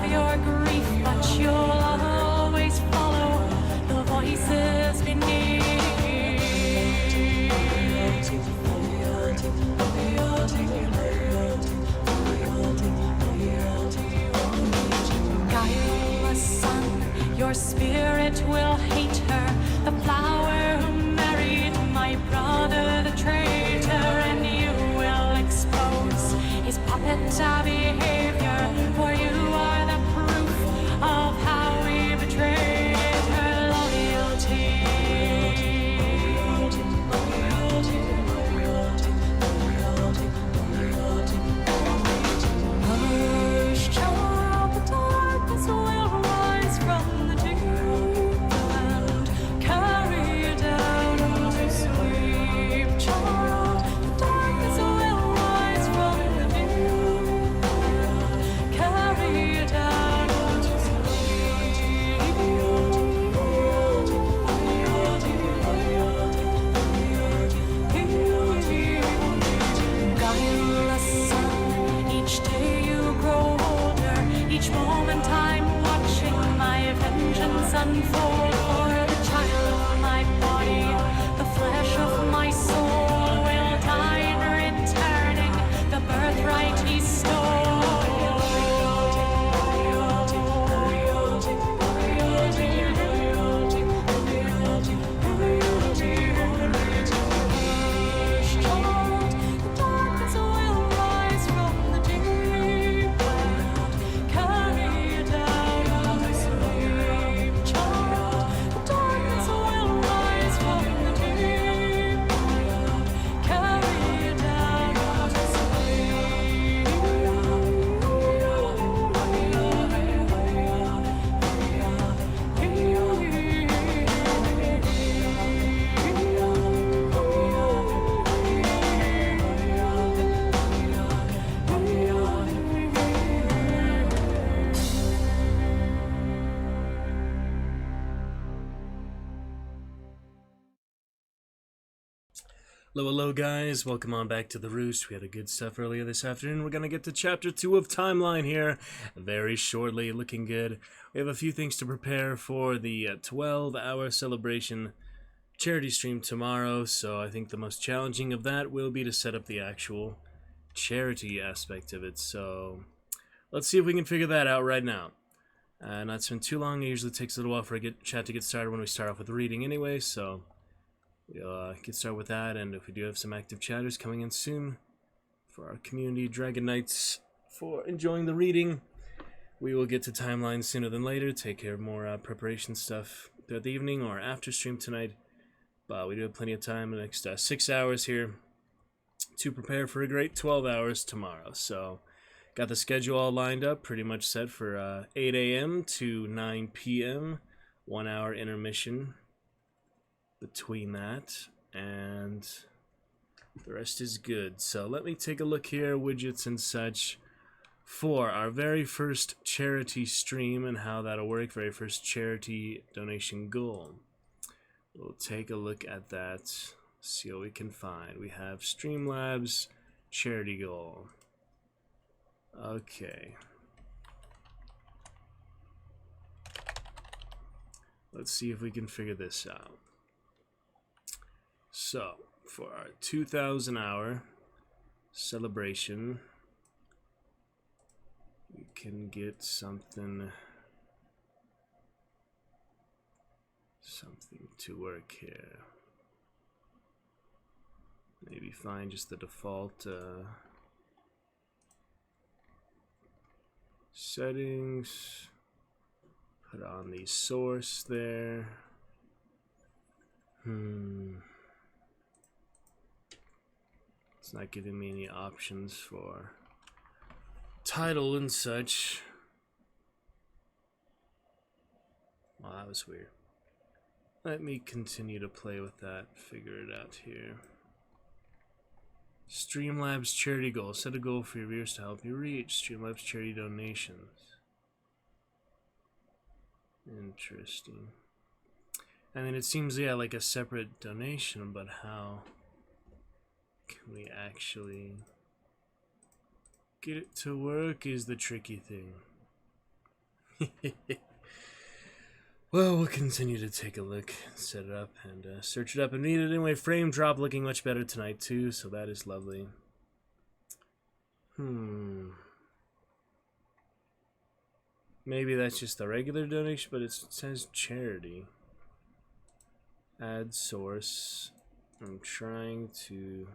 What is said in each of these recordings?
your grief, but you'll always follow the voices beneath. Guileless son, your spirit will hate her, the flower who married my brother, the traitor, and you will expose his puppet behavior, for you are the proof of how we betrayed her loyalty. Hush, child, the darkness will rise from the deep and carry you down to sleep. Child, the darkness will rise from the deep and carry you down to sleep. Guileless son, each day you grow older, each moment I'm watching my vengeance unfold. For the child of my body, the flesh of my soul, will die in returning the birthright he Hello guys, welcome on back to the Roost. We had a good stuff earlier this afternoon. We're gonna get to chapter 2 of Timeline here very shortly, looking good. We have a few things to prepare for the 12-hour celebration charity stream tomorrow, so I think the most challenging of that will be to set up the actual charity aspect of it. So let's see if we can figure that out right now. Not spend too long. It usually takes a little while for a chat to get started when we start off with reading anyway, so we'll get started with that. And if we do have some active chatters coming in soon for our community Dragon Knights for enjoying the reading, we will get to Timeline sooner than later, take care of more preparation stuff throughout the evening or after stream tonight. But we do have plenty of time, the next 6 hours here to prepare for a great 12 hours tomorrow. So got the schedule all lined up, pretty much set for 8 a.m. to 9 p.m. 1 hour intermission between that, and the rest is good. So let me take a look here, widgets and such, for our very first charity stream and how that'll work, very first charity donation goal. We'll take a look at that, see what we can find. We have Streamlabs charity goal. Okay. Let's see if we can figure this out. So, for our 2,000 hour celebration, we can get something to work here. Maybe find just the default settings, put on the source there. It's not giving me any options for title and such. Well, that was weird. Let me continue to play with that, figure it out here. Streamlabs charity goal. Set a goal for your viewers to help you reach. Streamlabs charity donations. Interesting. I mean, it seems, yeah, like a separate donation, but how can we actually get it to work is the tricky thing. Well, we'll continue to take a look, set it up, and search it up and read it anyway. Frame drop looking much better tonight, too, so that is lovely. Maybe that's just a regular donation, but it says charity. Add source. I'm trying to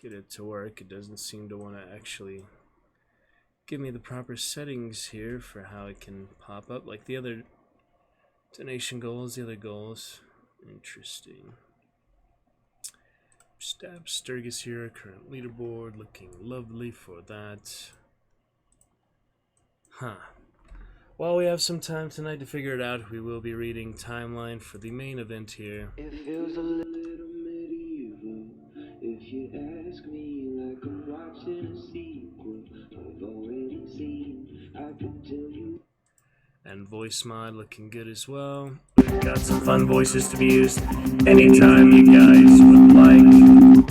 get it to work. It doesn't seem to want to actually give me the proper settings here for how it can pop up like the other donation goals, the other goals. Interesting. Stab Sturgis here, current leaderboard, looking lovely for that. Huh. While we have some time tonight to figure it out, we will be reading timeline for the main event here. It feels a little medieval, if you ask me, like I'm watching a sequel I've already seen. I can tell you. And voice mod looking good as well. We've got some fun voices to be used anytime you guys would like.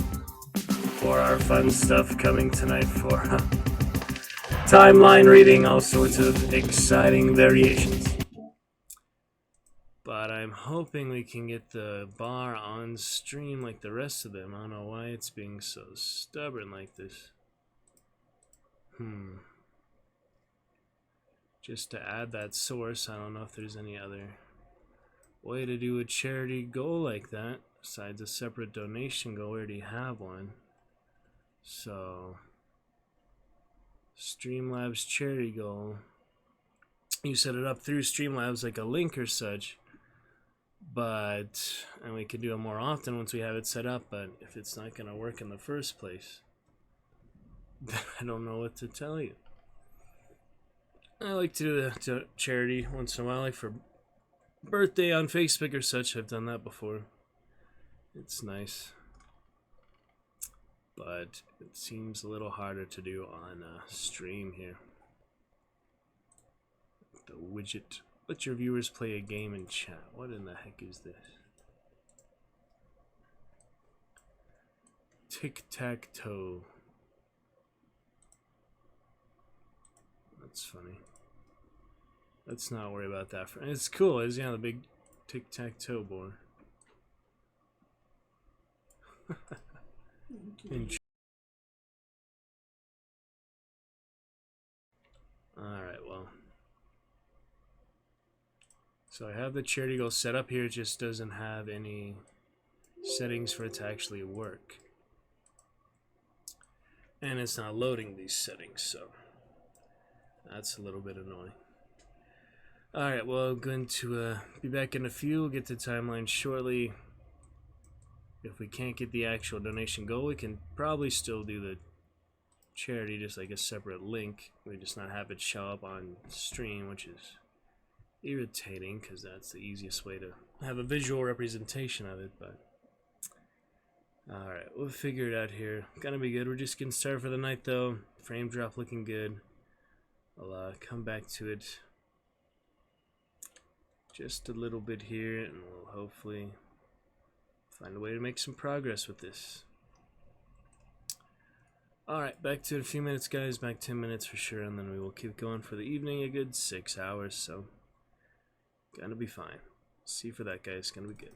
For our fun stuff coming tonight for timeline reading, all sorts of exciting variations. But I'm hoping we can get the bar on stream like the rest of them. I don't know why it's being so stubborn like this. Just to add that source, I don't know if there's any other way to do a charity goal like that besides a separate donation goal. We already have one. So Streamlabs charity goal, you set it up through Streamlabs like a link or such, and we could do it more often once we have it set up, but if it's not going to work in the first place, then I don't know what to tell you. I like to do the charity once in a while, like for birthday on Facebook or such. I've done that before. It's nice. But it seems a little harder to do on stream here. The widget. Let your viewers play a game in chat. What in the heck is this? Tic-tac-toe. That's funny. Let's not worry about that. It's cool, isn't it? The big tic-tac-toe board. Alright, well. So I have the charity goal set up here, it just doesn't have any settings for it to actually work. And it's not loading these settings, so that's a little bit annoying. Alright, well, I'm going to be back in a few. We'll get to timeline shortly. If we can't get the actual donation goal, we can probably still do the charity, just like a separate link. We just not have it show up on stream, which is irritating because that's the easiest way to have a visual representation of it. But alright, we'll figure it out here. Gonna be good. We're just getting started for the night though. Frame drop looking good. I'll come back to it just a little bit here, and we'll hopefully find a way to make some progress with this. Alright, back to it in a few minutes, guys. Back 10 minutes for sure, and then we will keep going for the evening. A good 6 hours, so gonna be fine. See for that, guys. Gonna be good.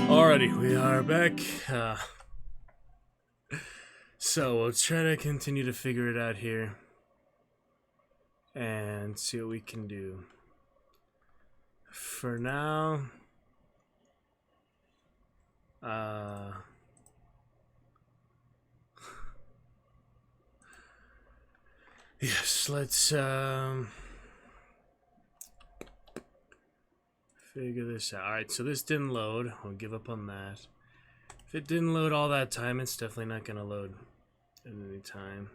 Alrighty, we are back. So we'll try to continue to figure it out here and see what we can do. For now, yes, let's figure this out. Alright, so this didn't load. I'll give up on that. If it didn't load all that time, it's definitely not going to load at any time.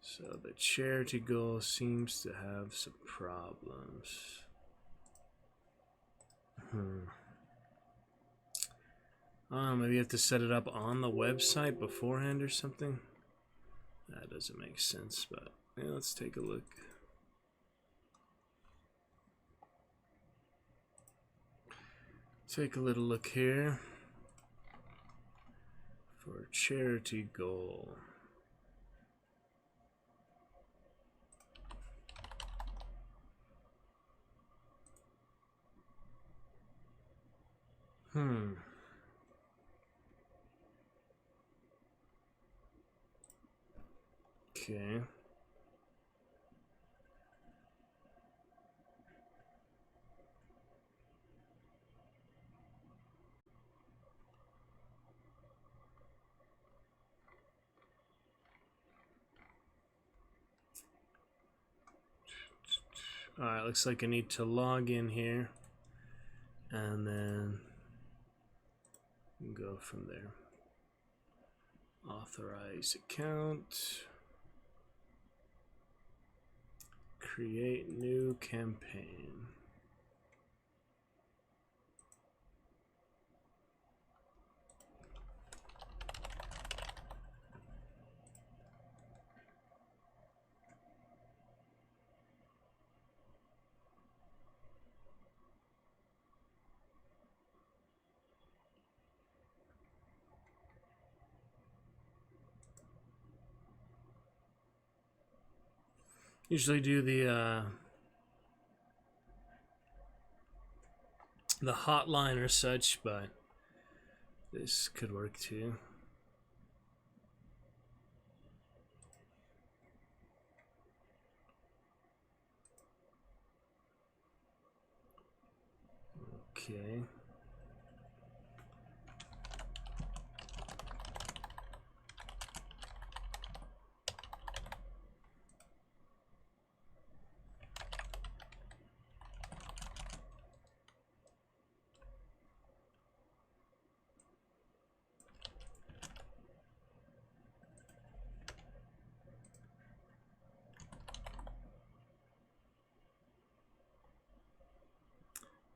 So the charity goal seems to have some problems. Maybe you have to set it up on the website beforehand or something. That doesn't make sense, but yeah, let's take a look. Take a little look here for charity goal. Okay. Alright, looks like I need to log in here and then go from there. Authorize account. Create new campaign. Usually do the hotline or such, but this could work too. Okay.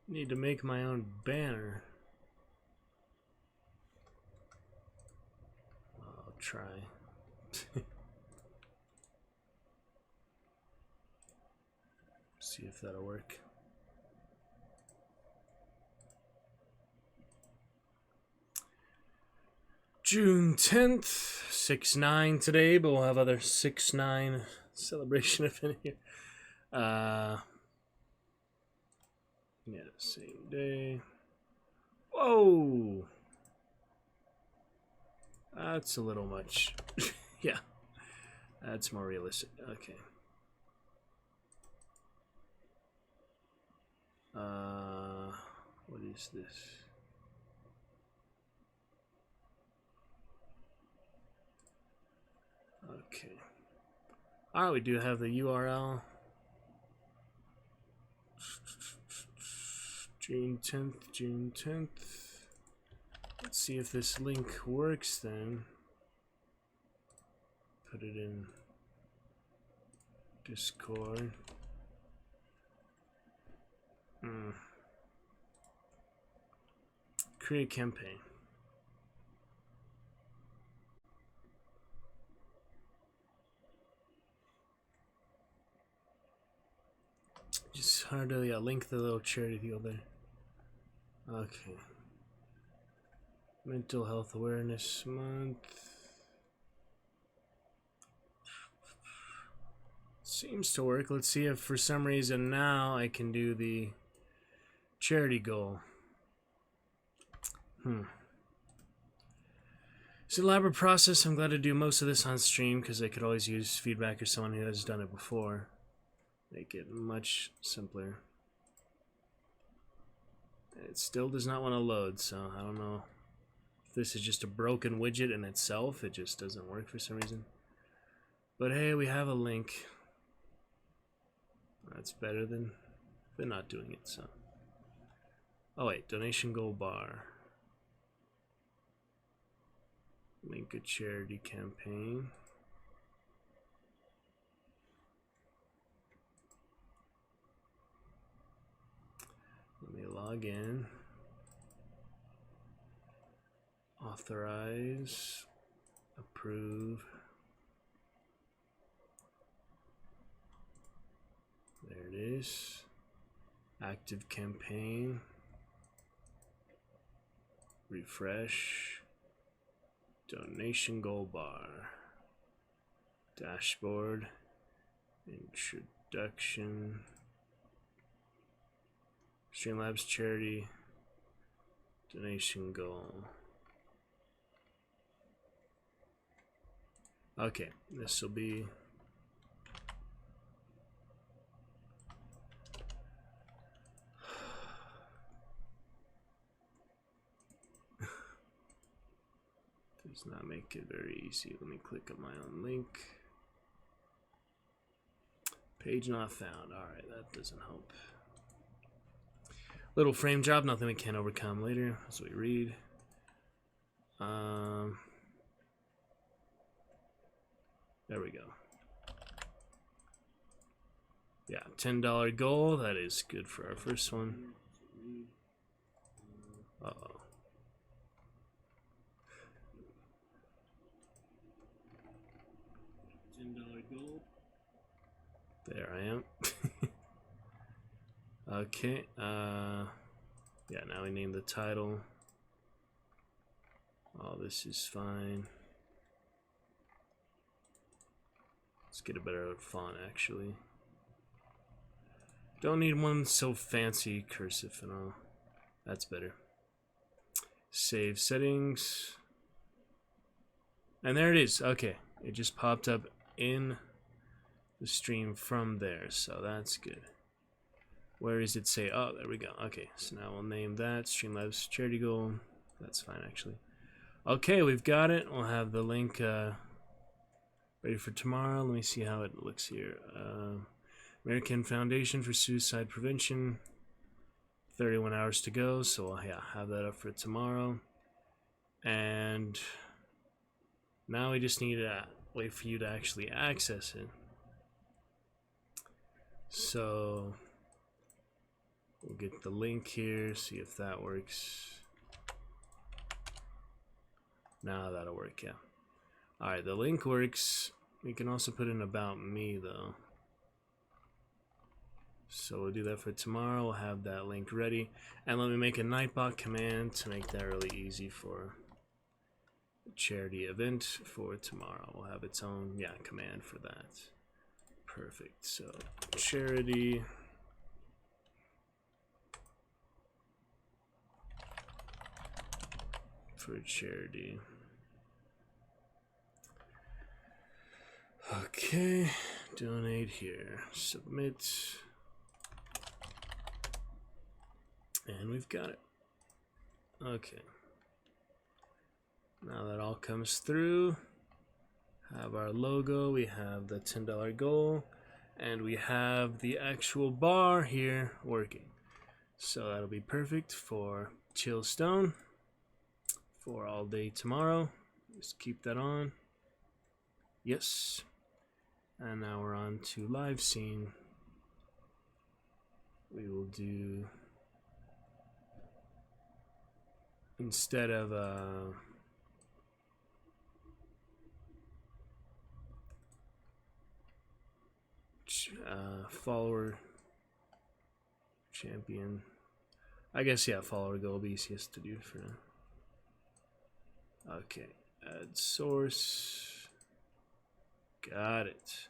Need to make my own banner. I'll try. See if that'll work. June 10th, 6/9 today, but we'll have other 6/9 celebration event here. Yeah, same day. Whoa! That's a little much. Yeah, that's more realistic. Okay. What is this? Okay. Alright, we do have the URL. June 10th. Let's see if this link works then. Put it in Discord. Create campaign. Just hard to link the little charity deal there. Okay. Mental Health Awareness Month. Seems to work. Let's see if for some reason now I can do the charity goal. It's an elaborate process. I'm glad to do most of this on stream because I could always use feedback or someone who has done it before. Make it much simpler. It still does not want to load, so I don't know if this is just a broken widget in itself. It just doesn't work for some reason. But hey, we have a link. That's better than not doing it, so. Oh wait, donation goal bar. Link a charity campaign. Let me log in. Authorize. Approve. There it is. Active campaign. Refresh. Donation goal bar. Dashboard. Introduction. Streamlabs charity. Donation goal. Okay, this will be does not make it very easy. Let me click on my own link. Page not found. Alright, that doesn't help. Little frame job, nothing we can't overcome later as we read. There we go. Yeah, $10 goal. That is good for our first one. Uh-oh. $10 goal. There I am. Okay. Yeah, now we name the title. Oh, this is fine. Let's get a better font, actually. Don't need one so fancy, cursive and all. That's better. Save settings. And there it is. Okay, it just popped up in the stream from there, so that's good. Where does it say? Oh, there we go. Okay, so now we'll name that Streamlabs charity goal. That's fine, actually. Okay, we've got it. We'll have the link ready for tomorrow. Let me see how it looks here. American Foundation for Suicide Prevention. 31 hours to go, so we'll have that up for tomorrow. And now we just need to wait for you to actually access it. So we'll get the link here, see if that works. Now that'll work, yeah. Alright, the link works. We can also put in about me though. So we'll do that for tomorrow. We'll have that link ready. And let me make a Nightbot command to make that really easy for the charity event for tomorrow. We'll have its own, command for that. Perfect. So charity. For charity. Okay, donate here, submit, and we've got it. Okay, now that all comes through, have our logo, we have the $10 goal, and we have the actual bar here working. So that'll be perfect for Chillstone for all day tomorrow. Just keep that on. Yes. And now we're on to live scene. We will do, instead of follower champion, I guess, follower goal will be easiest to do for now. Okay, add source. Got it.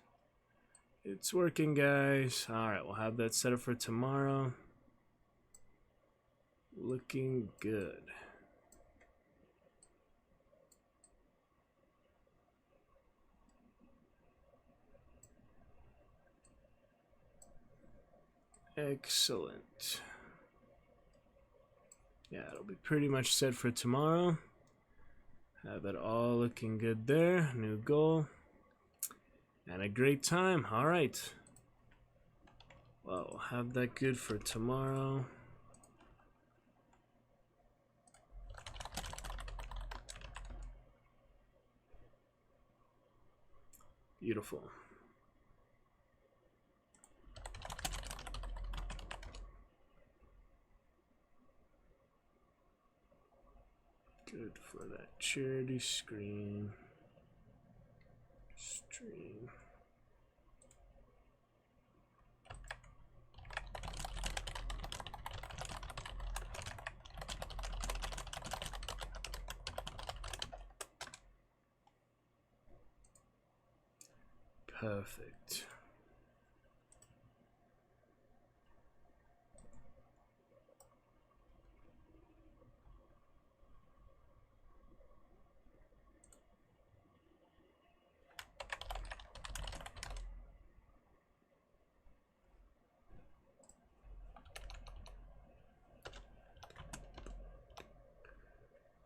It's working, guys. Alright, we'll have that set up for tomorrow. Looking good. Excellent. Yeah, it'll be pretty much set for tomorrow. Have it all looking good there. New goal. And a great time. All right. Well, we'll have that good for tomorrow. Beautiful. Good for that charity screen. Stream. Perfect.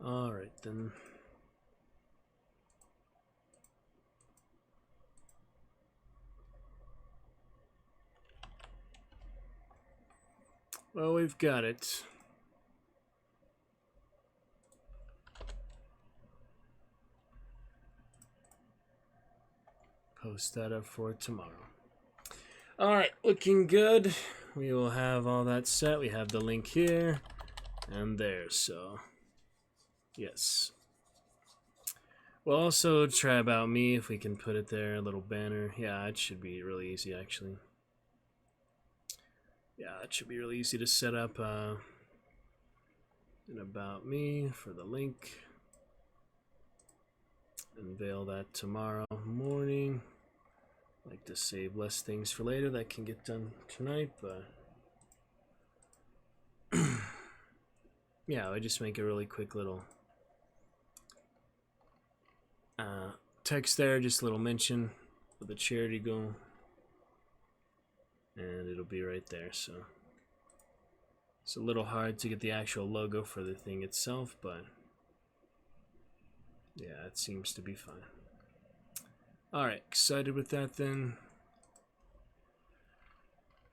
All right then. Well, we've got it. Post that up for tomorrow. All right, looking good. We will have all that set. We have the link here and there, so yes. We'll also try About Me if we can put it there, a little banner. Yeah, it should be really easy actually. Yeah, it should be really easy to set up an About Me for the link. Unveil that tomorrow morning. Like to save less things for later that can get done tonight, but yeah, I just make a really quick little text there, just a little mention with the charity goal, and it'll be right there. So it's a little hard to get the actual logo for the thing itself, but yeah, it seems to be fine. Alright, excited with that then.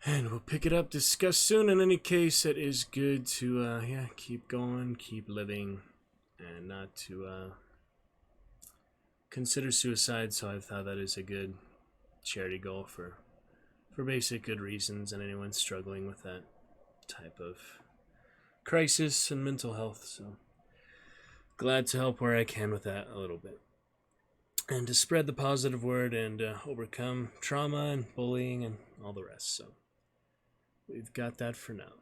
And we'll pick it up, discuss soon. In any case, it is good to yeah, keep going, keep living, and not to consider suicide. So I thought that is a good charity goal for basic good reasons, and anyone struggling with that type of crisis and mental health. So glad to help where I can with that a little bit. And to spread the positive word and overcome trauma and bullying and all the rest. So we've got that for now.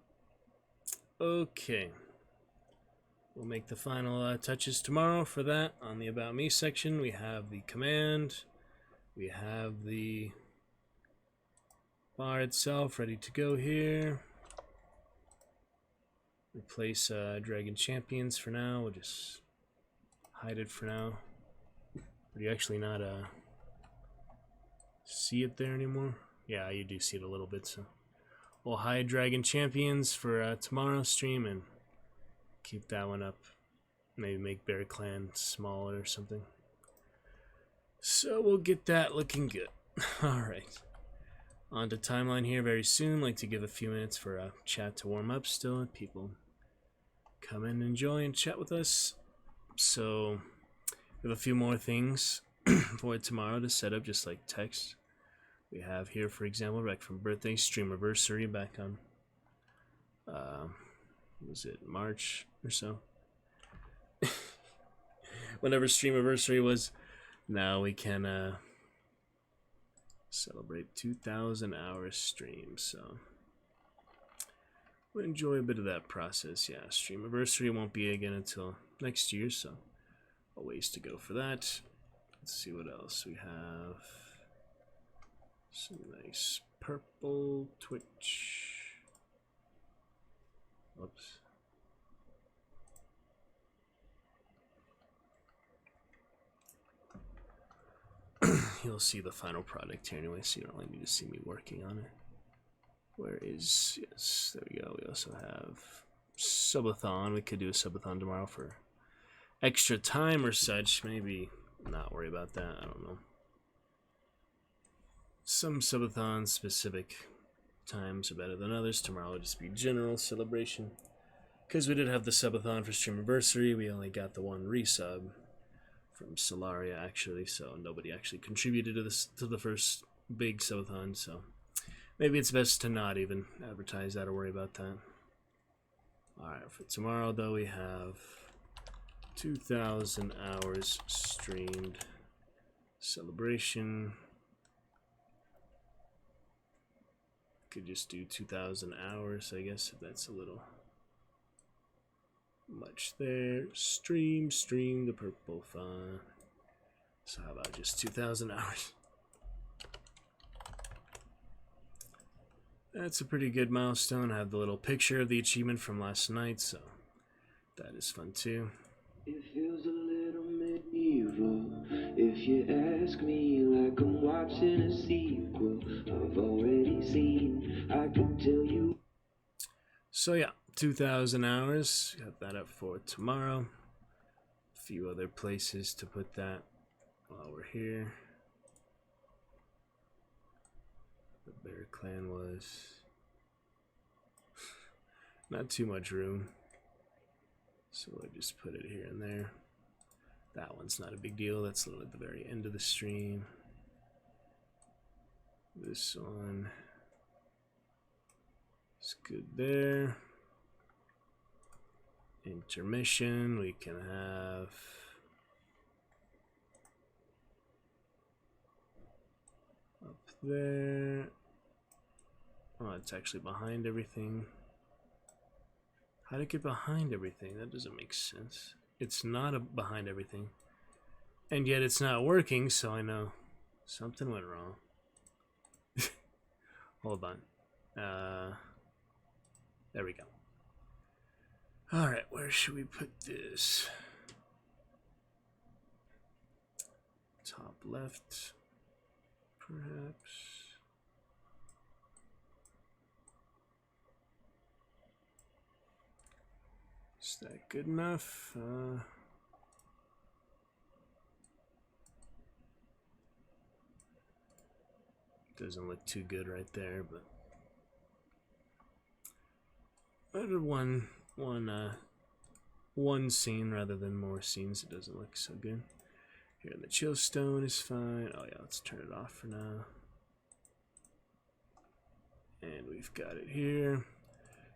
Okay. We'll make the final touches tomorrow for that. On the About Me section, we have the command. We have the bar itself ready to go here. Replace Dragon Champions for now. We'll just hide it for now. Do you actually not see it there anymore? Yeah, you do see it a little bit, so we'll hide Dragon Champions for tomorrow's stream and keep that one up. Maybe make Bear Clan smaller or something. So we'll get that looking good. Alright. On to timeline here very soon. Like to give a few minutes for a chat to warm up still. People come in and enjoy and chat with us. So we have a few more things for tomorrow to set up, just like text. We have here, for example, back from birthday streamiversary back on, was it March or so? Whenever streamiversary was, now we can celebrate 2,000 hours stream. So we'll enjoy a bit of that process. Yeah, streamiversary won't be again until next year, so a ways to go for that. Let's see what else we have. Some nice purple Twitch. Oops. You'll see the final product here anyway, so you don't really need to see me working on it. Where is, yes, there we go. We also have subathon. We could do a subathon tomorrow for extra time or such. Maybe not worry about that. I don't know. Some subathon specific times are better than others. Tomorrow will just be general celebration. Because we did have the subathon for Streamiversary, we only got the one resub from Solaria actually, so nobody actually contributed to this to the first big subathon, so maybe it's best to not even advertise that or worry about that. Alright, for tomorrow though we have 2,000 hours streamed celebration. Could just do 2,000 hours, I guess, if that's a little much there. Stream the purple font. So how about just 2,000 hours? That's a pretty good milestone. I have the little picture of the achievement from last night, so that is fun too. It feels a little medieval, if you ask me, like I'm watching a sequel I've already seen. I could tell you. So yeah, 2,000 hours. Got that up for tomorrow. A few other places to put that while we're here. The Bear Clan was not too much room, so I just put it here and there. That one's not a big deal. That's a little at the very end of the stream. This one is good there. Intermission, we can have up there. Oh, it's actually behind everything. How to get behind everything? That doesn't make sense. It's not behind everything. And yet it's not working, so I know something went wrong. Hold on. There we go. Alright, where should we put this? Top left, perhaps. Is that good enough? Doesn't look too good right there, but better one scene rather than more scenes. It doesn't look so good. Here, the chill stone is fine. Oh yeah, let's turn it off for now. And we've got it here.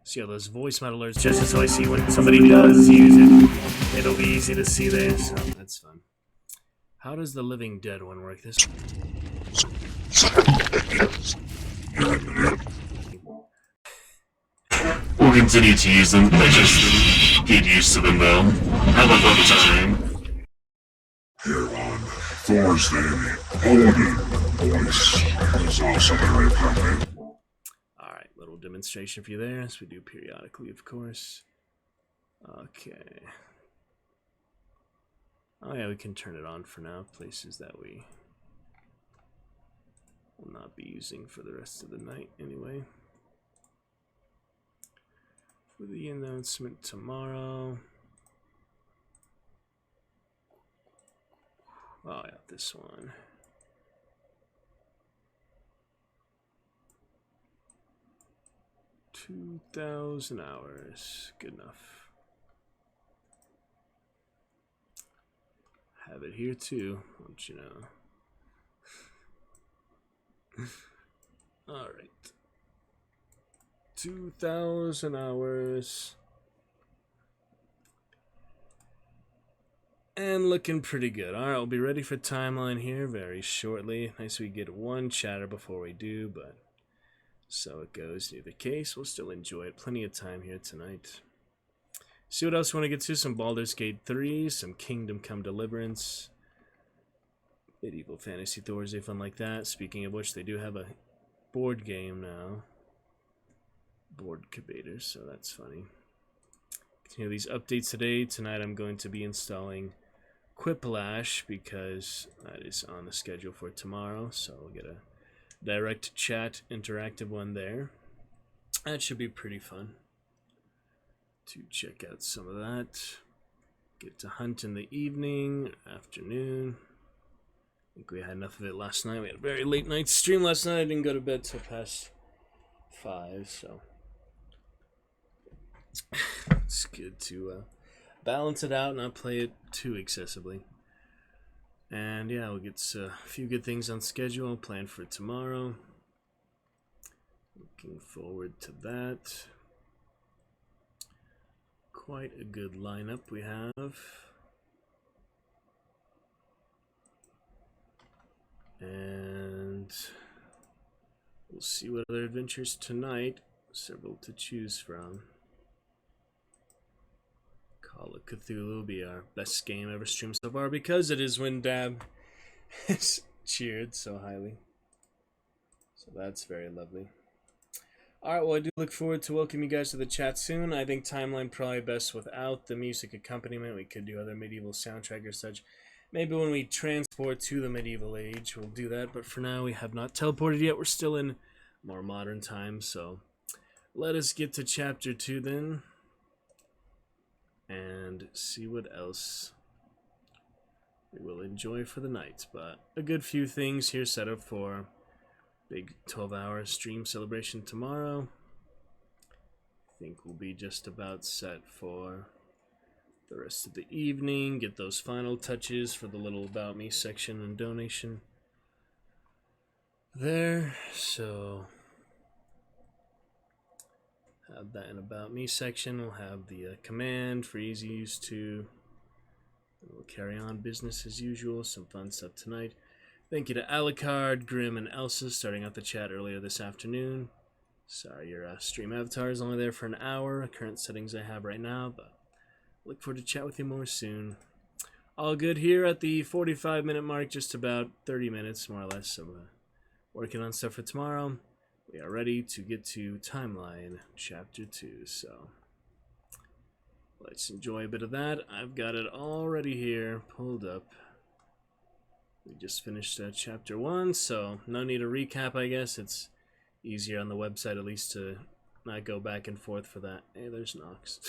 See all those voice mod alerts just so I see when somebody does use it. It'll be easy to see there, so that's fun. How does the Living Dead one work this way? We'll continue to use them, but just get used to them though. Have a fun time. Here on Thursday, Odin voice is also very permanent. Alright, little demonstration for you there, as we do periodically, of course. Okay. Oh yeah, we can turn it on for now, places that we will not be using for the rest of the night anyway. For the announcement tomorrow. Oh yeah, this one. $2,000 hours. Good enough. Have it here too, don't you know? Alright. 2,000 hours. And looking pretty good. Alright, we'll be ready for timeline here very shortly. Nice we get one chatter before we do, but so it goes. In either case, we'll still enjoy it. Plenty of time here tonight. See what else we want to get to. Some Baldur's Gate 3, some Kingdom Come Deliverance, Medieval Fantasy Thursday, fun like that. Speaking of which, they do have a board game now. Board Cabator, so that's funny. Continue these updates today. Tonight I'm going to be installing Quiplash because that is on the schedule for tomorrow, so we'll get a direct chat interactive one there. That should be pretty fun to check out some of that. Get to hunt in the evening, afternoon. I think we had enough of it last night. We had a very late night stream last night. I didn't go to bed till past 5, so it's good to balance it out, not play it too excessively. And yeah, we'll get a few good things on schedule, planned for tomorrow. Looking forward to that. Quite a good lineup we have. And we'll see what other adventures tonight. Several to choose from. Call of Cthulhu will be our best game ever streamed so far because it is when Dab is cheered so highly. So that's very lovely. Alright, well, I do look forward to welcoming you guys to the chat soon. I think Timeline probably best without the music accompaniment. We could do other medieval soundtrack or such. Maybe when we transport to the medieval age, we'll do that. But for now, we have not teleported yet. We're still in more modern times. So let us get to chapter 2 then. And see what else we will enjoy for the night. But a good few things here set up for big 12-hour stream celebration tomorrow. I think we'll be just about set for the rest of the evening. Get those final touches for the little About Me section and donation there. So have that in About Me section. We'll have the command for easy use too. We'll carry on business as usual. Some fun stuff tonight. Thank you to Alucard, Grim, and Elsa starting out the chat earlier this afternoon. Sorry, your stream avatar is only there for an hour. Current settings I have right now, but look forward to chat with you more soon. All good here at the 45-minute mark, just about 30 minutes more or less. So working on stuff for tomorrow. We are ready to get to Timeline Chapter 2, so let's enjoy a bit of that. I've got it already here, pulled up. We just finished Chapter 1, so no need to recap, I guess. It's easier on the website at least to not go back and forth for that. Hey, there's Nox.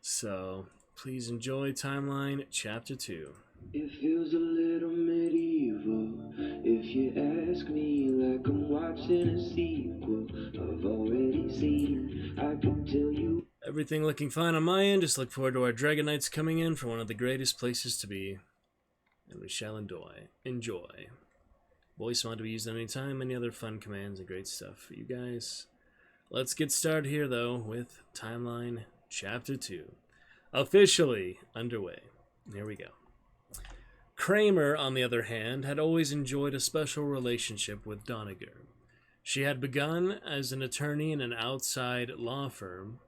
So, please enjoy Timeline Chapter 2. It feels a little medieval, if you ask me, like I'm watching a sequel I've already seen. I could tell you. Everything looking fine on my end. Just look forward to our Dragon Knights coming in for one of the greatest places to be. And we shall enjoy. Voice mod to be used at any time. Any other fun commands and great stuff for you guys. Let's get started here, though, with Timeline Chapter 2. Officially underway. Here we go. Kramer, on the other hand, had always enjoyed a special relationship with Doniger. She had begun as an attorney in an outside law firm,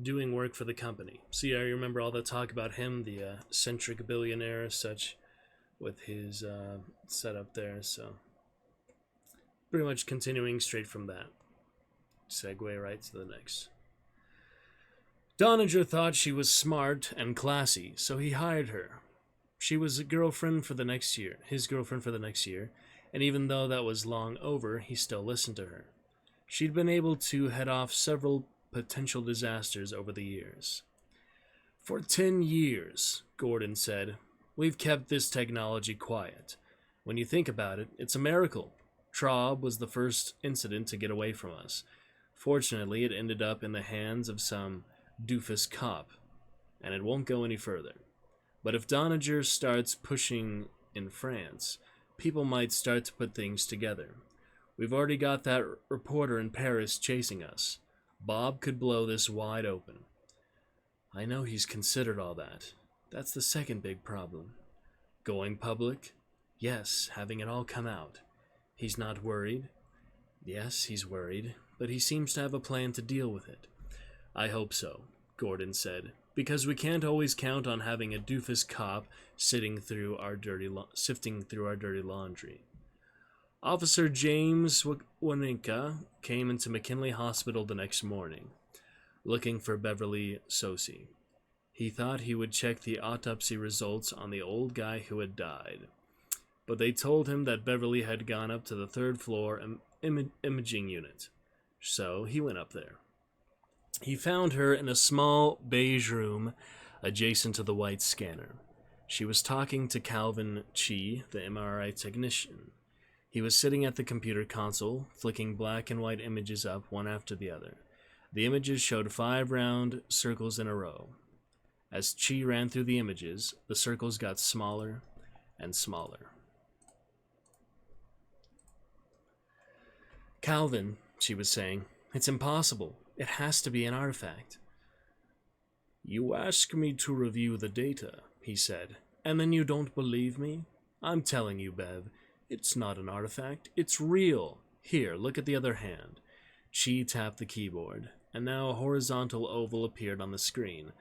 doing work for the company. See, I remember all the talk about him, the eccentric billionaire as such, with his setup there, so pretty much continuing straight from that. Segue right to the next. Doniger thought she was smart and classy, so he hired her. She was his girlfriend for the next year, and even though that was long over, he still listened to her. She'd been able to head off several potential disasters over the years. For 10 years, Gordon said, we've kept this technology quiet. When you think about it, it's a miracle. Traub was the first incident to get away from us. Fortunately, it ended up in the hands of some doofus cop, and it won't go any further. But if Doniger starts pushing in France, people might start to put things together. We've already got that reporter in Paris chasing us. Bob could blow this wide open. I know he's considered all that. That's the second big problem. Going public? Yes, having it all come out. He's not worried? Yes, he's worried, but he seems to have a plan to deal with it. I hope so, Gordon said, because we can't always count on having a doofus cop sifting through our dirty laundry. Officer James Waninka came into McKinley Hospital the next morning, looking for Beverly Sosi. He thought he would check the autopsy results on the old guy who had died, but they told him that Beverly had gone up to the third floor imaging unit. So he went up there. He found her in a small beige room adjacent to the white scanner. She was talking to Calvin Chi, the MRI technician. He was sitting at the computer console, flicking black and white images up one after the other. The images showed 5 round circles in a row. As Chi ran through the images, the circles got smaller and smaller. Calvin, she was saying, it's impossible. It has to be an artifact. You ask me to review the data, he said, and then you don't believe me? I'm telling you, Bev, it's not an artifact. It's real. Here, look at the other hand. She tapped the keyboard, and now a horizontal oval appeared on the screen,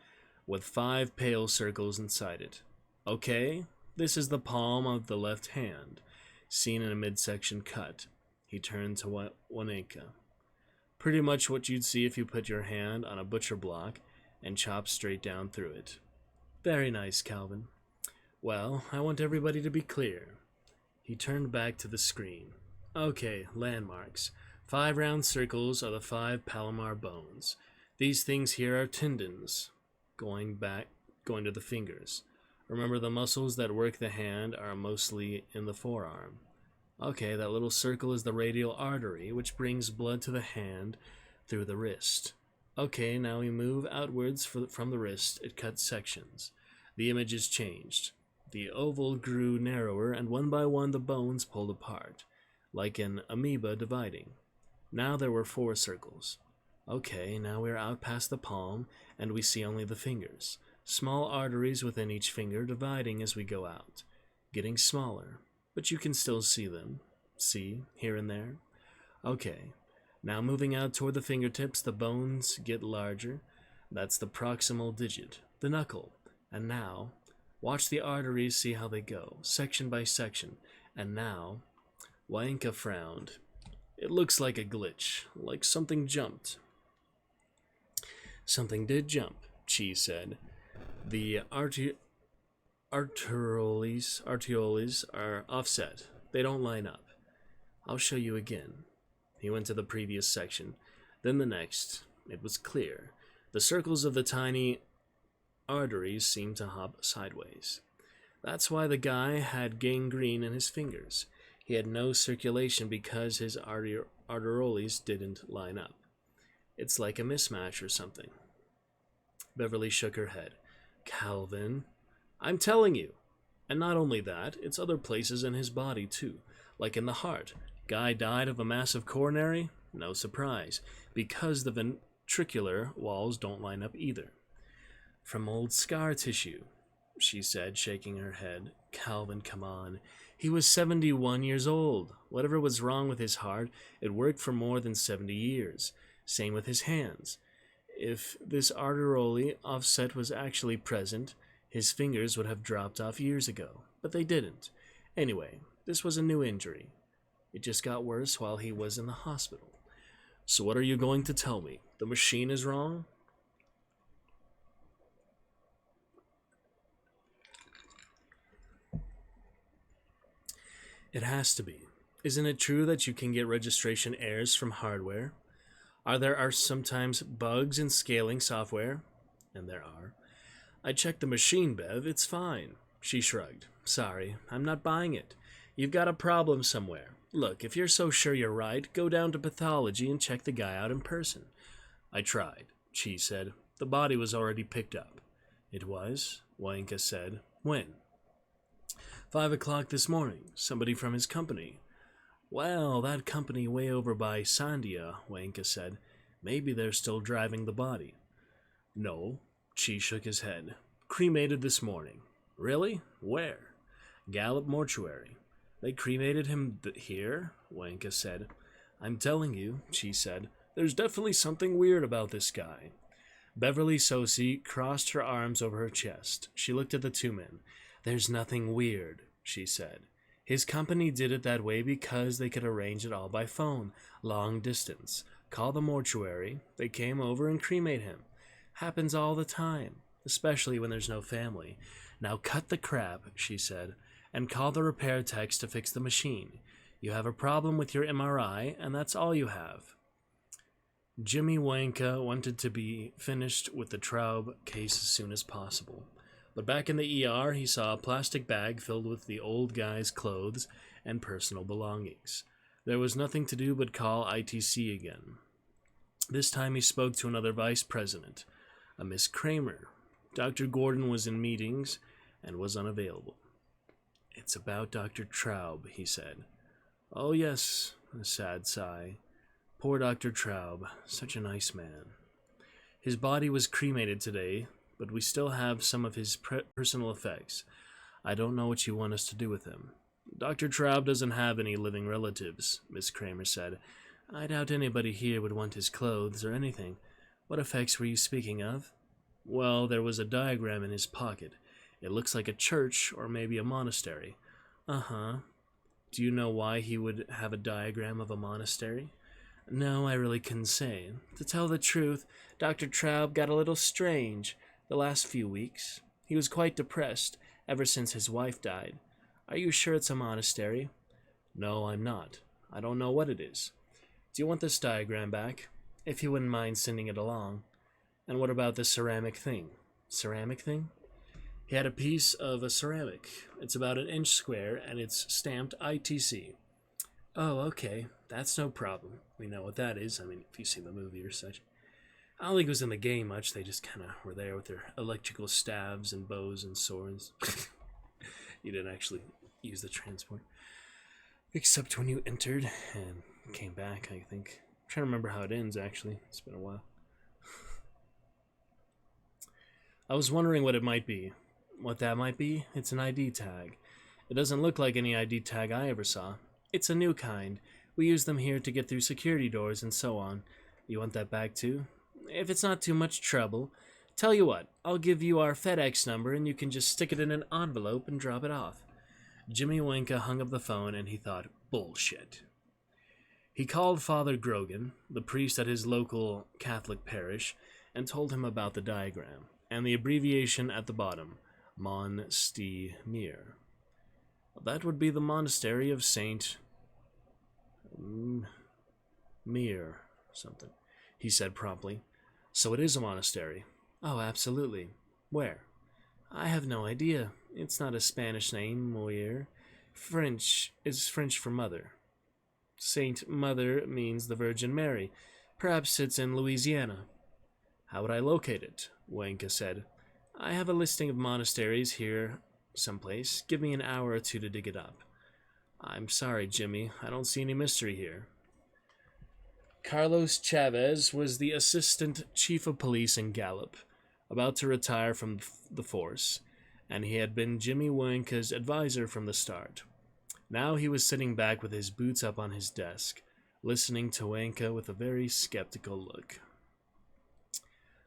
with 5 pale circles inside it. Okay, this is the palm of the left hand, seen in a midsection cut. He turned to Waneka. Pretty much what you'd see if you put your hand on a butcher block and chopped straight down through it. Very nice, Calvin. Well, I want everybody to be clear. He turned back to the screen. Okay, landmarks. 5 round circles are the 5 palmar bones. These things here are tendons, going to the fingers. Remember, the muscles that work the hand are mostly in the forearm. Okay, that little circle is the radial artery, which brings blood to the hand through the wrist. Okay, now we move outwards from the wrist. It cuts sections. The image is changed. The oval grew narrower, and one by one the bones pulled apart, like an amoeba dividing. Now there were 4 circles. Okay, now we're out past the palm, and we see only the fingers. Small arteries within each finger dividing as we go out, getting smaller, but you can still see them. See, here and there? Okay, now moving out toward the fingertips, the bones get larger. That's the proximal digit, the knuckle. And now, watch the arteries, see how they go, section by section. And now, Wainka frowned. It looks like a glitch, like something jumped. Something did jump, Chi said. The arterioles are offset. They don't line up. I'll show you again. He went to the previous section, then the next. It was clear. The circles of the tiny arteries seemed to hop sideways. That's why the guy had gangrene in his fingers. He had no circulation because his arterioles didn't line up. It's like a mismatch or something. Beverly shook her head. Calvin, I'm telling you. And not only that, it's other places in his body too, like in the heart. Guy died of a massive coronary? No surprise, because the ventricular walls don't line up either. From old scar tissue, she said, shaking her head. Calvin, come on. He was 71 years old. Whatever was wrong with his heart, it worked for more than 70 years. Same with his hands. If this arteriole offset was actually present, his fingers would have dropped off years ago, but they didn't. Anyway, this was a new injury. It just got worse while he was in the hospital. So what are you going to tell me? The machine is wrong? It has to be. Isn't it true that you can get registration errors from hardware? There are sometimes bugs in scaling software? And there are. I checked the machine, Bev. It's fine. She shrugged. Sorry, I'm not buying it. You've got a problem somewhere. Look, if you're so sure you're right, go down to pathology and check the guy out in person. I tried, Chi said. The body was already picked up. It was, Wainka said. When? 5 o'clock this morning. Somebody from his company. Well, that company way over by Sandia, Wainka said. Maybe they're still driving the body. No, Chi shook his head. Cremated this morning. Really? Where? Gallup Mortuary. They cremated him here? Wainka said. I'm telling you, Chi said. There's definitely something weird about this guy. Beverly Sosi crossed her arms over her chest. She looked at the 2 men. There's nothing weird, she said. His company did it that way because they could arrange it all by phone, long distance. Call the mortuary. They came over and cremate him. Happens all the time, especially when there's no family. Now cut the crap, she said, and call the repair techs to fix the machine. You have a problem with your MRI, and that's all you have. Jimmy Wanka wanted to be finished with the Traub case as soon as possible. But back in the ER, he saw a plastic bag filled with the old guy's clothes and personal belongings. There was nothing to do but call ITC again. This time he spoke to another vice president, a Miss Kramer. Dr. Gordon was in meetings and was unavailable. "It's about Dr. Traub," he said. "Oh yes," a sad sigh. "Poor Dr. Traub, such a nice man. His body was cremated today, but we still have some of his personal effects. I don't know what you want us to do with him." "Dr. Traub doesn't have any living relatives," Miss Kramer said. "I doubt anybody here would want his clothes or anything. What effects were you speaking of?" "Well, there was a diagram in his pocket. It looks like a church or maybe a monastery." "Uh-huh. Do you know why he would have a diagram of a monastery?" "No, I really couldn't say. To tell the truth, Dr. Traub got a little strange the last few weeks. He was quite depressed ever since his wife died. Are you sure it's a monastery?" "No, I'm not. I don't know what it is. Do you want this diagram back? If you wouldn't mind sending it along. And what about this ceramic thing?" "Ceramic thing?" He had a piece of a ceramic. It's about an inch square, and it's stamped ITC. "Oh, okay. That's no problem. We know what that is. I mean, if you've seen the movie or such. I don't think it was in the game much. They just kind of were there with their electrical staves and bows and swords." You didn't actually use the transport. Except when you entered and came back, I think. I'm trying to remember how it ends, actually. It's been a while. "I was wondering what it might be." "What that might be? It's an ID tag. It doesn't look like any ID tag I ever saw. It's a new kind. We use them here to get through security doors and so on. You want that back too?" "If it's not too much trouble. Tell you what, I'll give you our FedEx number and you can just stick it in an envelope and drop it off." Jimmy Wanka hung up the phone and he thought, bullshit. He called Father Grogan, the priest at his local Catholic parish, and told him about the diagram and the abbreviation at the bottom, Mon-Sti-Mir. That would be the monastery of Saint Mir something, he said promptly. "So it is a monastery." "Oh, absolutely. Where?" "I have no idea. It's not a Spanish name, Moyer. French is French for mother. Saint Mother means the Virgin Mary. Perhaps it's in Louisiana." "How would I locate it?" Wanka said. "I have a listing of monasteries here someplace. Give me an hour or two to dig it up." "I'm sorry, Jimmy. I don't see any mystery here." Carlos Chavez was the assistant chief of police in Gallup, about to retire from the force, and he had been Jimmy Wanka's advisor from the start. Now he was sitting back with his boots up on his desk, listening to Wanka with a very skeptical look.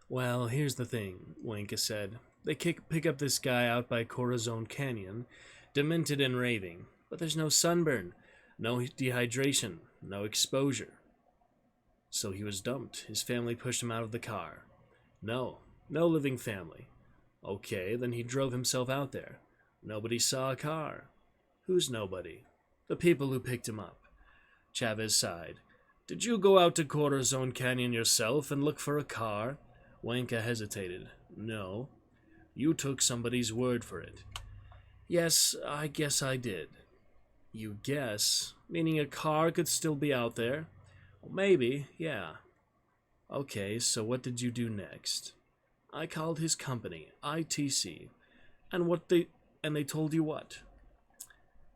"Well, here's the thing," Wanka said. "They pick up this guy out by Corazon Canyon, demented and raving, but there's no sunburn, no dehydration, no exposure. So he was dumped. His family pushed him out of the car." "No living family." "Okay, then he drove himself out there. Nobody saw a car." "Who's nobody?" "The people who picked him up." Chavez sighed. "Did you go out to Corazon Canyon yourself and look for a car?" Wanka hesitated. "No." "You took somebody's word for it." "Yes, I guess I did." "You guess? Meaning a car could still be out there?" "Well, maybe, yeah." "Okay, so what did you do next?" "I called his company, ITC. And they told you what?"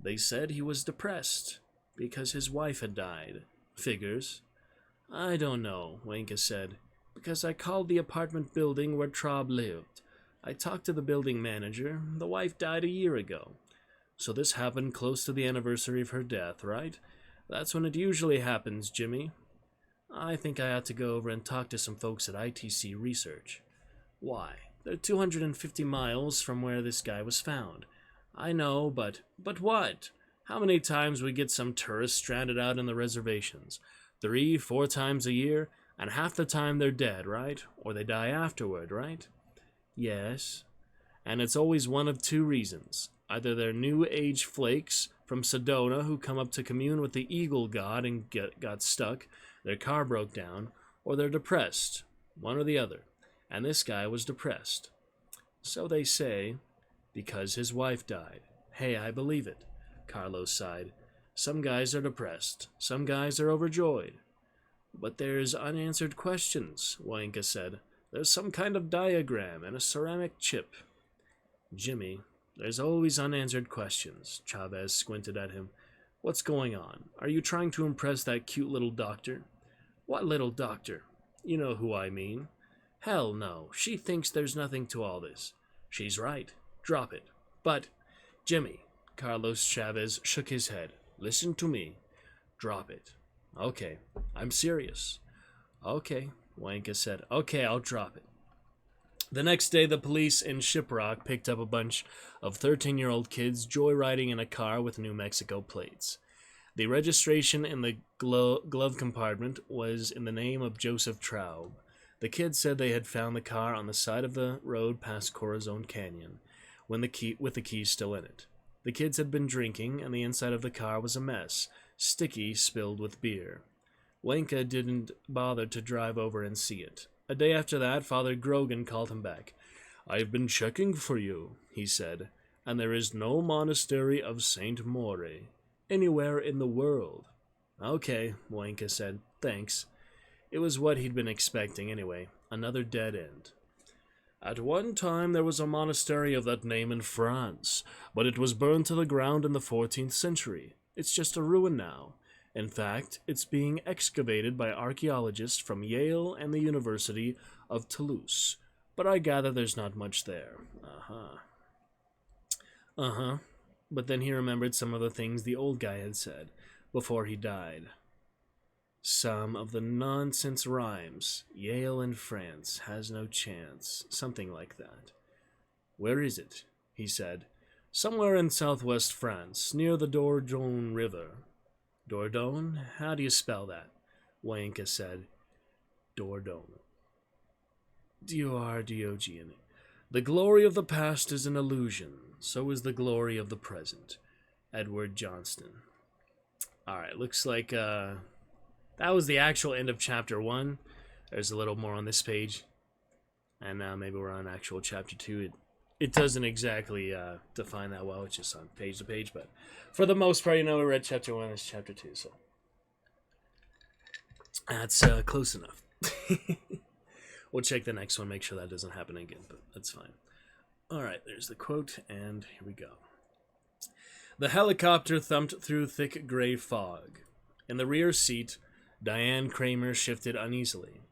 "They said he was depressed because his wife had died." "Figures." "I don't know," Wanka said, "because I called the apartment building where Traub lived. I talked to the building manager. The wife died a year ago. So this happened close to the anniversary of her death, right? That's when it usually happens, Jimmy. I think I ought to go over and talk to some folks at ITC Research." "Why? They're 250 miles from where this guy was found." "I know, but what? How many times we get some tourists stranded out in the reservations? 3, 4 times a year, and half the time they're dead, right? Or they die afterward, right?" "Yes." "And it's always one of 2 reasons. Either they're New Age flakes from Sedona who come up to commune with the Eagle God and got stuck, their car broke down, or they're depressed, one or the other, and this guy was depressed. So they say, because his wife died. Hey, I believe it, Carlos sighed. Some guys are depressed, some guys are overjoyed. But there's unanswered questions, Wanka said. There's some kind of diagram and a ceramic chip. Jimmy, there's always unanswered questions, Chavez squinted at him. What's going on? Are you trying to impress that cute little doctor? What little doctor? You know who I mean. Hell no, she thinks there's nothing to all this. She's right. Drop it. But, Jimmy, Carlos Chavez shook his head. Listen to me. Drop it. Okay, I'm serious. Okay, Wanka said. Okay, I'll drop it. The next day, the police in Shiprock picked up a bunch of 13-year-old kids joyriding in a car with New Mexico plates. The registration in the glove compartment was in the name of Joseph Traub. The kids said they had found the car on the side of the road past Corazon Canyon, with the keys still in it. The kids had been drinking, and the inside of the car was a mess, sticky, spilled with beer. Wanka didn't bother to drive over and see it. A day after that, Father Grogan called him back. I've been checking for you, he said, and there is no monastery of Saint More anywhere in the world. Okay, Wanka said. Thanks. It was what he'd been expecting anyway. Another dead end. At one time there was a monastery of that name in France, but it was burned to the ground in the 14th century. It's just a ruin now. In fact, it's being excavated by archaeologists from Yale and the University of Toulouse. But I gather there's not much there. But then he remembered some of the things the old guy had said before he died. Some of the nonsense rhymes. Yale in France has no chance. Something like that. Where is it? He said. Somewhere in southwest France, near the Dordogne River. Dordogne? How do you spell that? Wanka said. Dordogne. D-O-R-D-O-G-N-E. The glory of the past is an illusion. So is the glory of the present. Edward Johnston. Alright, looks like, that was the actual end of chapter 1. There's a little more on this page. And now maybe we're on actual chapter 2. It doesn't exactly define that well. It's just on page to page. But for the most part, we read chapter 1. This is chapter 2. So that's close enough. We'll check the next one. Make sure that doesn't happen again. But that's fine. Alright, there's the quote. And here we go. The helicopter thumped through thick gray fog. In the rear seat, Diane Kramer shifted uneasily.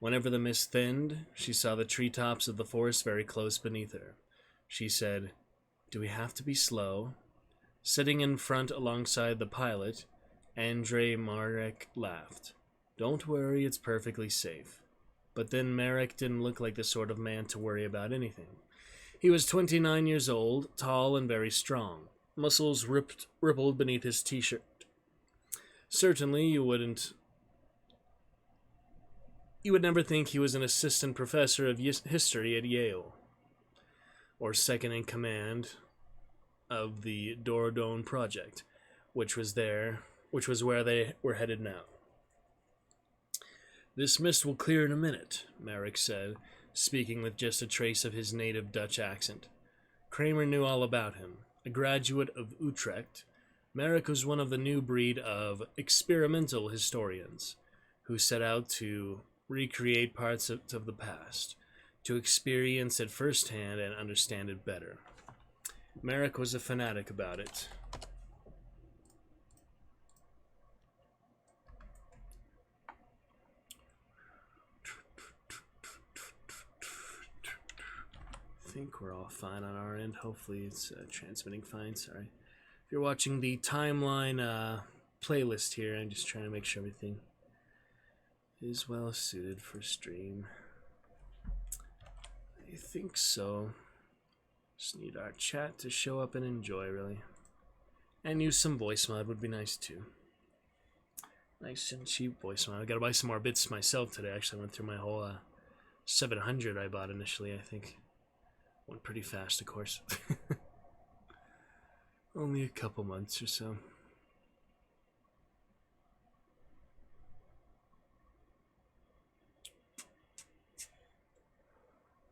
Whenever the mist thinned, she saw the treetops of the forest very close beneath her. She said, "Do we have to be slow?" Sitting in front alongside the pilot, Andrei Marek laughed. "Don't worry, it's perfectly safe." But then Marek didn't look like the sort of man to worry about anything. He was 29 years old, tall and very strong. Muscles rippled beneath his t-shirt. Certainly, you would never think he was an assistant professor of history at Yale, or second in command of the Dordogne project, which was where they were headed now. "This mist will clear in a minute," Marek said, speaking with just a trace of his native Dutch accent. Kramer knew all about him. A graduate of Utrecht, Marek was one of the new breed of experimental historians who set out to recreate parts of the past, to experience it firsthand and understand it better. Marek was a fanatic about it. I think we're all fine on our end. Hopefully it's transmitting fine. Sorry. If you're watching the timeline playlist here, I'm just trying to make sure everything is well suited for stream. I think so. Just need our chat to show up and enjoy, really. And use some voice mod would be nice too. Nice and cheap voice mod. I gotta buy some more bits myself today. Actually, I went through my whole 700 I bought initially, I think. Went pretty fast, of course. Only a couple months or so.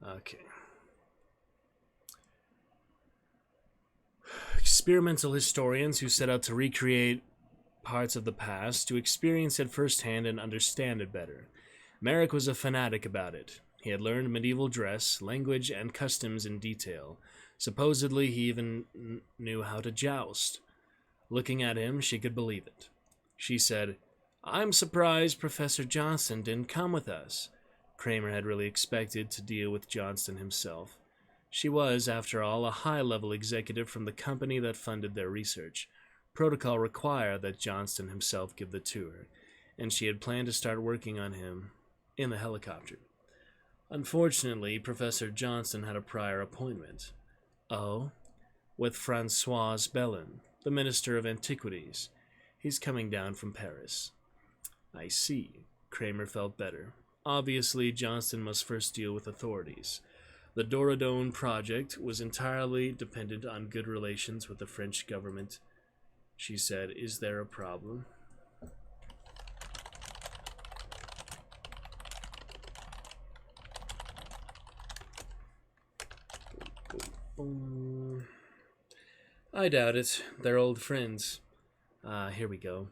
Okay. Experimental historians who set out to recreate parts of the past to experience it firsthand and understand it better. Merrick was a fanatic about it. He had learned medieval dress, language, and customs in detail. Supposedly, he even knew how to joust. Looking at him, she could believe it. She said, "I'm surprised Professor Johnston didn't come with us." Kramer had really expected to deal with Johnston himself. She was, after all, a high-level executive from the company that funded their research. Protocol required that Johnston himself give the tour, and she had planned to start working on him in the helicopter. Unfortunately, Professor Johnston had a prior appointment. Oh? With Francois Bellin, the Minister of Antiquities. He's coming down from Paris. I see. Kramer felt better. Obviously, Johnston must first deal with authorities. The Doradone project was entirely dependent on good relations with the French government. She said, "Is there a problem?" I doubt it. They're old friends. Here we go.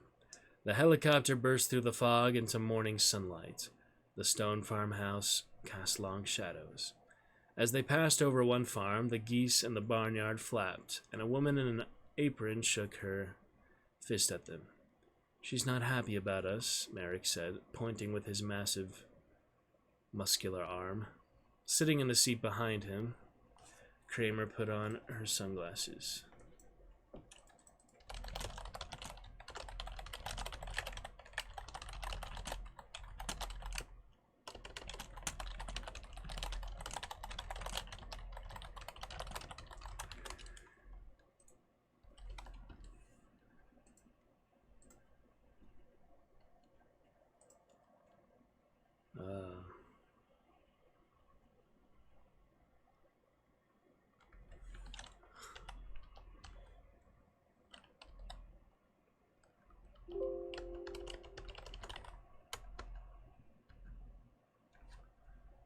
The helicopter burst through the fog into morning sunlight. The stone farmhouse cast long shadows. As they passed over one farm, the geese in the barnyard flapped, and a woman in an apron shook her fist at them. "She's not happy about us," Merrick said, pointing with his massive, muscular arm. Sitting in the seat behind him, Kramer put on her sunglasses.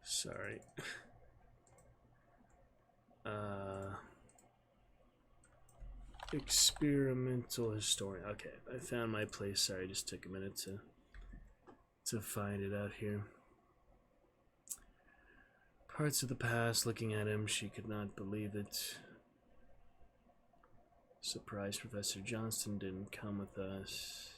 Sorry. Experimental historian. Okay, I found my place. Sorry, just took a minute to find it out here. Parts of the past, looking at him, she could not believe it. Surprised Professor Johnston didn't come with us.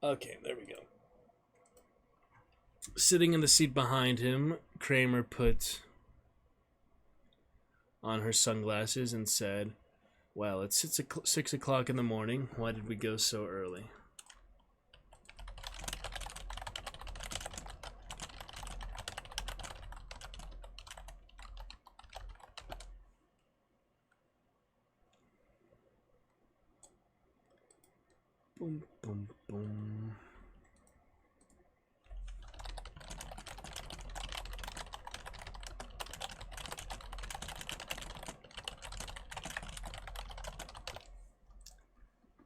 Okay, there we go. Sitting in the seat behind him, Kramer put on her sunglasses and said, "Well, it's 6 o'clock in the morning. Why did we go so early?" Boom, boom, boom.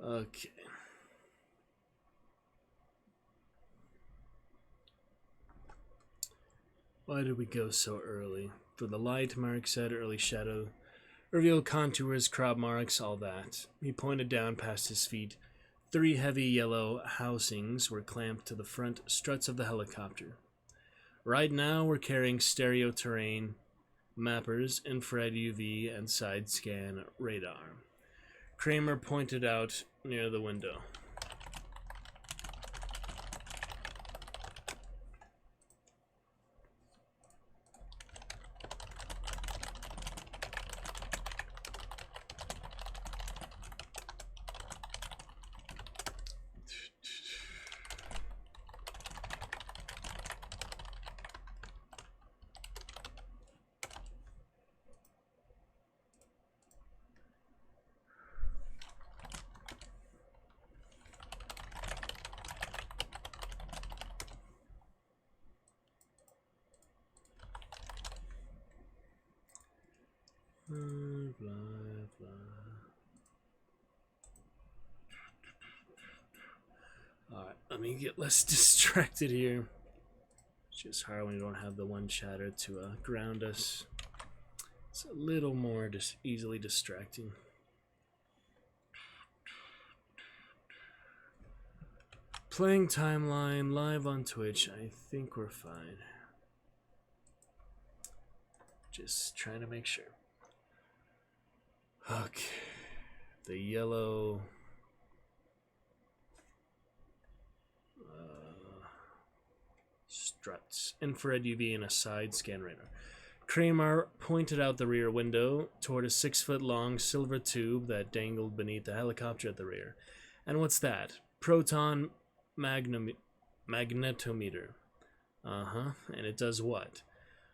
Okay. Why did we go so early? For the light, Mark said, early shadow. Reveal contours, crop marks, all that. He pointed down past his feet. 3 heavy yellow housings were clamped to the front struts of the helicopter. Right now, we're carrying stereo terrain, mappers, infrared UV, and side scan radar. Kramer pointed out near the window. get less distracted here. It's just hard when you don't have the one chatter to ground us. It's a little more just easily distracting. Playing Timeline live on Twitch. I think we're fine. Just trying to make sure. Okay. The yellow... struts. Infrared UV and a side scan radar. Kramer pointed out the rear window toward a 6-foot-long silver tube that dangled beneath the helicopter at the rear. And what's that? Proton magnetometer. And it does what?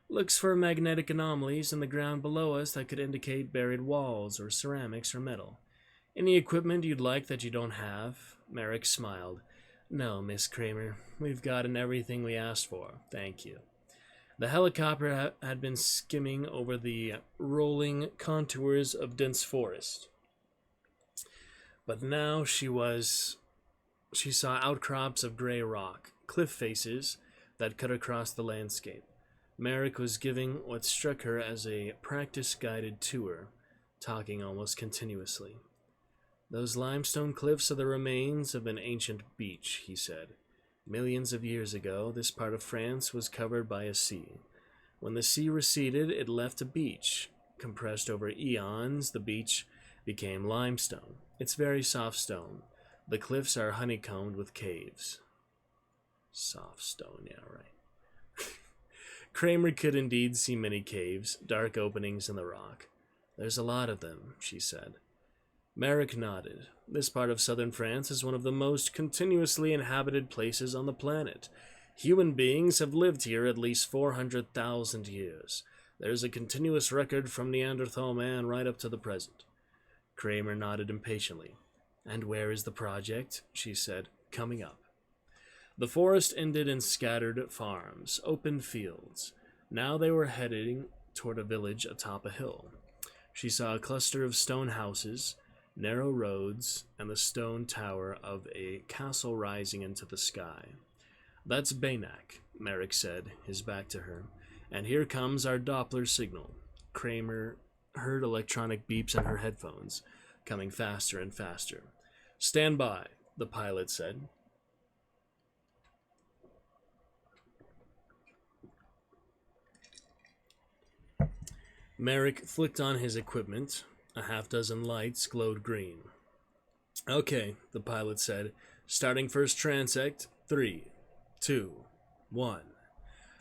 Looks for magnetic anomalies in the ground below us that could indicate buried walls or ceramics or metal. Any equipment you'd like that you don't have? Merrick smiled. No, Miss Kramer. We've gotten everything we asked for. Thank you. The helicopter had been skimming over the rolling contours of dense forest. But now she saw outcrops of gray rock, cliff faces that cut across the landscape. Merrick was giving what struck her as a practice-guided tour, talking almost continuously. Those limestone cliffs are the remains of an ancient beach, he said. Millions of years ago, this part of France was covered by a sea. When the sea receded, it left a beach. Compressed over eons, the beach became limestone. It's very soft stone. The cliffs are honeycombed with caves. Soft stone, yeah, right. Kramer could indeed see many caves, dark openings in the rock. There's a lot of them, she said. Merrick nodded. This part of southern France is one of the most continuously inhabited places on the planet. Human beings have lived here at least 400,000 years. There's a continuous record from Neanderthal man right up to the present. Kramer nodded impatiently. And where is the project? She said, coming up. The forest ended in scattered farms, open fields. Now they were heading toward a village atop a hill. She saw a cluster of stone houses, narrow roads, and the stone tower of a castle rising into the sky. That's Baynak, Merrick said, his back to her. And here comes our Doppler signal. Kramer heard electronic beeps in her headphones, coming faster and faster. Stand by, the pilot said. Merrick flicked on his equipment. A half-dozen lights glowed green. Okay, the pilot said. Starting first transect. 3, 2, 1.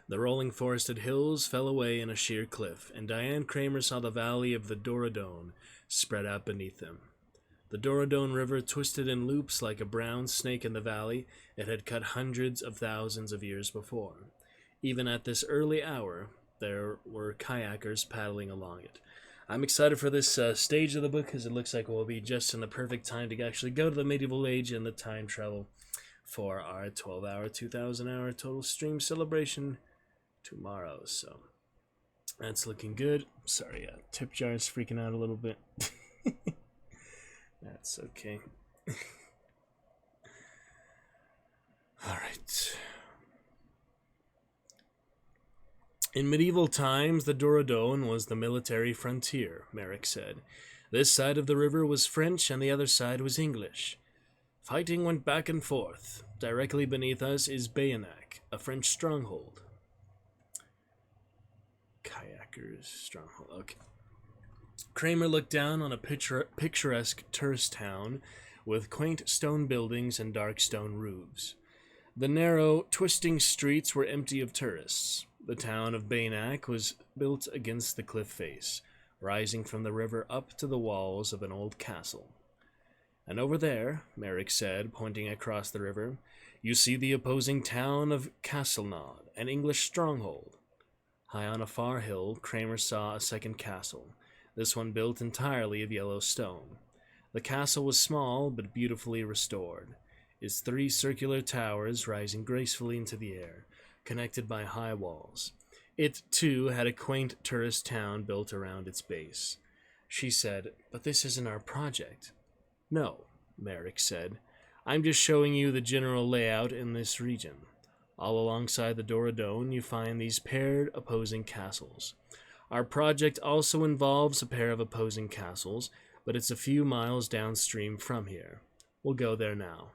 The rolling forested hills fell away in a sheer cliff, and Diane Kramer saw the valley of the Dordogne spread out beneath them. The Dordogne River twisted in loops like a brown snake in the valley it had cut hundreds of thousands of years before. Even at this early hour, there were kayakers paddling along it. I'm excited for this stage of the book because it looks like we'll be just in the perfect time to actually go to the medieval age and the time travel for our 12-hour, 2,000-hour total stream celebration tomorrow. So that's looking good. Sorry, tip jar is freaking out a little bit. That's okay. All right. In medieval times, the Dordogne was the military frontier, Merrick said. This side of the river was French and the other side was English. Fighting went back and forth. Directly beneath us is Baynak, a French stronghold. Kayakers stronghold, okay. Kramer looked down on a picturesque tourist town with quaint stone buildings and dark stone roofs. The narrow, twisting streets were empty of tourists. The town of Baynak was built against the cliff face, rising from the river up to the walls of an old castle. And over there, Merrick said, pointing across the river, you see the opposing town of Castelnaud, an English stronghold. High on a far hill, Kramer saw a second castle, this one built entirely of yellow stone. The castle was small but beautifully restored, its 3 circular towers rising gracefully into the air, connected by high walls. It, too, had a quaint tourist town built around its base. She said, but this isn't our project. No, Merrick said. I'm just showing you the general layout in this region. All alongside the Doradone, you find these paired opposing castles. Our project also involves a pair of opposing castles, but it's a few miles downstream from here. We'll go there now.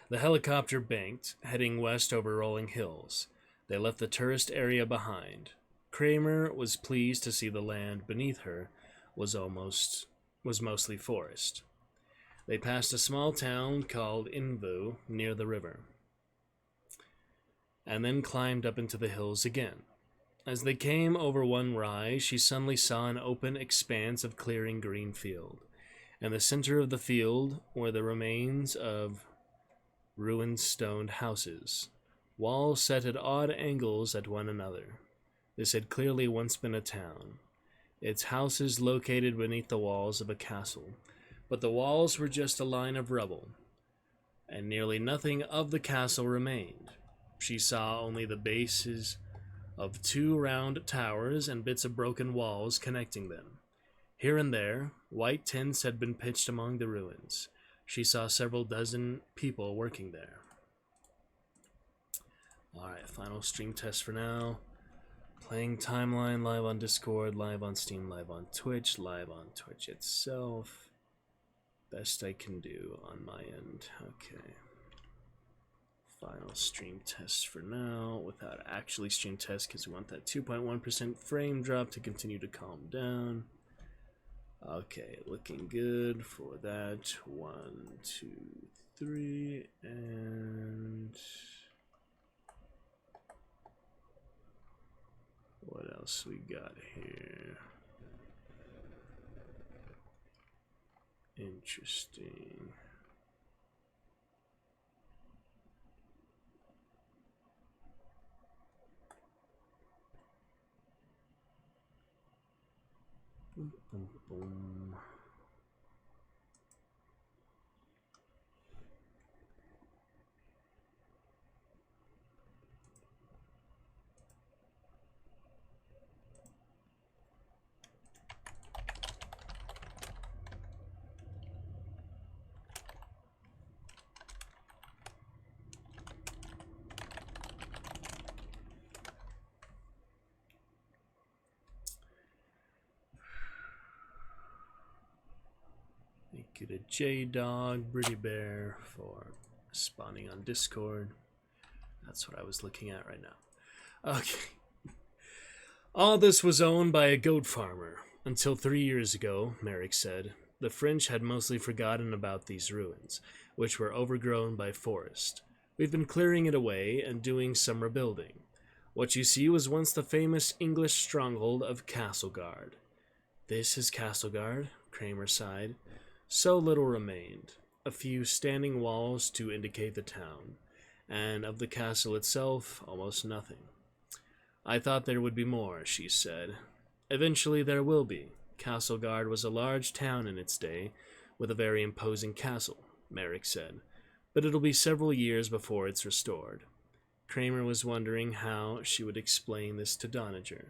The helicopter banked, heading west over rolling hills. They left the tourist area behind. Kramer was pleased to see the land beneath her was mostly forest. They passed a small town called Invu near the river, and then climbed up into the hills again. As they came over one rise, she suddenly saw an open expanse of clearing green field. In the center of the field were the remains of ruined stone houses, walls set at odd angles at one another. This had clearly once been a town, its houses located beneath the walls of a castle, but the walls were just a line of rubble, and nearly nothing of the castle remained. She saw only the bases of 2 round towers and bits of broken walls connecting them. Here and there, white tents had been pitched among the ruins. She saw several dozen people working there. Alright, final stream test for now. Playing Timeline, live on Discord, live on Steam, live on Twitch itself. Best I can do on my end. Okay. Final stream test for now, without actually stream test, because we want that 2.1% frame drop to continue to calm down. Okay, looking good for that. 1, 2, 3, and what else we got here? Interesting. Boom, boom, boom. Thank you to J-Dog, Britty Bear for spawning on Discord. That's what I was looking at right now. Okay. All this was owned by a goat farmer. Until 3 years ago, Merrick said, the French had mostly forgotten about these ruins, which were overgrown by forest. We've been clearing it away and doing some rebuilding. What you see was once the famous English stronghold of Castleguard. This is Castleguard, Kramer sighed. So little remained, a few standing walls to indicate the town, and of the castle itself, almost nothing. I thought there would be more, she said. Eventually there will be. Castleguard was a large town in its day, with a very imposing castle, Merrick said, but it'll be several years before it's restored. Kramer was wondering how she would explain this to Doniger.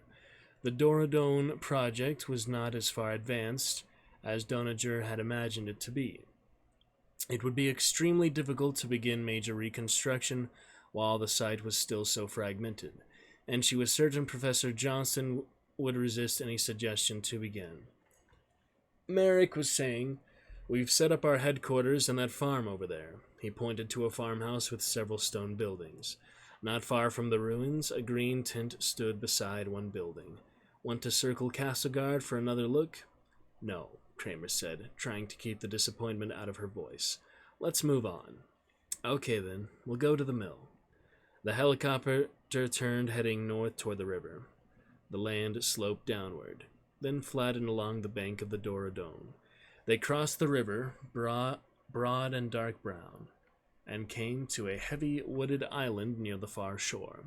The Doradone project was not as far advanced as Doniger had imagined it to be. It would be extremely difficult to begin major reconstruction while the site was still so fragmented, and she was certain Professor Johnson would resist any suggestion to begin. Merrick was saying, we've set up our headquarters in that farm over there. He pointed to a farmhouse with several stone buildings. Not far from the ruins, a green tent stood beside one building. Want to circle Castleguard for another look? No, Kramer said, trying to keep the disappointment out of her voice. Let's move on. Okay then, we'll go to the mill. The helicopter turned, heading north toward the river. The land sloped downward, then flattened along the bank of the Doradone. They crossed the river, broad and dark brown, and came to a heavy wooded island near the far shore.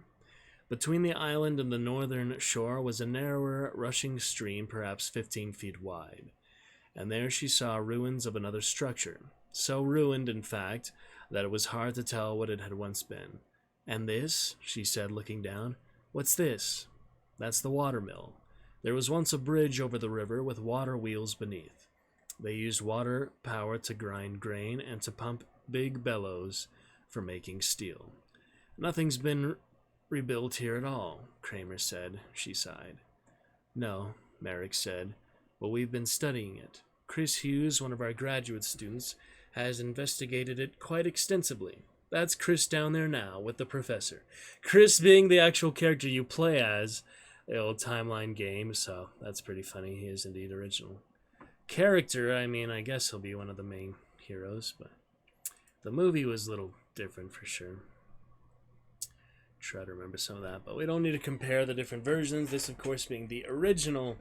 Between the island and the northern shore was a narrower, rushing stream perhaps 15 feet wide, and there she saw ruins of another structure, so ruined, in fact, that it was hard to tell what it had once been. And this, she said, looking down, what's this? That's the watermill. There was once a bridge over the river with water wheels beneath. They used water power to grind grain and to pump big bellows for making steel. Nothing's been rebuilt here at all, Kramer said. She sighed. No, Merrick said, but we've been studying it. Chris Hughes, one of our graduate students, has investigated it quite extensively. That's Chris down there now with the professor. Chris being the actual character you play as the old Timeline game, so that's pretty funny. He is indeed original. Character, I mean, I guess he'll be one of the main heroes, but the movie was a little different for sure. Try to remember some of that, but we don't need to compare the different versions. This, of course, being the original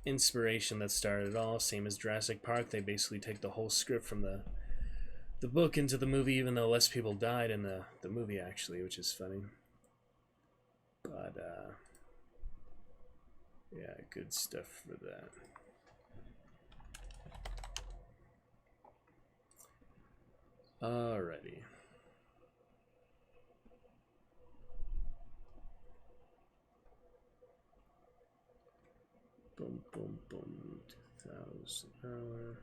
inspiration that started it all. Same as Jurassic Park, they basically take the whole script from the book into the movie, even though less people died in the movie, actually, which is funny. But, yeah, good stuff for that. Alrighty. Boom, boom, boom. 2,000 hour.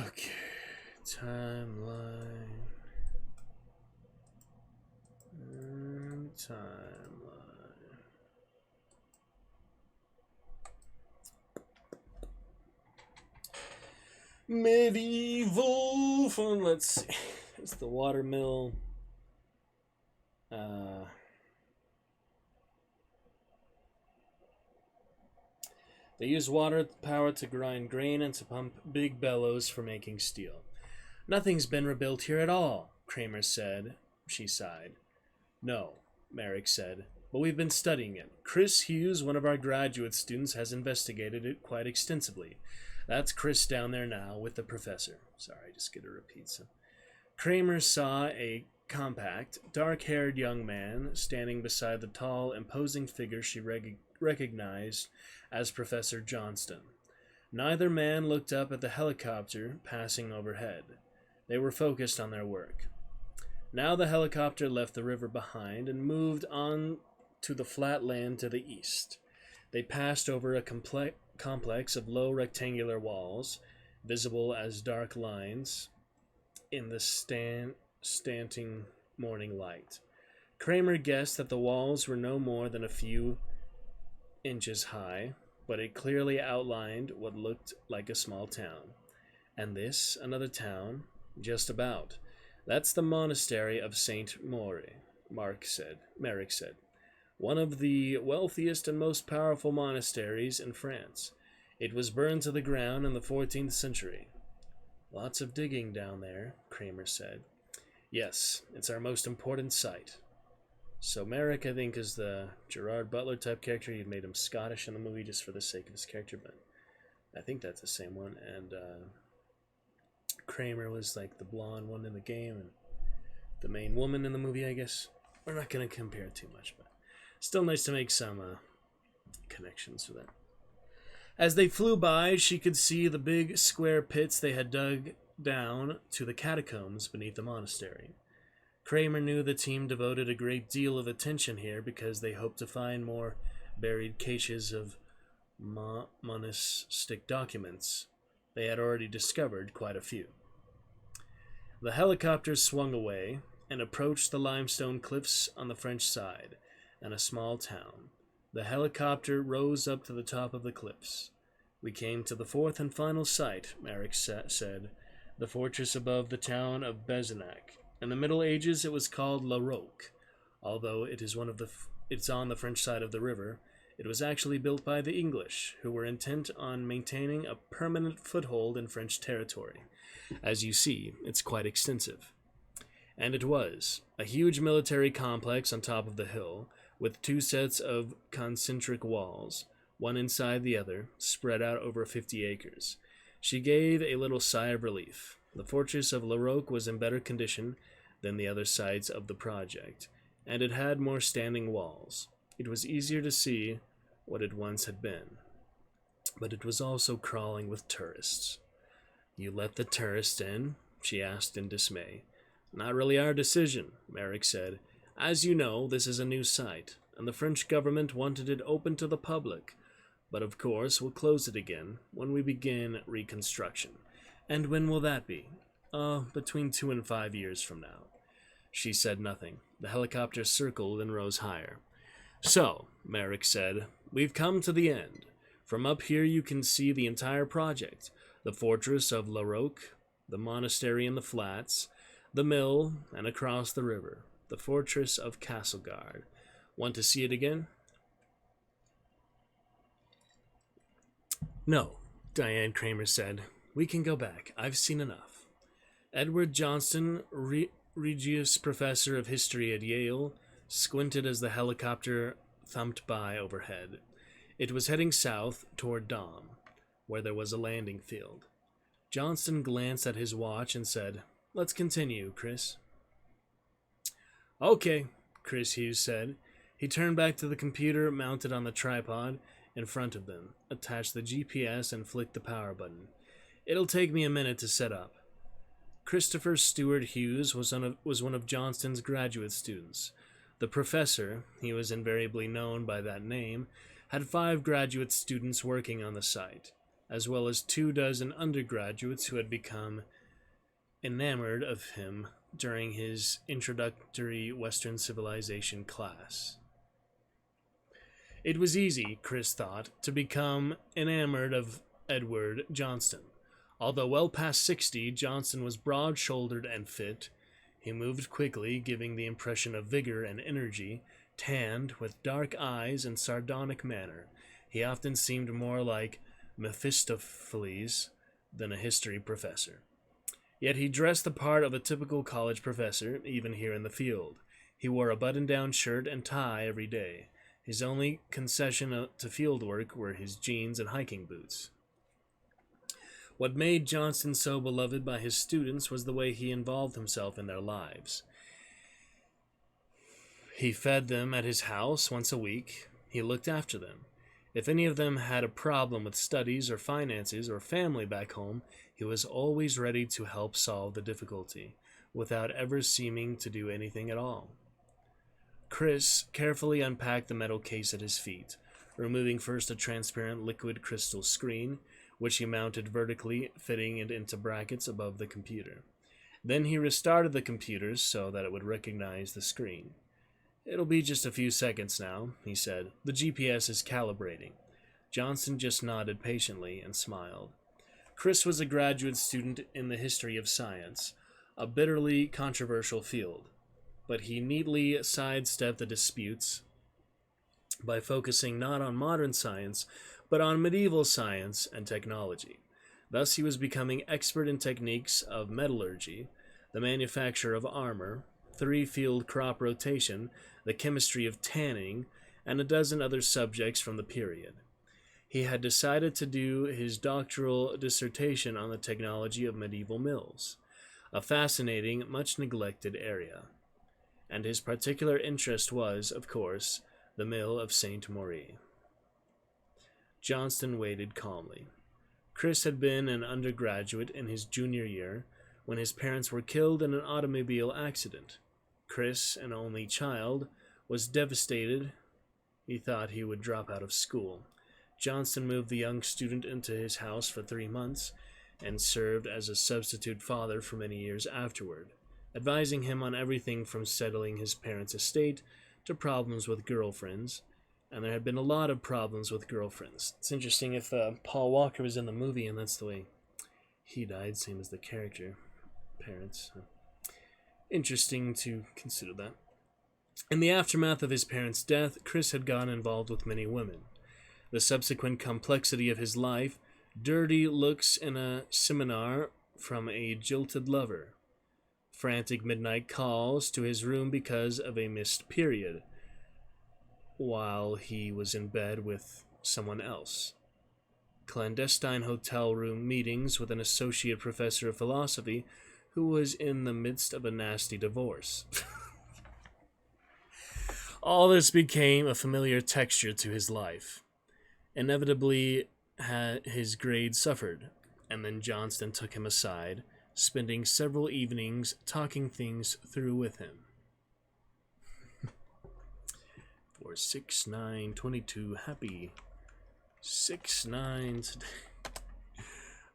Okay. Timeline. Timeline. Medieval fun. Let's see. It's the watermill. They use water power to grind grain and to pump big bellows for making steel. Nothing's been rebuilt here at all, Kramer said. She sighed. No, Merrick said, but we've been studying it. Chris Hughes, one of our graduate students, has investigated it quite extensively. That's Chris down there now with the professor. Sorry, just get to repeat some. Kramer saw a compact, dark-haired young man standing beside the tall, imposing figure she recognized as Professor Johnston. Neither man looked up at the helicopter passing overhead. They were focused on their work. Now the helicopter left the river behind and moved on to the flat land to the east. They passed over a complex of low rectangular walls, visible as dark lines in the slanting morning light. Kramer guessed that the walls were no more than a few inches high, but it clearly outlined what looked like a small town. And this, another town, just about. That's the monastery of Saint Maury, Merrick said. One of the wealthiest and most powerful monasteries in France. It was burned to the ground in the 14th century. Lots of digging down there, Kramer said. Yes, it's our most important site. So Merrick, I think, is the Gerard Butler type character. He made him Scottish in the movie just for the sake of his character, but I think that's the same one. And Kramer was like the blonde one in the game and the main woman in the movie, I guess. We're not going to compare too much, but still nice to make some connections for that. As they flew by, she could see the big square pits they had dug down to the catacombs beneath the monastery. Kramer knew the team devoted a great deal of attention here because they hoped to find more buried caches of monastic documents. They had already discovered quite a few. The helicopter swung away and approached the limestone cliffs on the French side and a small town. The helicopter rose up to the top of the cliffs. We came to the fourth and final site, Merrick said, the fortress above the town of Bezenac. In the Middle Ages, it was called La Roque. Although it's on the French side of the river, it was actually built by the English, who were intent on maintaining a permanent foothold in French territory. As you see, it's quite extensive. And it was, a huge military complex on top of the hill, with two sets of concentric walls, one inside the other, spread out over 50 acres. She gave a little sigh of relief. The fortress of La Roque was in better condition than the other sites of the project, and it had more standing walls. It was easier to see what it once had been. But it was also crawling with tourists. You let the tourists in? She asked in dismay. Not really our decision, Merrick said. As you know, this is a new site, and the French government wanted it open to the public. But of course, we'll close it again when we begin reconstruction. And when will that be? Between 2 and 5 years from now. She said nothing. The helicopter circled and rose higher. So, Merrick said, we've come to the end. From up here you can see the entire project. The fortress of La Roque, the monastery in the flats, the mill, and across the river, the fortress of Castleguard. Want to see it again? No, Diane Kramer said. We can go back. I've seen enough. Edward Johnston, Regius Professor of History at Yale, squinted as the helicopter thumped by overhead. It was heading south toward Dom, where there was a landing field. Johnston glanced at his watch and said, Let's continue, Chris. Okay, Chris Hughes said. He turned back to the computer mounted on the tripod in front of them, attached the GPS, and flicked the power button. It'll take me a minute to set up. Christopher Stewart Hughes was one of Johnston's graduate students. The professor, he was invariably known by that name, had 5 graduate students working on the site, as well as 24 undergraduates who had become enamored of him during his introductory Western civilization class. It was easy, Chris thought, to become enamored of Edward Johnston. Although well past 60, Johnston was broad-shouldered and fit. He moved quickly, giving the impression of vigor and energy, tanned, with dark eyes and sardonic manner. He often seemed more like Mephistopheles than a history professor. Yet he dressed the part of a typical college professor, even here in the field. He wore a button-down shirt and tie every day. His only concession to field work were his jeans and hiking boots. What made Johnston so beloved by his students was the way he involved himself in their lives. He fed them at his house once a week. He looked after them. If any of them had a problem with studies or finances or family back home, he was always ready to help solve the difficulty, without ever seeming to do anything at all. Chris carefully unpacked the metal case at his feet, removing first a transparent liquid crystal screen, which he mounted vertically, fitting it into brackets above the computer. Then he restarted the computer so that it would recognize the screen. It'll be just a few seconds now, he said. The GPS is calibrating. Johnston just nodded patiently and smiled. Chris was a graduate student in the history of science, a bitterly controversial field, but he neatly sidestepped the disputes by focusing not on modern science, but on medieval science and technology. Thus he was becoming expert in techniques of metallurgy, the manufacture of armor, 3-field crop rotation, the chemistry of tanning, and a dozen other subjects from the period. He had decided to do his doctoral dissertation on the technology of medieval mills, a fascinating, much neglected area. And his particular interest was, of course, the mill of St. Maury. Johnston waited calmly. Chris had been an undergraduate in his junior year when his parents were killed in an automobile accident. Chris, an only child, was devastated. He thought he would drop out of school. Johnston moved the young student into his house for 3 months and served as a substitute father for many years afterward, advising him on everything from settling his parents' estate to problems with girlfriends. And there had been a lot of problems with girlfriends. It's interesting if Paul Walker was in the movie and that's the way he died, same as the character. Parents. Interesting to consider that. In the aftermath of his parents' death, Chris had gotten involved with many women. The subsequent complexity of his life, dirty looks in a seminar from a jilted lover, frantic midnight calls to his room because of a missed period, while he was in bed with someone else, clandestine hotel room meetings with an associate professor of philosophy who was in the midst of a nasty divorce. All this became a familiar texture to his life. Inevitably, his grades suffered, and then Johnston took him aside, spending several evenings talking things through with him. 24, 6, 9, 22. Happy 6-9 today.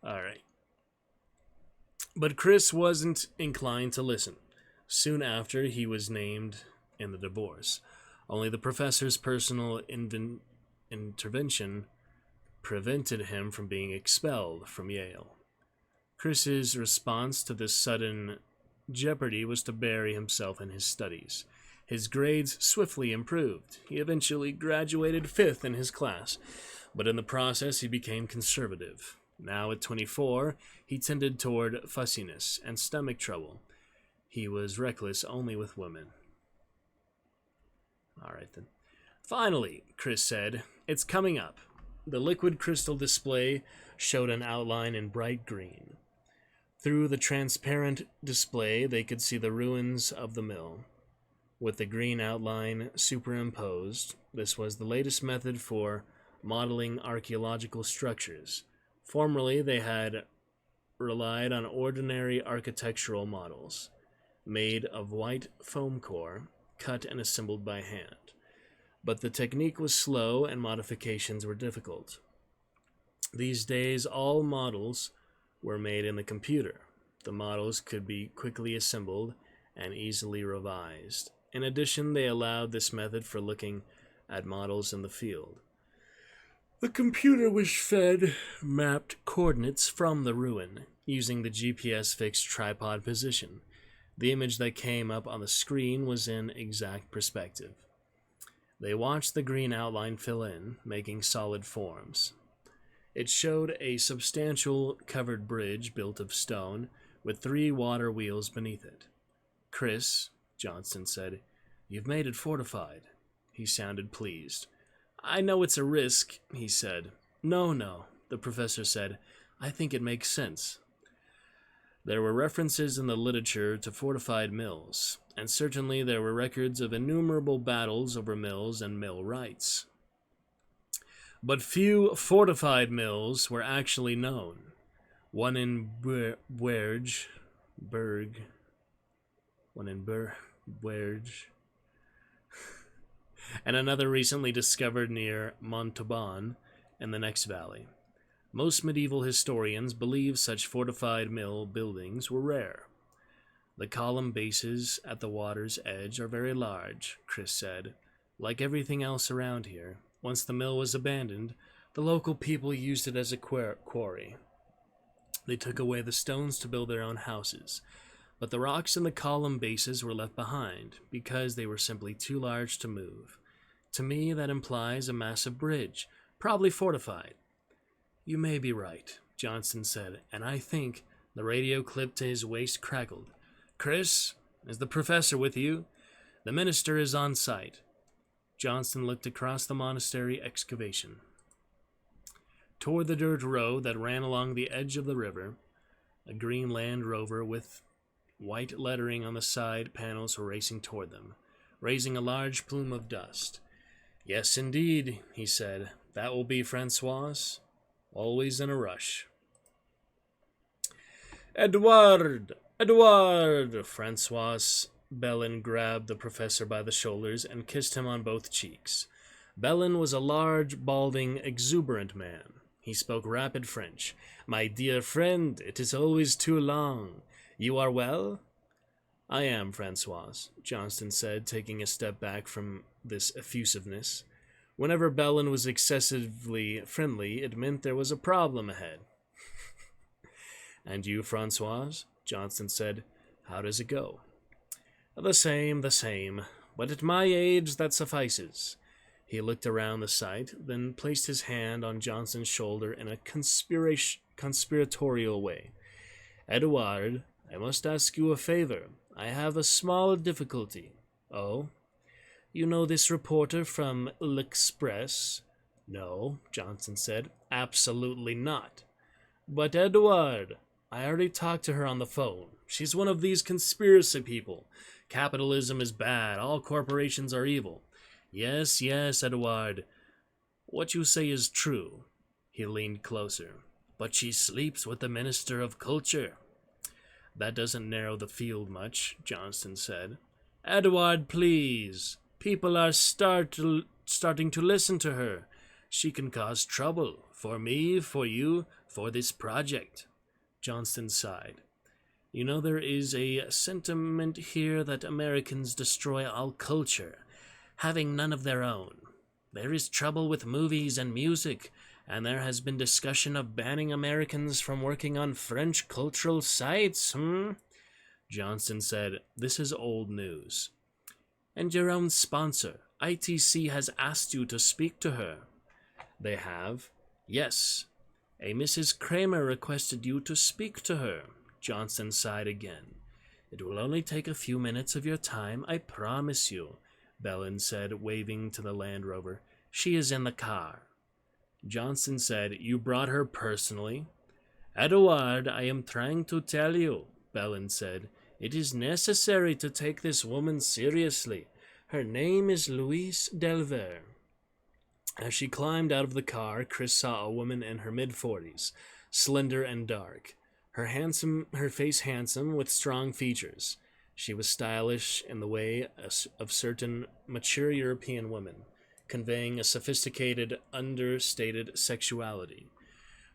Alright. But Chris wasn't inclined to listen. Soon after, he was named in the divorce. Only the professor's personal intervention prevented him from being expelled from Yale. Chris's response to this sudden jeopardy was to bury himself in his studies. His grades swiftly improved. He eventually graduated 5th in his class, but in the process he became conservative. Now at 24, he tended toward fussiness and stomach trouble. He was reckless only with women. Alright then. Finally, Chris said, it's coming up. The liquid crystal display showed an outline in bright green. Through the transparent display, they could see the ruins of the mill, with the green outline superimposed. This was the latest method for modeling archaeological structures. Formerly, they had relied on ordinary architectural models, made of white foam core, cut and assembled by hand. But the technique was slow and modifications were difficult. These days, all models were made in the computer. The models could be quickly assembled and easily revised. In addition, they allowed this method for looking at models in the field. The computer was fed mapped coordinates from the ruin, using the GPS fixed tripod position. The image that came up on the screen was in exact perspective. They watched the green outline fill in, making solid forms. It showed a substantial covered bridge built of stone, with 3 water wheels beneath it. Chris, Johnston said, you've made it fortified. He sounded pleased. I know it's a risk, he said. No, the professor said. I think it makes sense. There were references in the literature to fortified mills, and certainly there were records of innumerable battles over mills and mill rights. But few fortified mills were actually known. One in Berg, and another recently discovered near Montauban in the next valley. Most medieval historians believe such fortified mill buildings were rare. The column bases at the water's edge are very large, Chris said. Like everything else around here, once the mill was abandoned, the local people used it as a quarry. They took away the stones to build their own houses, but the rocks in the column bases were left behind because they were simply too large to move. To me, that implies a massive bridge, probably fortified. You may be right, Johnston said, and I think the radio clip to his waist crackled. Chris, is the professor with you? The minister is on site. Johnston looked across the monastery excavation toward the dirt road that ran along the edge of the river. A green Land Rover with white lettering on the side panels were racing toward them, raising a large plume of dust. Yes, indeed, he said. That will be Francois. Always in a rush. Edouard! Francois Bellin grabbed the professor by the shoulders and kissed him on both cheeks. Bellin was a large, balding, exuberant man. He spoke rapid French. My dear friend, it is always too long. You are well? I am, Francois, Johnston said, taking a step back from this effusiveness. Whenever Bellin was excessively friendly, it meant there was a problem ahead. And you, Francois? Johnston said. How does it go? The same. But at my age, that suffices. He looked around the site, then placed his hand on Johnston's shoulder in a conspiratorial way. Edouard, I must ask you a favor. I have a small difficulty. Oh? You know this reporter from L'Express? No, Johnston said. Absolutely not. But Edouard, I already talked to her on the phone. She's one of these conspiracy people. Capitalism is bad. All corporations are evil. Yes, Edouard. What you say is true. He leaned closer. But she sleeps with the Minister of Culture. That doesn't narrow the field much, Johnston said. Edouard, please. People are starting to listen to her. She can cause trouble for me, for you, for this project. Johnston sighed. You know, there is a sentiment here that Americans destroy all culture, having none of their own. There is trouble with movies and music, and there has been discussion of banning Americans from working on French cultural sites, Johnston said, this is old news. And your own sponsor, ITC, has asked you to speak to her. They have? Yes. A Mrs. Kramer requested you to speak to her. Johnston sighed again. It will only take a few minutes of your time, I promise you, Bellin said, waving to the Land Rover. She is in the car. Johnston said, You brought her personally? Edward, I am trying to tell you, Bellin said. It is necessary to take this woman seriously. Her name is Louise Delver. As she climbed out of the car, Chris saw a woman in her mid-40s, slender and dark. Her face handsome with strong features. She was stylish in the way of certain mature European women, conveying a sophisticated, understated sexuality.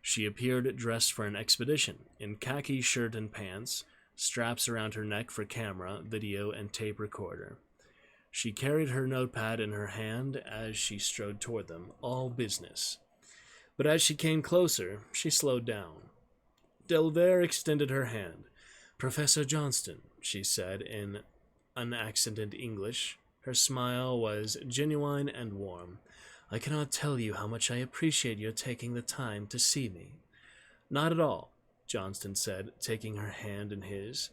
She appeared dressed for an expedition, in khaki shirt and pants, straps around her neck for camera, video, and tape recorder. She carried her notepad in her hand as she strode toward them, all business. But as she came closer, she slowed down. Delver extended her hand. Professor Johnston, she said in unaccented English. Her smile was genuine and warm. I cannot tell you how much I appreciate your taking the time to see me. Not at all, Johnston said, taking her hand in his.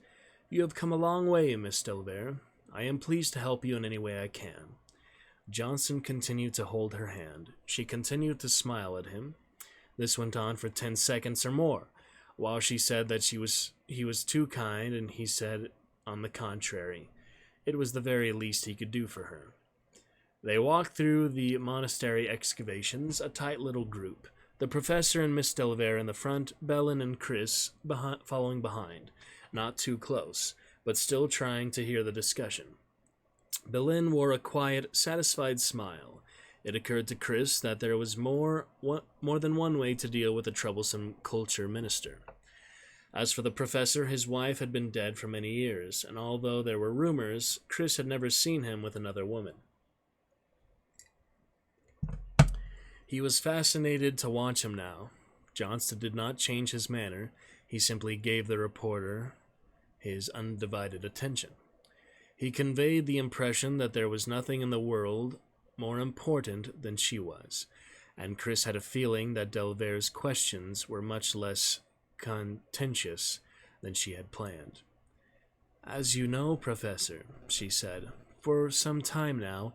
You have come a long way, Miss Delver. I am pleased to help you in any way I can. Johnston continued to hold her hand. She continued to smile at him. This went on for 10 seconds or more, while she said that he was too kind, and he said, on the contrary, it was the very least he could do for her. They walked through the monastery excavations, a tight little group. The professor and Miss Delver in the front, Bellin and Chris following behind, not too close, but still trying to hear the discussion. Bellin wore a quiet, satisfied smile. It occurred to Chris that there was more than one way to deal with a troublesome culture minister. As for the professor, his wife had been dead for many years, and although there were rumors, Chris had never seen him with another woman. He was fascinated to watch him now. Johnston did not change his manner. He simply gave the reporter his undivided attention. He conveyed the impression that there was nothing in the world more important than she was, and Chris had a feeling that Delver's questions were much less contentious than she had planned. As you know, Professor, she said, for some time now,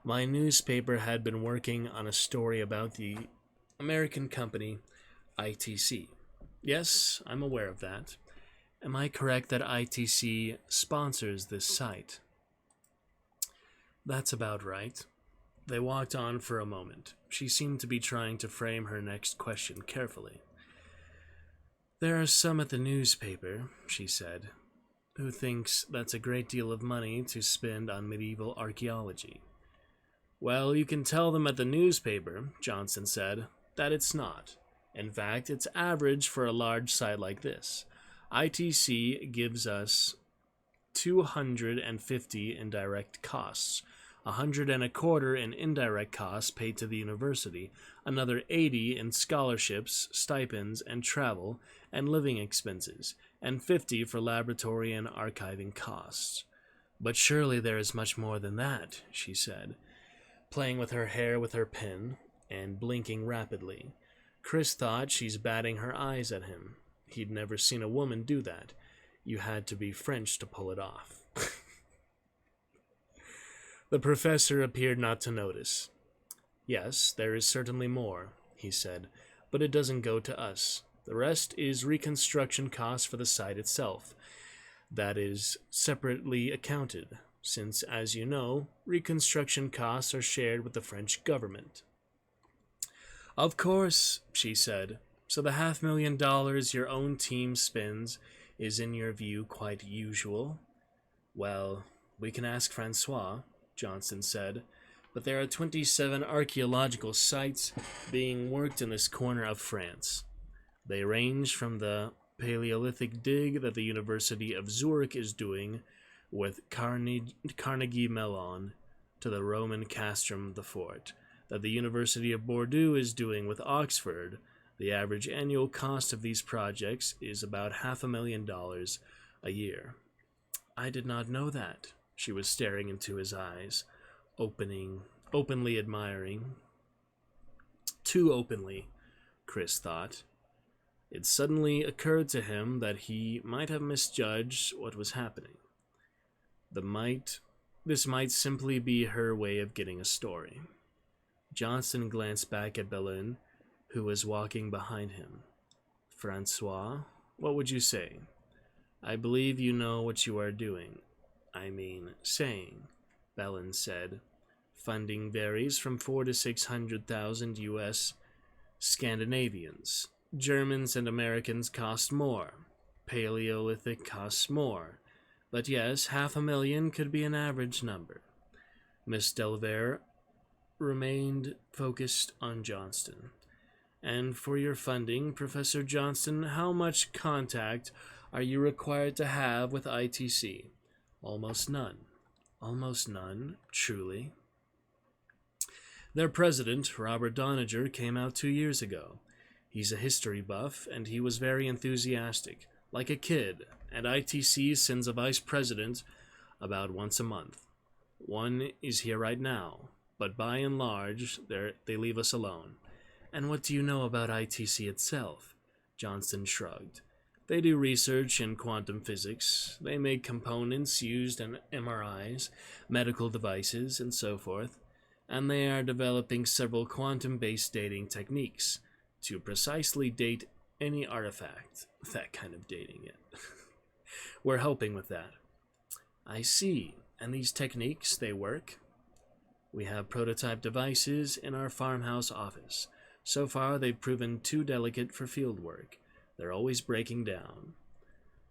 my newspaper had been working on a story about the American company ITC. Yes, I'm aware of that. Am I correct that ITC sponsors this site? That's about right. They walked on for a moment. She seemed to be trying to frame her next question carefully. There are some at the newspaper, she said, who thinks that's a great deal of money to spend on medieval archaeology. Well, you can tell them at the newspaper, Johnston said, that it's not. In fact, it's average for a large site like this. ITC gives us 250 in direct costs, 125 in indirect costs paid to the university, another 80 in scholarships, stipends, and travel and living expenses, and 50 for laboratory and archiving costs. But surely there is much more than that, she said, playing with her hair with her pen and blinking rapidly. Chris thought she's batting her eyes at him. He'd never seen a woman do that. You had to be French to pull it off. The professor appeared not to notice. Yes, there is certainly more, he said, but it doesn't go to us. The rest is reconstruction costs for the site itself. That is separately accounted, since, as you know, reconstruction costs are shared with the French government. Of course, she said. So the $500,000 your own team spends is in your view quite usual? Well, we can ask Francois. Johnston said, but there are 27 archaeological sites being worked in this corner of France. They range from the Paleolithic dig that the University of Zurich is doing with Carnegie Mellon to the Roman castrum, the fort, that the University of Bordeaux is doing with Oxford. The average annual cost of these projects is about $500,000 a year. I did not know that. She was staring into his eyes, openly admiring. Too openly, Chris thought. It suddenly occurred to him that he might have misjudged what was happening. This might simply be her way of getting a story. Johnston glanced back at Belen, who was walking behind him. Francois, what would you say? I believe you know what you are doing. Saying, Belen said. Funding varies from 400,000 to 600,000 U.S. Scandinavians. Germans and Americans cost more. Paleolithic costs more. But yes, 500,000 could be an average number. Miss Delvere remained focused on Johnston. And for your funding, Professor Johnston, how much contact are you required to have with ITC? Almost none. Almost none, truly. Their president, Robert Doniger, came out 2 years ago. He's a history buff, and he was very enthusiastic, like a kid, and ITC sends a vice president about once a month. One is here right now, but by and large, they leave us alone. And what do you know about ITC itself? Johnston shrugged. They do research in quantum physics. They make components used in MRIs, medical devices, and so forth. And they are developing several quantum-based dating techniques to precisely date any artifact. That kind of dating it. We're helping with that. I see. And these techniques, they work? We have prototype devices in our farmhouse office. So far, they've proven too delicate for field work. They're always breaking down.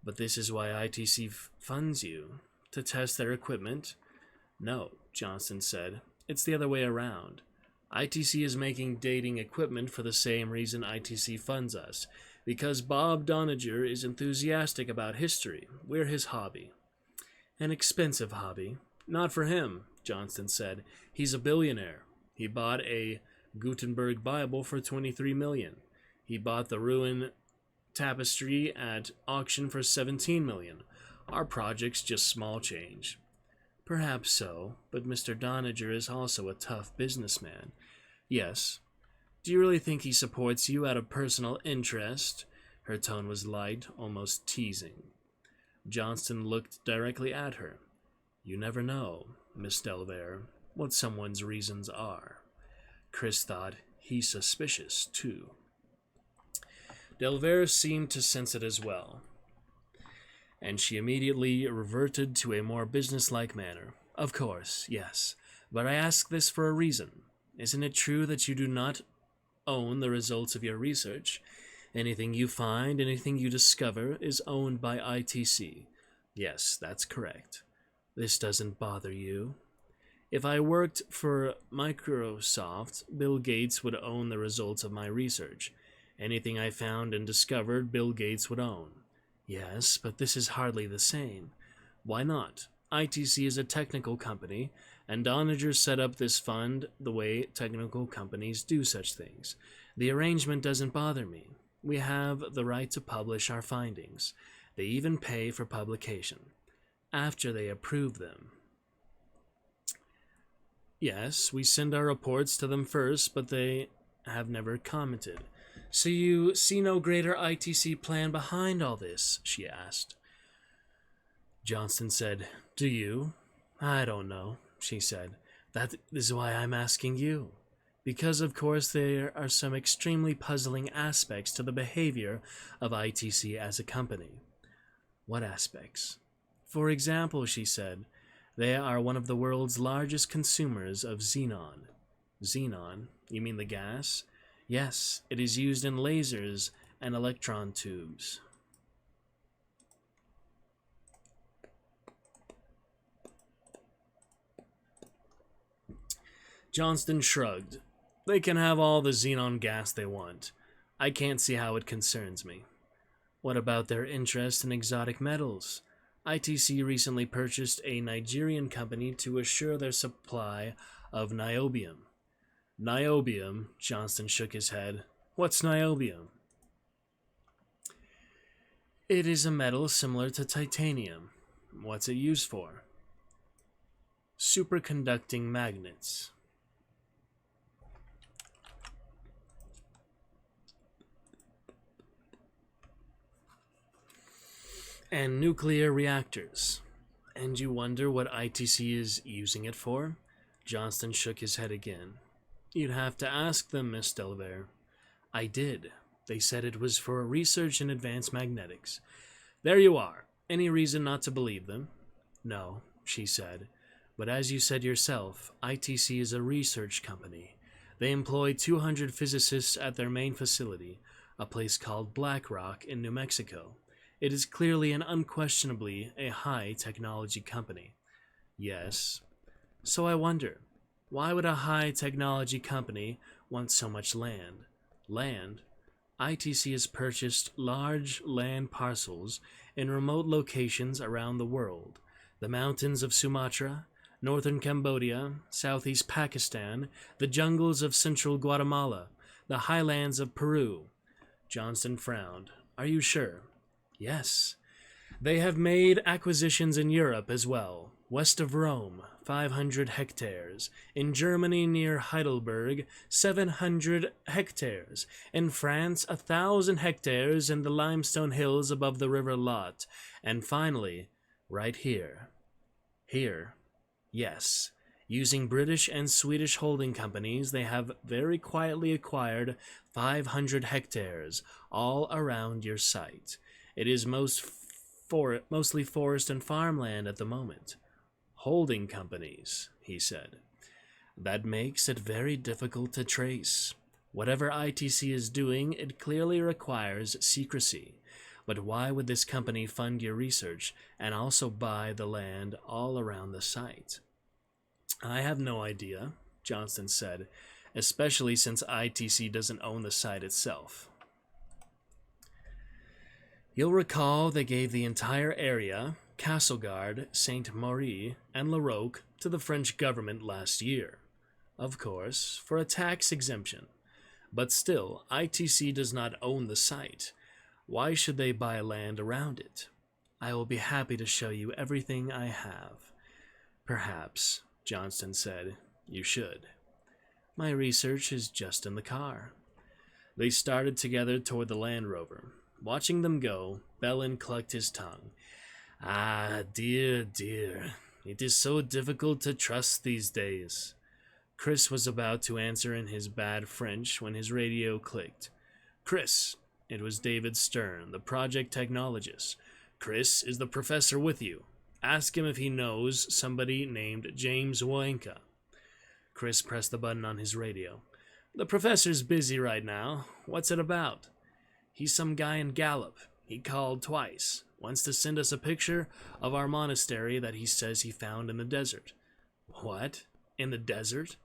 But this is why ITC funds you. To test their equipment? No, Johnston said. It's the other way around. ITC is making dating equipment for the same reason ITC funds us. Because Bob Doniger is enthusiastic about history. We're his hobby. An expensive hobby. Not for him, Johnston said. He's a billionaire. He bought a Gutenberg Bible for $23 million. He bought the Rouen tapestry at auction for $17 million. Our project's just small change. Perhaps so, but Mr. Doniger is also a tough businessman. Yes. Do you really think he supports you out of personal interest? Her tone was light, almost teasing. Johnston looked directly at her. You never know, Miss Delvere, what someone's reasons are. Chris thought he's suspicious, too. Delvere seemed to sense it as well, and she immediately reverted to a more businesslike manner. Of course, yes, but I ask this for a reason. Isn't it true that you do not own the results of your research? Anything you find, anything you discover, is owned by ITC. Yes, that's correct. This doesn't bother you. If I worked for Microsoft, Bill Gates would own the results of my research. Anything I found and discovered, Bill Gates would own. Yes, but this is hardly the same. Why not? ITC is a technical company, and Doniger set up this fund the way technical companies do such things. The arrangement doesn't bother me. We have the right to publish our findings. They even pay for publication, after they approve them. Yes, we send our reports to them first, but they have never commented. So you see no greater ITC plan behind all this? She asked. Johnston said, Do you? I don't know, she said. That is why I'm asking you. Because, of course, there are some extremely puzzling aspects to the behavior of ITC as a company. What aspects? For example, she said, they are one of the world's largest consumers of xenon. Xenon? You mean the gas? Yes, it is used in lasers and electron tubes. Johnston shrugged. They can have all the xenon gas they want. I can't see how it concerns me. What about their interest in exotic metals? ITC recently purchased a Nigerian company to assure their supply of niobium. Niobium? Johnston shook his head. What's niobium? It is a metal similar to titanium. What's it used for? Superconducting magnets. And nuclear reactors. And you wonder what ITC is using it for? Johnston shook his head again. You'd have to ask them, Miss Delver. I did. They said it was for research in advanced magnetics. There you are. Any reason not to believe them? No, she said. But as you said yourself, ITC is a research company. They employ 200 physicists at their main facility, a place called Black Rock in New Mexico. It is clearly and unquestionably a high-technology company. Yes. So I wonder, why would a high-technology company want so much land? Land? ITC has purchased large land parcels in remote locations around the world. The mountains of Sumatra, northern Cambodia, southeast Pakistan, the jungles of central Guatemala, the highlands of Peru. Johnston frowned. Are you sure? Yes. They have made acquisitions in Europe as well. West of Rome, 500 hectares. In Germany near Heidelberg, 700 hectares. In France, 1,000 hectares in the limestone hills above the river Lot. And finally, right here. Here. Yes. Using British and Swedish holding companies, they have very quietly acquired 500 hectares, all around your site. It is mostly forest and farmland at the moment. Holding companies, he said. That makes it very difficult to trace. Whatever ITC is doing, it clearly requires secrecy. But why would this company fund your research and also buy the land all around the site? I have no idea, Johnston said, especially since ITC doesn't own the site itself. You'll recall they gave the entire area, Castlegarde, Saint-Maurice, and La Roque, to the French government last year. Of course, for a tax exemption. But still, ITC does not own the site. Why should they buy land around it? I will be happy to show you everything I have. Perhaps, Johnston said, you should. My research is just in the car. They started together toward the Land Rover. Watching them go, Bellin clucked his tongue. Ah, dear, dear. It is so difficult to trust these days. Chris was about to answer in his bad French when his radio clicked. Chris, it was David Stern, the project technologist. Chris, is the professor with you? Ask him if he knows somebody named James Woenka. Chris pressed the button on his radio. The professor's busy right now. What's it about? He's some guy in Gallup. He called twice. Wants to send us a picture of our monastery that he says he found in the desert. What? In the desert?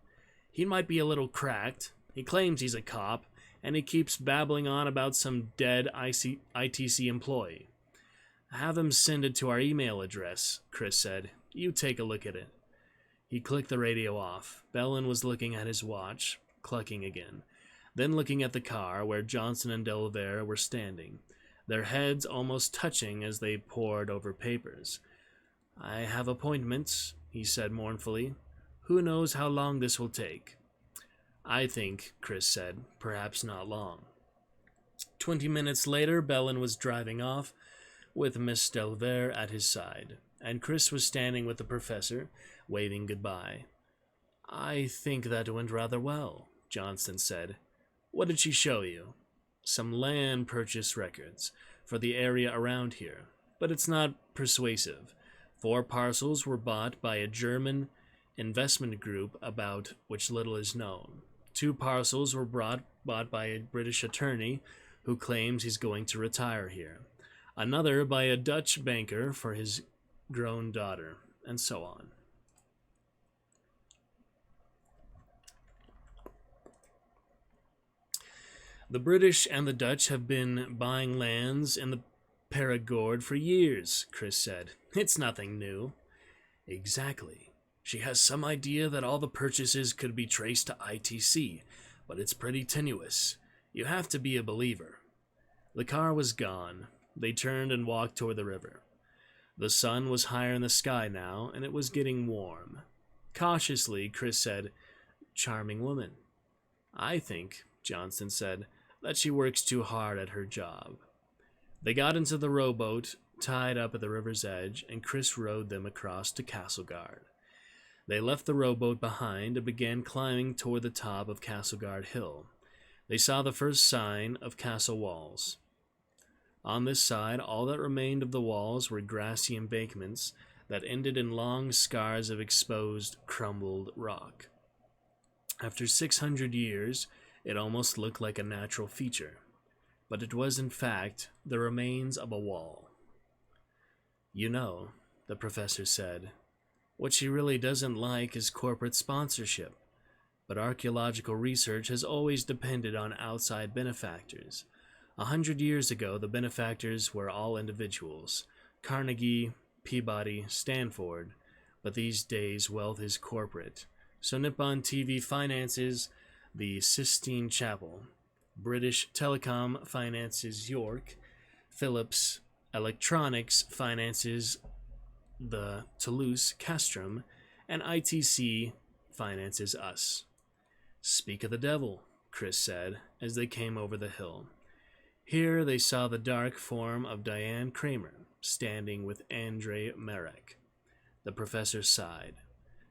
He might be a little cracked. He claims he's a cop, and he keeps babbling on about some dead ITC employee. Have him send it to our email address, Chris said. You take a look at it. He clicked the radio off. Bellin was looking at his watch, clucking again, then looking at the car where Johnston and Delver were standing, their heads almost touching as they pored over papers. I have appointments, he said mournfully. Who knows how long this will take? I think, Chris said, perhaps not long. 20 minutes later, Bellin was driving off, with Miss Delver at his side, and Chris was standing with the professor, waving goodbye. I think that went rather well, Johnston said. What did she show you? Some land purchase records for the area around here, but it's not persuasive. 4 parcels were bought by a German investment group about which little is known. 2 parcels were bought by a British attorney who claims he's going to retire here. Another by a Dutch banker for his grown daughter, and so on. The British and the Dutch have been buying lands in the Perigord for years, Chris said. It's nothing new. Exactly. She has some idea that all the purchases could be traced to ITC, but it's pretty tenuous. You have to be a believer. The car was gone. They turned and walked toward the river. The sun was higher in the sky now, and it was getting warm. Cautiously, Chris said, "Charming woman." "I think," Johnston said, "that she works too hard at her job." They got into the rowboat, tied up at the river's edge, and Chris rowed them across to Castleguard. They left the rowboat behind and began climbing toward the top of Castleguard Hill. They saw the first sign of castle walls. On this side, all that remained of the walls were grassy embankments that ended in long scars of exposed, crumbled rock. After 600 years, it almost looked like a natural feature, but it was in fact the remains of a wall. "You know," the professor said, "what she really doesn't like is corporate sponsorship, but archaeological research has always depended on outside benefactors. 100 years ago, the benefactors were all individuals, Carnegie, Peabody, Stanford, but these days wealth is corporate. So Nippon TV finances the Sistine Chapel, British Telecom finances York, Philips Electronics finances the Toulouse Castrum, and ITC finances us." "Speak of the devil," Chris said, as they came over the hill. Here they saw the dark form of Diane Kramer, standing with Andrei Marek. The professor sighed.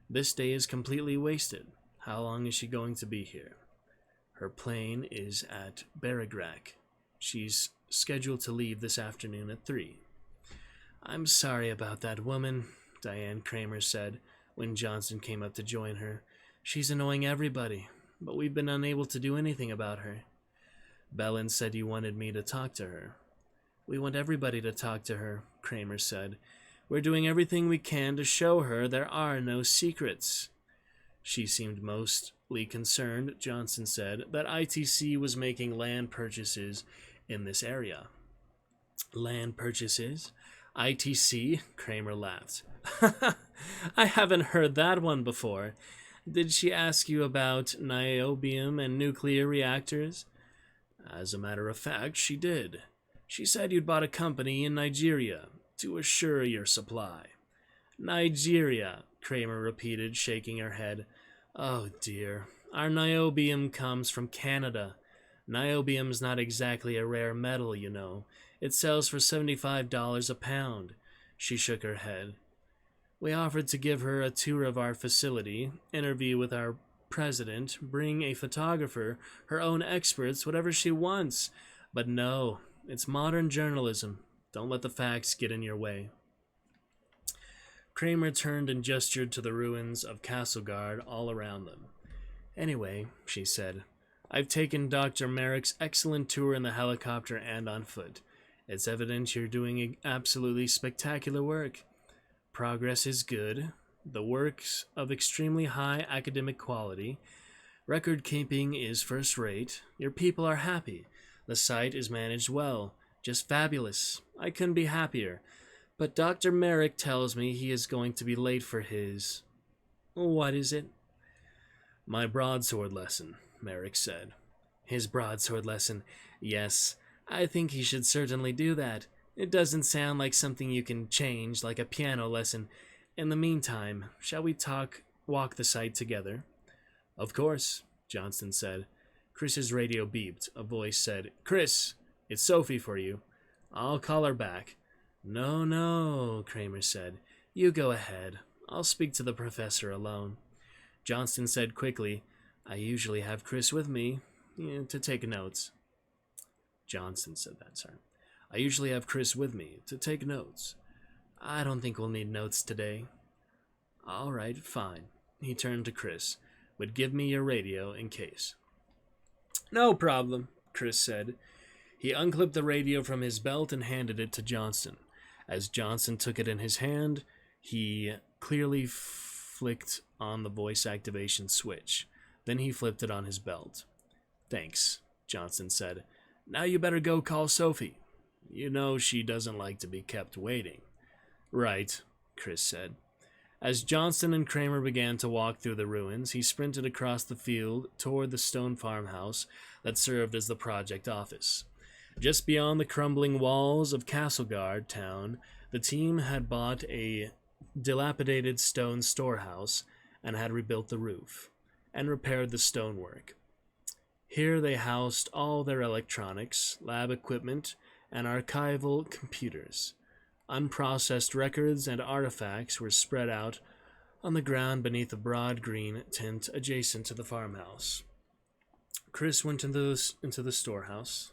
"This day is completely wasted. How long is she going to be here?" "Her plane is at Berigrac. She's scheduled to leave this afternoon at 3. "I'm sorry about that woman," Diane Kramer said when Johnston came up to join her. "She's annoying everybody, but we've been unable to do anything about her." "Bellin said you wanted me to talk to her." "We want everybody to talk to her," Kramer said. "We're doing everything we can to show her there are no secrets." She seemed mostly concerned, Johnston said, that ITC was making land purchases in this area. "Land purchases? ITC?" Kramer laughed. "I haven't heard that one before. Did she ask you about niobium and nuclear reactors?" "As a matter of fact, she did. She said you'd bought a company in Nigeria to assure your supply." "Nigeria," Kramer repeated, shaking her head. "Oh dear. Our niobium comes from Canada. Niobium's not exactly a rare metal, you know. It sells for $75 a pound." She shook her head. "We offered to give her a tour of our facility, interview with our president, bring a photographer, her own experts, whatever she wants. But no, it's modern journalism. Don't let the facts get in your way." Kramer turned and gestured to the ruins of Castleguard all around them. "Anyway," she said, "I've taken Dr. Marek's excellent tour in the helicopter and on foot. It's evident you're doing absolutely spectacular work. Progress is good. The work's of extremely high academic quality. Record keeping is first rate. Your people are happy. The site is managed well. Just fabulous. I couldn't be happier. But Dr. Marek tells me he is going to be late for his... What is it?" "My broadsword lesson," Marek said. "His broadsword lesson. Yes, I think he should certainly do that. It doesn't sound like something you can change, like a piano lesson. In the meantime, shall we walk the site together?" "Of course," Johnston said. Chris's radio beeped. A voice said, "Chris, it's Sophie for you." "I'll call her back." No, Kramer said. "You go ahead. I'll speak to the professor alone." Johnston said quickly, "I usually have Chris with me to take notes." Johnston said that, sorry. "I usually have Chris with me to take notes." "I don't think we'll need notes today." "All right, fine." He turned to Chris. "But give me your radio in case." "No problem," Chris said. He unclipped the radio from his belt and handed it to Johnston. As Johnston took it in his hand, he clearly flicked on the voice activation switch. Then he flipped it on his belt. "Thanks." Johnston said. "Now you better go call Sophie. You know she doesn't like to be kept waiting." "Right," Chris said. As Johnston and Kramer began to walk through the ruins, he sprinted across the field toward the stone farmhouse that served as the project office. Just beyond the crumbling walls of Castleguard town, the team had bought a dilapidated stone storehouse and had rebuilt the roof and repaired the stonework. Here they housed all their electronics, lab equipment, and archival computers. Unprocessed records and artifacts were spread out on the ground beneath a broad green tent adjacent to the farmhouse. Chris went into the storehouse.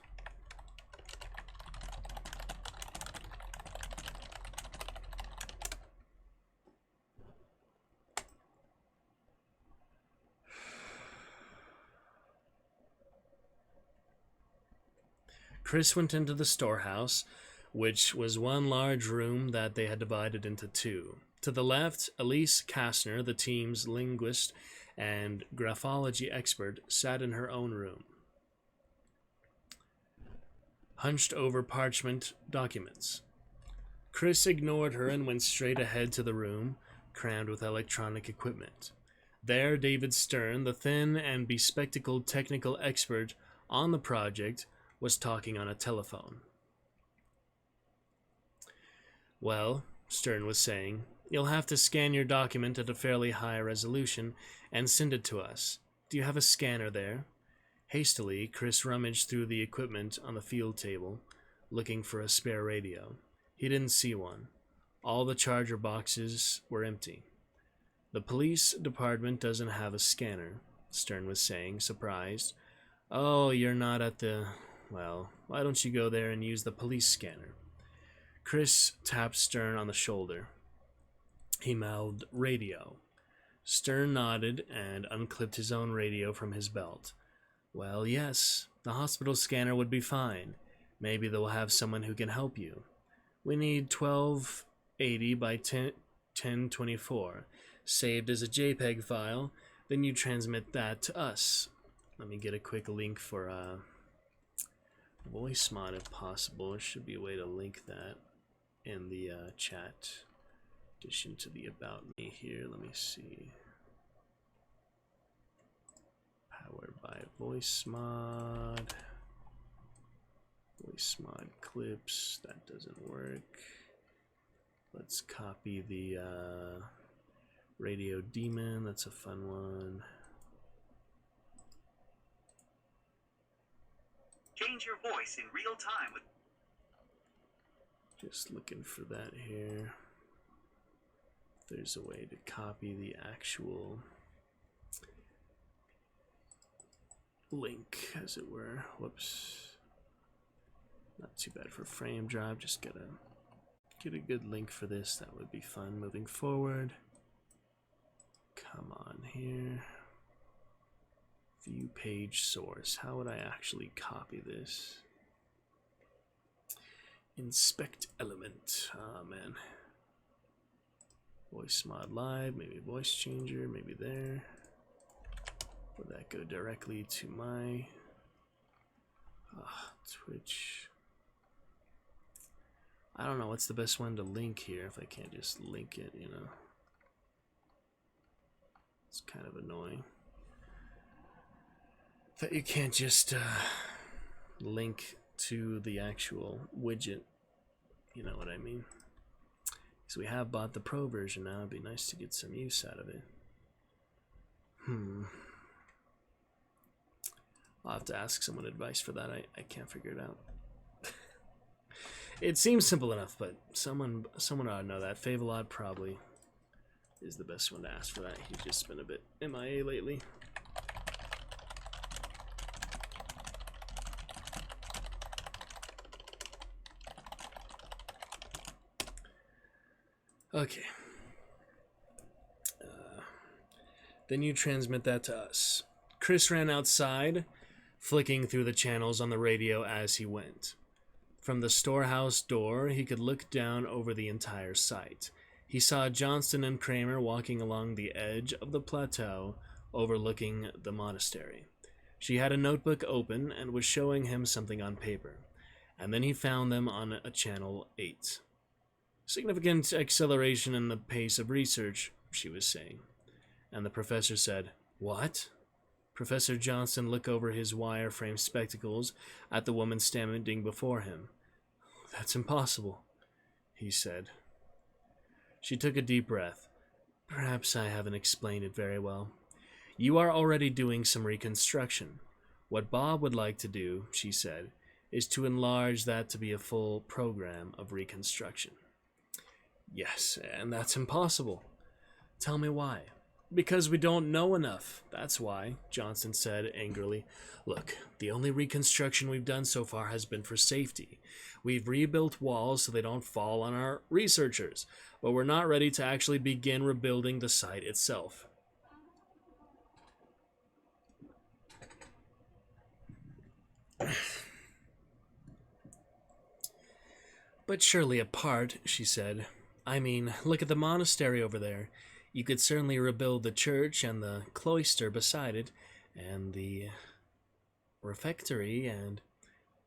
Chris went into the storehouse, which was one large room that they had divided into two. To the left, Elise Kastner, the team's linguist and graphology expert, sat in her own room, hunched over parchment documents. Chris ignored her and went straight ahead to the room, crammed with electronic equipment. There, David Stern, the thin and bespectacled technical expert on the project, was talking on a telephone. "Well," Stern was saying, "you'll have to scan your document at a fairly high resolution and send it to us. Do you have a scanner there?" Hastily, Chris rummaged through the equipment on the field table, looking for a spare radio. He didn't see one. All the charger boxes were empty. "The police department doesn't have a scanner," Stern was saying, surprised. "Oh, you're not at the... Well, why don't you go there and use the police scanner?" Chris tapped Stern on the shoulder. He mouthed, "Radio." Stern nodded and unclipped his own radio from his belt. "Well, yes, the hospital scanner would be fine. Maybe they'll have someone who can help you. We need 1280 by 1024, saved as a JPEG file. Then you transmit that to us." Let me get a quick link for VoiceMod if possible. There should be a way to link that in the chat. In addition to the About Me here, let me see. Powered by VoiceMod. VoiceMod clips. That doesn't work. Let's copy the Radio Demon. That's a fun one. Change your voice in real time with... Just looking for that here. If there's a way to copy the actual link, as it were. Whoops. Not too bad for frame drive. Just get a good link for this. That would be fun moving forward. Come on here. View page source. How would I actually copy this? Inspect element. Oh man. VoiceMod Live, maybe voice changer, maybe there. Would that go directly to my Twitch? I don't know what's the best one to link here if I can't just link it, you know. It's kind of annoying that you can't just link to the actual widget. You know what I mean? So we have bought the Pro version now. It'd be nice to get some use out of it. I'll have to ask someone advice for that. I can't figure it out. It seems simple enough, but someone ought to know that. Favolod probably is the best one to ask for that. He's just been a bit MIA lately. Okay. Then you transmit that to us. Chris ran outside, flicking through the channels on the radio as he went. From the storehouse door, he could look down over the entire site. He saw Johnston and Kramer walking along the edge of the plateau overlooking the monastery. She had a notebook open and was showing him something on paper, and then he found them on a channel 8. Significant acceleration in the pace of research, she was saying. And the professor said, "What?" Professor Johnson looked over his wire-frame spectacles at the woman standing before him. "That's impossible," he said. She took a deep breath. "Perhaps I haven't explained it very well. You are already doing some reconstruction. What Bob would like to do," she said, "is to enlarge that to be a full program of reconstruction." "Yes, and that's impossible." "Tell me why." "Because we don't know enough, that's why," Johnson said angrily. "Look, the only reconstruction we've done so far has been for safety. We've rebuilt walls so they don't fall on our researchers, but we're not ready to actually begin rebuilding the site itself." "But surely a part," she said. "I mean, look at the monastery over there. You could certainly rebuild the church and the cloister beside it, and the refectory and—"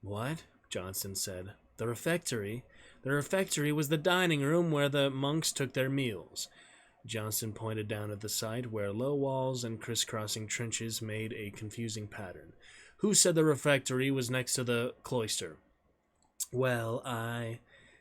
"What?" Johnson said. "The refectory? The refectory was the dining room where the monks took their meals." Johnson pointed down at the site where low walls and crisscrossing trenches made a confusing pattern. "Who said the refectory was next to the cloister?" "Well,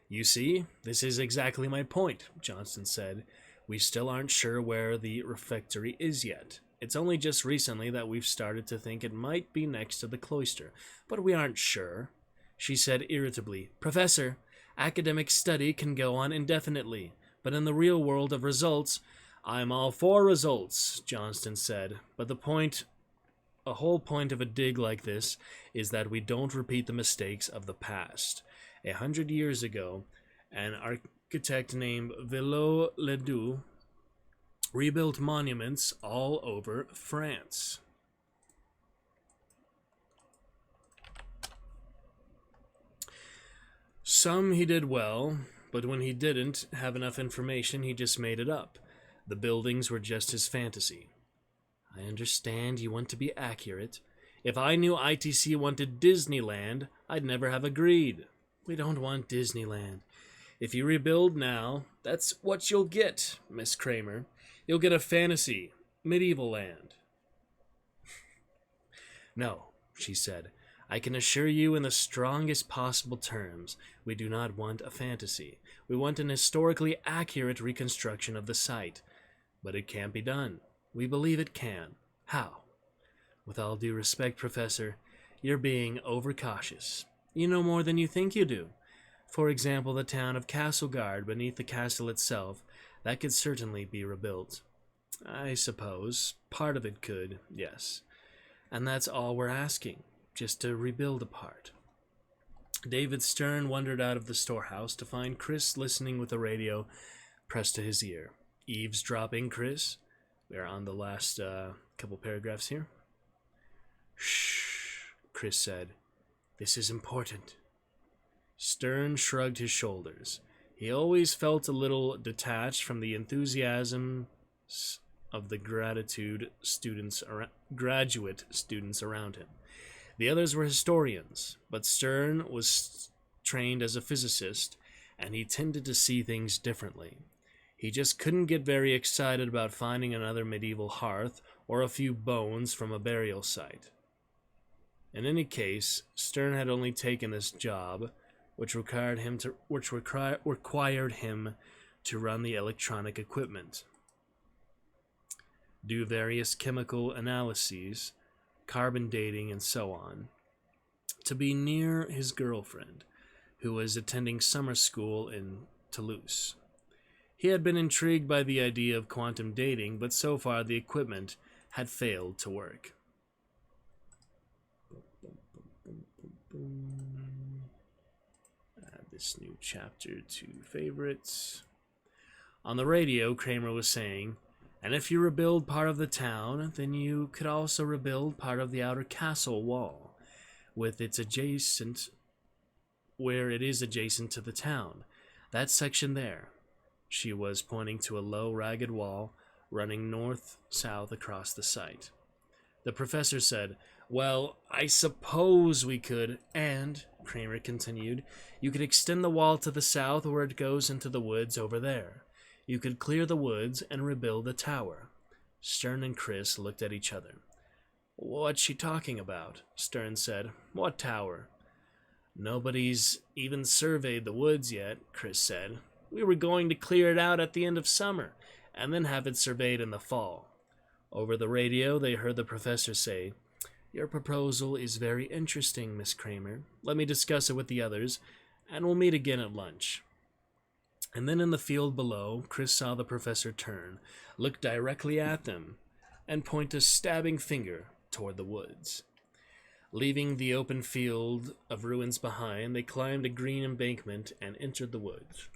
You see, this is exactly my point," Johnson said. "We still aren't sure where the refectory is yet. It's only just recently that we've started to think it might be next to the cloister, but we aren't sure." She said irritably, "Professor, academic study can go on indefinitely, but in the real world of results—" "I'm all for results," Johnston said, "but a whole point of a dig like this is that we don't repeat the mistakes of the past. 100 years ago, an architect named Viollet-le-Duc rebuilt monuments all over France. Some he did well, but when he didn't have enough information, he just made it up. The buildings were just his fantasy." "I understand you want to be accurate. If I knew ITC wanted Disneyland, I'd never have agreed." "We don't want Disneyland. If you rebuild now, that's what you'll get, Miss Kramer. You'll get a fantasy, medieval land." "No," she said. "I can assure you in the strongest possible terms, we do not want a fantasy. We want an historically accurate reconstruction of the site. But it can't be done. We believe it can. How?" "With all due respect, Professor, you're being overcautious. You know more than you think you do. For example, the town of Castleguard beneath the castle itself, that could certainly be rebuilt." "I suppose part of it could, yes. And that's all we're asking, just to rebuild a part." David Stern wandered out of the storehouse to find Chris listening with the radio pressed to his ear. "Eavesdropping, Chris?" We are on the last couple paragraphs here. "Shh," Chris said. "This is important." Stern shrugged his shoulders. He always felt a little detached from the enthusiasm of the graduate students around him. The others were historians, but Stern was trained as a physicist, and he tended to see things differently. He just couldn't get very excited about finding another medieval hearth or a few bones from a burial site. In any case, Stern had only taken this job, which required him to run the electronic equipment, do various chemical analyses, carbon dating, and so on, to be near his girlfriend, who was attending summer school in Toulouse. He had been intrigued by the idea of quantum dating, but so far the equipment had failed to work. Add this new chapter to favorites. On the radio, Kramer was saying, "And if you rebuild part of the town, then you could also rebuild part of the outer castle wall, with its adjacent, where it is adjacent to the town. That section there." She was pointing to a low, ragged wall running north-south across the site. The professor said, Well, I suppose we could, and, Kramer continued, you could extend the wall to the south where it goes into the woods over there. You could clear the woods and rebuild the tower. Stern and Chris looked at each other. What's she talking about? Stern said. What tower? Nobody's even surveyed the woods yet, Chris said. We were going to clear it out at the end of summer, and then have it surveyed in the fall. Over the radio, they heard the professor say, Your proposal is very interesting, Miss Kramer. Let me discuss it with the others, and we'll meet again at lunch. And then in the field below, Chris saw the professor turn, look directly at them, and point a stabbing finger toward the woods. Leaving the open field of ruins behind, they climbed a green embankment and entered the woods.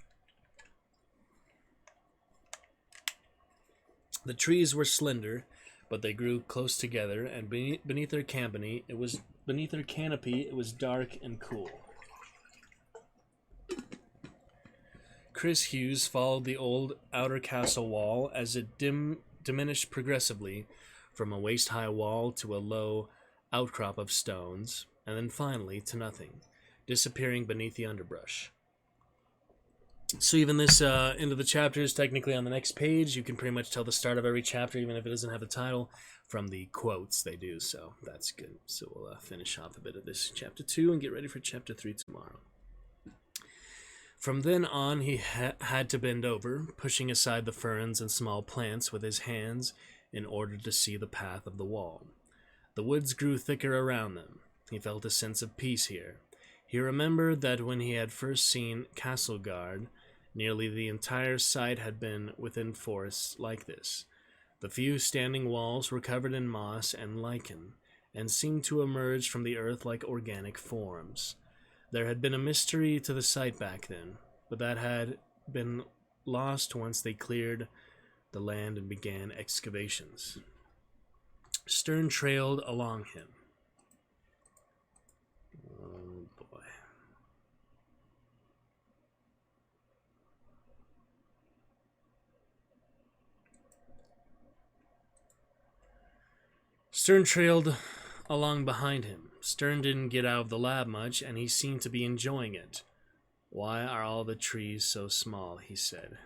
The trees were slender, but they grew close together, and beneath their canopy, it was dark and cool. Chris Hughes followed the old outer castle wall as it diminished progressively from a waist-high wall to a low outcrop of stones, and then finally to nothing, disappearing beneath the underbrush. So even this end of the chapter is technically on the next page. You can pretty much tell the start of every chapter, even if it doesn't have a title, from the quotes they do, so that's good. So we'll finish off a bit of this chapter 2 and get ready for chapter 3 tomorrow. From then on, he had to bend over, pushing aside the ferns and small plants with his hands in order to see the path of the wall. The woods grew thicker around them. He felt a sense of peace here. He remembered that when he had first seen Castleguard, nearly the entire site had been within forests like this. The few standing walls were covered in moss and lichen, and seemed to emerge from the earth like organic forms. There had been a mystery to the site back then, but that had been lost once they cleared the land and began excavations. Stern trailed along him. Oh boy. Stern trailed along behind him. Stern didn't get out of the lab much, and he seemed to be enjoying it. Why are all the trees so small? He said.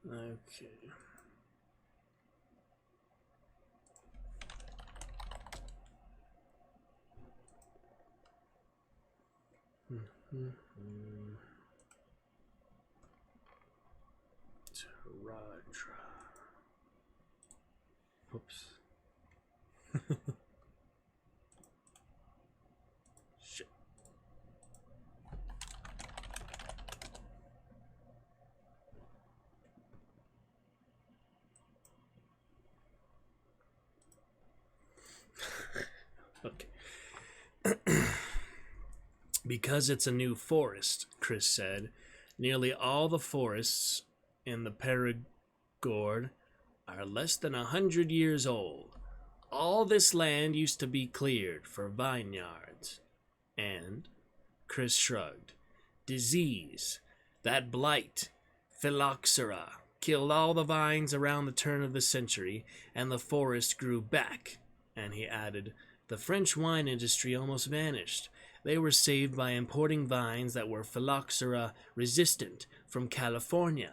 Okay. Taradra. Oops. Shit. Okay. Because it's a new forest, Chris said. Nearly all the forests in the Perigord are less than 100 years old. All this land used to be cleared for vineyards. And, Chris shrugged, disease, that blight, phylloxera, killed all the vines around the turn of the century, and the forest grew back. And he added, the French wine industry almost vanished. They were saved by importing vines that were phylloxera resistant from California,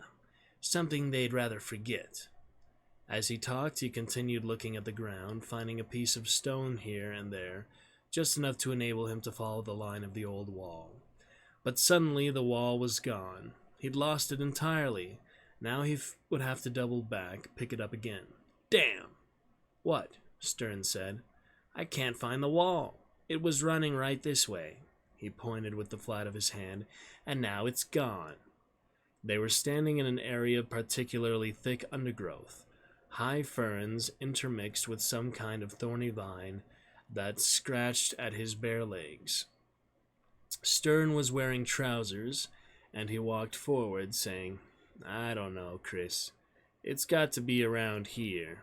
something they'd rather forget. As he talked, he continued looking at the ground, finding a piece of stone here and there, just enough to enable him to follow the line of the old wall. But suddenly the wall was gone. He'd lost it entirely. Now he would have to double back, pick it up again. Damn! What? Stern said. I can't find the wall. It was running right this way. He pointed with the flat of his hand. And now it's gone. They were standing in an area of particularly thick undergrowth. High ferns intermixed with some kind of thorny vine that scratched at his bare legs. Stern was wearing trousers, and he walked forward, saying, "I don't know, Chris. It's got to be around here."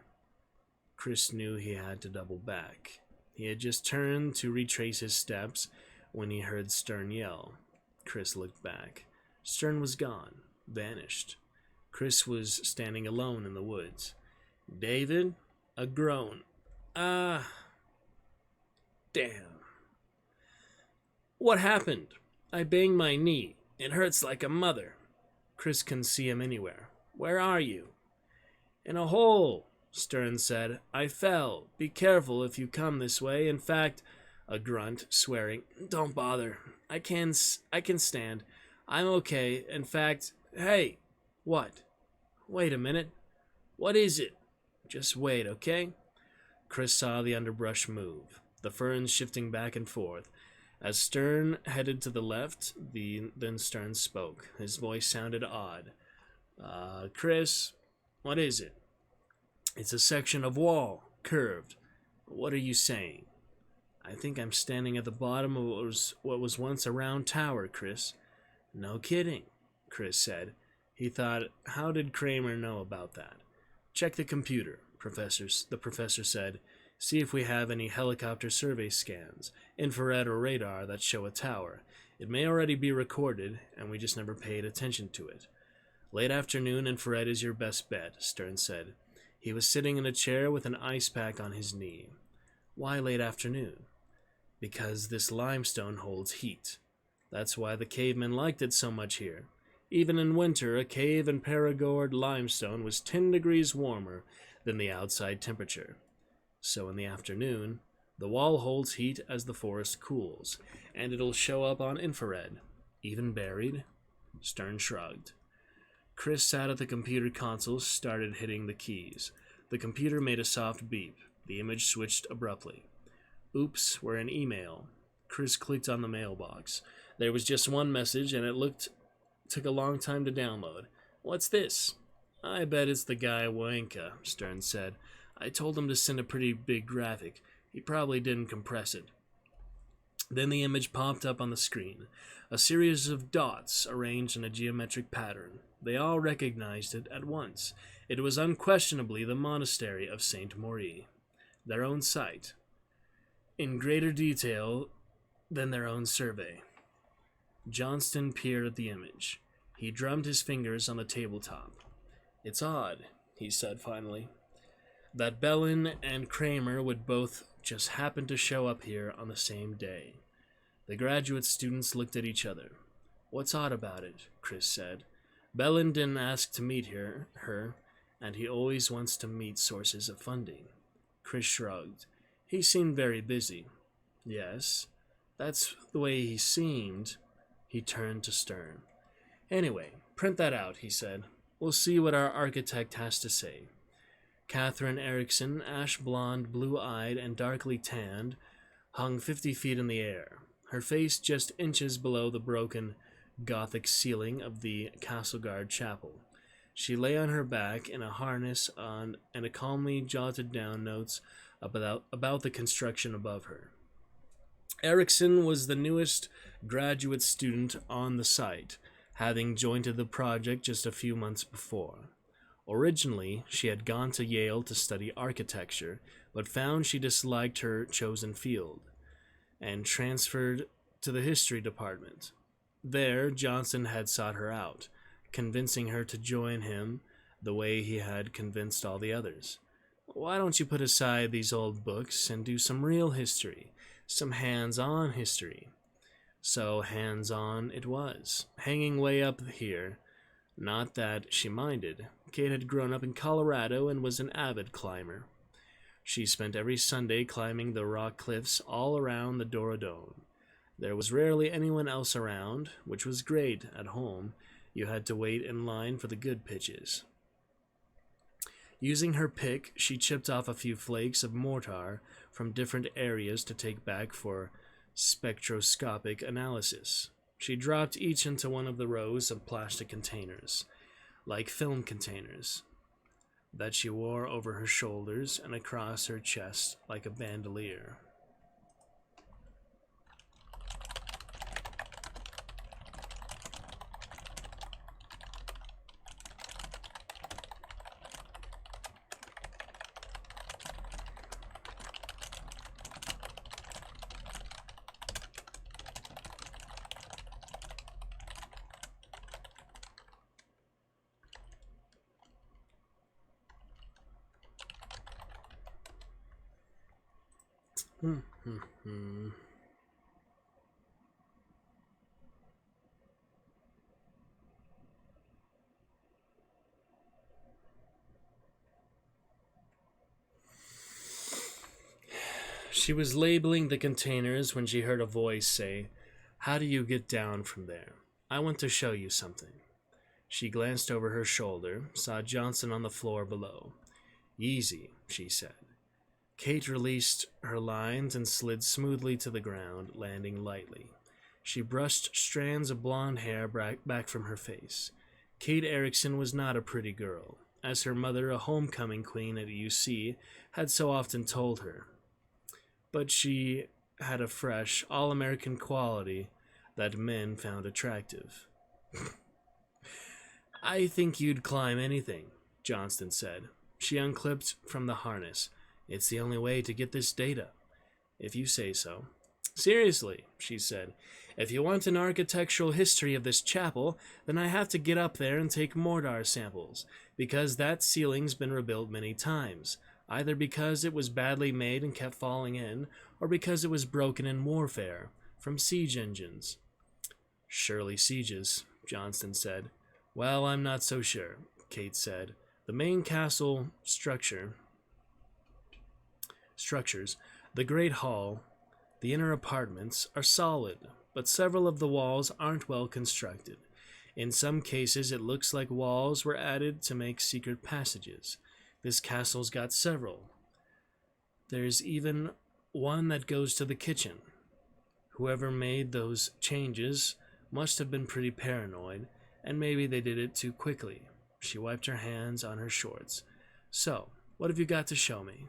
Chris knew he had to double back. He had just turned to retrace his steps when he heard Stern yell. Chris looked back. Stern was gone, vanished. Chris was standing alone in the woods. "David?" A groan. "Ah, damn. What happened? I banged my knee. It hurts like a mother." Chris couldn't see him anywhere. "Where are you?" "In a hole," Stern said. "I fell. Be careful if you come this way. In fact," a grunt, swearing, "don't bother. I can stand. I'm okay. In fact, hey." "What?" "Wait a minute." "What is it?" "Just wait, okay?" Chris saw the underbrush move, the ferns shifting back and forth. As Stern headed to the left, then Stern spoke. His voice sounded odd. Chris, what is it?" "It's a section of wall, curved. What are you saying?" "I think I'm standing at the bottom of what was once a round tower, Chris." "No kidding," Chris said. He thought, how did Kramer know about that? "Check the computer," the professor said. "See if we have any helicopter survey scans, infrared or radar that show a tower. It may already be recorded, and we just never paid attention to it." "Late afternoon infrared is your best bet," Stern said. He was sitting in a chair with an ice pack on his knee. "Why late afternoon?" "Because this limestone holds heat. That's why the cavemen liked it so much here. Even in winter, a cave in Perigord limestone was 10 degrees warmer than the outside temperature. So in the afternoon, the wall holds heat as the forest cools, and it'll show up on infrared, even buried." Stern shrugged. Chris sat at the computer console, started hitting the keys. The computer made a soft beep. The image switched abruptly. "Oops, we're in email." Chris clicked on the mailbox. There was just one message, and it took a long time to download. "What's this?" "I bet it's the guy Wanka," Stern said. "I told him to send a pretty big graphic. He probably didn't compress it." Then the image popped up on the screen. A series of dots arranged in a geometric pattern. They all recognized it at once. It was unquestionably the monastery of Saint Maury, their own site, in greater detail than their own survey. Johnston peered at the image. He drummed his fingers on the tabletop. "It's odd," he said finally, "that Bellin and Kramer would both just happen to show up here on the same day." The graduate students looked at each other. "What's odd about it?" Chris said. "Bellin didn't ask to meet her, and he always wants to meet sources of funding." Chris shrugged. "He seemed very busy." "Yes, that's the way he seemed." He turned to Stern. "Anyway, print that out," he said. "We'll see what our architect has to say." Catherine Erickson, ash-blonde, blue-eyed, and darkly tanned, hung 50 feet in the air, her face just inches below the broken Gothic ceiling of the Castleguard Chapel. She lay on her back in a harness and calmly jotted down notes about the construction above her. Erickson was the newest graduate student on the site, having joined the project just a few months before. Originally, she had gone to Yale to study architecture, but found she disliked her chosen field, and transferred to the history department. There, Johnson had sought her out, convincing her to join him the way he had convinced all the others. "Why don't you put aside these old books and do some real history, some hands-on history?" So hands-on it was, hanging way up here. Not that she minded. Kate had grown up in Colorado and was an avid climber. She spent every Sunday climbing the rock cliffs all around the Dordogne. There was rarely anyone else around, which was great at home. You had to wait in line for the good pitches. Using her pick, she chipped off a few flakes of mortar from different areas to take back for spectroscopic analysis. She dropped each into one of the rows of plastic containers, like film containers, that she wore over her shoulders and across her chest like a bandolier. She was labeling the containers when she heard a voice say, "How do you get down from there? I want to show you something." She glanced over her shoulder, saw Johnson on the floor below. "Easy," she said. Kate released her lines and slid smoothly to the ground, landing lightly. She brushed strands of blonde hair back from her face. Kate Erickson was not a pretty girl, as her mother, a homecoming queen at UC, had so often told her. But she had a fresh, all-American quality that men found attractive. "I think you'd climb anything," Johnston said. She unclipped from the harness. "It's the only way to get this data." "If you say so." "Seriously," she said, "if you want an architectural history of this chapel, then I have to get up there and take mortar samples, because that ceiling's been rebuilt many times, either because it was badly made and kept falling in, or because it was broken in warfare, from siege engines." "Surely sieges," Johnston said. "Well, I'm not so sure," Kate said. "The main castle structures, the Great Hall, the inner apartments, are solid, but several of the walls aren't well constructed. In some cases, it looks like walls were added to make secret passages. This castle's got several. There's even one that goes to the kitchen. Whoever made those changes must have been pretty paranoid, and maybe they did it too quickly." She wiped her hands on her shorts. "So, what have you got to show me?"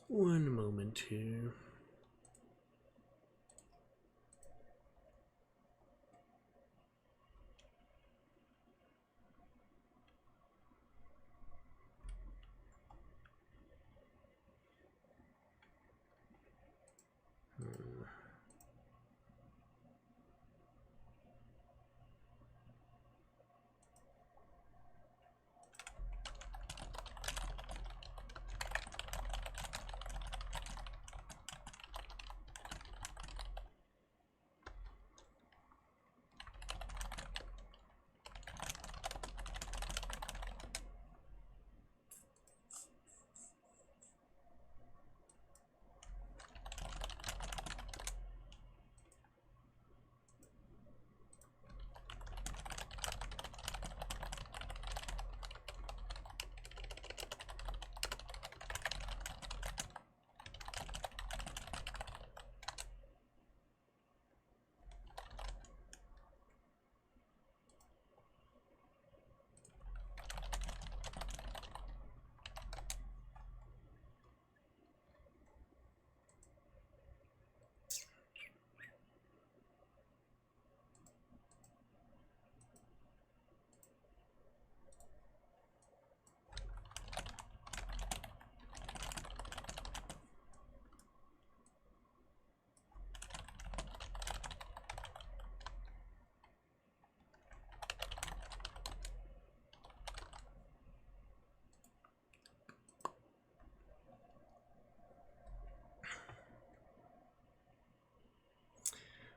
One moment here.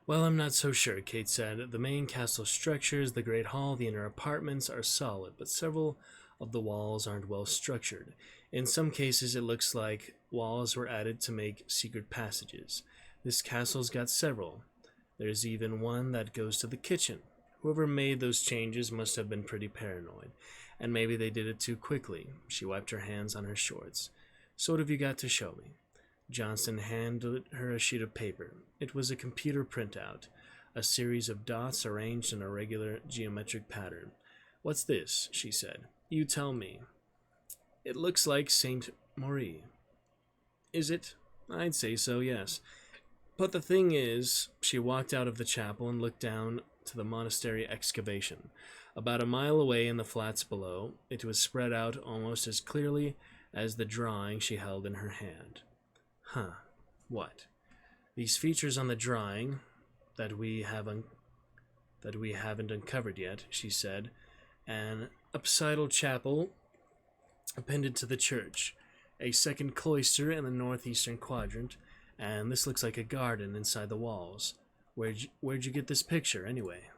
Well, I'm not so sure, Kate said. The main castle structures, the Great Hall, the inner apartments are solid, but several of the walls aren't well structured. In some cases, it looks like walls were added to make secret passages. This castle's got several. There's even one that goes to the kitchen. Whoever made those changes must have been pretty paranoid, and maybe they did it too quickly. She wiped her hands on her shorts. So what have you got to show me? Johnston handed her a sheet of paper. It was a computer printout, a series of dots arranged in a regular geometric pattern. What's this? She said. You tell me. It looks like Saint Marie. Is it? I'd say so, yes. But the thing is, she walked out of the chapel and looked down to the monastery excavation. About a mile away in the flats below, it was spread out almost as clearly as the drawing she held in her hand. Huh. What? These features on the drawing that we haven't uncovered yet, she said. An apsidal chapel appended to the church, a second cloister in the northeastern quadrant, and this looks like a garden inside the walls. Where'd you get this picture, anyway?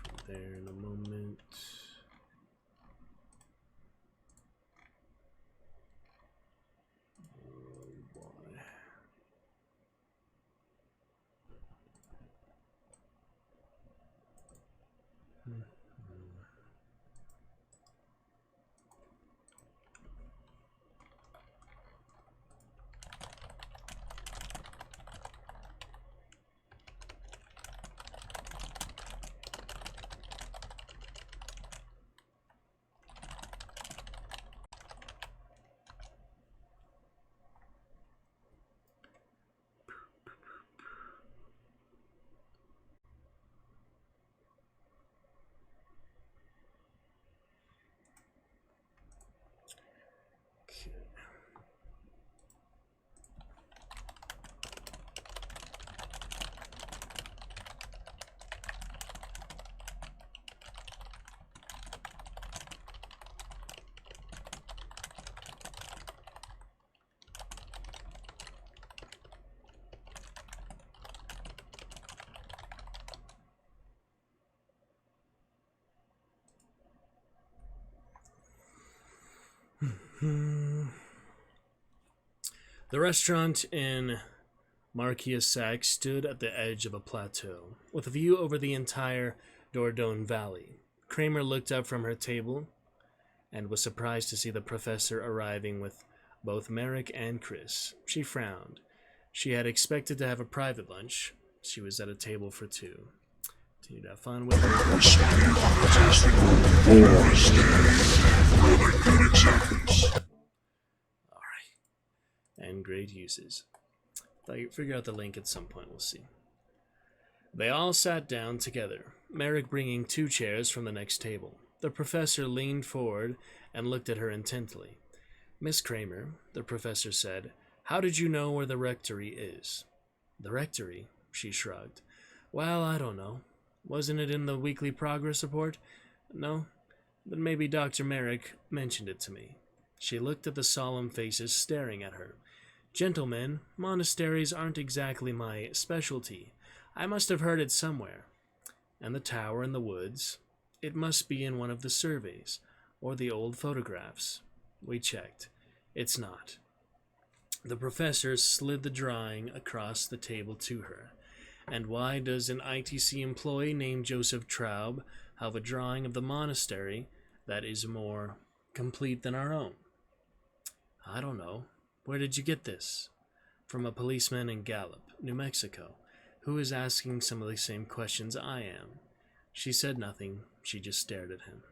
From there in a moment. Oh boy. The restaurant in Marquisac stood at the edge of a plateau, with a view over the entire Dordogne Valley. Kramer looked up from her table and was surprised to see the professor arriving with both Merrick and Chris. She frowned. She had expected to have a private lunch. She was at a table for two. Continue to have fun with her. Really good examples. And great uses. I'll figure out the link at some point, we'll see. They all sat down together, Merrick bringing 2 chairs from the next table. The professor leaned forward and looked at her intently. Miss Kramer, the professor said, how did you know where the rectory is? The rectory? She shrugged. Well, I don't know. Wasn't it in the weekly progress report? No? Then maybe Dr. Merrick mentioned it to me. She looked at the solemn faces staring at her. Gentlemen, monasteries aren't exactly my specialty. I must have heard it somewhere. And the tower in the woods? It must be in one of the surveys, or the old photographs. We checked. It's not. The professor slid the drawing across the table to her. And why does an ITC employee named Joseph Traub have a drawing of the monastery that is more complete than our own? I don't know. Where did you get this? From a policeman in Gallup, New Mexico, who is asking some of the same questions I am. She said nothing. She just stared at him.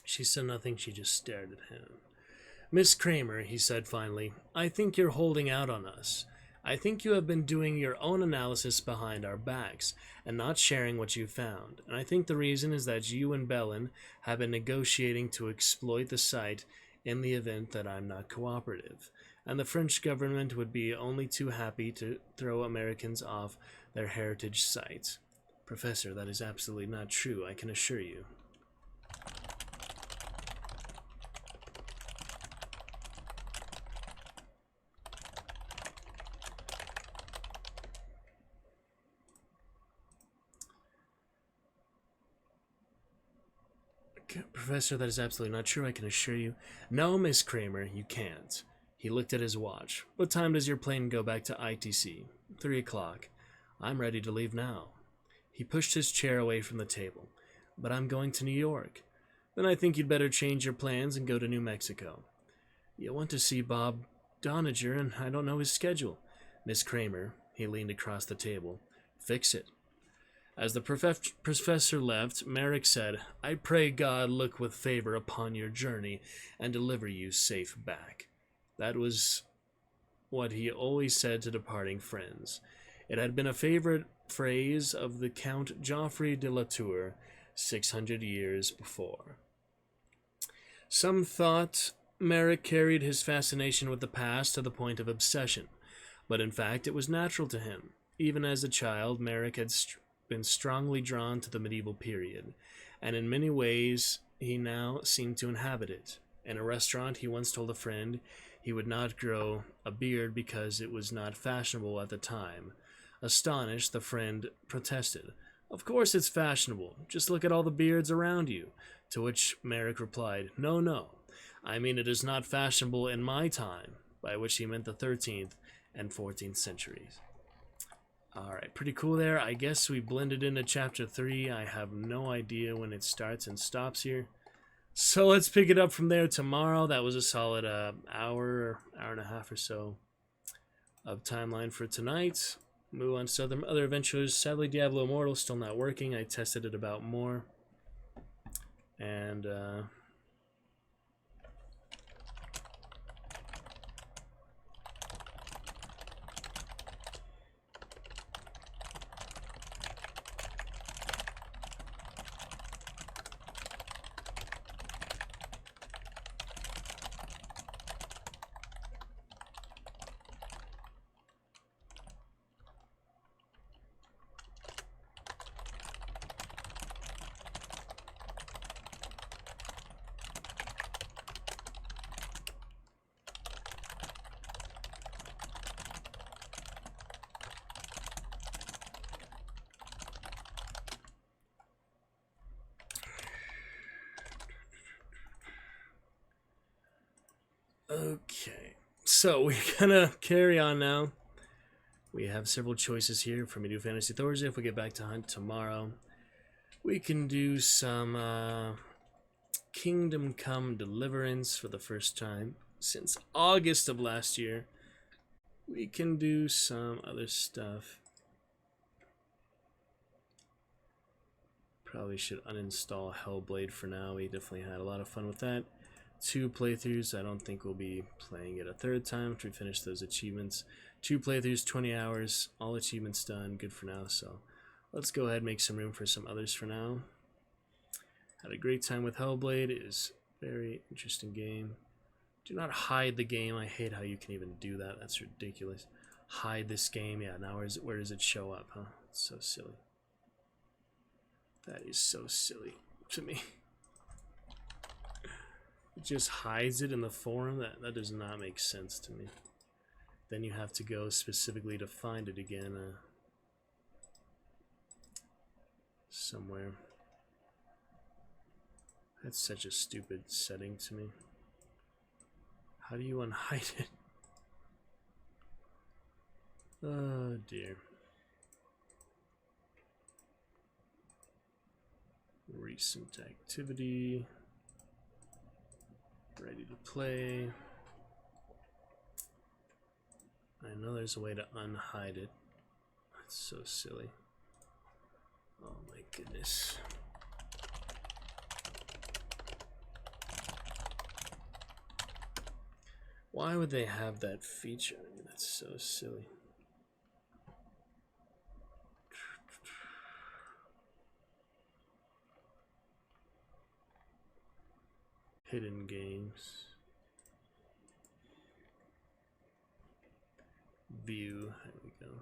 She said nothing, she just stared at him. Miss Kramer, he said finally, I think you're holding out on us. I think you have been doing your own analysis behind our backs and not sharing what you found. And I think the reason is that you and Bellin have been negotiating to exploit the site in the event that I'm not cooperative. And the French government would be only too happy to throw Americans off their heritage site. Professor, that is absolutely not true, I can assure you. Professor, that is absolutely not true, I can assure you. No, Miss Kramer, you can't. He looked at his watch. What time does your plane go back to ITC? 3 o'clock. I'm ready to leave now. He pushed his chair away from the table. But I'm going to New York. Then I think you'd better change your plans and go to New Mexico. You want to see Bob Doniger, and I don't know his schedule. Miss Kramer, he leaned across the table. Fix it. As the professor left, Merrick said, I pray God look with favor upon your journey and deliver you safe back. That was what he always said to departing friends. It had been a favorite phrase of the Count Geoffrey de la Tour 600 years before. Some thought Merrick carried his fascination with the past to the point of obsession, but in fact it was natural to him. Even as a child, Merrick had been strongly drawn to the medieval period, and in many ways he now seemed to inhabit it. In a restaurant, he once told a friend he would not grow a beard because it was not fashionable at the time. Astonished, the friend protested, Of course it's fashionable, just look at all the beards around you. To which Merrick replied, No, no, I mean it is not fashionable in my time, by which he meant the 13th and 14th centuries. Alright, pretty cool there. I guess we blended into chapter 3. I have no idea when it starts and stops here. So let's pick it up from there tomorrow. That was a solid hour and a half or so of timeline for tonight. Move on to other adventures. Sadly, Diablo Immortal still not working. I tested it about more. And okay, so we're gonna carry on now. We have several choices here for me to do Fantasy Thursday. If we get back to Hunt tomorrow, we can do some Kingdom Come Deliverance for the first time since August of last year. We can do some other stuff. Probably should uninstall Hellblade for now. We definitely had a lot of fun with that. 2 playthroughs. I don't think we'll be playing it a third time after we finish those achievements. 2 playthroughs, 20 hours, all achievements done. Good for now. So let's go ahead and make some room for some others for now. Had a great time with Hellblade. It is a very interesting game. Do not hide the game. I hate how you can even do that. That's ridiculous. Hide this game. Yeah, now where does it show up, huh? It's so silly. That is so silly to me. It just hides it in the forum. That does not make sense to me. Then you have to go specifically to find it again somewhere. That's such a stupid setting to me. How do you unhide it? Oh dear. Recent activity. Ready to play. I know there's a way to unhide it. That's so silly. Oh my goodness. Why would they have that feature? I mean, that's so silly. Hidden games. View. There we go.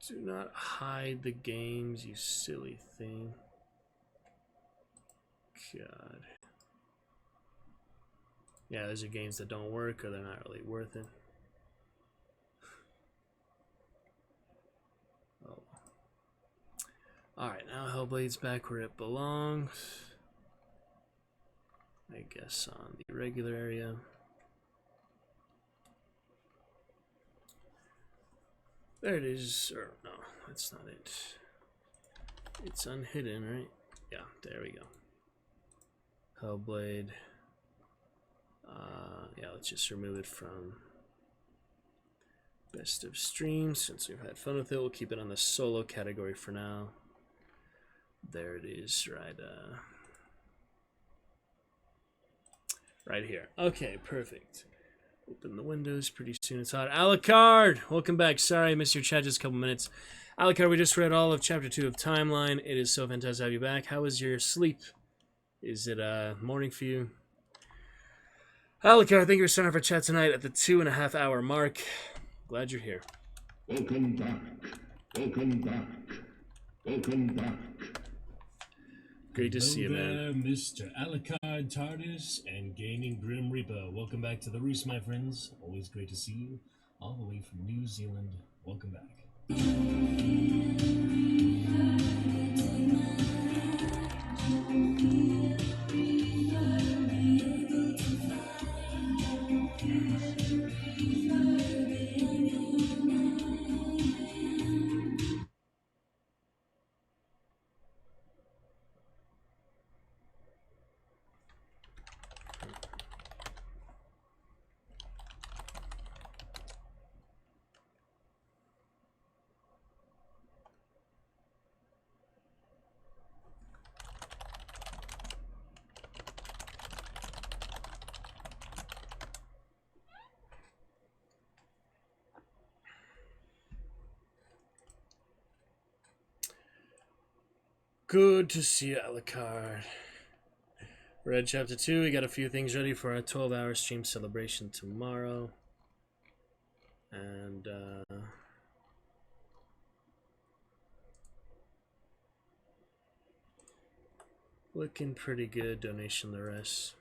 Do not hide the games, you silly thing. God. Yeah, those are games that don't work or they're not really worth it. Oh. Alright, now Hellblade's back where it belongs. I guess on the regular area. There it is. Or no, that's not it. It's unhidden, right? Yeah, there we go. Hellblade. Yeah, let's just remove it from best of streams. Since we've had fun with it, we'll keep it on the solo category for now. There it is, right here. Okay, perfect. Open the windows pretty soon. It's hot. Alucard! Welcome back. Sorry I missed your chat just a couple minutes. Alucard, we just read all of Chapter 2 of Timeline. It is so fantastic to have you back. How was your sleep? Is it morning for you? Alucard, I think you're starting for chat tonight at the 2.5 hour mark. Glad you're here. Welcome back. Welcome back. Welcome back. Great to see you, man. Hello there, Mr. Alucard, TARDIS, and Gaming Grim Reaper. Welcome back to the Roost, my friends. Always great to see you, all the way from New Zealand. Welcome back. Good to see you, Alucard. Read Chapter 2. We got a few things ready for our 12-hour stream celebration tomorrow. And, looking pretty good. Donation the rest.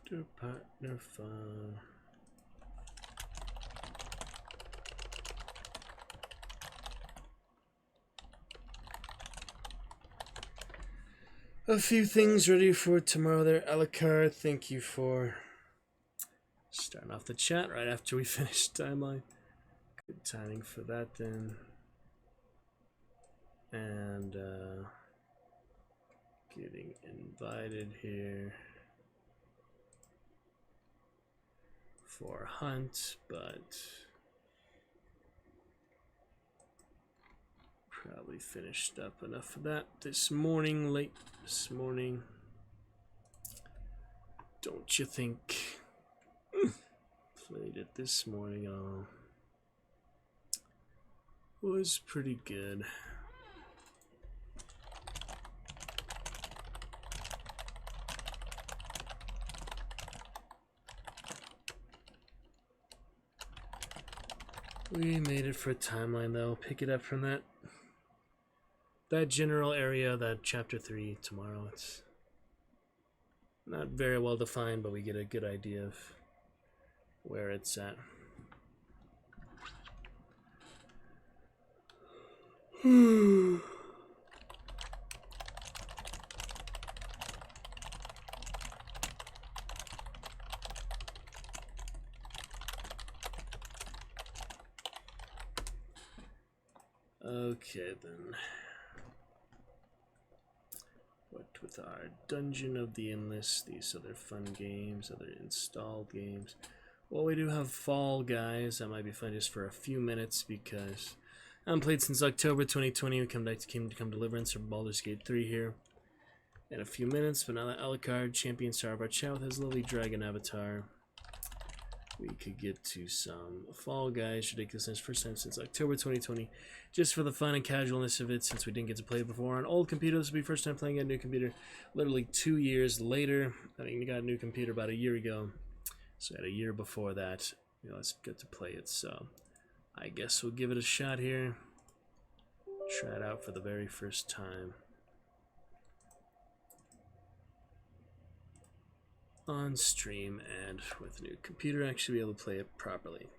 Do partner fun. A few things ready for tomorrow there, Alucard. Thank you for starting off the chat right after we finish Timeline. Good timing for that then. And getting invited here for a hunt, but probably finished up enough of that this morning, late this morning. Don't you think? Played it this morning and all. Was pretty good. We made it for a timeline though. Pick it up from that general area, that chapter 3 tomorrow. It's not very well defined, but we get a good idea of where it's at. Okay then. What with our Dungeon of the Endless, these other fun games, other installed games. Well, we do have Fall Guys. That might be fun just for a few minutes because I haven't played since October 2020. We come back to Kingdom Come Deliverance or Baldur's Gate 3 here in a few minutes. But now that Alucard, champion star of our channel, with his lovely dragon avatar, we could get to some Fall Guys ridiculousness. First time since October 2020, just for the fun and casualness of it, since we didn't get to play it before on old computers. This will be first time playing on a new computer literally 2 years later. I mean, we got a new computer about a year ago, so I had a year before that. You know, let's get to play it, so I guess we'll give it a shot here. Try it out for the very first time on stream and with a new computer, actually be able to play it properly.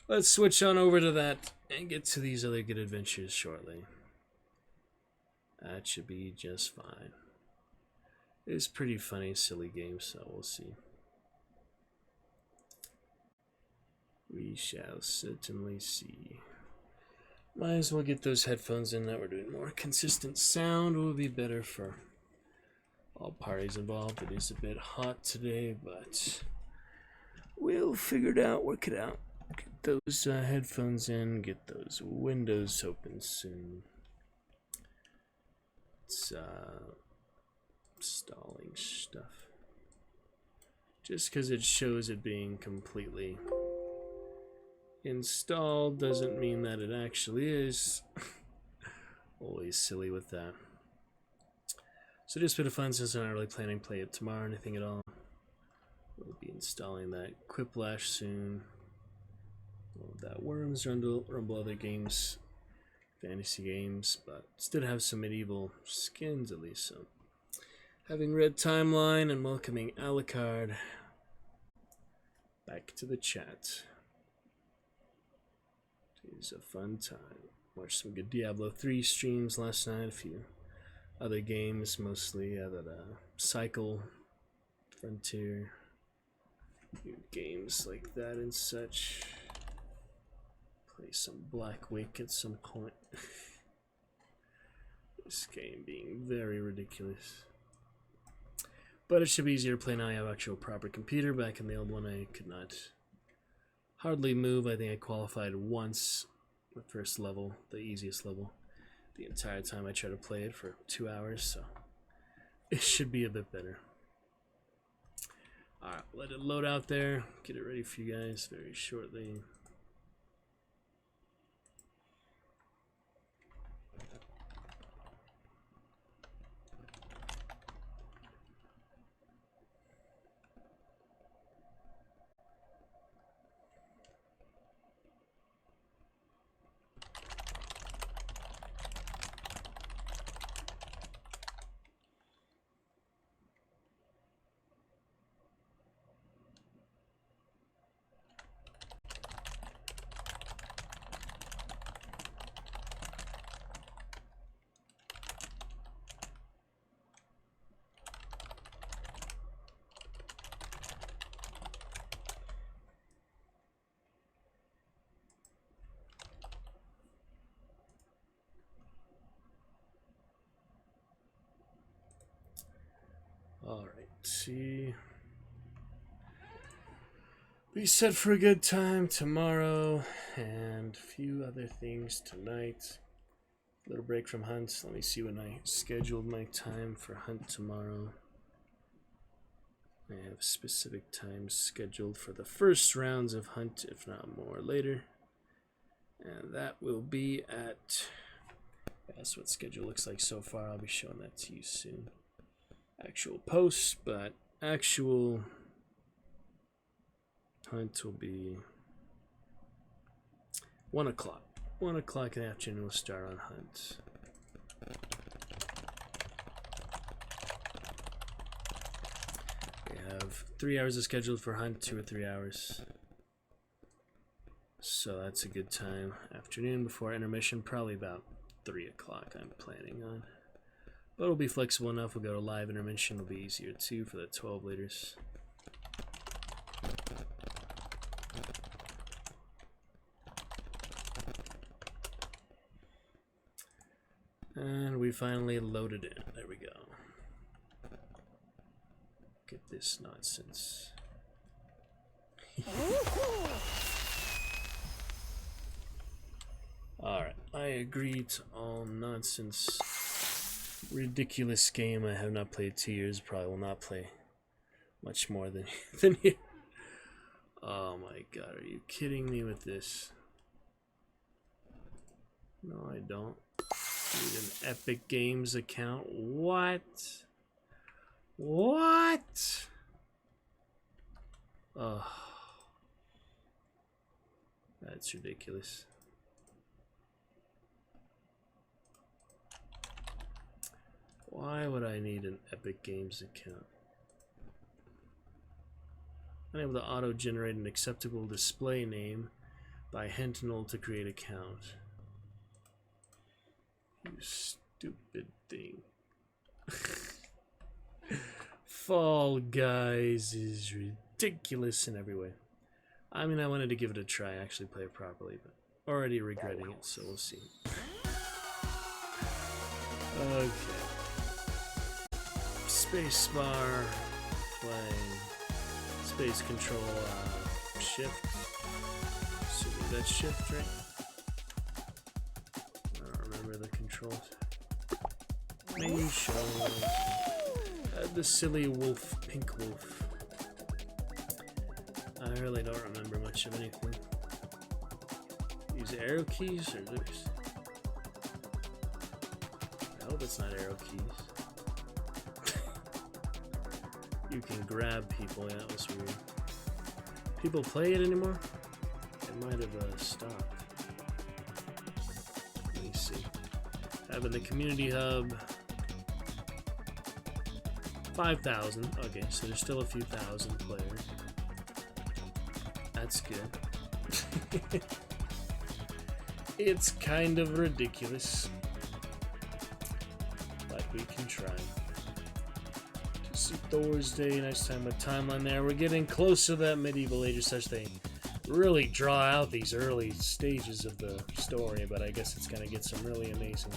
Let's switch on over to that and get to these other good adventures shortly. That should be just fine. It's pretty funny, silly game, so we'll see. We shall certainly see. Might as well get those headphones in. That we're doing more consistent sound will be better for all parties involved. It is a bit hot today, but we'll figure it out, work it out. Get those headphones in, get those windows open soon. It's stalling stuff. Just because it shows it being completely installed doesn't mean that it actually is. Always silly with that. So just a bit of fun since I'm not really planning to play it tomorrow or anything at all. We'll be installing that Quiplash soon. All of that Worms, Rumble, other games, fantasy games, but still have some medieval skins at least. So, having read Timeline and welcoming Alucard back to the chat. It was a fun time. Watched some good Diablo 3 streams last night, a few other games, mostly that Cycle, Frontier, games like that and such. Play some Black Wake at some point. This game being very ridiculous. But it should be easier to play now. I have an actual proper computer. Back in the old one, I could not hardly move. I think I qualified once, the first level, the easiest level. The entire time I tried to play it for 2 hours, so it should be a bit better. Alright, let it load out there. Get it ready for you guys very shortly. Alright, see. Be set for a good time tomorrow and a few other things tonight. A little break from Hunt. Let me see when I scheduled my time for Hunt tomorrow. I have specific times scheduled for the first rounds of Hunt, if not more later. And that will be at... That's what schedule looks like so far. I'll be showing that to you soon. Actual posts, but actual Hunt will be 1 o'clock. 1 o'clock in the afternoon, we'll start on hunt. We have 3 hours of scheduled for hunt, 2 or 3 hours. So that's a good time. Afternoon before intermission, probably about 3 o'clock I'm planning on. But it'll be flexible enough. We'll go to live intermission. It'll be easier too for the 12 liters. And we finally loaded in. There we go. Get this nonsense. Alright, I agree to all nonsense. Ridiculous game I have not played 2 years. Probably will not play much more than you. Oh my god, are you kidding me with this? No, I don't. Need an Epic Games account. What? What? Oh, that's ridiculous. Why would I need an Epic Games account? Unable to auto-generate an acceptable display name by Hentinel to create account. You stupid thing. Fall Guys is ridiculous in every way. I mean, I wanted to give it a try, actually play it properly, but already regretting it, so we'll see. Okay. Spacebar, playing, space control, shift. Assuming that's shift, right? I don't remember the controls. Main show. The silly wolf, pink wolf. I really don't remember much of anything. Use arrow keys or this? I hope it's not arrow keys. You can grab people, yeah, that was weird. People play it anymore? It might have stopped. Let me see. Having the community hub. 5,000. Okay, so there's still a few thousand players. That's good. It's kind of ridiculous. But we can try. Thursday, nice time of timeline there. We're getting close to that medieval age as such. They really draw out these early stages of the story, but I guess it's gonna get some really amazing,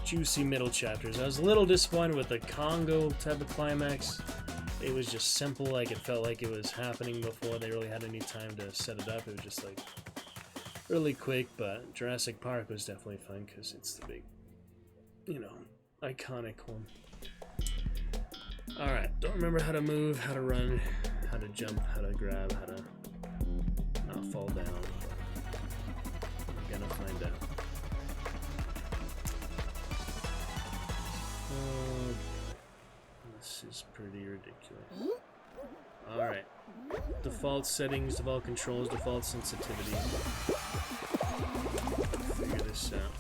juicy middle chapters. I was a little disappointed with the Congo type of climax. It was just simple, like it felt like it was happening before they really had any time to set it up. It was just like really quick, but Jurassic Park was definitely fun because it's the big, you know, iconic one. Alright, don't remember how to move, how to run, how to jump, how to grab, how to not fall down. I'm gonna find out. Oh, this is pretty ridiculous. Alright. Default settings, default controls, default sensitivity. Figure this out.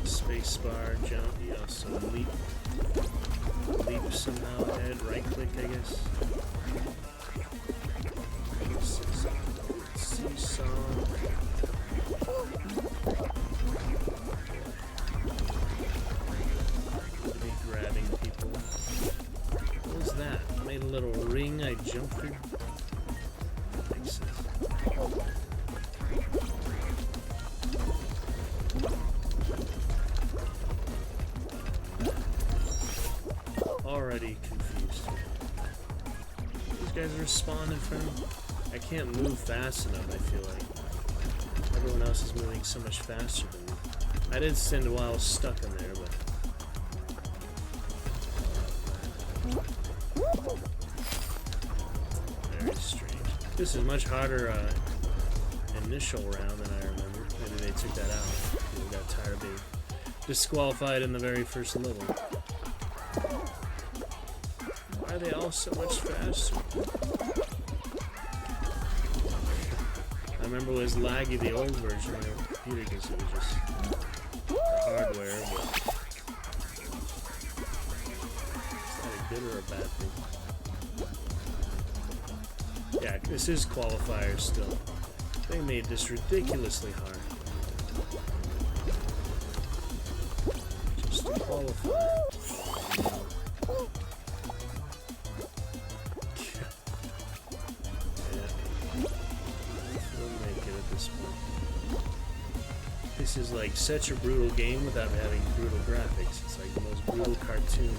Spacebar, jump, you also leap. Leap somehow ahead, right click, I guess. Seesaw. Be grabbing people. What was that? I made a little ring I jumped through. That makes sense. Already confused. These guys are spawning from. I can't move fast enough, I feel like. Everyone else is moving so much faster than me. I did spend a while stuck in there, but. Very strange. This is much harder initial round than I remember. Maybe they took that out. People got tired of being disqualified in the very first level. Why are they all so much faster? I'm remember was laggy the old version of the computer because it was just the hardware, but it's not a good or a bad thing. Yeah, this is qualifier still. They made this ridiculously hard. Just to qualify. This is like such a brutal game without having brutal graphics. It's like the most brutal cartoon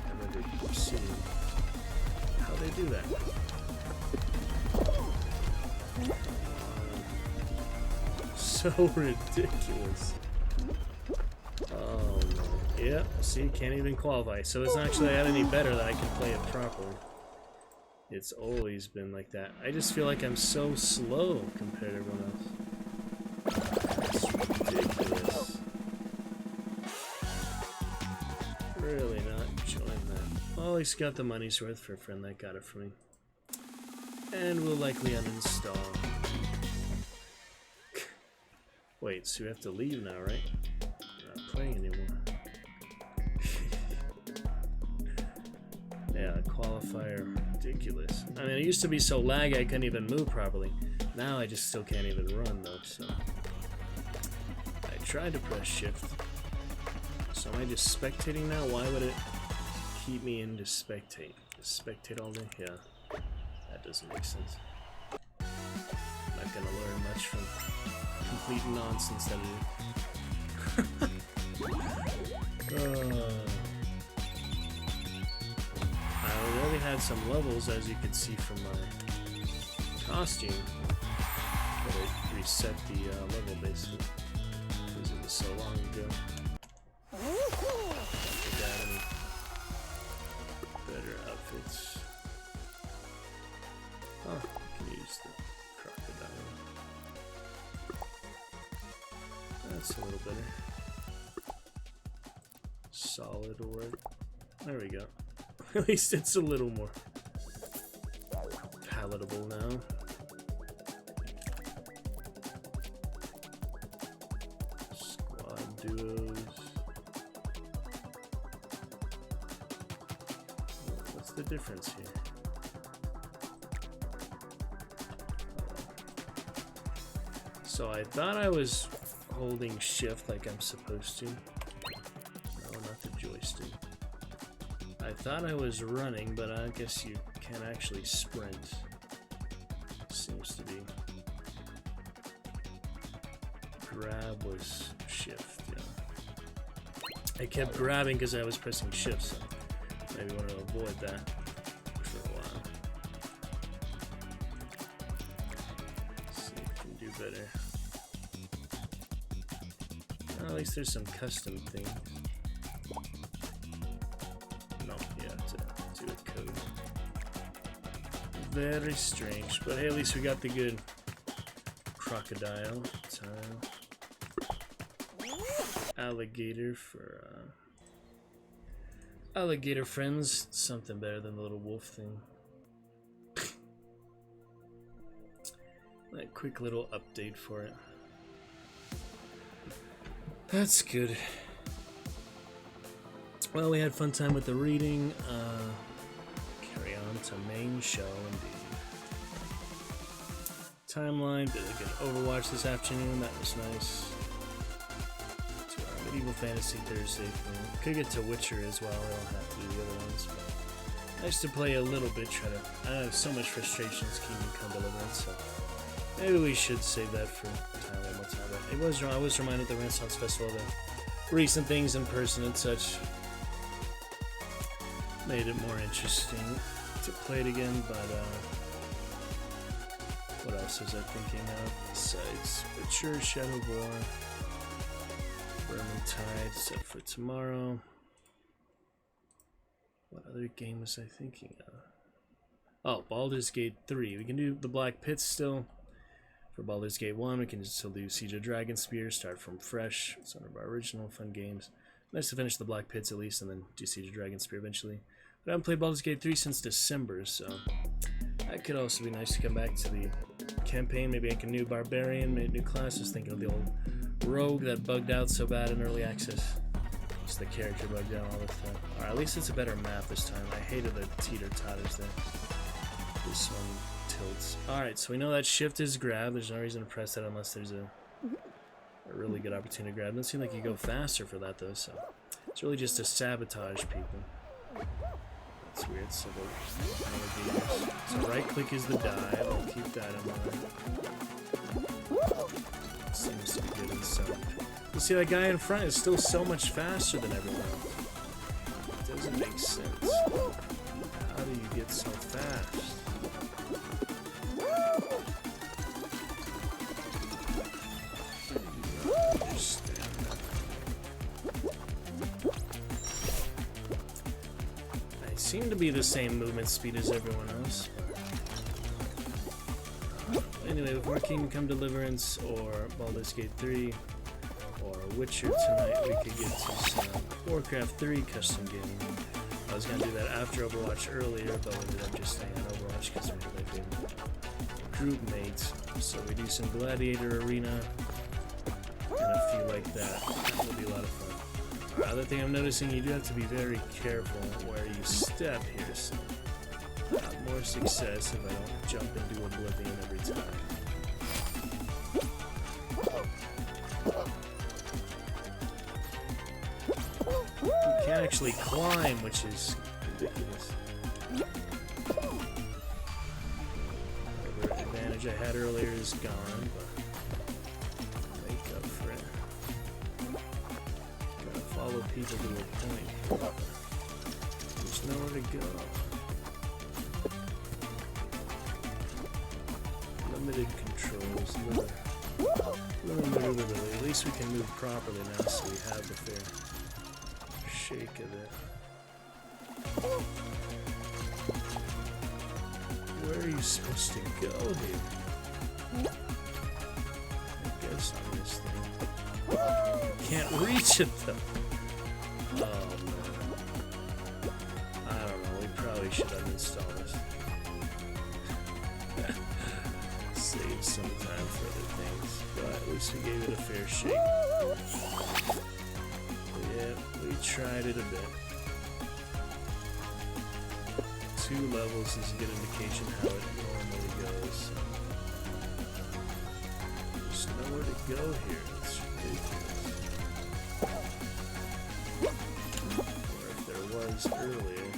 I've ever seen. How they do that? So ridiculous. Oh man. Yeah, see, can't even qualify. So it's not actually any better that I can play it properly. It's always been like that. I just feel like I'm so slow compared to everyone else. It's ridiculous. Really not enjoying that. Well, at least got the money's worth for a friend that got it for me. And we'll likely uninstall. Wait, so we have to leave now, right? We're not playing anymore. Yeah, qualifier, ridiculous. I mean, it used to be so laggy I couldn't even move properly. Now I just still can't even run though, so I tried to press shift. So am I just spectating now? Why would it keep me in to spectate? Spectate all day? Yeah, that doesn't make sense. Not gonna learn much from complete nonsense that it is. I already had some levels, as you could see from my costume, but it reset the level basically because it was so long ago. I don't got any better outfits. Oh, I can use the crocodile. That's a little better. Solid work. There we go. At least it's a little more palatable now. Squad duos. What's the difference here? So I thought I was holding shift like I'm supposed to. No, not the joystick. I thought I was running, but I guess you can't actually sprint. Seems to be. Grab was shift, yeah. I kept grabbing because I was pressing shift, so maybe want to avoid that for a while. Let's see if we can do better. Well, at least there's some custom things. Very strange, but hey, at least we got the good crocodile time. Alligator for alligator friends. Something better than the little wolf thing. A quick little update for it. That's good. Well, we had fun time with the reading. Carry on to main show indeed. Timeline, did a good Overwatch this afternoon, that was nice. To our Medieval Fantasy Thursday thing. Could get to Witcher as well, I don't have to do the other ones, but nice to play a little bit, I have so much frustrations Kingdom Come Deliverance, so maybe we should save that for time one more time. But I was reminded at the Renaissance Festival of the recent things in person and such. Made it more interesting to play it again, but what else was I thinking of besides Witcher, Shadow of War, Vermintide set for tomorrow. What other game was I thinking of? Oh, Baldur's Gate 3. We can do the Black Pits still. For Baldur's Gate 1, we can still do Siege of Dragonspear, start from fresh. It's one of our original fun games. Nice to finish the Black Pits at least, and then do Siege of Dragonspear eventually. But I haven't played Baldur's Gate 3 since December, so that could also be nice to come back to the campaign, maybe make a new barbarian, make a new class. I was thinking of the old rogue that bugged out so bad in early access. Just the character bugged out all the time. Alright, at least it's a better map this time. I hated the teeter-totters there. This one tilts. Alright, so we know that shift is grab. There's no reason to press that unless there's a really good opportunity to grab. It doesn't seem like you go faster for that though, so it's really just to sabotage people. That's weird. So right click is the dive. I'll keep that in mind. Seems to be good in some. You see that guy in front is still so much faster than everyone else. It doesn't make sense. How do you get so fast? Seem to be the same movement speed as everyone else. Anyway, before Kingdom Come Deliverance or Baldur's Gate 3 or Witcher tonight, we could get to some Warcraft 3 custom gaming. I was gonna do that after Overwatch earlier, but we ended up just staying on Overwatch because we're my favorite group mates. So we do some Gladiator Arena and a few like that. That will be a lot of fun. Other thing I'm noticing, you do have to be very careful where you step here, so I'll have more success if I don't jump into oblivion every time. You can't actually climb, which is ridiculous. Whatever advantage I had earlier is gone, but make up for it. Follow people to a point. There's nowhere to go. Limited controls. Literally. At least we can move properly now, so we have the fair shake of it. Where are you supposed to go here? I guess on this thing. Can't reach it though. Oh man. I don't know, we probably should uninstall this. Save some time for other things. But at least we gave it a fair shake. Yeah, we tried it a bit. 2 levels is a good indication how it normally goes. There's nowhere to go here. It's ridiculous. Earlier.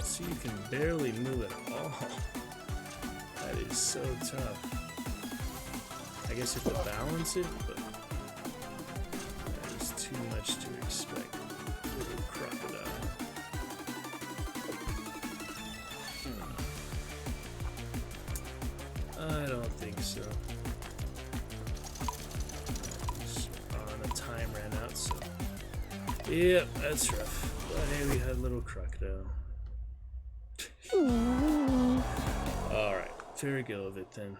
So you can barely move at all. That is so tough. I guess you have to balance it, but that is too much to expect. Little crocodile. I don't think so. Time ran out, so yep, that's rough. But hey, we had a little crocodile. Alright, fair go of it then.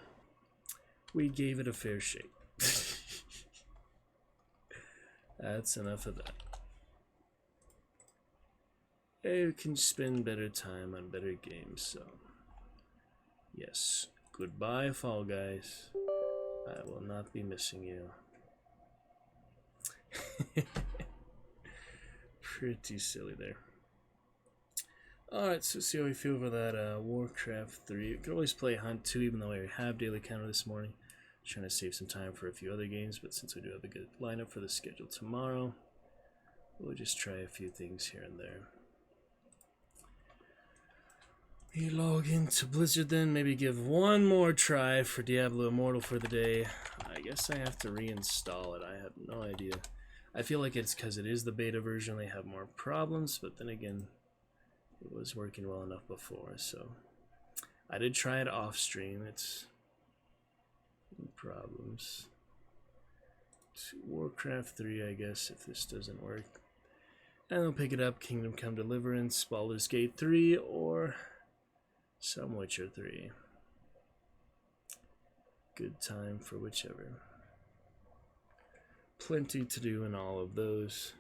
We gave it a fair shake. That's enough of that. Hey, we can spend better time on better games, so yes. Goodbye, Fall Guys. I will not be missing you. Pretty silly there. Alright, so see how we feel for that Warcraft 3. We could always play Hunt 2 even though we have Daily Counter this morning. Trying to save some time for a few other games, but since we do have a good lineup for the schedule tomorrow, we'll just try a few things here and there. We log into Blizzard then, maybe give one more try for Diablo Immortal for the day. I guess I have to reinstall it, I have no idea. I feel like it's because it is the beta version, they have more problems, but then again, it was working well enough before, so. I did try it off stream, it's problems. To Warcraft 3, I guess, if this doesn't work. And I'll pick it up, Kingdom Come Deliverance, Baldur's Gate 3, or some Witcher 3. Good time for whichever. Plenty to do in all of those.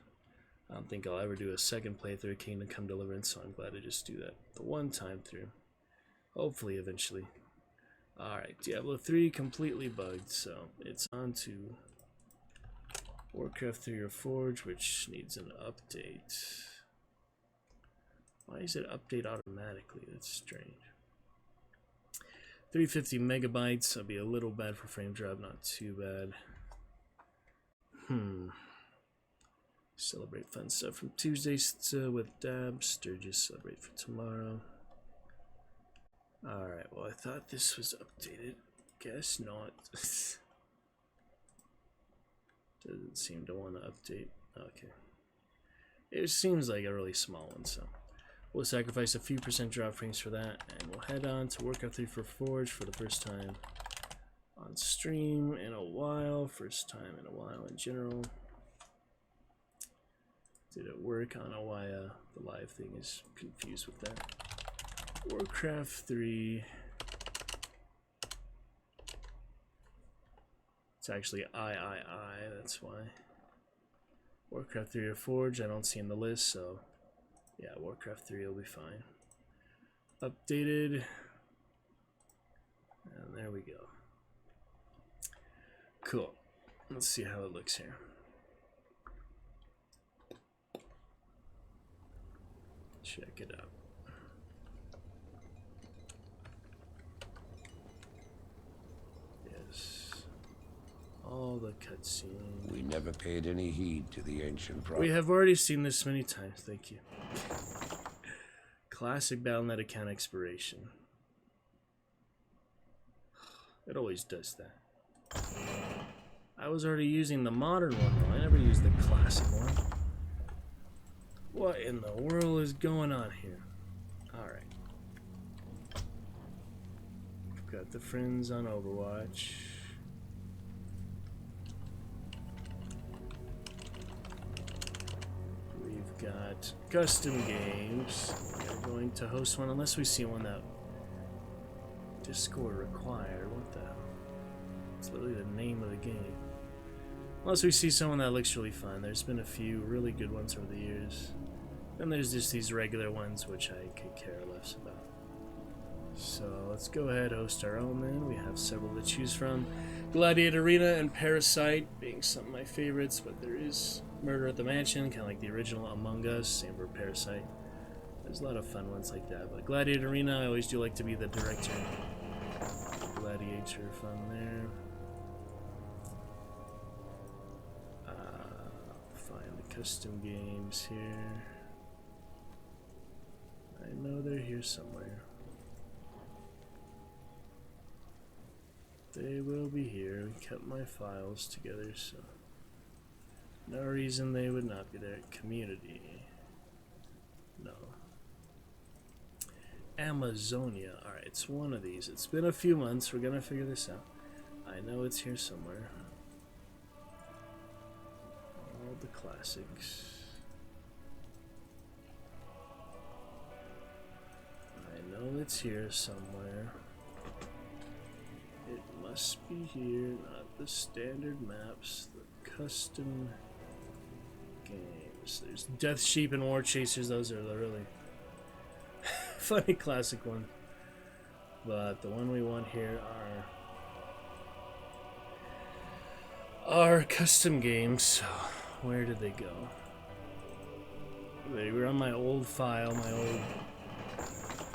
I don't think I'll ever do a second playthrough of Kingdom Come Deliverance, so I'm glad to just do that the one time through. Hopefully, eventually. Alright, Diablo 3 completely bugged, so it's on to Warcraft 3 Reforged, which needs an update. Why does it update automatically? That's strange. 350 megabytes. That'll be a little bad for frame drop, not too bad. Celebrate fun stuff from Tuesdays with Dab. Sturgis celebrate for tomorrow. Alright, well I thought this was updated. Guess not. Doesn't seem to want to update. Okay. It seems like a really small one, so we'll sacrifice a few percent drop frames for that, and we'll head on to Warcraft 3 Reforged for the first time on stream in a while. First time in a while in general. Did it work? I don't know why the live thing is confused with that. Warcraft 3. It's actually III, that's why. Warcraft 3 Reforged, I don't see in the list, so yeah, Warcraft 3 will be fine. Updated. And there we go. Cool. Let's see how it looks here. Check it out. Yes. All the cutscenes. We never paid any heed to the ancient We prophet. have already seen this many times, thank you. Classic Battle.net account expiration. It always does that. I was already using the modern one though, I never used the classic one. What in the world is going on here? Alright. We've got the friends on Overwatch. We've got custom games. We're going to host one unless we see one that Discord required. What the hell? It's literally the name of the game. Unless we see someone that looks really fun. There's been a few really good ones over the years. Then there's just these regular ones which I could care less about. So let's go ahead and host our own then. We have several to choose from. Gladiator Arena and Parasite being some of my favorites, but there is Murder at the Mansion, kind of like the original Among Us, same for Parasite. There's a lot of fun ones like that, but Gladiator Arena, I always do like to be the director. Gladiator, fun there. Find the custom games here. I know they're here somewhere. They will be here. We kept my files together, so no reason they would not be there. Community. No. Amazonia. Alright, it's one of these. It's been a few months. We're gonna figure this out. I know it's here somewhere. All the classics. I know it's here somewhere. It must be here, not the standard maps, the custom games. There's Death Sheep and War Chasers, those are the really funny classic one. But the one we want here are custom games. So where did they go? They were on my old file,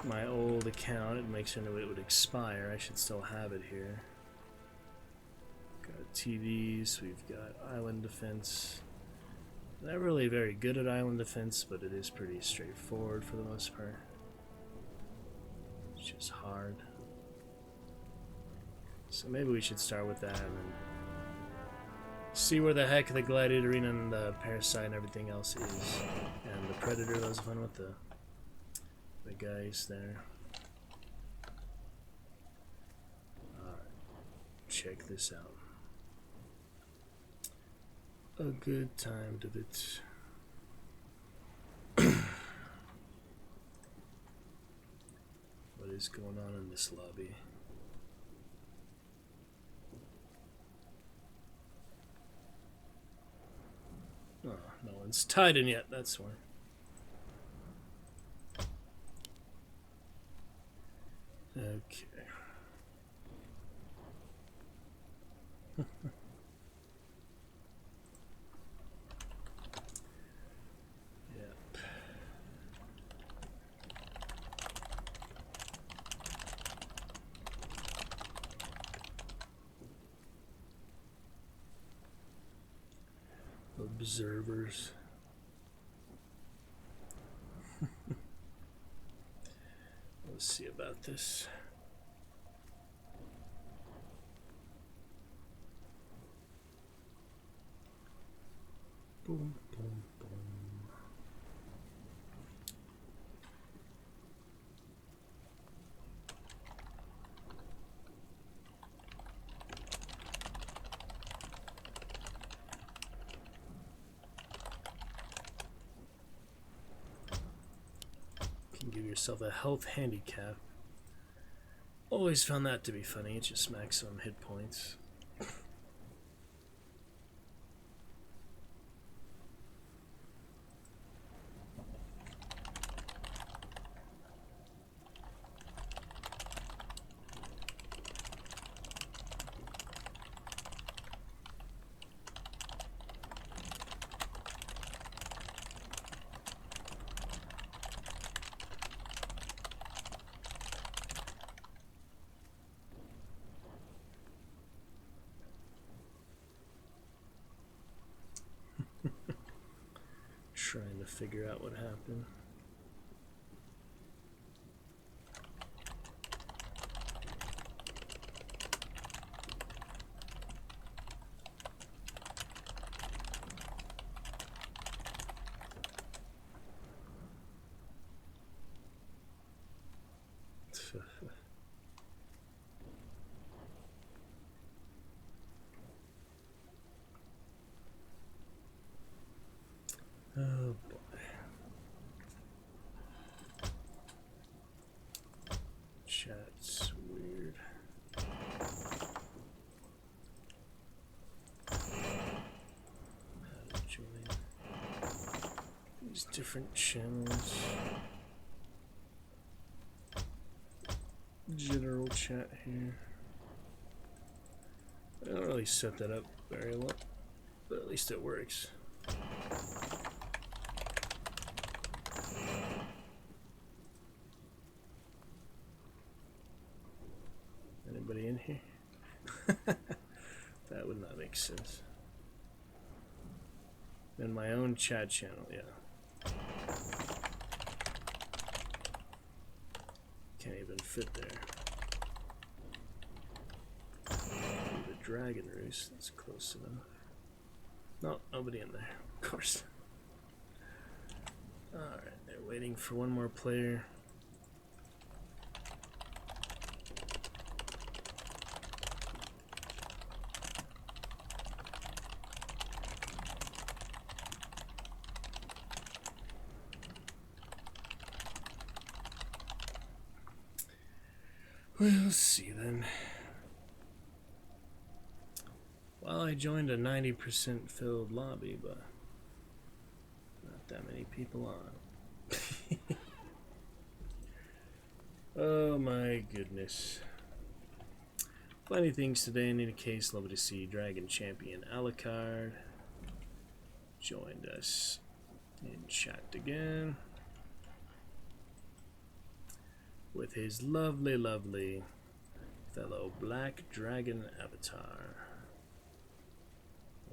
my old account. It makes sure it would expire. I should still have it here. Got TVs, we've got Island Defense. Not really very good at Island Defense, but it is pretty straightforward for the most part. It's just hard. So maybe we should start with that and then see where the heck the Gladiator Arena and the Parasite and everything else is. And the Predator, that was fun with the guys there. Alright, check this out. A good time to it. What is going on in this lobby? Oh, no one's tied in yet, that's why. Yep. Observers. Let's see about this. Boom, boom, boom. Can give yourself a health handicap. Always found that to be funny. It's just maximum hit points. Trying to figure out what happened. Oh boy. Chat's weird. How to join these different channels. General chat here. I don't really set that up very well, but at least it works. Anybody in here? That would not make sense. In my own chat channel, yeah. Can't even fit there. The Dragon Roost, that's close enough. No, nobody in there, of course. Alright, they're waiting for one more player. We'll see then. Well, I joined a 90% filled lobby, but not that many people on. Oh my goodness. Plenty of things today. In any case, lovely to see Dragon Champion Alucard joined us in chat again with his lovely fellow Black Dragon avatar.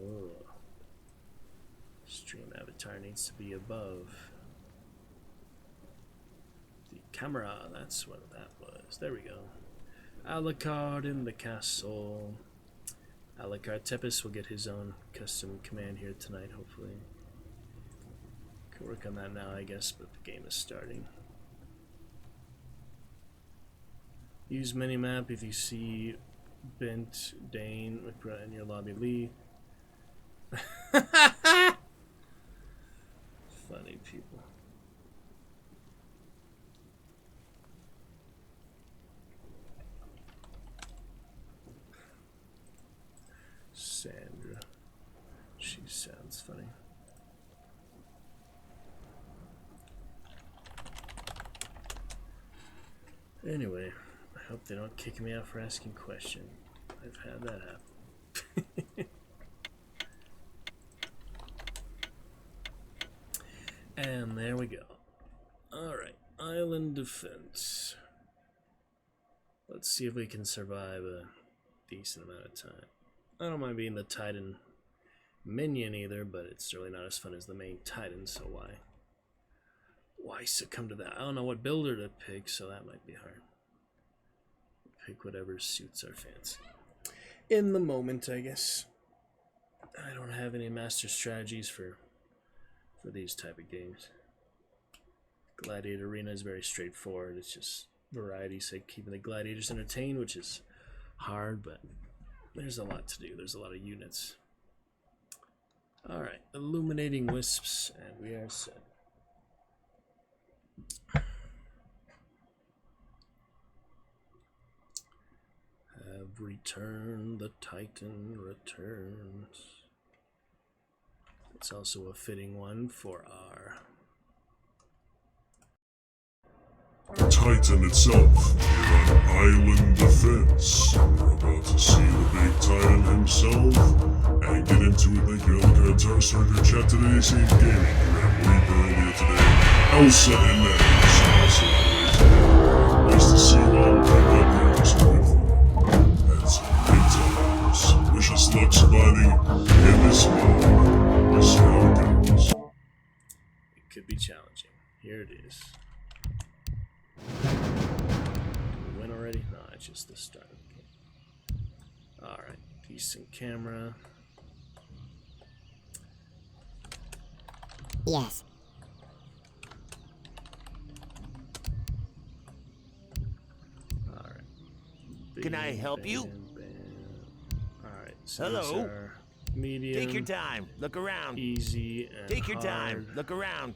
Oh. Stream avatar needs to be above the camera. That's what that was. There we go. Alucard in the castle. Alucard Tepes will get his own custom command here tonight, hopefully. Can work on that now, I guess, but the game is starting. Use minimap if you see Bent, Dane, McBride in your lobby. Lee. Funny people. Sandra. She sounds funny. Anyway, I hope they don't kick me out for asking questions. I've had that happen. And there we go. Alright, island defense. Let's see if we can survive a decent amount of time. I don't mind being the Titan minion either, but it's really not as fun as the main Titan, so why succumb to that? I don't know what builder to pick, so that might be hard. Pick whatever suits our fancy. In the moment, I guess. I don't have any master strategies for these type of games. Gladiator Arena is very straightforward. It's just variety's sake, keeping the gladiators entertained, which is hard, but there's a lot to do. There's a lot of units. Alright, illuminating wisps, and we are set. Have returned, the Titan returns. It's also a fitting one for our Titan itself in an island defense. We're about to see the big Titan himself and get into it. Thank you, other guys. Our starter chat today, Same Gaming, Grim Reaper earlier today, Elsa and Ned. Nice to see you all. That's big times. Wish us luck surviving in this mode. We'll see how it goes. It could be challenging. Here it is. Did we win already? No, it's just the start. Okay. Alright, decent camera. Yes. Alright. Can I help you? Alright, so Hello? these are medium. Take your time. Look around. Easy and Take your hard. time. Look around.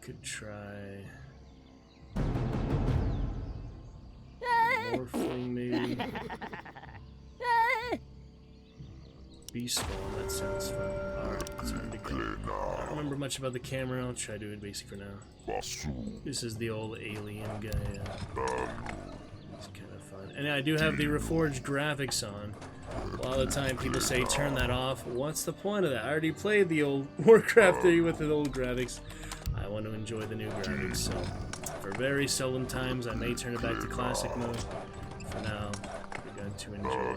Could try morphling maybe. Beast form, that sounds fun. Alright, time to go. I don't remember much about the camera, I'll try doing basic for now. This is the old alien guy. It's kind of fun. And I do have the reforged graphics on. A lot of the time people say turn that off. What's the point of that? I already played the old Warcraft 3 with the old graphics. I want to enjoy the new graphics, so for very seldom times I may turn it back to classic mode. For now, we're going to enjoy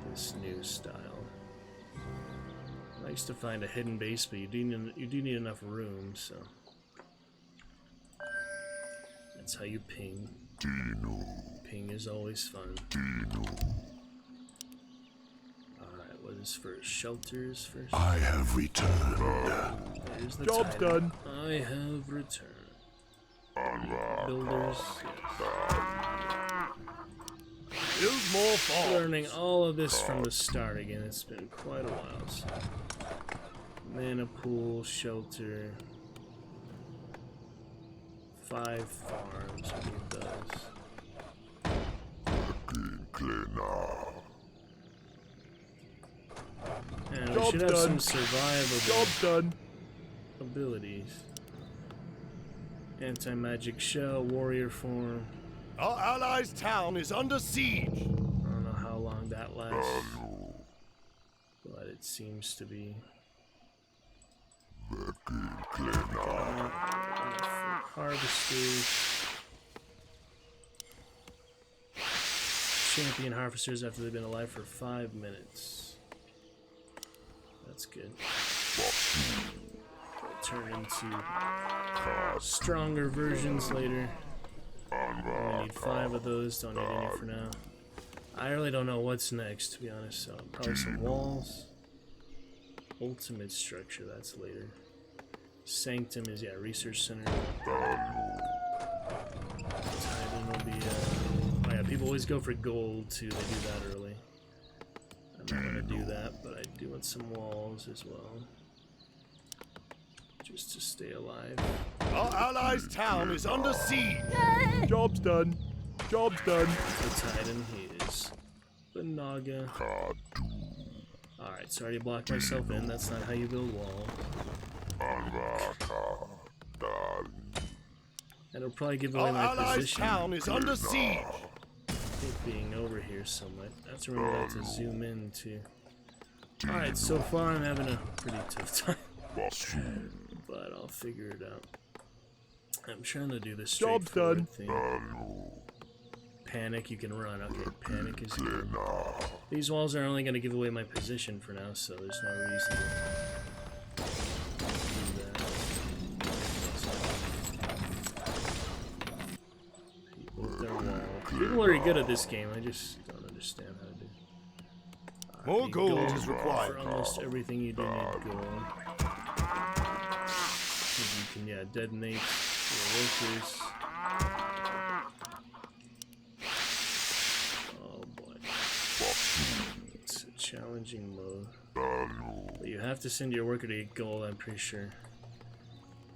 this new style. Nice to find a hidden base, but you do need enough room, so that's how you ping. Ping is always fun. Alright, what is first? Shelters first? I have returned. There's the Job's title. done. I have returned. Builders, Build more farms. learning all of this from the start again. It's been quite a while. So. Mana pool, shelter, 5 farms. We need those. And we should have some survivable Job's done. abilities. Anti-magic shell, warrior form. Our allies' town is under siege. I don't know how long that lasts, but it seems to be. Harvesters. Champion harvesters after they've been alive for 5 minutes. That's good. They'll turn into stronger versions later. We need 5 of those, don't need any for now. I really don't know what's next, to be honest, so probably some walls. Ultimate structure, that's later. Sanctum is, yeah, research center. Titan will be, oh yeah, people always go for gold too, they do that early. I'm not gonna do that, but I do want some walls as well. Just to stay alive. Our allies' town is under siege. Job's done. Job's done. The Titan, he is the Naga. Alright, so I already blocked myself in. That's not how you build walls. And it'll probably give away Our my allies' position. town is under siege. it being over here somewhat. I have to remember not to zoom in too. Alright, so far I'm having a pretty tough time. But I'll figure it out. I'm trying to do this straightforward thing. Panic, you can run. Okay, panic is good. These walls are only going to give away my position for now, so there's no reason to do that. People with their walls. People are good at this game, I just don't understand how to do it. More gold is required. For almost everything you do need gold. You can, yeah, detonate your workers. Oh boy. It's a challenging mode. But you have to send your worker to get gold, I'm pretty sure.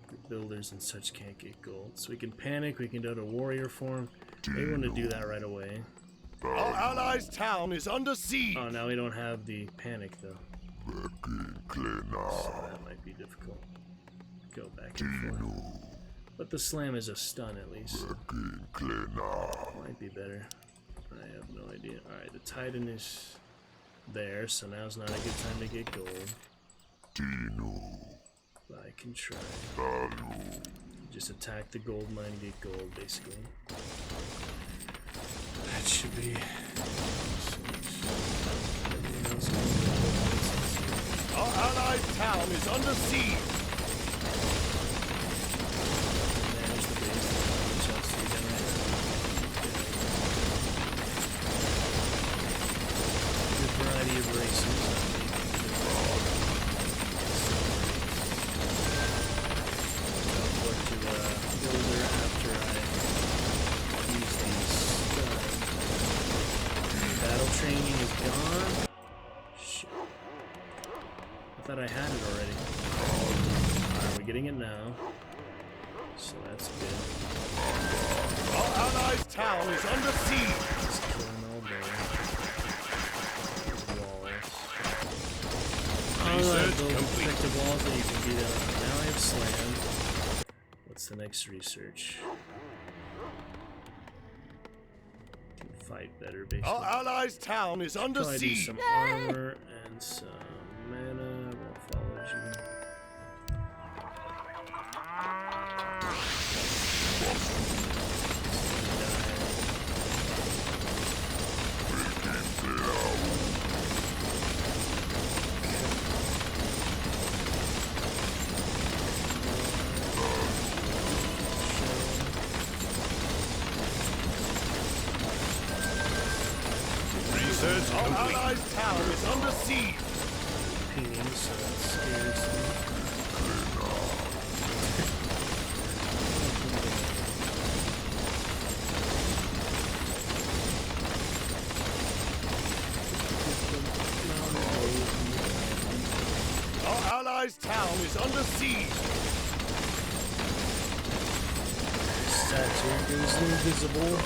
The builders and such can't get gold. So we can panic, we can go to warrior form. Maybe want to do that right away. Our allies' town is under siege. Oh, now we don't have the panic though. So that might be difficult. Go back and forth. But the slam is a stun at least. Might be better. I have no idea. Alright, the Titan is there, so now's not a good time to get gold. But I can try. Just attack the gold mine and get gold, basically. That should be... Our allies' town is under siege. Manage the base. Which else do we got right now? Good variety of races. Teleport to builder after I use these. Battle training is gone. Shit. I thought I had it already. Alright, we're getting it now. So that's good. Our allies' town is under siege. Let's kill them all there. Walls. Oh, those protective walls that you can beat up. Now I have slam. What's the next research? Can fight better, basically. Our allies' town is under Probably do siege. some armor and some mana. Morphology. Research. Our allies' town is under siege. Pinging, so that scares me. Our allies' town is under siege. Statue is invisible.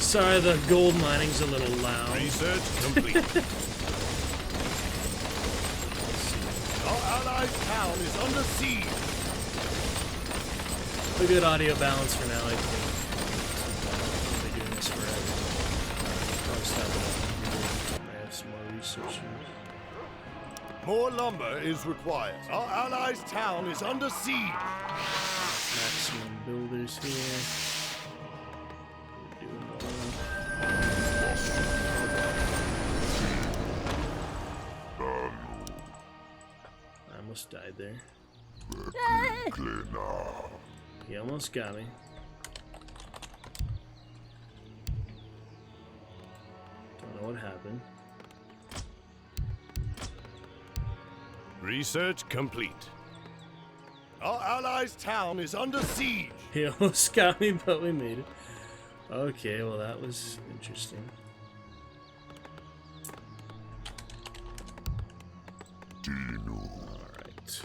Sorry, the gold mining's a little loud. Research complete. Our allies' town is under siege. A good audio balance for now, I think. I've been doing this forever. Probably stop it. I have some more research. More lumber is required. Our allies' town is under siege. Maximum builders here. We're doing well. I almost died there. He almost got me. Don't know what happened. Research complete. Our allies' town is under siege. He almost got me, but we made it. Okay, well that was interesting. Alright.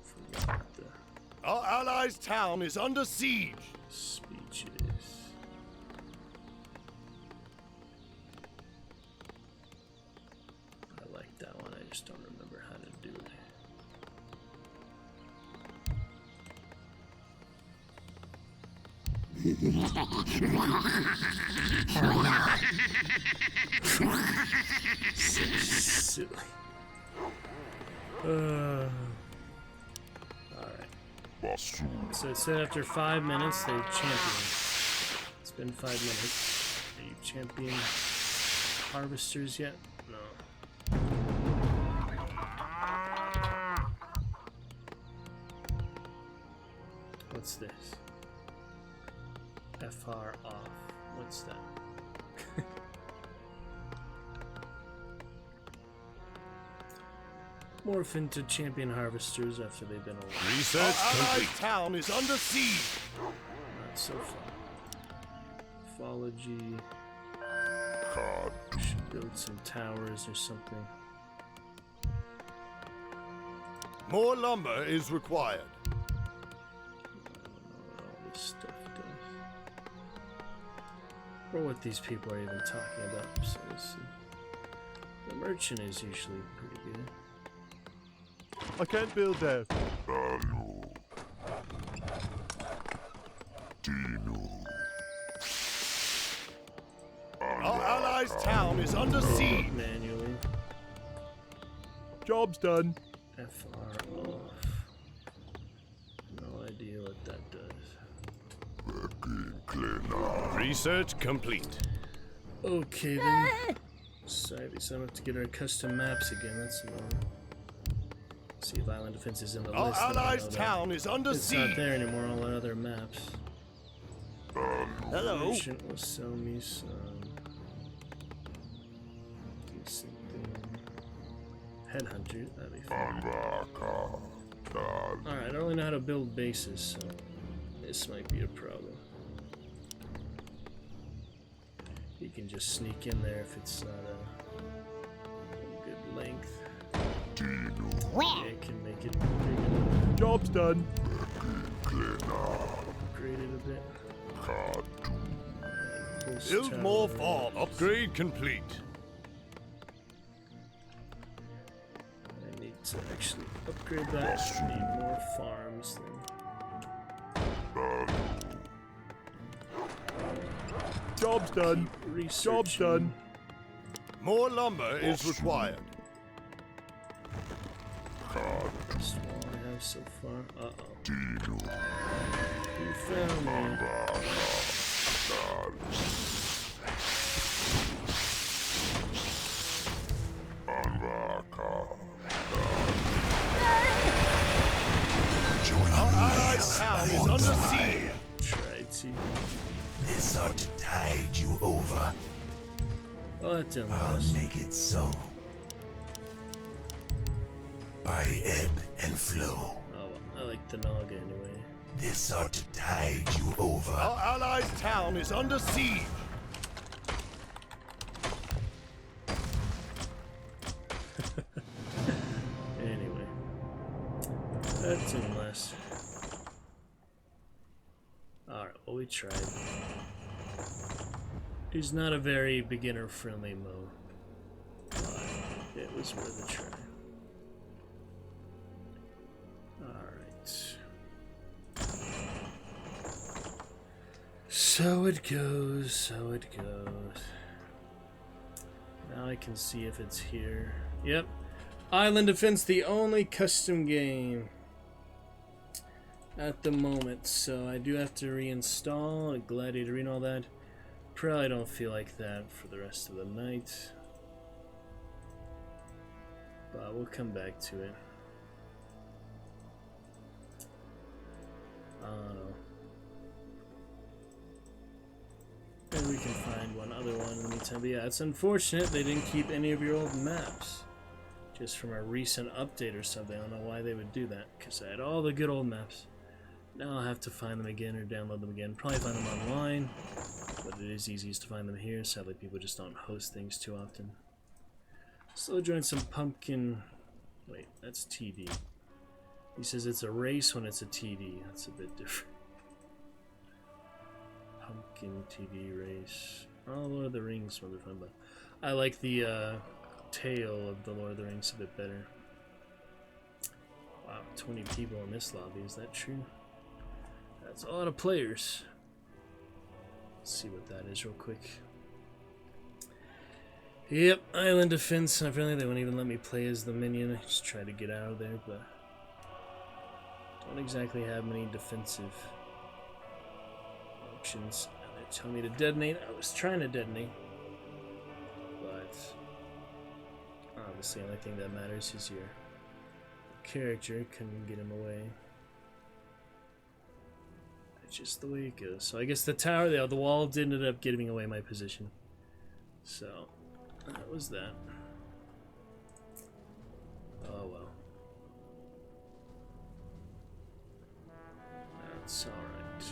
Forgot what the Our allies' town is under siege. speech is. I like that one, I just don't remember how to do it. So silly. Alright. So it said after 5 minutes they're champion. It's been 5 minutes. Are you champion harvesters yet? No. What's this? FR off. What's that? Morph into champion harvesters after they've been away. Research complete. Town is under siege. Not so far. Ufology. Should build some towers or something. More lumber is required. I don't know what all this stuff does. Or what these people are even talking about. So let's see. The merchant is usually pretty good. I can't build there. Our allies' town is under siege. Manually. Job's done. FR off. No idea what that does. Research complete. Okay then. Sorry, we still have to get our custom maps again. That's annoying. See if Island Defense is in the Our list. then I'll allies' know that. town is under It's siege. not there anymore on all the other maps. Hello. Merchant will sell me some. Do something. Headhunter, that'd be fun. Alright, I don't really know how to build bases, so this might be a problem. You can just sneak in there if it's not a good length. Yeah, it can make it big enough. Job's done. Upgrade it a bit. Build more farm. Upgrade complete. I need to actually upgrade that. I need more farms then. Job's done. Job's done. More lumber is required. That's all I have so far. Uh-oh. Who found me? Our allies' town is under siege. Try to. This ought to tide you over. Oh, that didn't I'll last. make it so. By ebb and flow. Oh, I like the Naga anyway. This ought to tide you over. Our allies' town is under siege. Anyway. That didn't last. Alright, well, we tried. It's not a very beginner-friendly mode, but it was worth a try. Alright. So it goes, so it goes. Now I can see if it's here. Yep. Island Defense, the only custom game at the moment, so I do have to reinstall a Gladiator and all that. Probably don't feel like that for the rest of the night, but we'll come back to it. I don't know. Maybe we can find one other one in the meantime. But yeah, it's unfortunate they didn't keep any of your old maps. Just from a recent update or something. I don't know why they would do that, because I had all the good old maps. Now I'll have to find them again or download them again. Probably find them online, but it is easiest to find them here. Sadly, people just don't host things too often. So join some pumpkin. Wait, that's TD. He says it's a race when it's a TD. That's a bit different. Pumpkin TD race. Oh, Lord of the Rings, what they're fun, but I like the tale of the Lord of the Rings a bit better. Wow, 20 people in this lobby. Is that true? That's a lot of players. Let's see what that is real quick. Yep, island defense. Apparently they won't even let me play as the minion. I just try to get out of there, but don't exactly have many defensive options. And they're telling me to detonate. I was trying to detonate, but obviously the only thing that matters is your character. Couldn't get him away. That's just the way it goes. So I guess the tower, the wall did end up giving away my position. So that was that. Oh well. That's alright.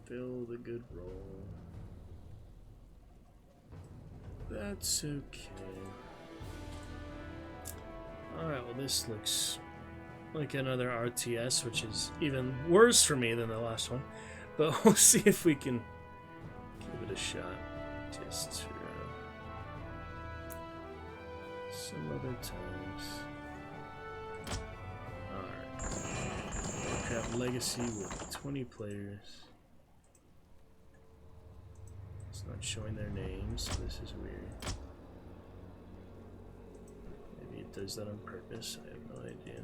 Fill the good roll. That's okay. Alright, well this looks like another RTS, which is even worse for me than the last one. But we'll see if we can give it a shot. Just some other times. Alright. Warcraft Legacy with 20 players. It's not showing their names, so this is weird. Maybe it does that on purpose, I have no idea.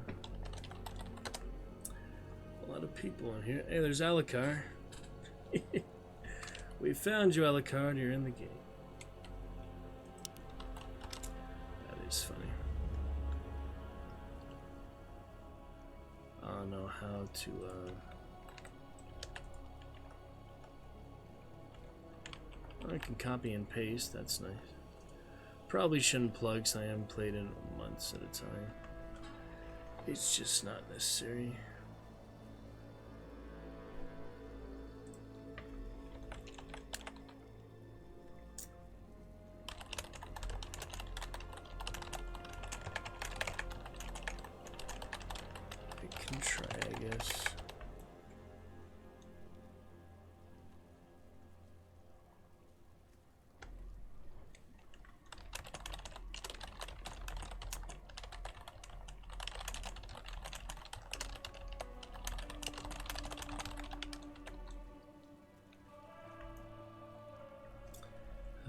A lot of people in here. Hey, there's Alucard. We found you, Alucard. You're in the game. That is funny. I don't know how to I can copy and paste. That's nice. Probably shouldn't plug since I haven't played in months at a time. It's just not necessary.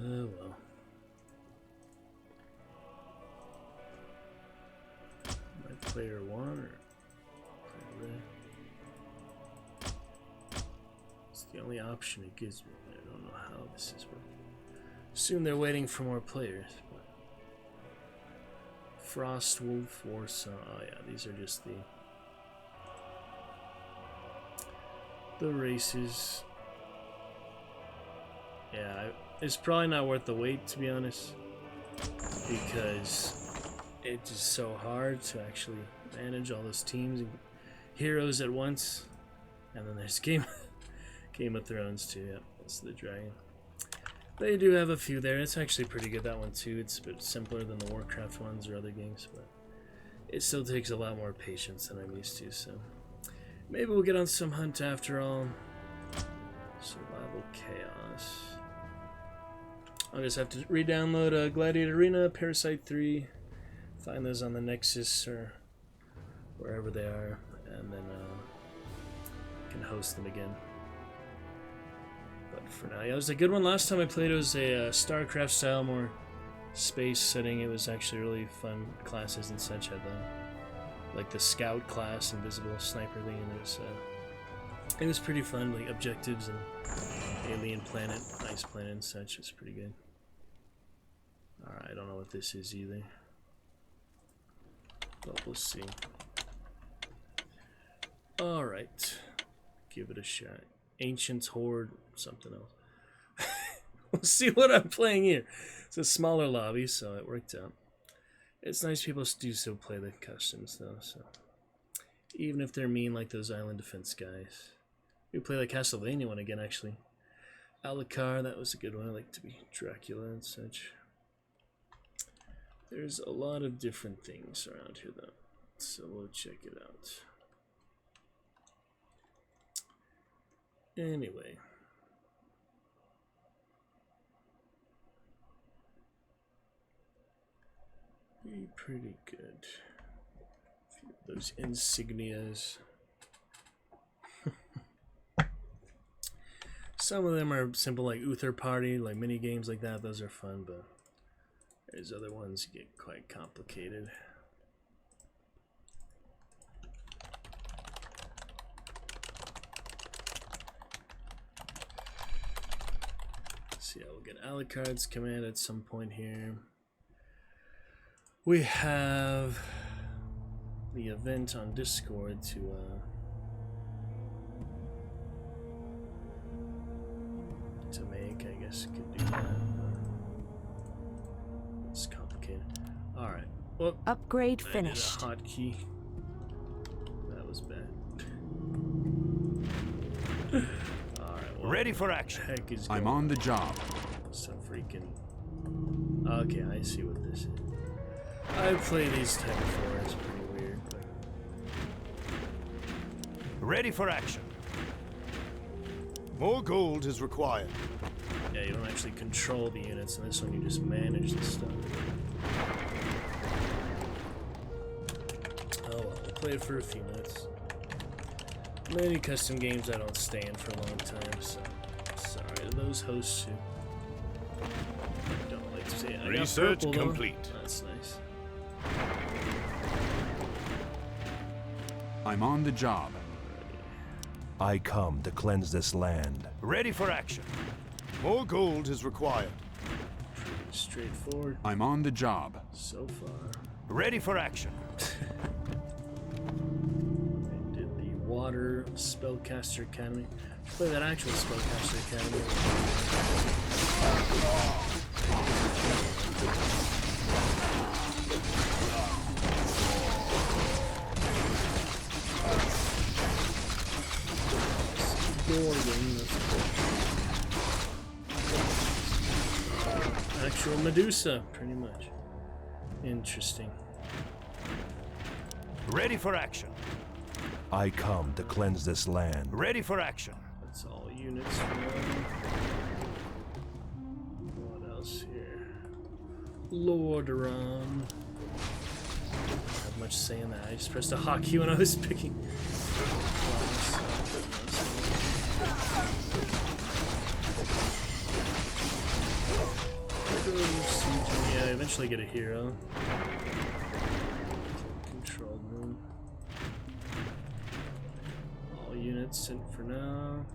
Oh well. My player one or player red? It's the only option it gives me. I don't know how this is working. Assume they're waiting for more players. But Frost Wolf Warsaw. Oh yeah, these are just the races. Yeah, it's probably not worth the wait, to be honest, because it's just so hard to actually manage all those teams and heroes at once. And then there's Game of Thrones too. Yeah, that's the dragon. They do have a few there. It's actually pretty good, that one too. It's a bit simpler than the Warcraft ones or other games, but it still takes a lot more patience than I'm used to. So maybe we'll get on some hunt after all. Survival Chaos. I'll just have to re-download Gladiator Arena, Parasite 3, find those on the Nexus or wherever they are, and then can host them again. But for now, yeah, it was a good one. Last time I played, it was a StarCraft style, more space setting. It was actually really fun classes and such. Had like the Scout class, Invisible Sniper thing, and it was pretty fun, like objectives and alien planet, ice planet and such. It's pretty good. Alright, I don't know what this is either, but we'll see. Alright, give it a shot. Ancients Horde, something else. We'll see what I'm playing here. It's a smaller lobby, so it worked out. It's nice people do still play the customs though, so even if they're mean like those island defense guys. We play the Castlevania one again, actually. Alucard, that was a good one. I like to be Dracula and such. There's a lot of different things around here though, so we'll check it out. Anyway. Be pretty good. A few of those insignias. Some of them are simple, like Uther Party, like mini games like that. Those are fun, but there's other ones that get quite complicated. See, we'll get Alucard's command at some point here. We have the event on Discord to make. I guess could do that. It's complicated. All right. Well, upgrade I finished. did a hotkey. That was bad. All right. Well, Ready for action. What the heck is I'm going on the job. Some freaking. Okay, I see what this is. I play these type before. It's pretty weird. But... Ready for action. More gold is required. Yeah, you don't actually control the units. In this one, you just manage the stuff. Oh well, we'll play it for a few minutes. Many custom games I don't stay in for a long time, so sorry to those hosts who don't like to say it. I got Research purple, though. complete. That's nice. I'm on the job. I come to cleanse this land. Ready for action. More gold is required. Pretty straightforward I'm on the job. so far. Ready for action. I did the Water Spellcaster Academy. Play that actual Spellcaster Academy. Actual Medusa, pretty much. Interesting. Ready for action. I come to cleanse this land. Ready for action. That's all units for now. What else here? Lordaeron. Don't have much say in that. I just pressed a hotkey when I was picking. Yeah, eventually get a hero. Control room. All units sent for now.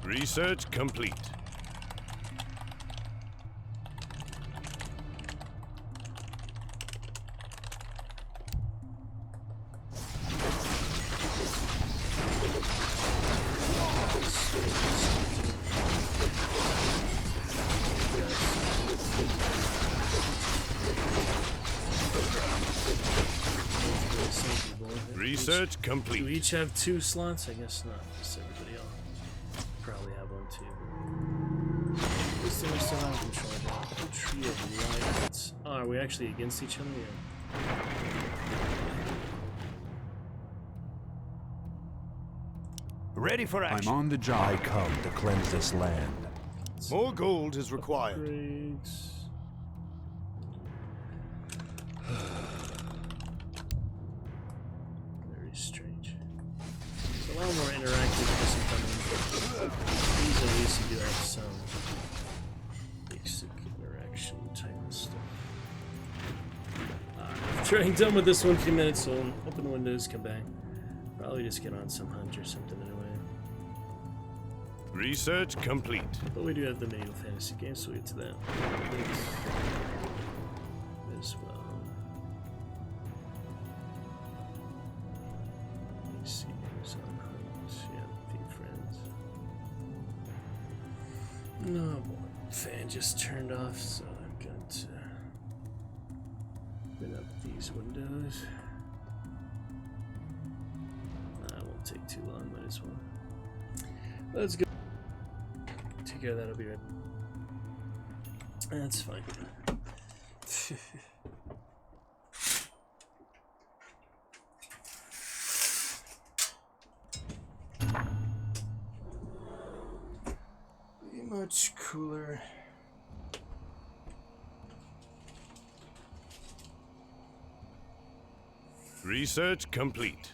Research complete. Research complete. Do we each have 2 slots? I guess not. Just everybody else probably have one too. This thing we still have control of. Tree of Lights. Oh, are we actually against each other? Yeah. Ready for action. I'm on the job. I come to cleanse this land. More gold is required. Upgrades. Very strange. It's a lot more interactive with some these at least do have some basic interaction type of stuff. Alright, after I'm done with this one, few minutes, so I'll open the windows, come back. Probably just get on some hunt or something anyway. Research complete. But we do have the medieval fantasy game, so we'll get to that as well. Let me see who's on hunt. Yeah, a few friends. No, boy. Fan just turned off, so I've got to open up these windows. That won't take too long, might as well. Let's go. Take care of that, I'll be right back. That's fine. Be much cooler. Research complete.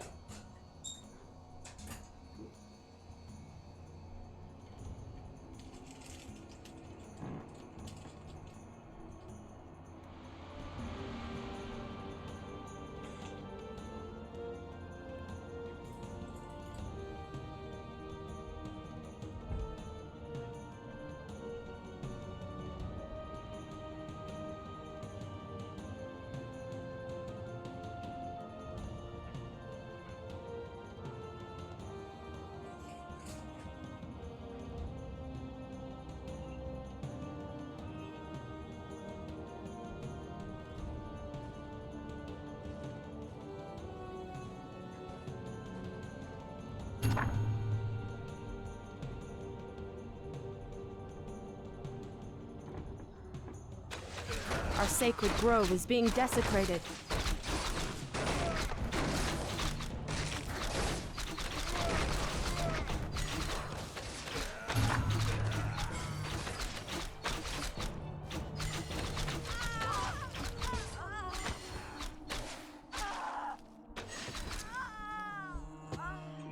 Our sacred grove is being desecrated.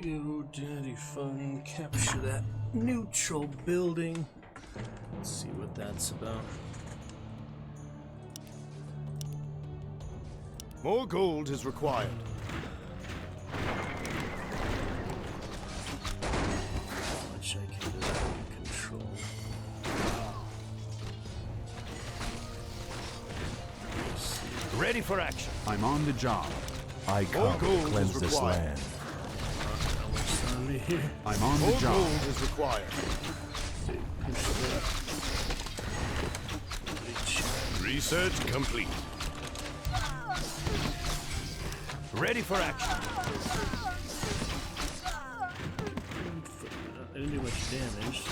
Yo, Daddy Fun, capture that neutral building. Let's see what that's about. More gold is required. Which I can control. Ready for action. I'm on the job. I come to cleanse this land. I'm on the More job. gold is required. Research complete. Ready for action. I didn't do much damage.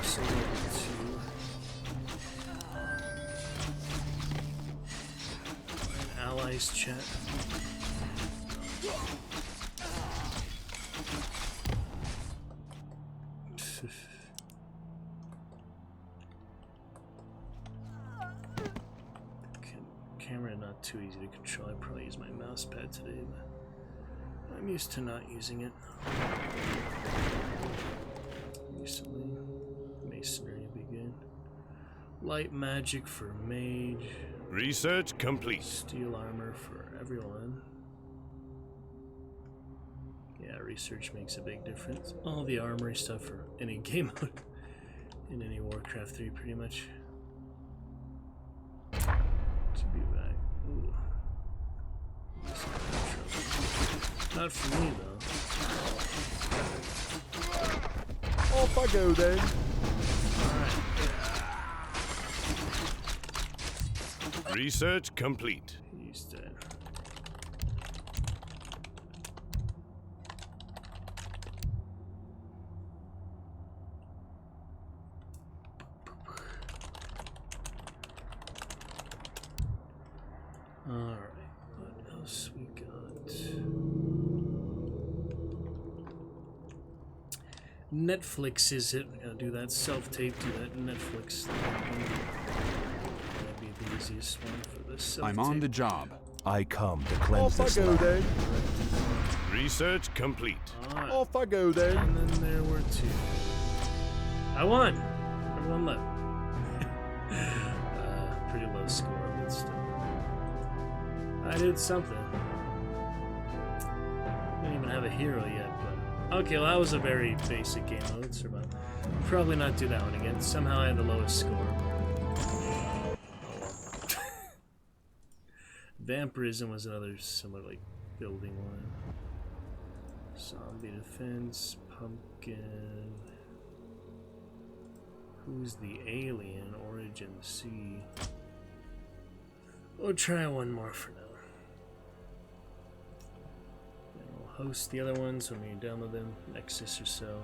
So allies chat. Camera not too easy to control. I probably use my mouse pad today, but I'm used to not using it. Recently, masonry begin. Light magic for mage. Research complete. Steel armor for everyone. Yeah, research makes a big difference. All the armory stuff for any game mode in any Warcraft 3 pretty much. To be back. Ooh. Not for me though. Off I go then. Alright. Research complete. He's dead. Alright, what else we got? Netflix is it? Gotta do that self-tape, do that Netflix thing. That'd be the easiest one for this self-tape. I'm on the job. I come to cleanse Off I this go land. then. Research complete. Alright. Off I go then. And then there were two. I won! Everyone left. Pretty low score, but still. I did something. Didn't even have a hero yet, but... Okay, well that was a very basic game mode, survive. Probably not do that one again. Somehow I had the lowest score. Oh well. Vampirism was another similar, like, building one. Zombie defense, pumpkin... Who's the alien? Origin C. We'll try one more for now. And we'll host the other ones when we download them, Nexus or so.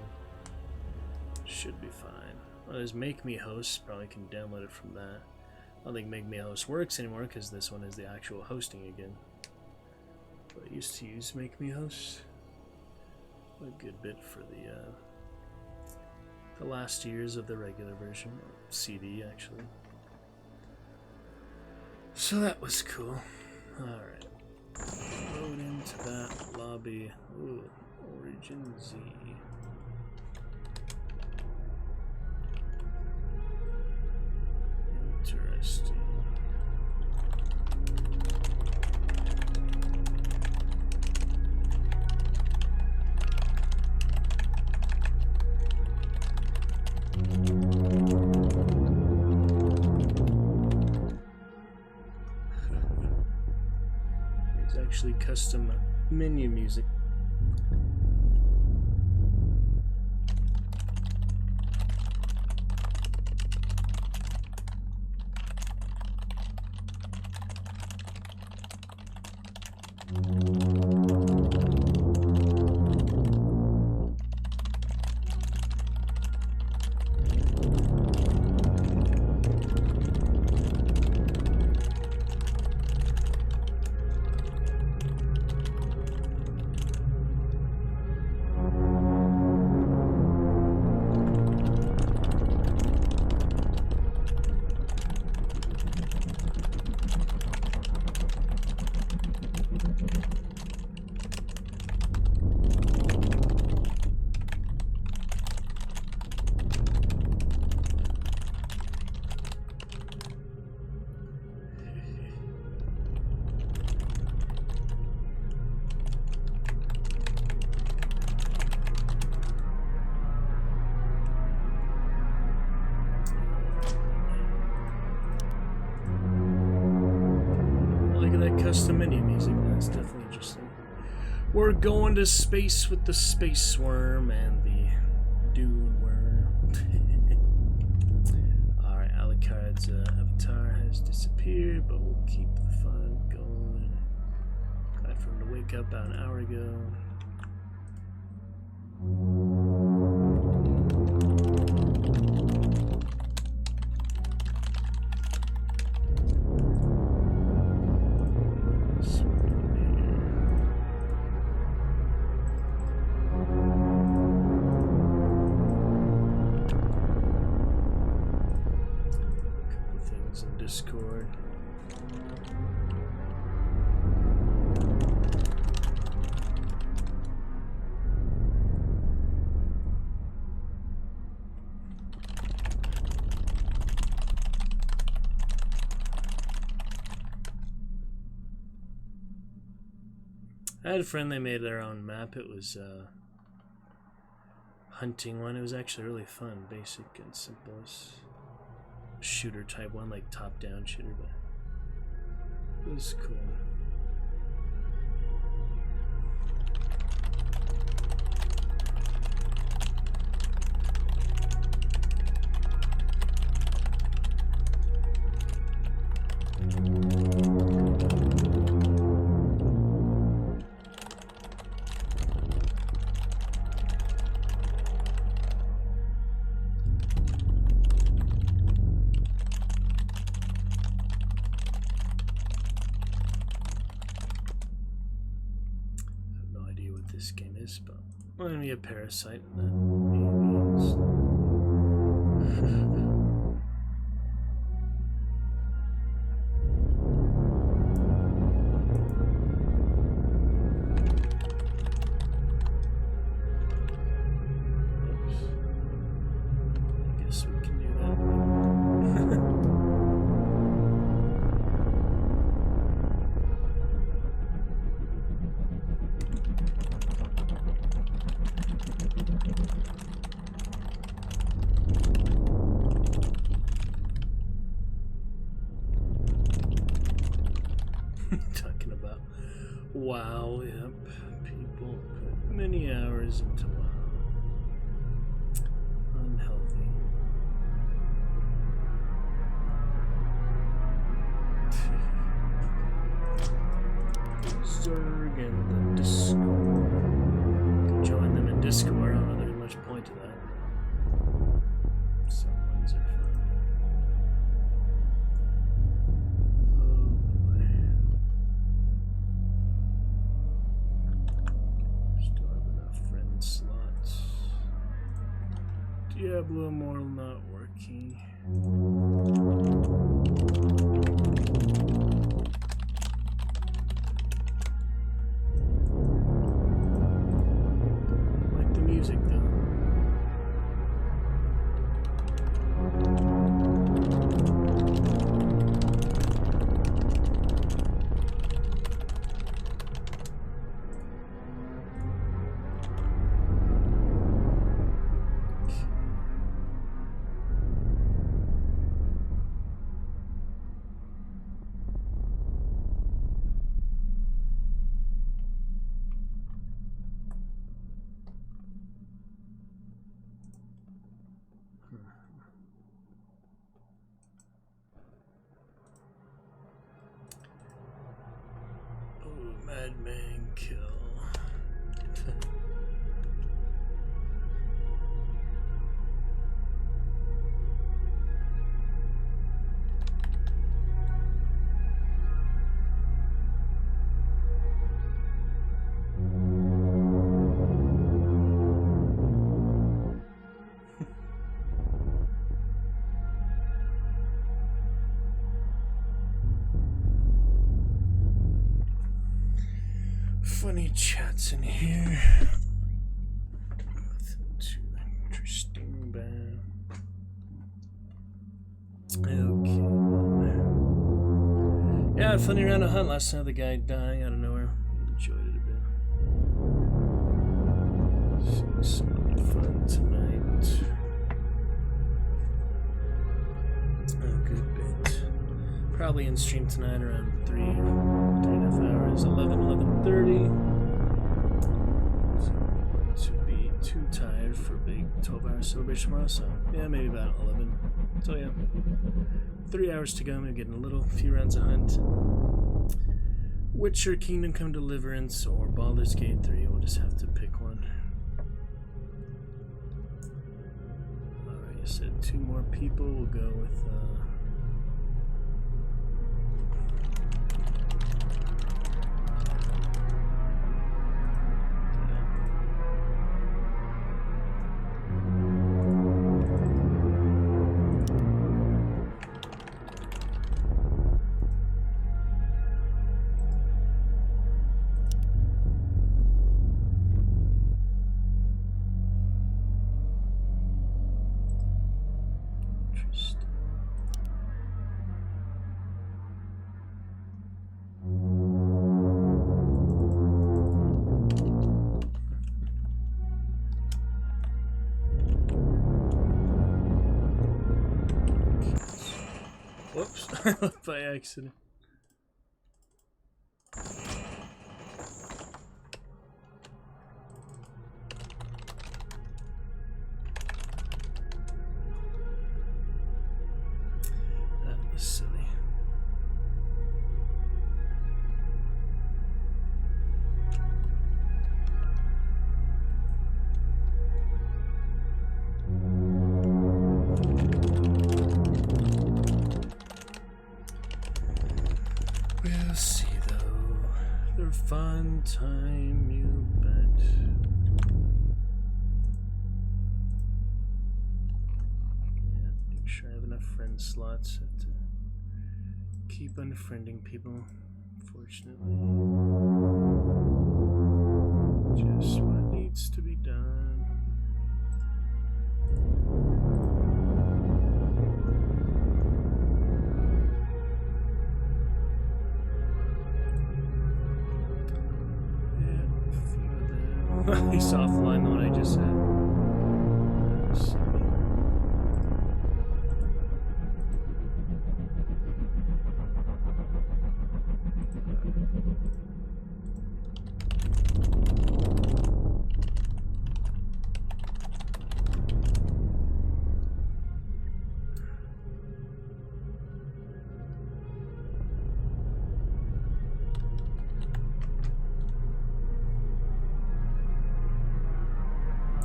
Should be fine. Well, there's Make Me Host, probably can download it from that. I don't think Make Me Host works anymore because this one is the actual hosting again. But I used to use Make Me Host a good bit for the last years of the regular version, or CD actually. So that was cool. Alright. Load into that lobby. Ooh, Origin Z. Interesting. There's actually custom menu music. that custom menu music. That's definitely interesting. We're going to space with the space worm and the dune worm. Alright, Alucard's avatar has disappeared, but we'll keep the fun going. Glad for him to wake up about an hour ago. Discord. I had a friend, they made their own map. It was a hunting one. It was actually really fun, basic and simple. Shooter type one, like top down shooter, but it was cool. This game is, but I'm gonna be a parasite in that means. I guess we can do that. Talking about WoW, yep. People put many hours into WoW. Unhealthy. Zerg and the Discord. You can join them in Discord. I don't know there's much point to that. Some ones are fun. Diablo Immortal not working. I like the music though. Madman kill. Funny chats in here. Nothing too interesting, but okay. Yeah, funny around a hunt last night. The guy dying out of nowhere. Enjoyed it a bit. Seeing some fun tonight. A good bit. Probably in stream tonight around 3. is 11:30. To be too tired for a big 12-hour celebration tomorrow, so yeah, maybe about 11. So yeah, 3 hours to go. Maybe getting a few rounds of hunt. Witcher, Kingdom Come Deliverance, or Baldur's Gate 3. We'll just have to pick one. Alright, you said 2 more people. We'll go with whoops, by accident. That was silly. We'll see though. They're fun time, you bet. Yeah, make sure I have enough friend slots. Have to keep unfriending people, unfortunately. Just what needs to be done. He's offline, the one I just said. Let's see.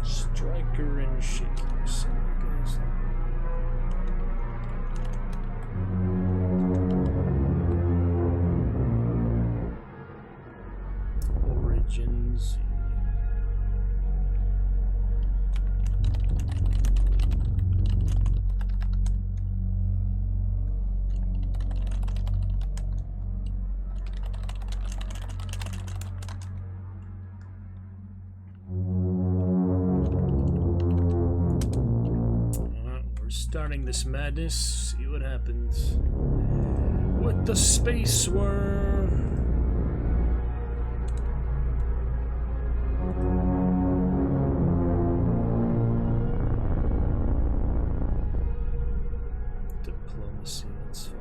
Striker and Shaky. So there goes. Origins. Starting this madness, see what happens with the space worm. Diplomacy, that's funny.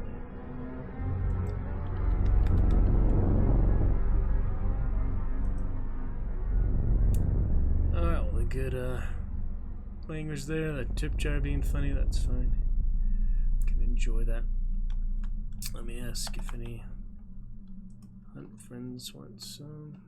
Alright, well, the good language there, that tip jar being funny, that's fine. Can enjoy that. Let me ask if any hunt friends want some.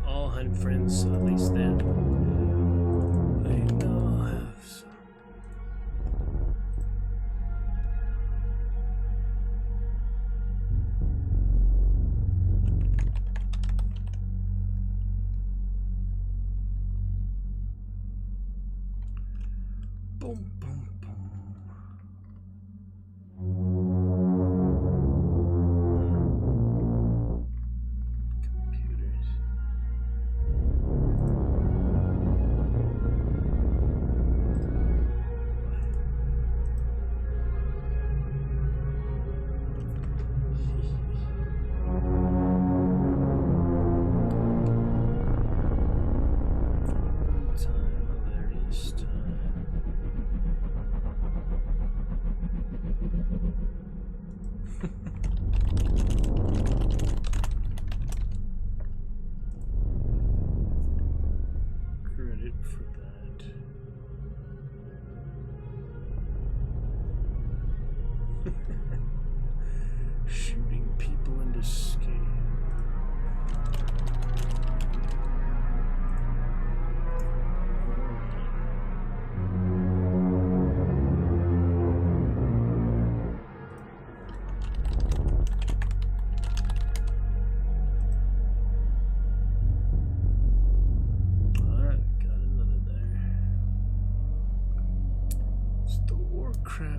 All hunt friends, so at least then I know I have some. Boom, boom, boom. Computers.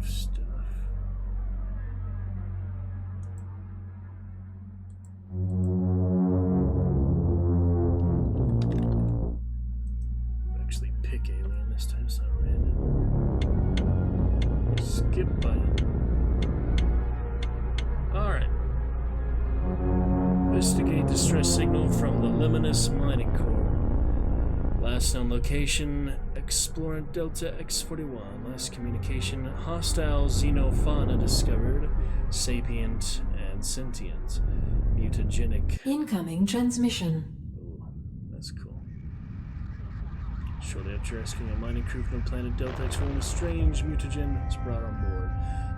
stuff. Actually pick alien this time, it's not random. Skip button. Alright. Investigate distress signal from the Luminous Mining Core. Last known location, Explorer Delta X-41. Last communication, hostile xenofauna discovered, sapient and sentient, mutagenic. Incoming transmission. Ooh, that's cool. Shortly after rescuing a mining crew from the planet Delta X-41, a strange mutagen was brought on board.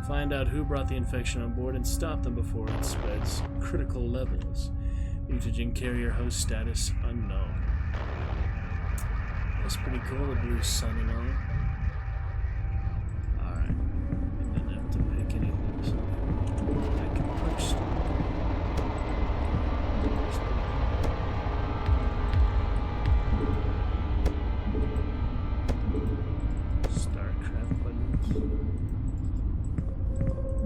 Find out who brought the infection on board and stop them before it spreads critical levels. Mutagen carrier host status unknown. That's pretty cool, the blue sun and all. Alright. And then I have to pick any of these. I can punch them. StarCraft buttons.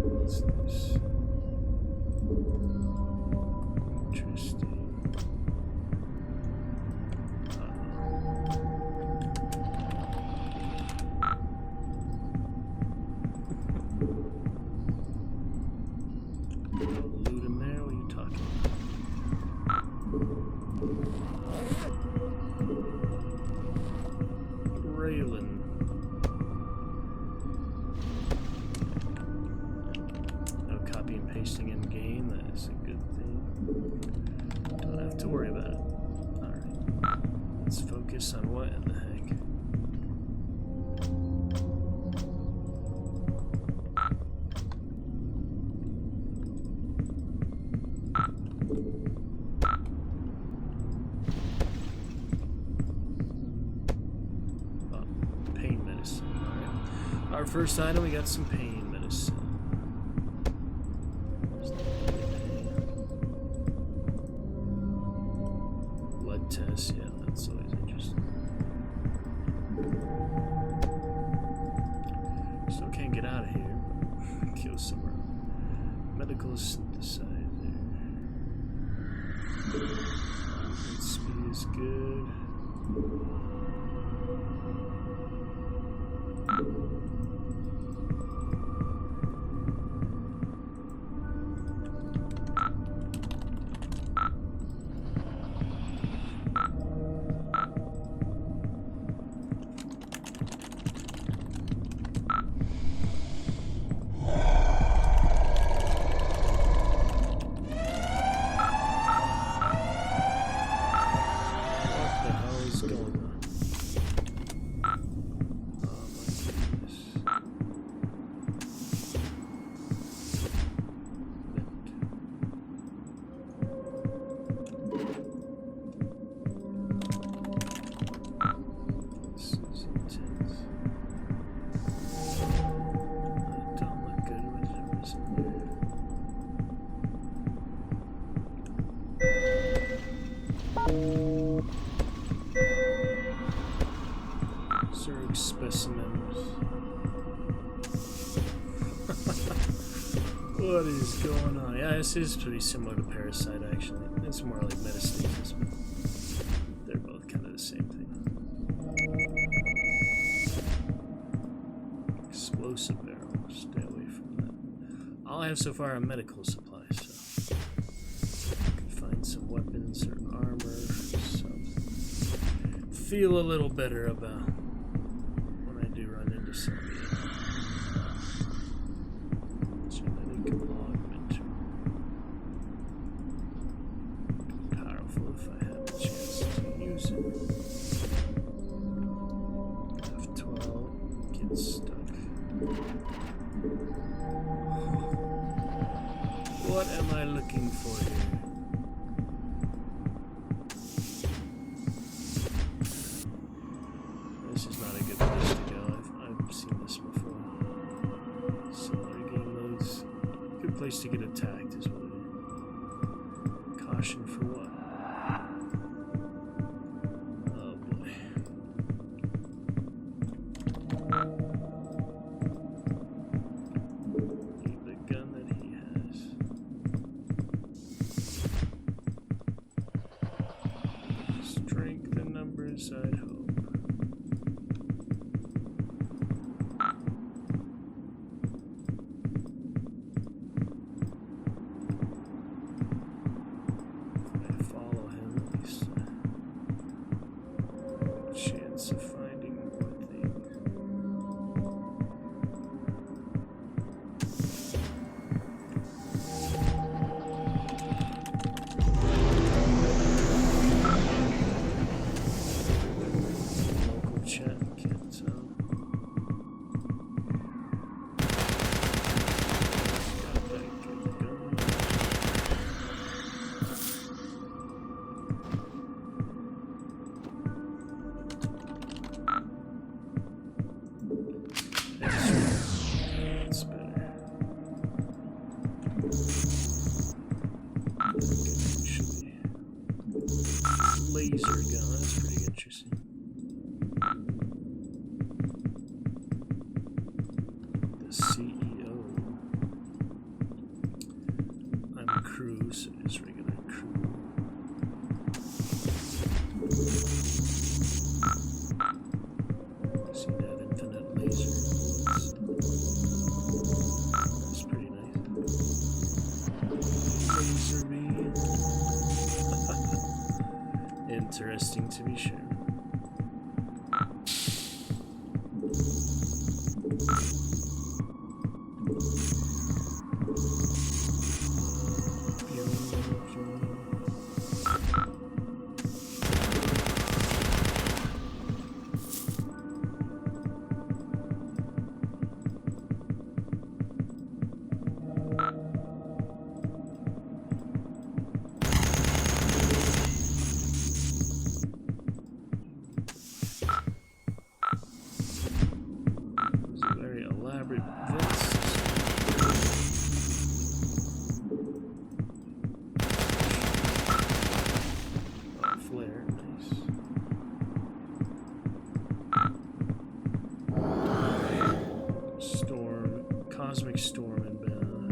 What's this? Interesting. Loot in there? What are you talking about? Raylan. No copy and pasting in game. That is a good thing. Don't have to worry about it. Alright. Let's focus on what in the heck. Our first item, we got some pain medicine. Blood test, yeah, that's always interesting. Still can't get out of here, but kill somewhere. Medical synthesizer. Speed is good. Zerg specimens. What is going on? Yeah, this is pretty similar to Parasite, actually. It's more like Metastasis, but they're both kind of the same thing. Explosive barrel. Stay away from that. All I have so far are medical supplies, so I can find some weapons or armor or something. Feel a little better about when I do run into somebody. Genetic augment. Powerful if I have a chance to use it. F12 gets stuck. What am I looking for here? This is not a good place to go. I've seen this before. Similar game modes. Good place to get attacked is what it is. Caution for what? Oh boy. laser gun. That's pretty interesting. The CEO. I'm a crew, so just regular crew. See that infinite laser? That's pretty nice. Laser beam. Interesting to be sure. Very elaborate vest. Oh, flare, nice. Storm, cosmic storm inbound.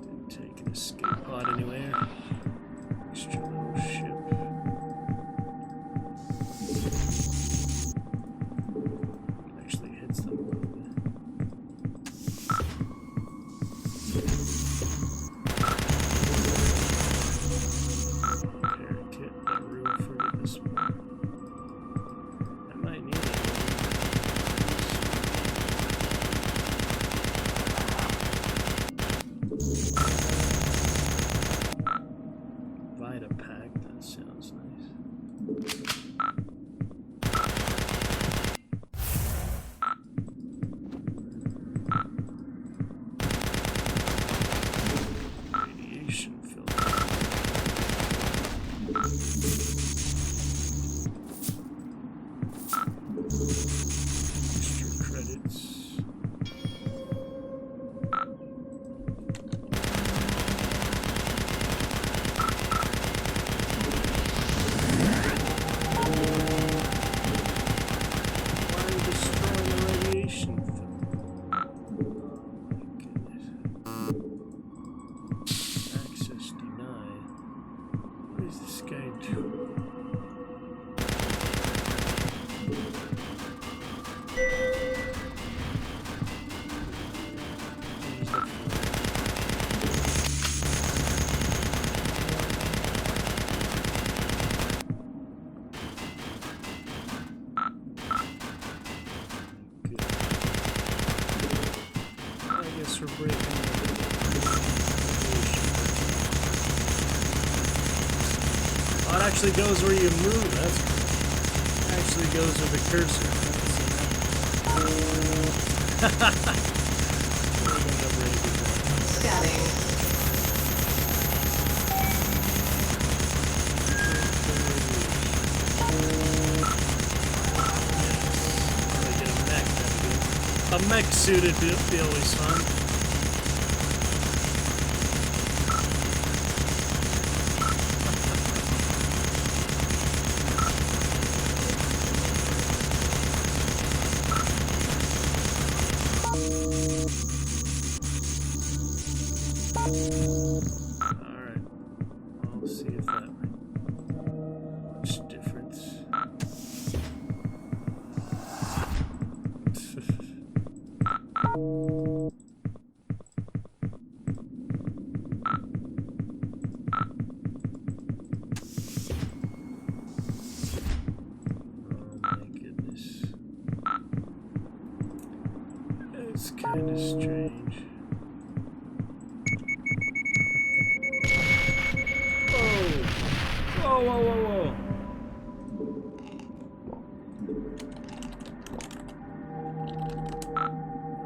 Didn't take an escape pod anywhere. Extra little ship. Actually hits them a little bit. Repair kit, not real for this one. I might need it. Vita pack, that sounds nice. Radiation filter. Extra credits. Why are you destroying the radiation filter? Oh my goodness. Access denied. What is this guy doing? Use the Good. I guess we're breaking Oh, it actually goes where you move. That's cool. It actually goes with the cursor. A mech suit would be always fun. Alright. I'll see if that makes a difference. Oh my goodness. It's kind of strange. Whoa! Whoa, whoa, whoa, whoa.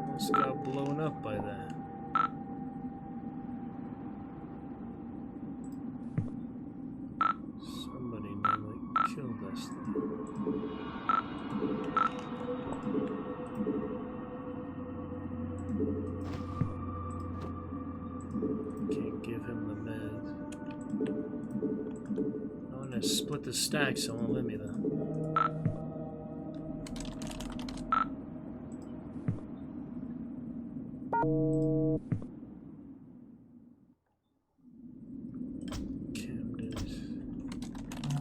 Almost got blown up by that. Somebody nearly killed us there. Can't give him the meds. trying to split the stack, so it won't let me though.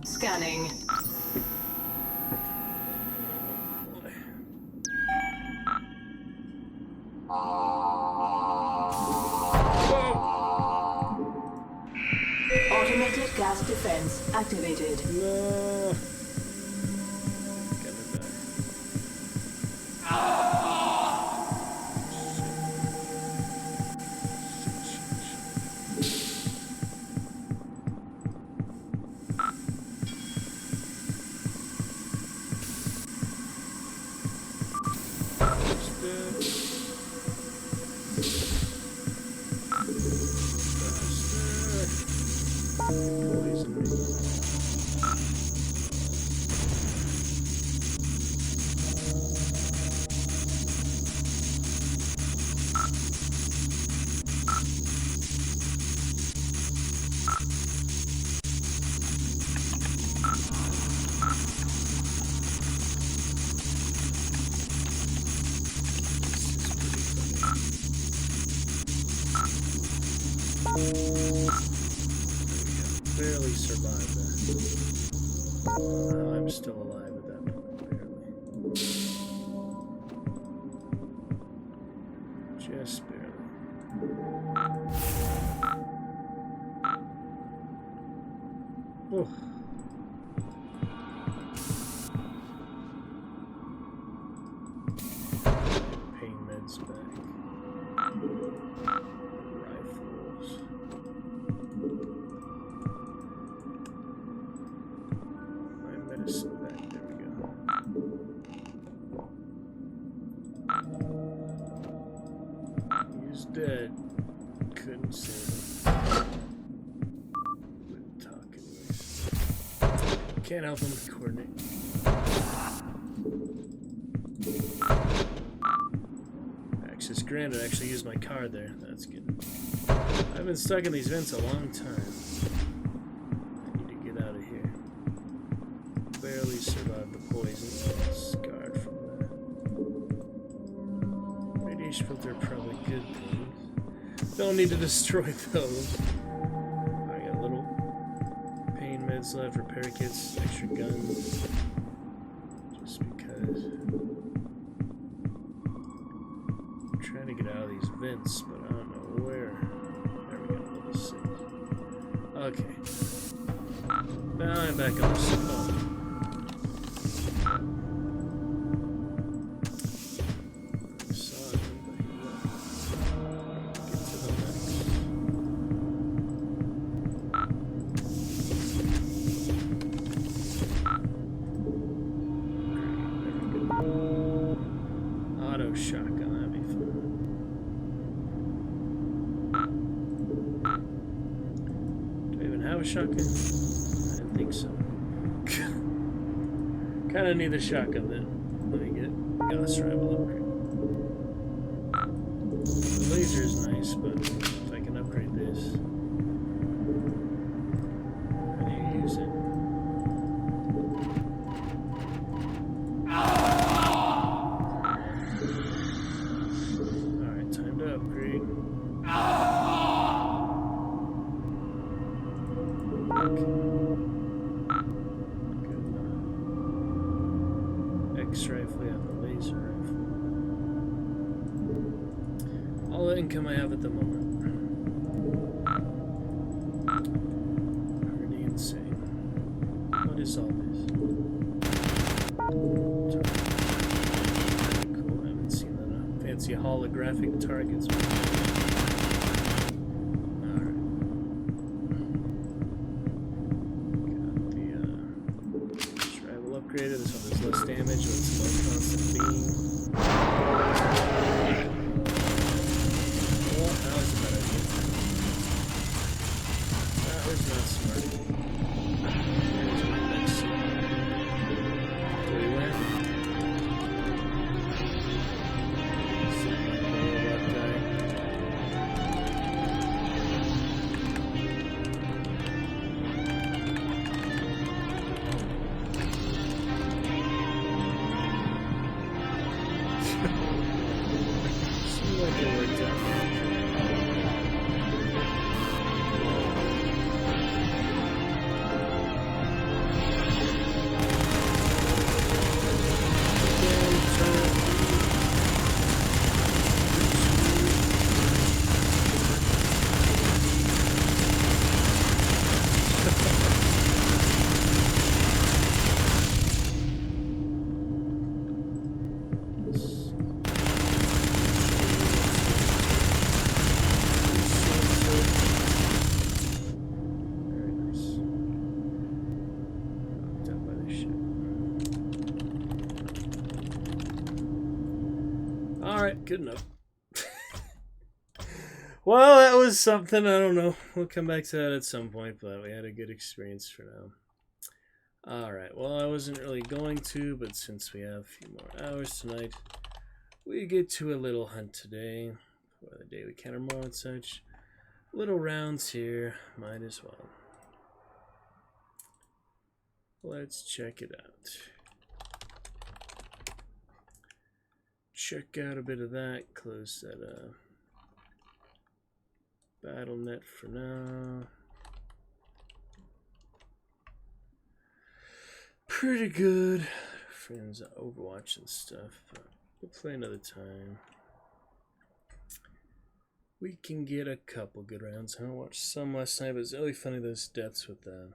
Scanning. Automated gas defense activated. No. Barely survived that. I'm still alive at that point, barely. Just barely. Oh. Pain meds back. Rifles. Medicine back, there we go. He's dead. Couldn't save him. Wouldn't talk anyways. Can't help him coordinate. Access granted, I actually used my card there. That's good. I've been stuck in these vents a long time. I need to get out of here. Barely survived the poison. Scarred from that. Radiation filter, probably good things. Don't need to destroy those. I got a little pain meds left, repair kits, extra guns. Just because. I'm trying to get out of these vents, but I don't know where. There we go, level 6. Okay. Now I'm back on the spot. Auto shotgun, that'd be fun. Do I even have a shotgun? I didn't think so. Kinda need a shotgun then. Let me get Gauss Rival upgrade. The laser is nice, but if I can upgrade this, I need to use it. Alright, time to upgrade. Okay. Good enough. X-rifle, yeah, the laser rifle. All the income I have at the moment. Pretty insane. What is all this? Cool, I haven't seen that. Fancy holographic targets. Alright. Got the rival upgraded. This one has less damage, but it's more constant beam. Well, that was a bad idea. That was not smart. There's my next scene. Do we win? Robot guy. Alright, good enough. Well, that was something. I don't know. We'll come back to that at some point, but we had a good experience for now. Alright, well, I wasn't really going to, but since we have a few more hours tonight, we get to a little hunt today for the daily counter more and such. Little rounds here, might as well. Let's check it out. Check out a bit of that, close that BattleNet for now. Pretty good. Friends Overwatch and stuff, but we'll play another time. We can get a couple good rounds. I watched some last night, but it's really funny those deaths with the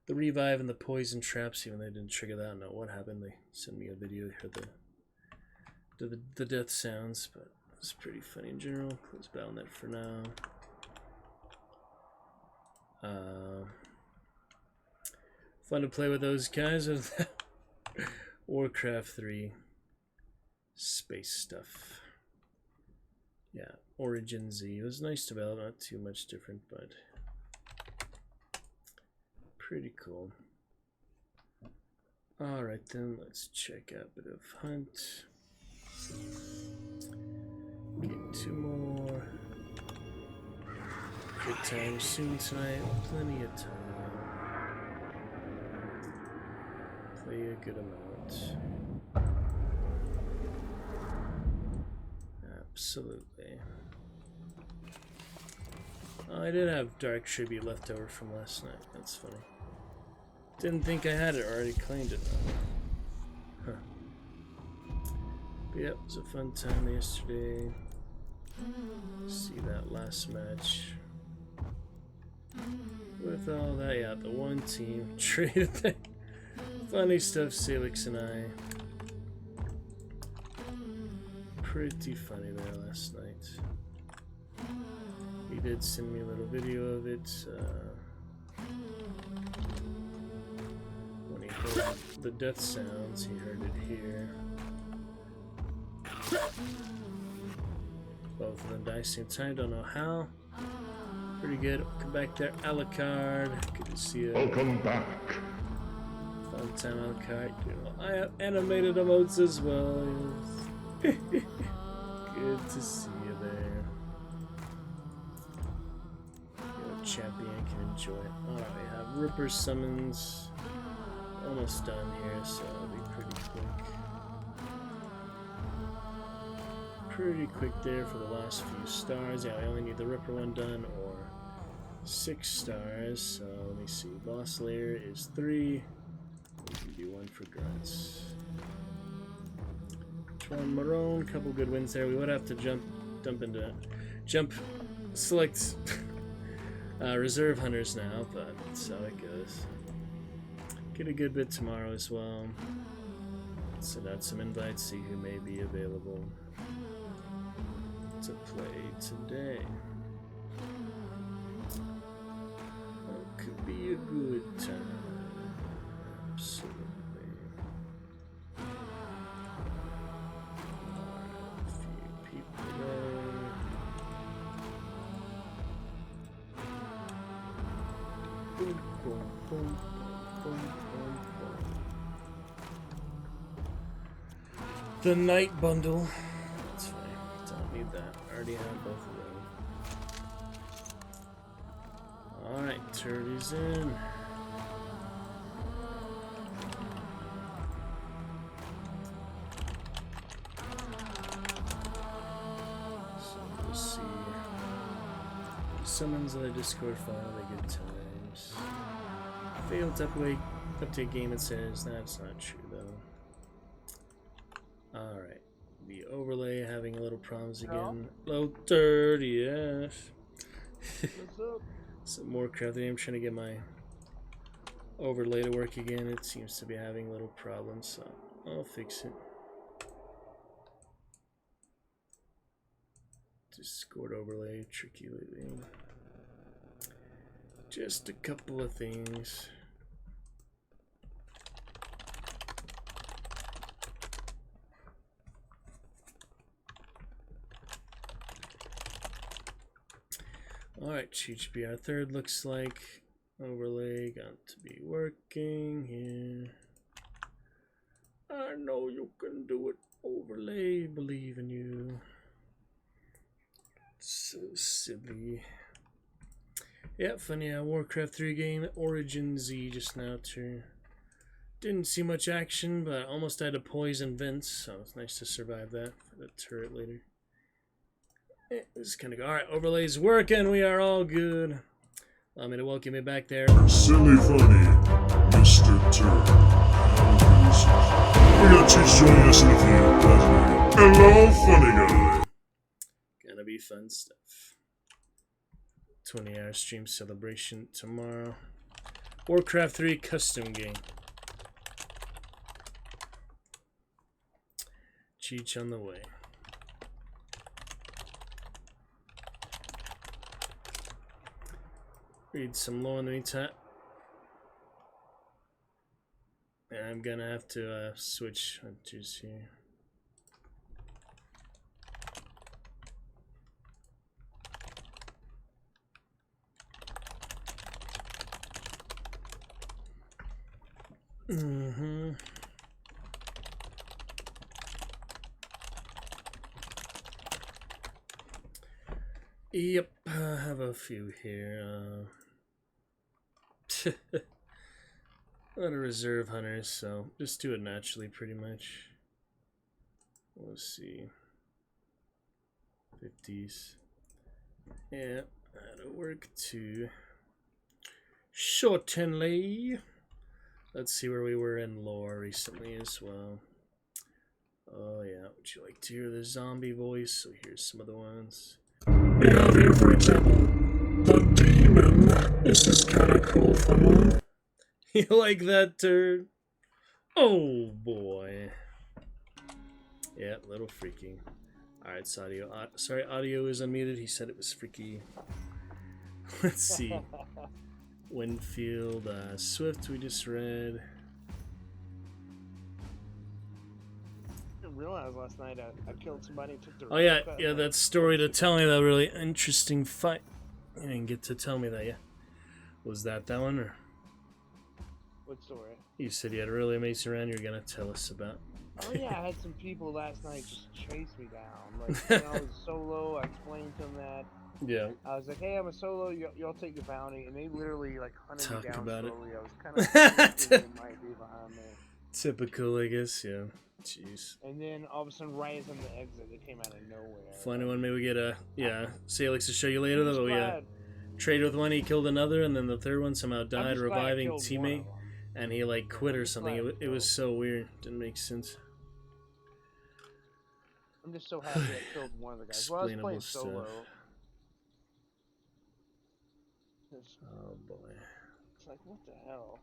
revive and the poison traps. Even though they didn't trigger that, I don't know what happened. They sent me a video, heard the death sounds, but it's pretty funny in general. Close BattleNet for now. Fun to play with those guys with Warcraft 3 space stuff. Yeah, Origin Z. It was nice development, not too much different, but pretty cool. Alright then, let's check out a bit of Hunt. Get 2 more. Good time soon tonight, plenty of time. Play a good amount. Absolutely. Oh, I did have Dark Tribute left over from last night. That's funny. Didn't think I had it, already claimed it. Huh. But yep, it was a fun time yesterday. See that last match. With all that, yeah, the one team traded that. Funny stuff, Salix and I. Pretty funny there last night. He did send me a little video of it. When he heard the death sounds, he heard it here. Both of them die same time, don't know how. Pretty good. Come back there, Alucard. Good to see you. Welcome back. Fun time, Alucard. I have animated emotes as well. Yes. Good to see you there. Your champion can enjoy it. Alright, we have Ripper summons. Almost done here, so it'll be pretty quick. Pretty quick there for the last few stars. Yeah, we only need the Ripper one done, or 6 stars. So let me see. Boss layer is 3. We can do 1 for Grunts. Tron Marone, couple good wins there. We would have to select reserve hunters now, but that's how it goes. Get a good bit tomorrow as well. Send out some invites, see who may be available to play today. That could be a good time. Absolutely. Alright, a few people there. Boom, boom, boom, boom, boom, boom. The night bundle. That's fine. Don't need that. I already have both of them. Alright, Turdy's in. So we'll see. Summons on the Discord file, the good times. Failed to update game, it says. That's not true though. Alright. The overlay having a little problems again. Low 30, yes. Some more crafting. I'm trying to get my overlay to work again. It seems to be having little problems, so I'll fix it. Discord overlay, tricky lately. Just a couple of things. Alright, Cheech be our third. Looks like overlay got to be working here. I know you can do it. Overlay, believe in you. So silly. Yeah, funny. Warcraft 3 game Origin Z just now too. Didn't see much action, but almost had to poison Vince, so it's nice to survive that for the turret later. This is kind of go. Alright, overlay's working. We are all good. Allow me to welcome you back there. Silly funny, Mr. Turd. We got Cheech joining us in a few. Hello, funny guy. Gonna be fun stuff. 20-hour stream celebration tomorrow. Warcraft 3 custom game. Cheech on the way. Read some lore in the meantime. And I'm gonna have to switch hunters here. Yep, I have a few here. A lot of reserve hunters, so just do it naturally pretty much. We'll see. 50s. Yeah, that'll work too. Certainly. Let's see where we were in lore recently as well. Oh yeah, would you like to hear the zombie voice? So here's some of the ones. We have here, for example, the demon. This is kind of cool for me. You like that turd? Oh boy. Yeah, a little freaky. Alright, it's audio. Sorry, audio is unmuted. He said it was freaky. Let's see. Winfield, Swift, we just read. I didn't realize last night I killed somebody and took their. Oh yeah, yeah, that story to tell me that really interesting fight. You didn't get to tell me that, yeah. Was that one or? What story? You said you had a really amazing round you were gonna tell us about. Oh yeah, I had some people last night just chase me down. Like when I was solo, I explained to them that. Yeah. I was like, hey, I'm a solo, y'all take the bounty, and they literally like hunted Talk me down about slowly. it. I was kind of thinking they might be behind me. Typical, I guess, yeah. Jeez. And then all of a sudden, right as I'm the exit, they came out of nowhere. Funny one, maybe we get a, yeah, Salix to show you later though, but we trade with one, he killed another, and then the third one somehow died, reviving teammate, and he like quit or something. It was so weird, didn't make sense. I'm just so happy I killed one of the guys. Well, I was playing solo. Oh boy. It's like, what the hell?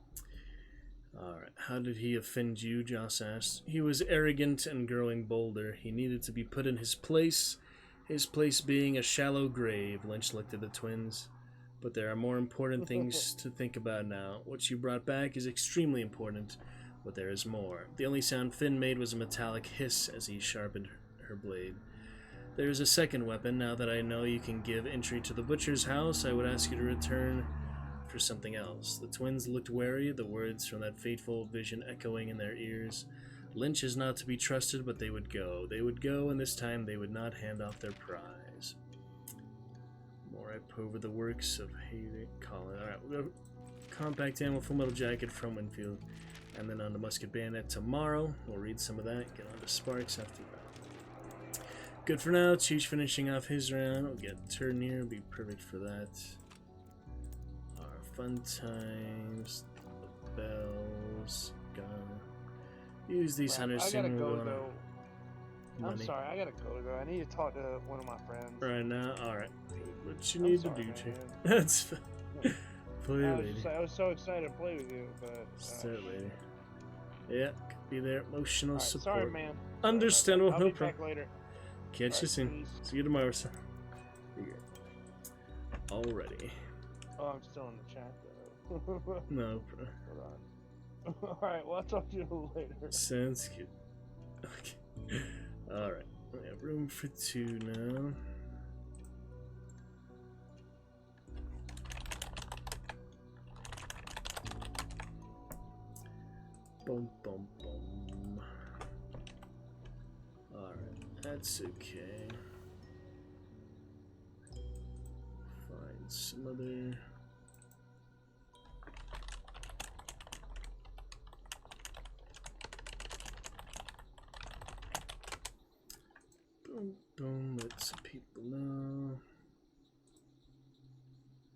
Alright, how did he offend you? Joss asked. He was arrogant and growing bolder. He needed to be put in his place being a shallow grave. Lynch looked at the twins. But there are more important things to think about now. What you brought back is extremely important, but there is more. The only sound Finn made was a metallic hiss as he sharpened her blade. There is a second weapon. Now that I know you can give entry to the butcher's house, I would ask you to return for something else. The twins looked wary, the words from that fateful vision echoing in their ears. Lynch is not to be trusted, but they would go. They would go, and this time they would not hand off their prize. More I over the works of Hayden Colin. Alright, we'll go Compact Ammo, Full Metal Jacket from Winfield, and then on to Musket Bayonet tomorrow. We'll read some of that, get on to Sparks after that. Good for now. Cheech finishing off his round. We'll get turn here. Be perfect for that. Our fun times. The bells. Gonna use these hunters I gotta soon. go though. Money. I'm sorry, I gotta go though. I need to talk to one of my friends. Right now? Alright. What you need to do, Chief. That's fine. Play lady. I was so excited to play with you, but. Start lady. Yeah, could be there. Emotional support. Sorry, man. Understandable. I'll No be back problem. later. Catch you soon. See you tomorrow, son. Alrighty. Oh, I'm still in the chat though. No, Hold on. Alright, well, I'll talk to you later. Sounds good. Okay. Alright. We have room for two now. Boom, boom, boom. Alright, that's okay. Find some other... Boom, boom, let some people know.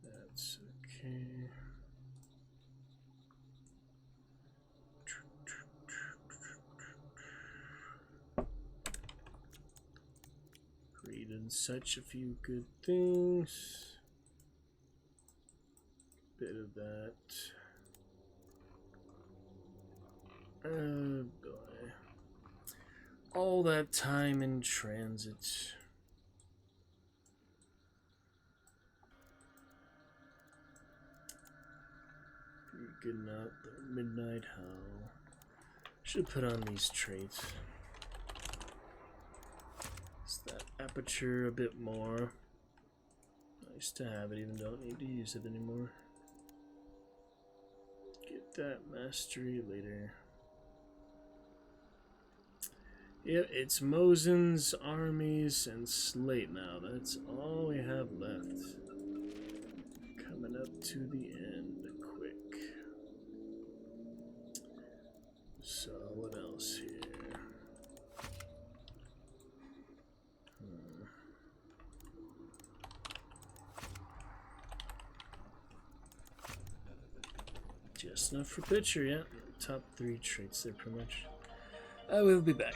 That's okay. Created such a few good things. Bit of that. Oh boy. All that time in transit. Good night, the midnight howl. Should put on these traits. It's that aperture a bit more. Nice to have it, even don't need to use it anymore. Get that mastery later. Yep, it's Mosin's armies and Slate now. That's all we have left. Coming up to the end quick. So, what else here? Just enough for picture, yeah. Top 3 traits there, pretty much. I will be back.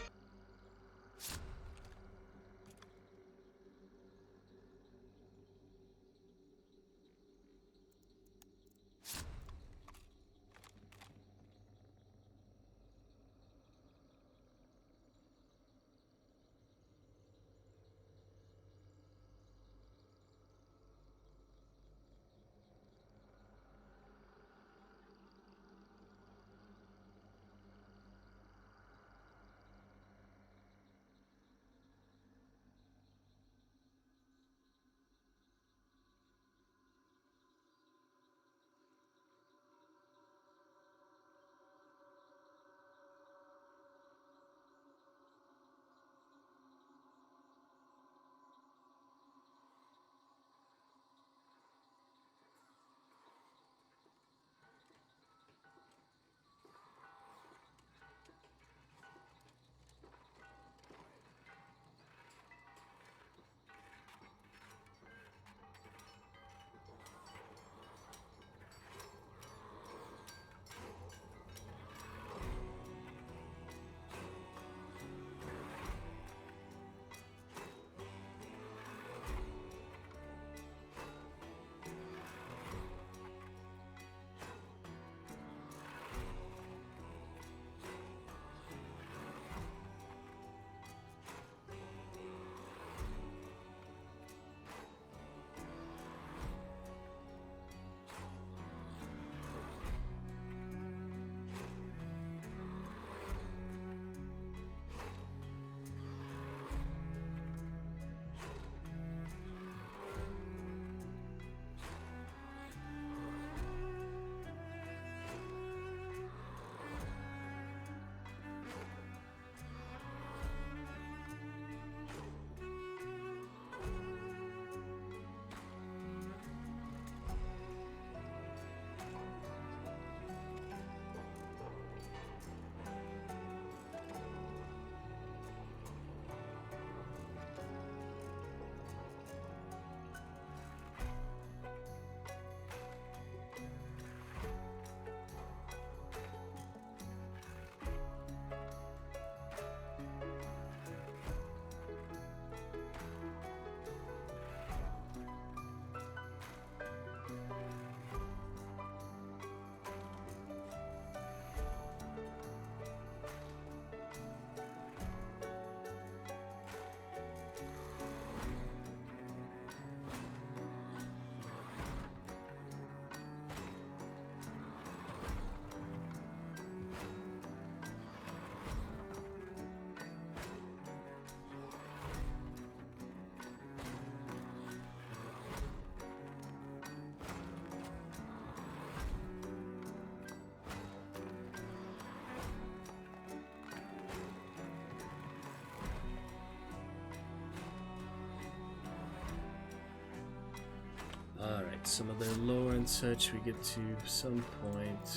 some of their lore and such, we get to some point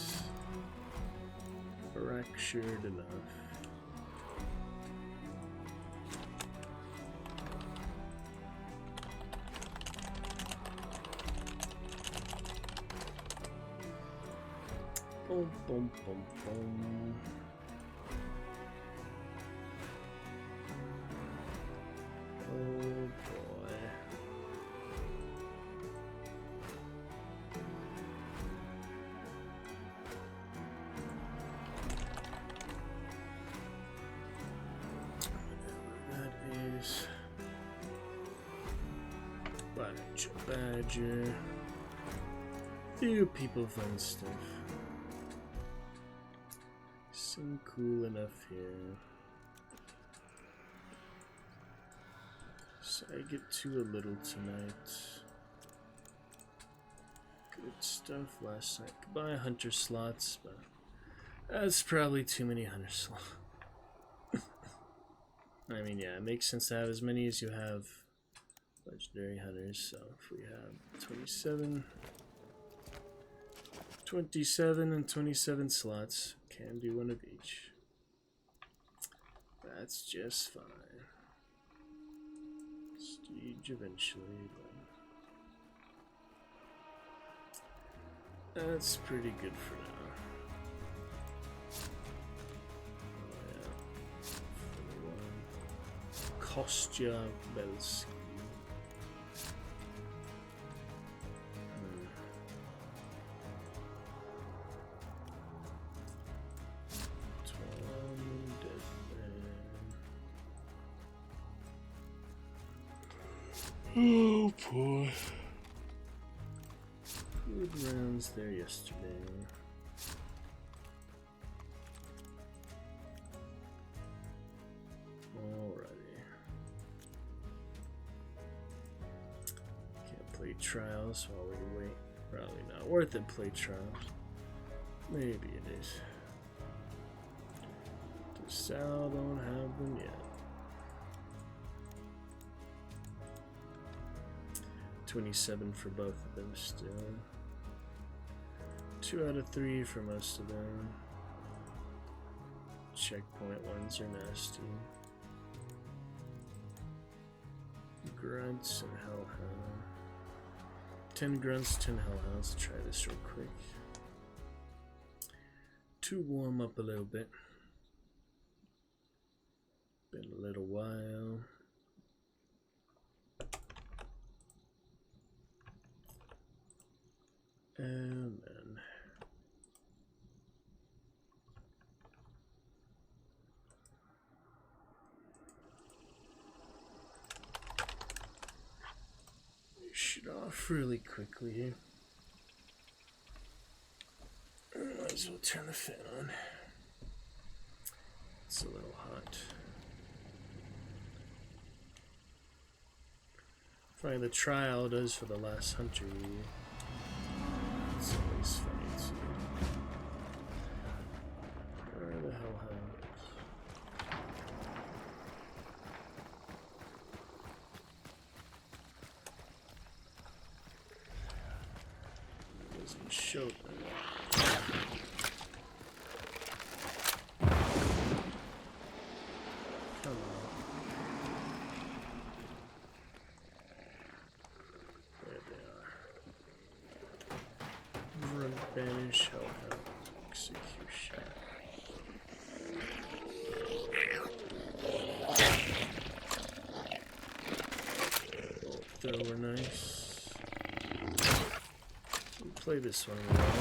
fractured enough. Boom, boom, boom, boom. Oh boy. That is Badger. Few people fun stuff. Seem cool enough here. So I get to a little tonight. Good stuff last night. Goodbye hunter slots, but that's probably too many hunter slots. I mean, yeah, it makes sense to have as many as you have legendary hunters. So if we have 27 and 27 slots, can do one of each. That's just fine. Siege eventually, but that's pretty good for now. Oh yeah. 41. Kostya Belski. Oh boy. Good rounds there yesterday. Alrighty. Can't play trials while we wait. Probably not worth it, play trials. Maybe it is. The Sal don't have them yet. 27 for both of them still. 2 out of 3 for most of them. Checkpoint ones are nasty. Grunts and hellhound. 10 grunts, 10 hellhounds. Try this real quick. To warm up a little bit. Been a little while. And then we should off really quickly here. Might as well turn the fan on. It's a little hot. Find the trial does for the last hunter. It's always funny too. Where the hellhounds? Doesn't show them. Come on. There they are. Run, banish, hellhound, execution. Both thrower nice. We'll play this one a while.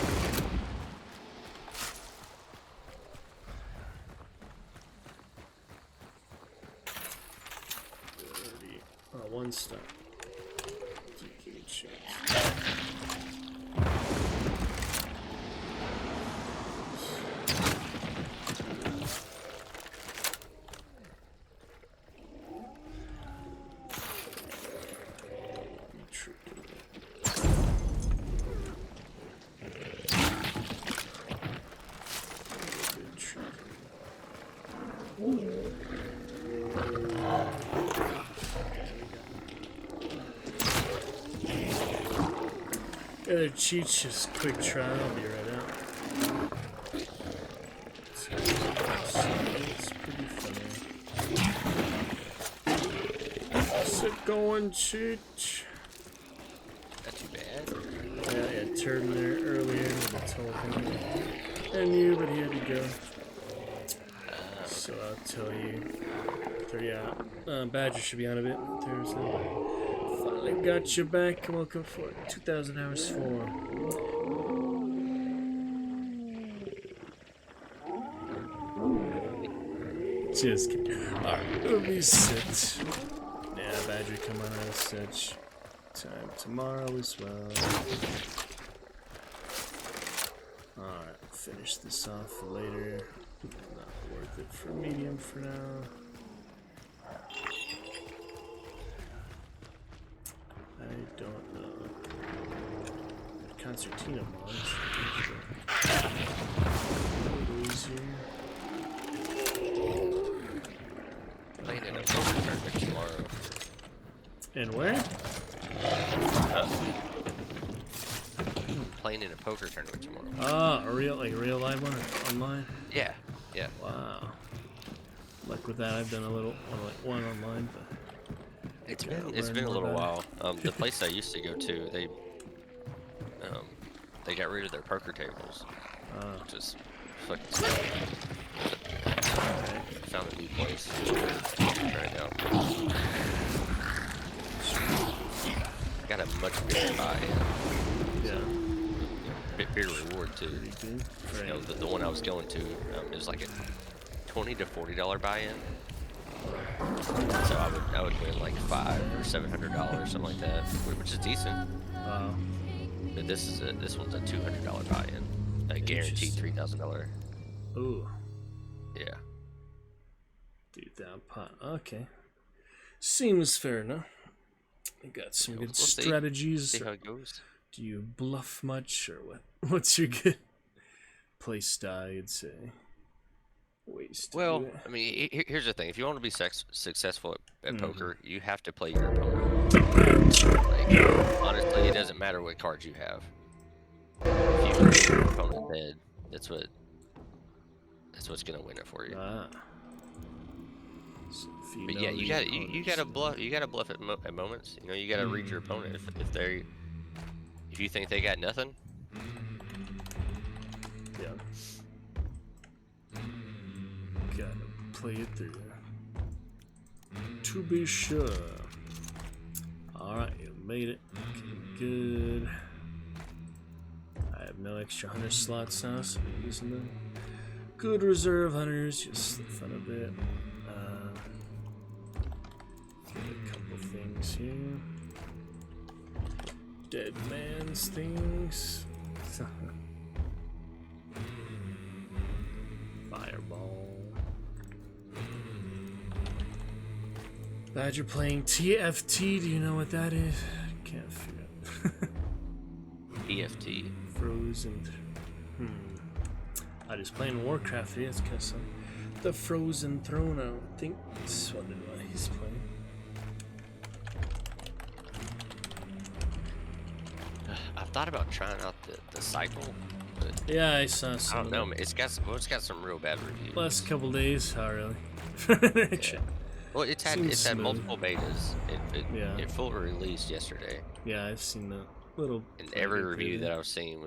One stop. Give me a chance. Other cheats, just quick trial. I'll be right out. It's pretty funny. How's it going, cheat? Not too bad. Yeah, I had turned there earlier with the token. I knew, but he had to go. So I'll tell you. Yeah, Badger should be on a bit Thursday. Finally got you back. Welcome for 2,000 hours for. Just kidding. Alright, let me sit. Yeah, Badger, come on out of such time tomorrow as well. Alright, finish this off for later. Not worth it for medium for now. I don't know. Concertina mods. Easier. Playing in a poker tournament tomorrow. And where? Playing in a poker tournament tomorrow. Ah, a real live one or online? Yeah, yeah. Wow. Like with that, I've done a little one online, but it's been a little while. The place I used to go to, they got rid of their poker tables. Which is fucking stupid. Found a new place. Try it out. Got a much bigger buy-in. Yeah. Bigger reward too. Right. You know, the one I was going to, it was like a $20 to $40 buy-in. So I would win like $500 or $700, something like that, which is decent. Wow. But this one's a $200 buy-in, a guaranteed $3,000. Ooh. Yeah. Dude, that pot. Okay. Seems fair enough. You got some good strategies. See how it goes. Do you bluff much, or what? What's your good play style, you'd say? Well, I mean, here's the thing. If you want to be successful at poker, you have to play your opponent. Honestly, it doesn't matter what cards you have. If you can get your opponent dead, that's what's gonna win it for you. So but yeah, you gotta bluff. You gotta bluff at moments. You know, you gotta read your opponent. If you think they got nothing. Yeah. Gotta play it through. To be sure. Alright, you made it. Good. I have no extra hunter slots now, so I'm using them. Good reserve hunters, just the fun of it. Get a couple things here. Dead man's things. Fireball. Badger playing TFT. Do you know what that is? Can't figure it. TFT. Frozen. I just playing Warcraft. Yes, cause the Frozen Throne. I think that's what he's playing. I've thought about trying out the cycle, but yeah, I saw some. I don't know, man. It's got some real bad reviews. Last couple days, oh really? Yeah. Well, it's had multiple betas. It fully released yesterday. Yeah, I've seen the little. And every review that I've seen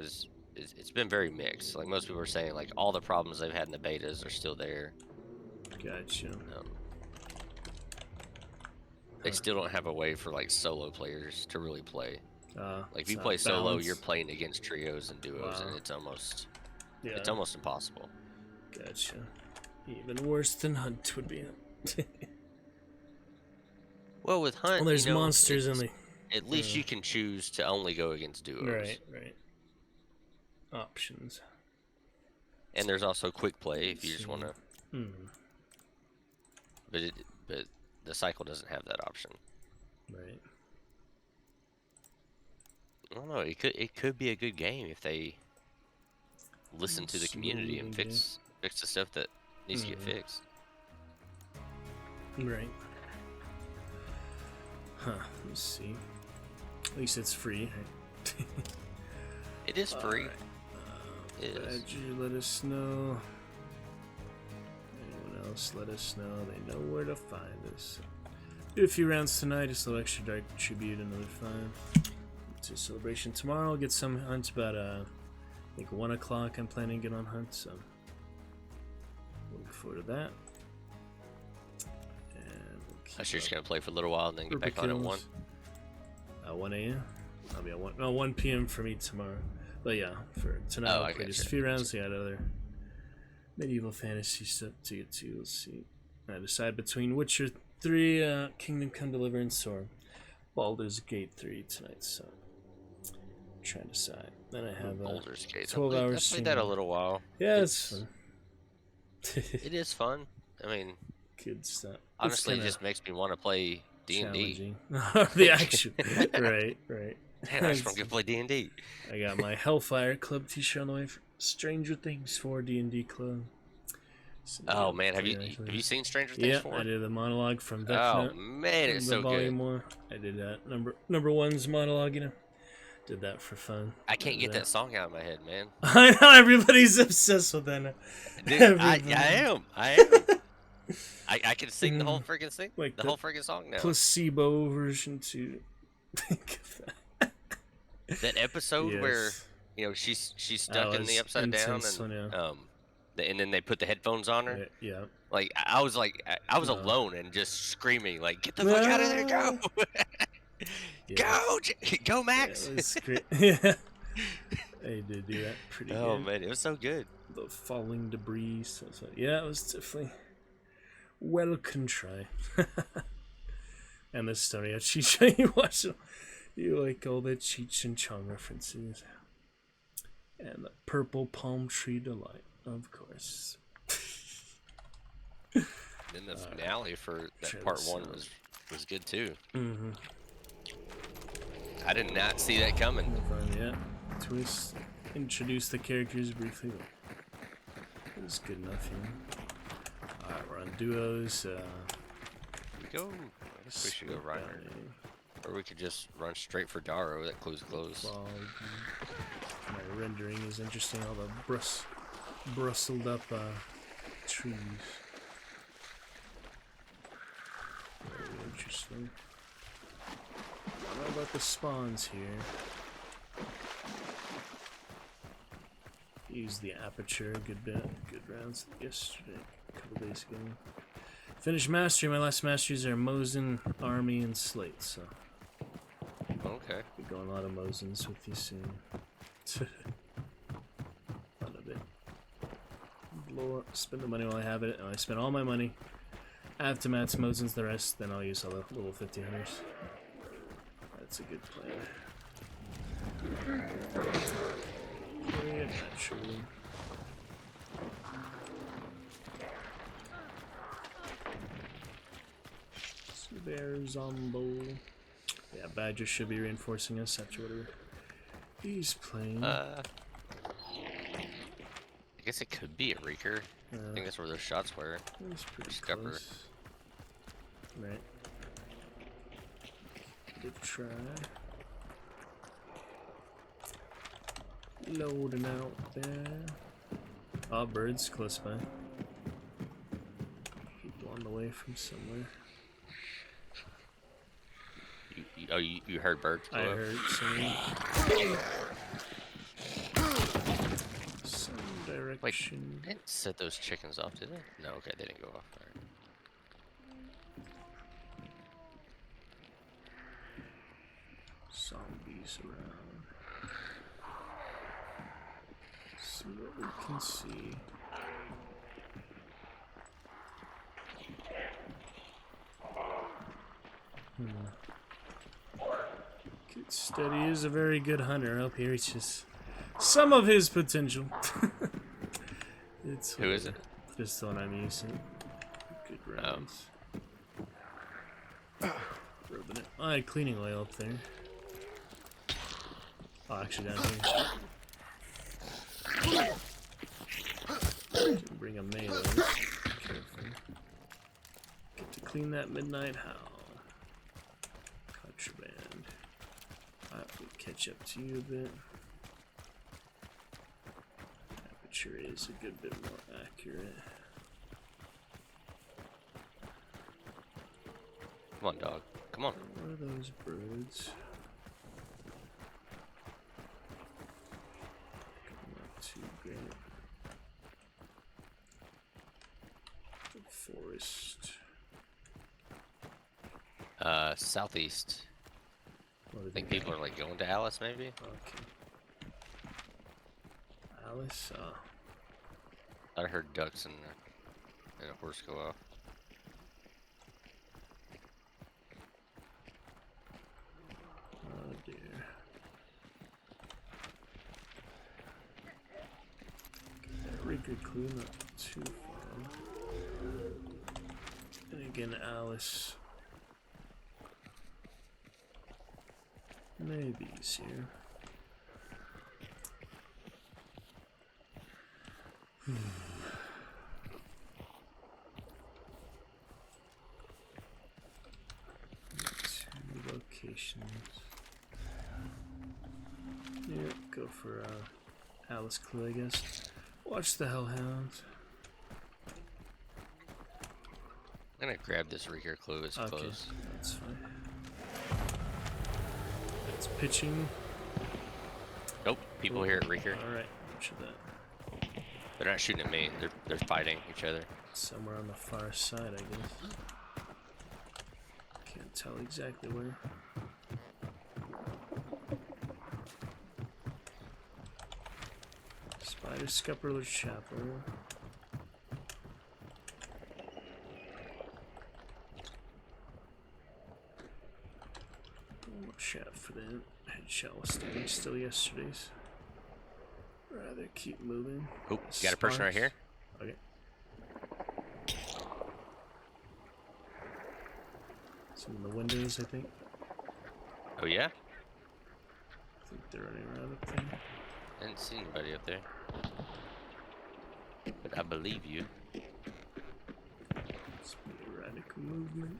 it's been very mixed. Like most people are saying, like all the problems they've had in the betas are still there. Gotcha. They still don't have a way for like solo players to really play. Like if you not play solo, balanced. you're playing against trios and duos, and it's almost impossible. Gotcha. Even worse than Hunt would be. Well, with Hunt, there's monsters in the. At least you can choose to only go against duos. Right. Options. And there's also quick play if you just want to. But the cycle doesn't have that option. Right. I don't know. It could be a good game if they listen to the community and fix the stuff that needs to get fixed. Right. Huh. Let's see. At least it's free. Right? It is free. Alright. It is. Badger, let us know. Anyone else, let us know. They know where to find us. Do a few rounds tonight, just a little extra Dark Tribute, another 5. To Celebration tomorrow. I'll get some hunts about, I think 1 o'clock. I'm planning to get on hunt, so look forward to that. And we'll keep I sure up. just gonna play for a little while and then get back on at 1. 1 a.m. I'll be at 1 p.m. for me tomorrow. But yeah, for tonight I'll play just a few rounds. I got other medieval fantasy stuff to get to. Let's see. I decide between Witcher 3, Kingdom Come Deliverance, or Baldur's Gate 3 tonight. So trying to decide. Then I have Baldur's Gate. 12 hours. I played that a little while. Yeah, it's fun. It is fun. I mean, good stuff. Honestly, it just makes me want to play D&D. The action. Right. Man, I just want to play D&D. I got my Hellfire Club t-shirt on the way for Stranger Things 4 D&D Club. So, oh man, have you seen Stranger Things 4? Yeah, I did the monologue from Vecna. Oh man, it's so good. 1. I did that number 1's monologue, you know. Did that for fun. I can't get that song out of my head, man. I know everybody's obsessed with that now. Dude, I am. I can sing the whole freaking thing, like the whole freaking song now. Placebo version 2. Think of that. That episode where she's stuck in the upside down and then they put the headphones on her. Yeah. Like I was alone and just screaming like, "Get the fuck out of there! Go! Go, Max!" Yeah, it was great. Yeah. They did do that pretty good. Oh man, it was so good. The falling debris. So yeah, it was definitely well contrived. And the story of Cheech, you watch it. You like all the Cheech and Chong references. And the purple palm tree delight, of course. Then the finale for that part 1 was good too. Mm-hmm. I did not see that coming. Yeah. Twist. Introduce the characters briefly. It was good enough, you know. Alright, we're on duos. We go. I guess we should go Reiner. Or we could just run straight for Daro. That clue's close. My rendering is interesting. All the brustled up trees. Very interesting. I don't know about the spawns here. Used the aperture a good bit. Good rounds yesterday. A couple days ago. Finished mastery. My last masteries are Mosin, Army, and Slate. So. Okay. Be going a lot of Mosins with you soon. Fun of it. Blow up, spend the money while I have it, and I spend all my money. Aftermaths, Mosins, the rest, then I'll use all the little 50-hunters. That's a good plan. Yeah, naturally. Bear Zombo. Yeah, Badger should be reinforcing us after whatever he's playing. I guess it could be a Reeker. I think that's where those shots were. It's pretty Scupper. close. Right. Good try. Loading out there. Oh, birds close by. People on the way from somewhere. You heard birds? I heard some direction. Wait, didn't set those chickens off, did they? No, okay, they didn't go off. All right. Zombies around. See what we can see. Get steady is a very good hunter. I hope he reaches some of his potential. It's Who is it? Just the one I'm using. Good rounds. Rubbing it. I had cleaning oil up there. Oh, actually down here. Can bring a melee. Careful. Get to clean that midnight howl. Contraband. Alright, we'll catch up to you a bit. picture is a good bit more accurate. Come on, dog. Come on. What are those birds? Not too great. The forest. Southeast. What I think people are like going to Alice, maybe. Okay. Alice. I heard ducks and a horse go off. Oh dear. Very good clue, not too far. And again, Alice. Maybe easier. Two locations. Yeah, go for Alice clue, I guess. Watch the Hellhounds. I'm gonna grab this Reeker clue as close. That's fine. It's pitching. Nope, people here at Reeker. Alright, watch that. They're not shooting at me. They're fighting each other. Somewhere on the far side, I guess. Can't tell exactly where. Spider, Scupper, Chapper. Watch out for the headshot was standing still yesterday's. Rather keep moving. Oh, got a person right here. Okay. Some in the windows, I think. Oh yeah? I think they're running around up there. I didn't see anybody up there. But I believe you. Sporadic movement.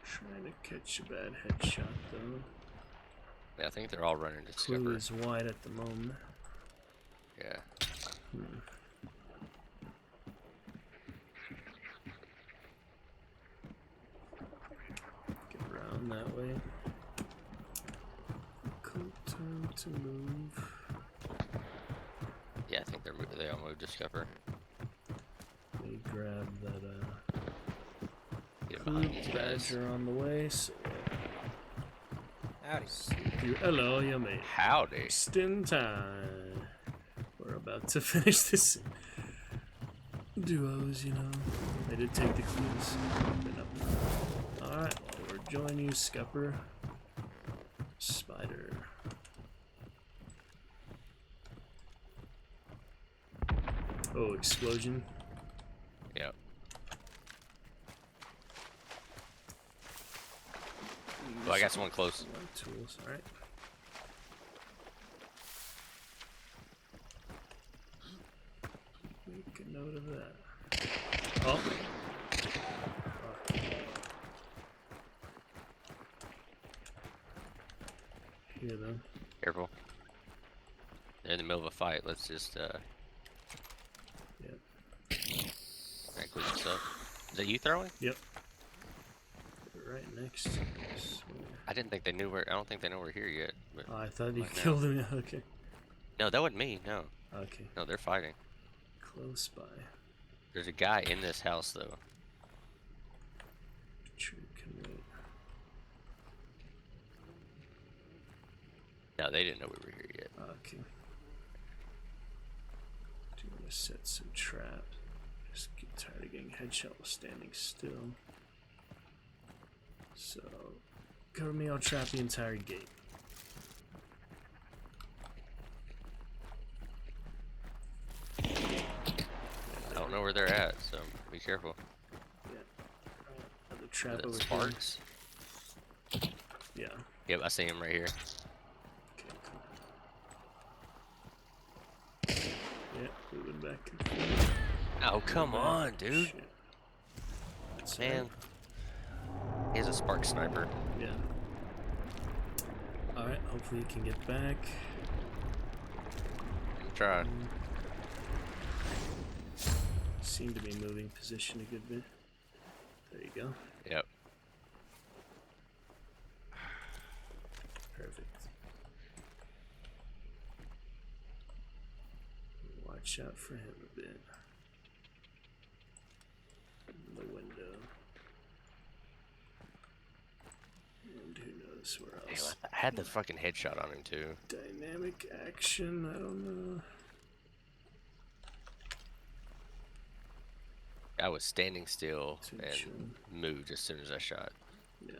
Trying to catch a bad headshot though. Yeah, I think they're all running to Clue Scupper. is wide at the moment. Yeah. Get around that way. Cool time to move. Yeah, I think they all moved to Scupper. Let me grab that Get behind these guys. badger on the way, so Howdy. hello, you mate. Howdy. Just in time. We're about to finish this duos, you know. I did take the clues. Alright, well, we're joining you, Scupper. Spider. Oh, explosion. Yep. Oh, I got someone close. Tools, alright. Make a note of that. Oh. Here then. Careful. They're in the middle of a fight. Let's just Yep. Can I clean this up? Is that you throwing? Yep. Right next to us. I didn't think they knew where. I don't think they know we're here yet. But Oh, I thought you right now. killed him. Okay. No, that wasn't me. No. Okay. No, they're fighting. Close by. There's a guy in this house though. True, can wait. No, they didn't know we were here yet. Okay. Do you want to set some traps? Just get tired of getting headshot while standing still. So, cover me, I'll trap the entire gate. I don't know where they're at, so be careful. Yeah. Another trap Is over it Sparks? here. Yeah. Yep, I see him right here. Yeah, moving back and forth. Oh, come on, dude. Shit. That's Man. He's a Spark sniper. Yeah. Alright, hopefully you can get back. Try. Seem to be moving position a good bit. There you go. Yep. Perfect. Watch out for him a bit. In the window. And who knows where else. Damn, I had the fucking headshot on him too. Dynamic action, I don't know. I was standing still and moved as soon as I shot. Yeah.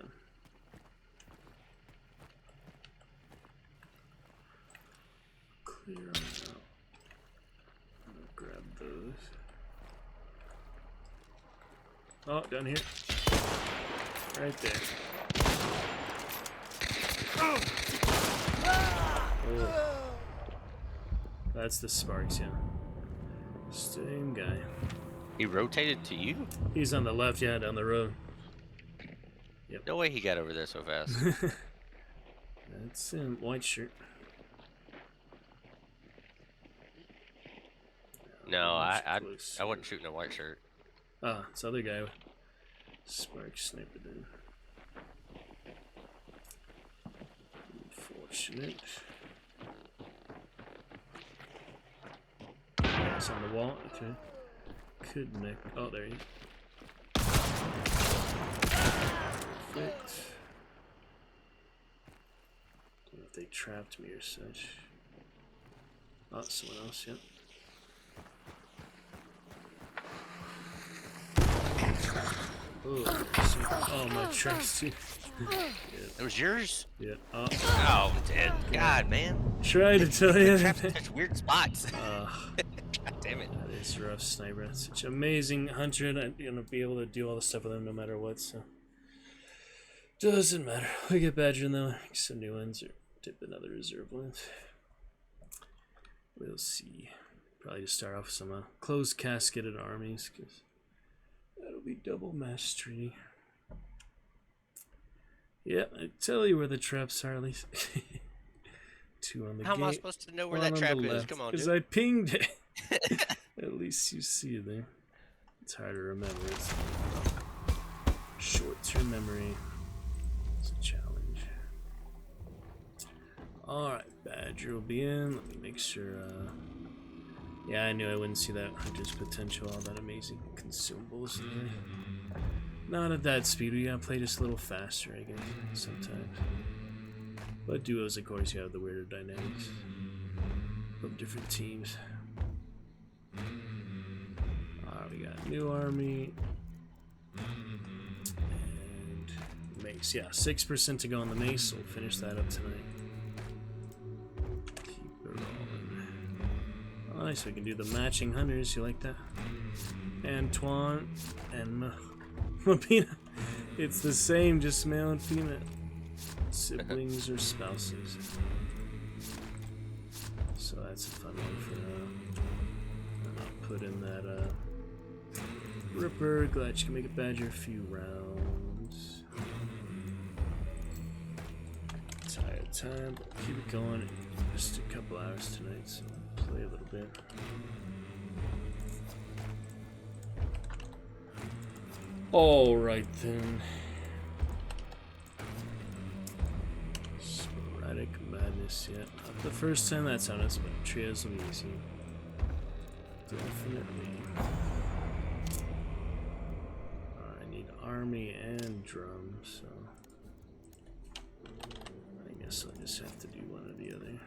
Clear them out. I'm gonna grab those. Oh, down here. Right there. Oh. That's the Sparks, yeah. Same guy. He rotated to you? He's on the left, yeah, down the road. Yep. No way he got over there so fast. That's him, white shirt. No, I wasn't shooting a white shirt. Ah, this other guy. Sparks sniped it in. Unfortunate. It's on the wall, okay. Could nick. Oh, there you go. Perfect. Don't know if they trapped me or such. Oh, someone else, yep. Oh, my tracks too. It was yours? Yeah. Oh, I'm dead. God, man. Try to tell you. Trapped in such weird spots. God damn it. That is rough, Sniper. That's such an amazing hunter, and I'm gonna be able to do all the stuff with him no matter what, so. Doesn't matter. We get Badger in though. Some new ones or dip another reserve ones. We'll see. Probably just start off with some closed casketed armies, because that'll be double mastery. Yeah, I tell you where the traps are, at least. 2 on the How gate. am I supposed to know where 1 that on trap the is? left, Come on, because dude. I pinged it. At least you see it there. It's hard to remember. It's short-term memory. It's a challenge. Alright, Badger will be in. Let me make sure. Yeah, I knew I wouldn't see that hunter's potential, all that amazing consumables in there. Not at that speed, we gotta play just a little faster, I guess, sometimes. But duos, of course, you have the weirder dynamics of different teams. Alright, we got new army. And mace, yeah, 6% to go on the mace, we'll finish that up tonight. Keep it rolling. Nice, we can do the matching hunters, you like that? Antoine and Mapina. It's the same, just male and female. Siblings or spouses. So that's a fun one for and I'll put in that Ripper. Glad you can make a Badger a few rounds. Tired time, but keep it going. Just a couple hours tonight, so I'll play a little bit. Alright then. Sporadic madness, yeah. Not the first time that's on us, but trios will be easy. Definitely. I need army and drum, so I guess I'll just have to do one or the other.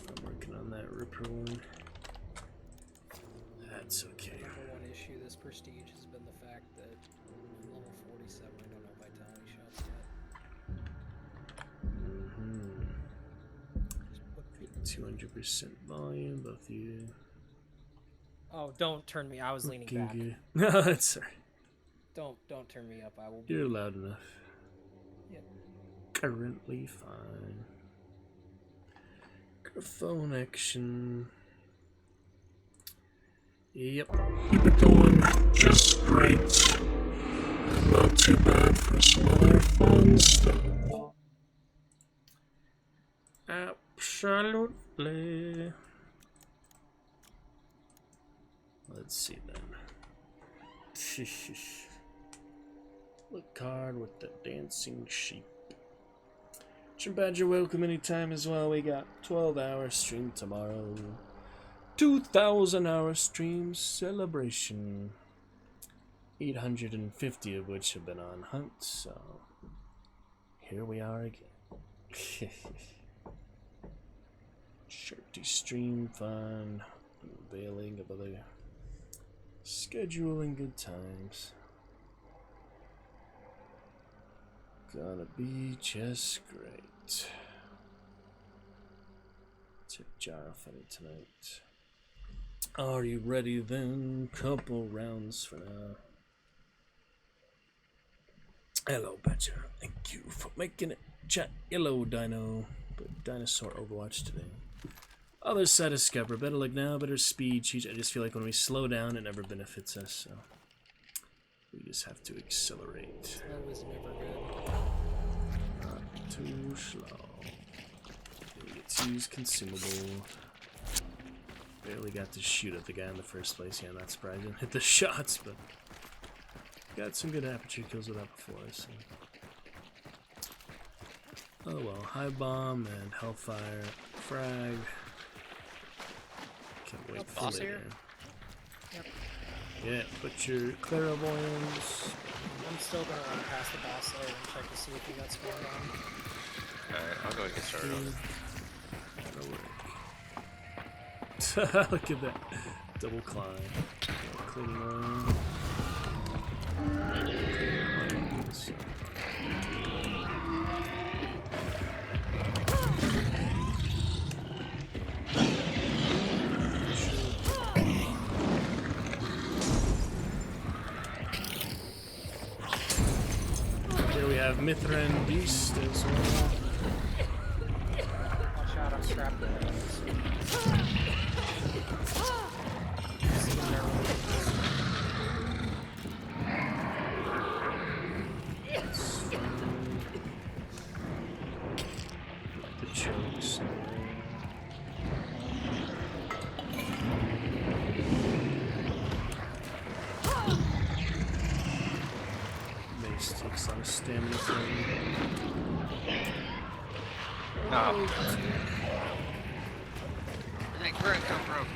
I'm working on that Ripper one. That's okay. Number one issue this prestige has been the fact that I'm level 47, I don't know vitality shots yet. 200% volume, both you. Oh, don't turn me. I was leaning back. No, that's alright. Don't turn me up. I will be. You're loud enough. Yep. Currently fine. Phone action. Yep. Keep it going. Just great. Not too bad for some other fun stuff. Absolutely. Let's see then. Look card with the dancing sheep. Badger, welcome anytime as well. We got 12-hour stream tomorrow. 2,000-hour stream celebration. 850 of which have been on hunt, so here we are again. Shirty stream fun, unveiling of other scheduling good times. Gonna be just great. Tip jar funny tonight. Are you ready then? Couple rounds for now. Hello, Badger. Thank you for making it. Chat. Hello, Dino. But dinosaur Overwatch today. Other side of Scupper. Better luck now, better speed. I just feel like when we slow down, it never benefits us, so we just have to accelerate. That was never good. Not too slow. Let's use consumable. Barely got to shoot at the guy in the first place. Yeah, not surprising. Hit the shots, but got some good aperture kills with that before. So. Oh well, high bomb and hellfire frag. Can't wait for boss later. here? Yep. Yeah, put your clairvoyance. I'm still gonna run past the boss there and check to see if he got scored on. Alright, I'll go get started on it. Look at that. Double climb. Clean room. Here we have Mithran Beast as well. Watch out, I'm strapped to him. The chokes. Mace takes on a stamina thing. Oh. Where'd that grunt come from?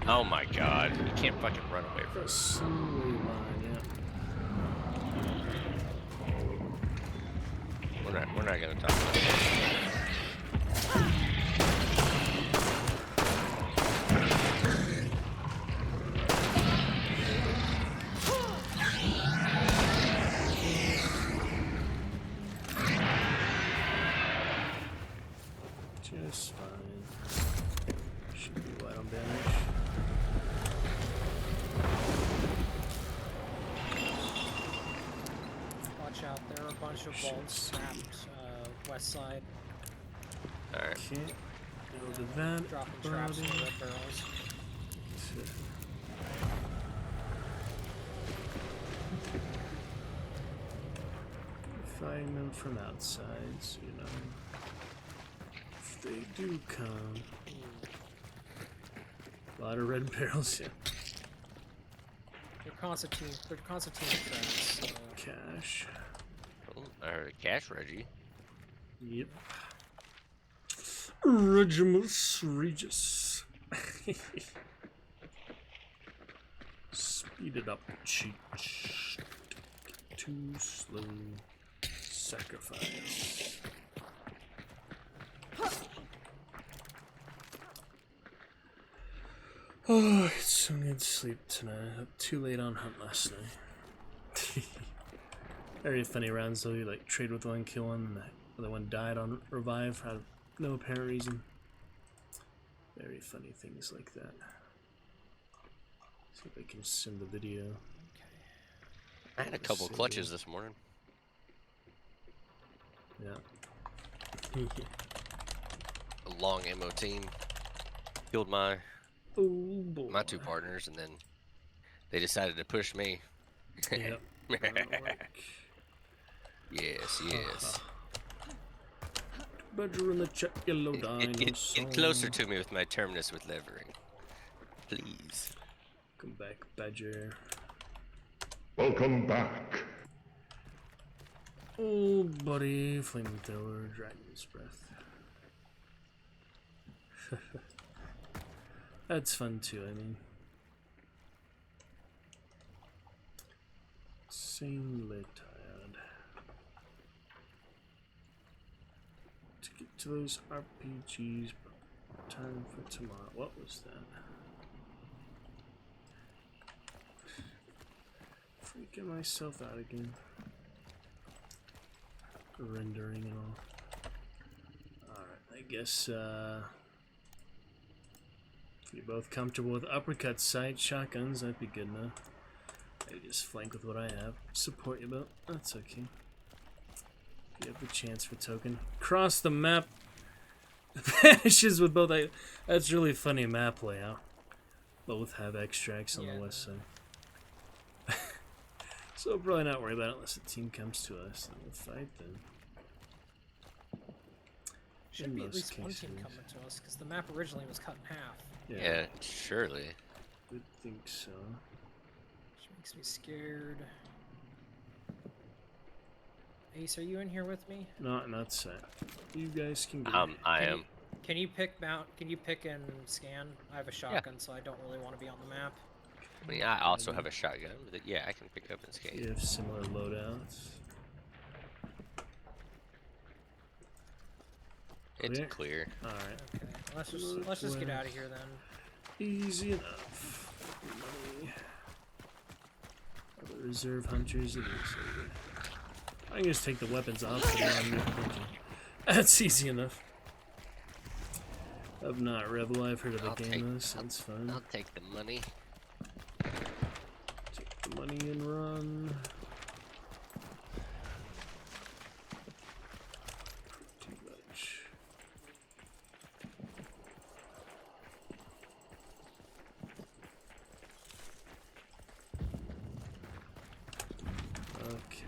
Oh my god, you can't fucking run away from it. We're not gonna talk about it. Just fine. Should be light on damage. Watch out, there are a bunch of bolts trapped west side. Alright. Can't go to that. Dropping traps in the red barrels. Fighting them from outside, so you know. If they do come. A lot of red barrels, yeah. They're Constantine traps. Cash. Oh, I heard a cash Reggie. Yep. Regimus Regis. Speed it up, cheat. Too slow. Sacrifice. Oh, it's so good to sleep tonight. Up too late on hunt last night. Very funny rounds though. You like trade with one, kill one, and the other one died on revive out of no apparent reason. Very funny things like that. See if I can send the video. I had a couple clutches this morning. Yeah. A long ammo team. killed my boy. my two partners, and then they decided to push me. Yep. Yes, yes. Badger in the yellow dinosaur. Get closer to me with my terminus with levering, please. Come back, Badger. Welcome back. Oh, buddy, flamethrower, dragon's breath. That's fun too, I mean. Insanely tired. To get to those RPGs, time for tomorrow. What was that? Freaking myself out again. Rendering and all. Alright, I guess if you're both comfortable with uppercut sight shotguns, that'd be good enough. I just flank with what I have. Support you, but that's okay. If you have the chance for token. Cross the map. Vanishes with both. That's really funny map layout. Both have extracts on the west side. So we'll probably not worry about it unless the team comes to us. Then we'll fight then. Should be at least one team coming to us, because the map originally was cut in half. Yeah, surely. I think so. Which makes me scared. Ace, are you in here with me? Not set. You guys can get I am. Can you pick and scan? I have a shotgun, so I don't really want to be on the map. I mean, I also have a shotgun, but yeah, I can pick up and scan. You have similar loadouts. It's clear. Alright. Okay, let's just get out of here then. Easy enough. Money. Other reserve hunters it is. I can just take the weapons off so they're on hunting. That's easy enough. I've not Rebel, I've heard of a game this, sounds fun. I'll take the money. Take the money and run. Too much. Okay.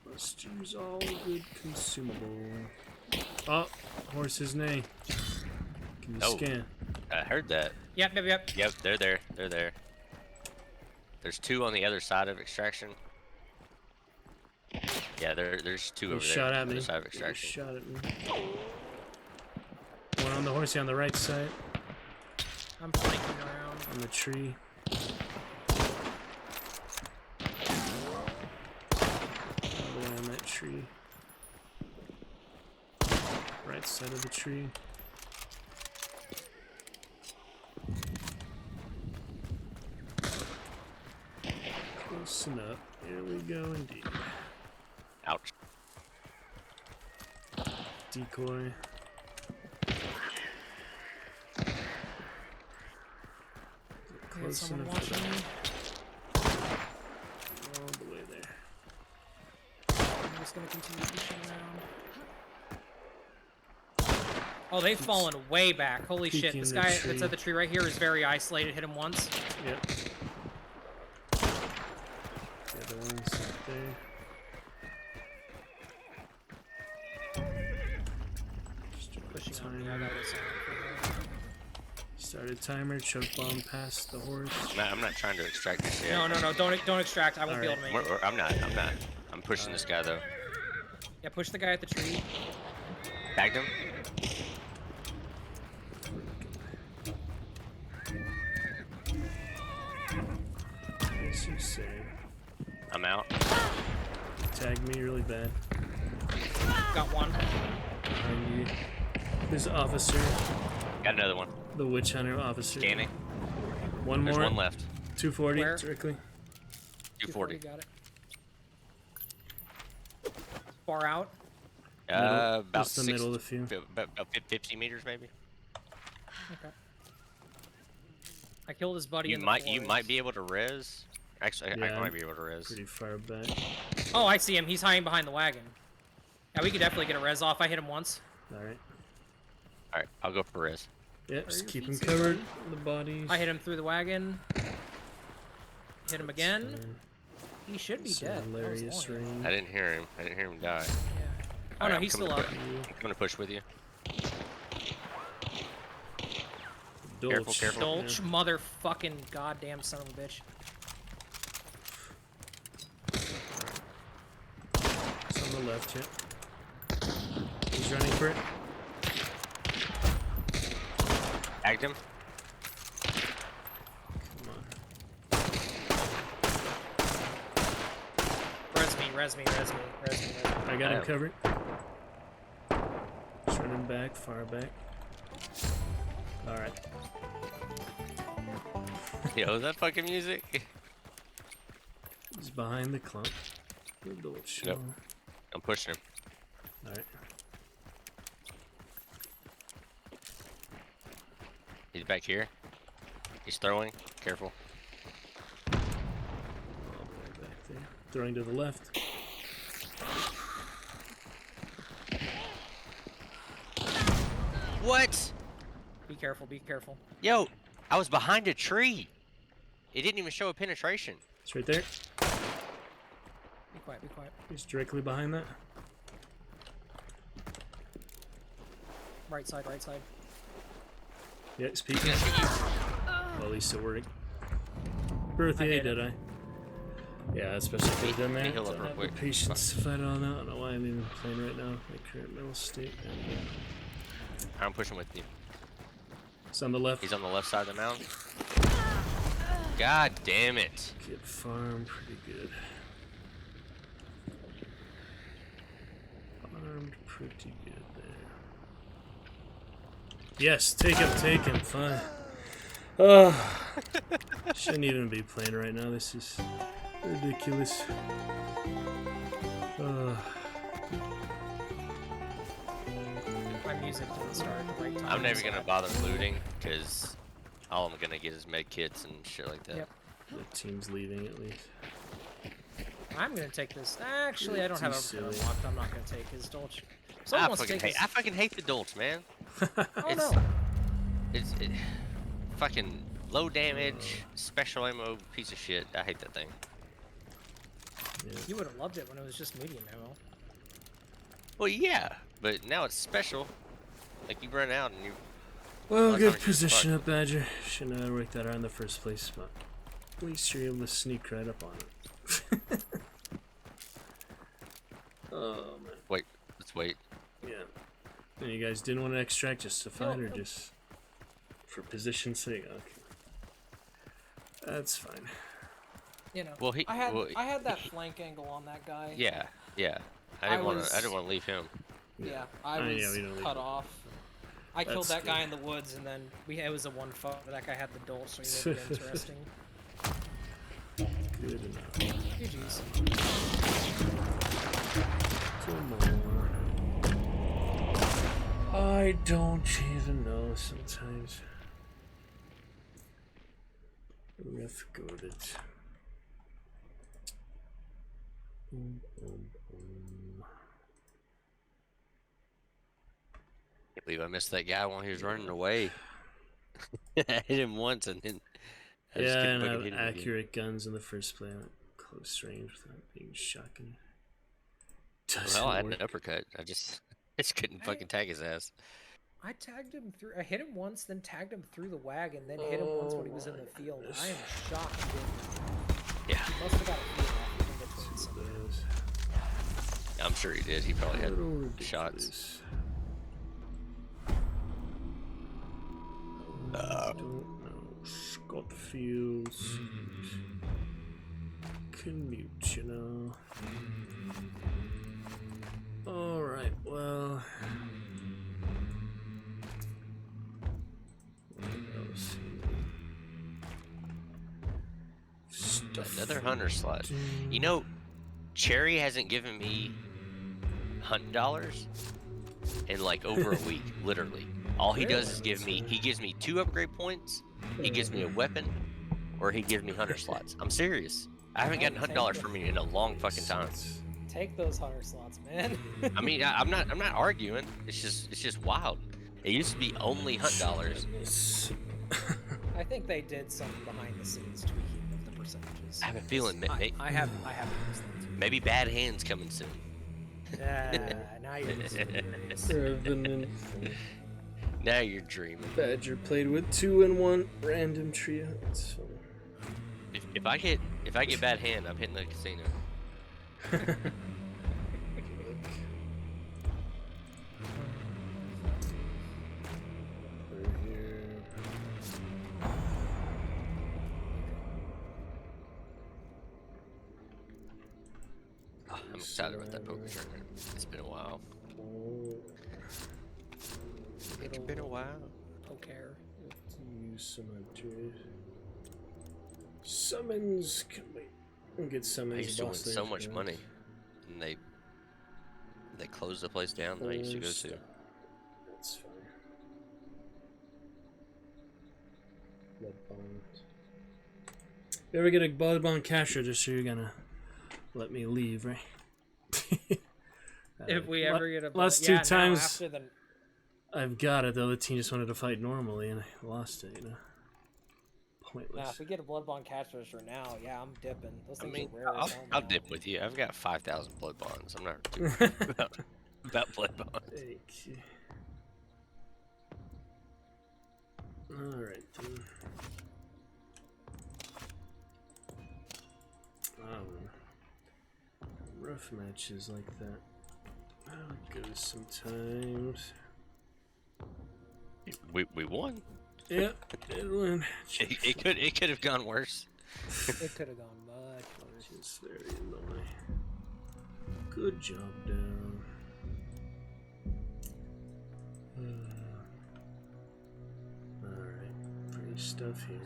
Let's use all good consumable. Oh, horse's neigh. Can you scan? I heard that. Yep. Yep, they're there. They're there. There's two on the other side of extraction. Yeah, there's two over Shot there. at me. Other side of extraction. Shot at me. One on the horsey on the right side. I'm flanking around. On the tree. All the way on that tree. Right side of the tree. Close enough. Here we go indeed. Ouch. Decoy. Close someone enough watching for me. all the way there. I'm just gonna continue pushing around. Oh, they've fallen way back. Holy shit! peeking This the guy tree. that's at the tree right here is very isolated. Hit him once. Yep. The other one's up there. Pushing on me. I gotta go silent for him. Start a timer, choke bomb past the horse. I'm not trying to extract this yet. No, don't extract. I won't be able to make it. I'm not. I'm pushing this guy though. Yeah, push the guy at the tree. Tagged him. Yes, you say. I'm out. Tag me really bad. Got one. Behind you. This officer. Got another one. The witch hunter officer. Scanning. One There's more. one left. 240 Where? directly. 240. Got it. Far out. About just the middle of the field. About 50 meters maybe. Okay. I killed his buddy. You in the might forest. be able to res. Actually, Yeah, I might be able to res. Pretty far back. Oh, I see him. He's hiding behind the wagon. Yeah, we could definitely get a res off. I hit him once. Alright. Alright, I'll go for Riz. Yep, just keep him covered. The bodies. I hit him through the wagon. Hit him again. He should be dead. Hilarious range. I didn't hear him. I didn't hear him die. Yeah. Oh Alright, no, I'm he's coming still to up. I'm coming to push with you. Dolch. Careful, careful. Dolch, motherfucking goddamn son of a bitch. It's on the left, yeah. He's running for it. Tagged him. Come on. Res me, res me, res me, res me, res me. I got him covered. Just running back, far back. Alright. Yo, is that fucking music? He's behind the clump. Good Dolch. Yep. I'm pushing him. Alright. He's back here. He's throwing. Careful. All the way back there. Throwing to the left. What? Be careful, be careful. Yo, I was behind a tree. It didn't even show a penetration. It's right there. Be quiet, be quiet. He's directly behind that. Right side, right side. Yeah, he's peeking. Well, at least it worked. Birthday, did I? Yeah, especially if they've done that. Heal up Don't real have quick. the patience to fight on that. I don't know why I'm even playing right now. My current mental state. I'm pushing with you. It's on the left. He's on the left side of the mound. God damn it. Get farmed pretty good. Farmed pretty good there. Yes, take him, fine. Shouldn't even be playing right now. This is ridiculous. My music didn't start at the right time. I'm never gonna bother looting because all I'm gonna get is med kits and shit like that. Yep. The team's leaving at least. I'm gonna take this. Actually, I don't have Too everything silly. unlocked. I'm not gonna take his Dolch. I Someone wants to take his... fucking hate the Dolch, man. Oh it's, no. It's fucking low damage, special ammo, piece of shit. I hate that thing. Yeah. You would have loved it when it was just medium ammo. Well, yeah, but now it's special. Like you run out and you. Well, That's good how you position fuck. up, Badger. Shouldn't have worked that out in the first place, but at least you're able to sneak right up on it. Oh man. Wait, let's wait. Yeah. And you guys didn't want to extract just to fight, or just for position's sake? Okay. That's fine. You know, Well, I had that flank angle on that guy. Yeah, yeah. I didn't want to leave him. Yeah, I was cut off. I killed that guy in the woods, and then it was a one fight. That guy had the Dolch, so he made it interesting. Good enough. GG's. Two more. I don't even know sometimes. Rough goaded. I can't believe I missed that guy while he was running away. I hit him once and then. I just Yeah, couldn't and fucking have hit him again. accurate guns in the first play at close range without being shotgun. Well, I had an uppercut. I just couldn't fucking tag his ass. I tagged him through. I hit him once, then tagged him through the wagon, then hit him once when he was in the field. I am shocked. Yeah. He must have got a field off in between somewhere. I'm sure he did. He probably had shots. Don't know. Scott Fields. Commute, you know. Alright, well. What else? Another hunter slot. You know, Cherry hasn't given me $100 in like over a week, literally. All he does is gives me 2 upgrade points, he gives me a weapon, or he gives me hunter slots. I'm serious. I haven't gotten $100 from you in a long fucking time. Take those hunter slots, man. I mean, I'm not arguing. It's just wild. It used to be only hunt dollars. I think they did some behind the scenes tweaking of the percentages. I have a feeling I have used them too. maybe bad hands coming soon. Now you're Now you're dreaming. Badger played with 2 and 1 random trio. That's funny. If I get bad hand, I'm hitting the casino. I'm excited about that poker tournament. It's been a while. It's been a while. Poker. Use some summons. Can we get summons? I used to win so much money, and they closed the place down that I used to go to. That's fine. Blood bond. If you ever get a blood bond cash register, you're gonna let me leave, right? If we ever get a last 2 times after the... I've got it, the other team just wanted to fight normally and I lost it, you know. Pointless. Nah, if we get a blood bond cash register now, yeah, I'm dipping. Those things are rare as hell I'll now. dip with you. I've got 5,000 blood bonds. I'm not too about blood bonds. Alright then. Rough matches like that. I'll go sometimes. We won. Yep, it won. It could have gone worse. It could have gone much worse. Just very annoying. Good job, down. Alright, pretty stuff here.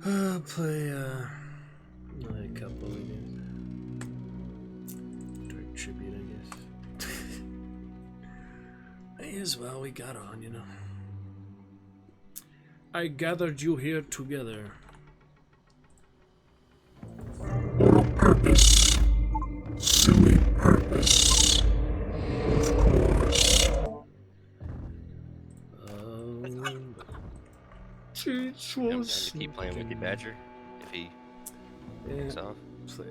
I'll play another couple again. Direct tribute, I guess. May as well, we got on, you know. I gathered you here together. For purpose. Silly purpose. Teach I'm was gonna keep playing with you, Badger. If he gets off.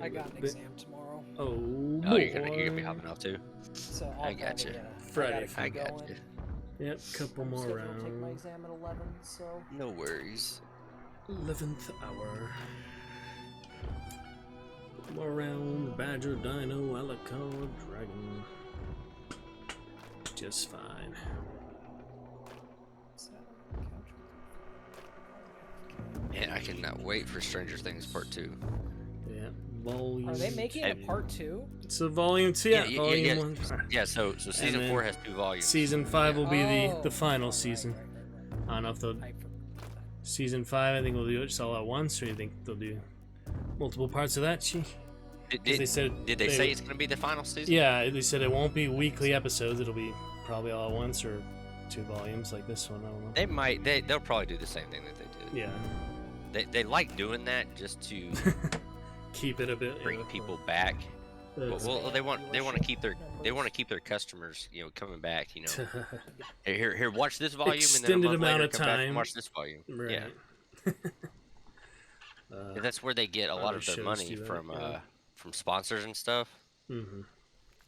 I got an exam tomorrow. Oh, you're gonna be hopping off too. So I got you. Friday. I got you. Yep, couple more Scheduled to take my rounds. exam at 11, so... No worries. 11th hour. More round. Badger, Dino, Alucard, Dragon. Just fine. Man, I cannot wait for Stranger Things Part 2. Yeah, volume. Are they making it a part 2? It's a volume 2. Yeah, volume 1. Yeah, so season 4 has 2 volumes. Season 5 will be the final season. I don't know if they'll. Season 5, I think we'll do it just all at once, or you think they'll do multiple parts of that? Did they say it's going to be the final season? Yeah, they said it won't be weekly episodes. It'll be probably all at once or 2 volumes like this one. I don't know. They might. They'll probably do the same thing that they did. Yeah. They like doing that just to keep it a bit. Bring people back. Well, they want to keep their customers, coming back. Here, watch this volume, extended and then a month amount later, of come back and time. watch this volume. Right. Yeah. That's where they get a lot of their money from sponsors and stuff. Mm-hmm.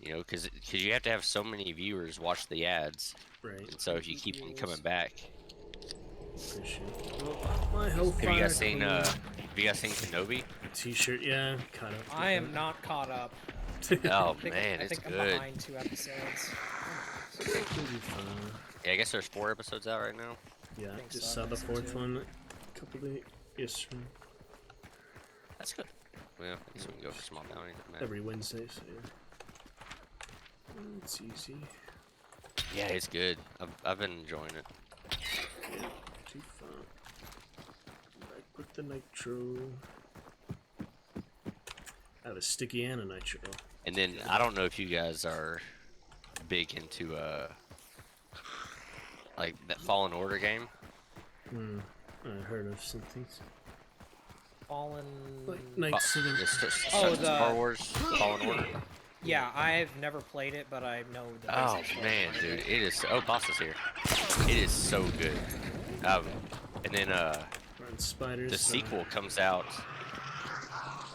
Because you have to have so many viewers watch the ads. Right. And so if you keep them coming back. My health. Have you guys seen Kenobi? T-shirt, yeah, kind of. I am not caught up. Oh I man, it's think good. I'm behind 2 episodes. Yeah, I guess there's 4 episodes out right now. Yeah, I think just so. saw the I think so, 4th too. one a couple days yesterday. That's good. Well, at least we can go for small bounty. Every Wednesday, so yeah. It's easy. Yeah, it's good. I've been enjoying it. Yeah, too fun. Back with the nitro. I have a sticky and a nitro. And then I don't know if you guys are big into like that Fallen Order game. I heard of some things. Fallen. Knights of the... Star Wars Fallen Order. Yeah, I've never played it, but I know the Oh basics. man, dude, it is. Oh, boss is here. It is so good. And then spiders, the sequel comes out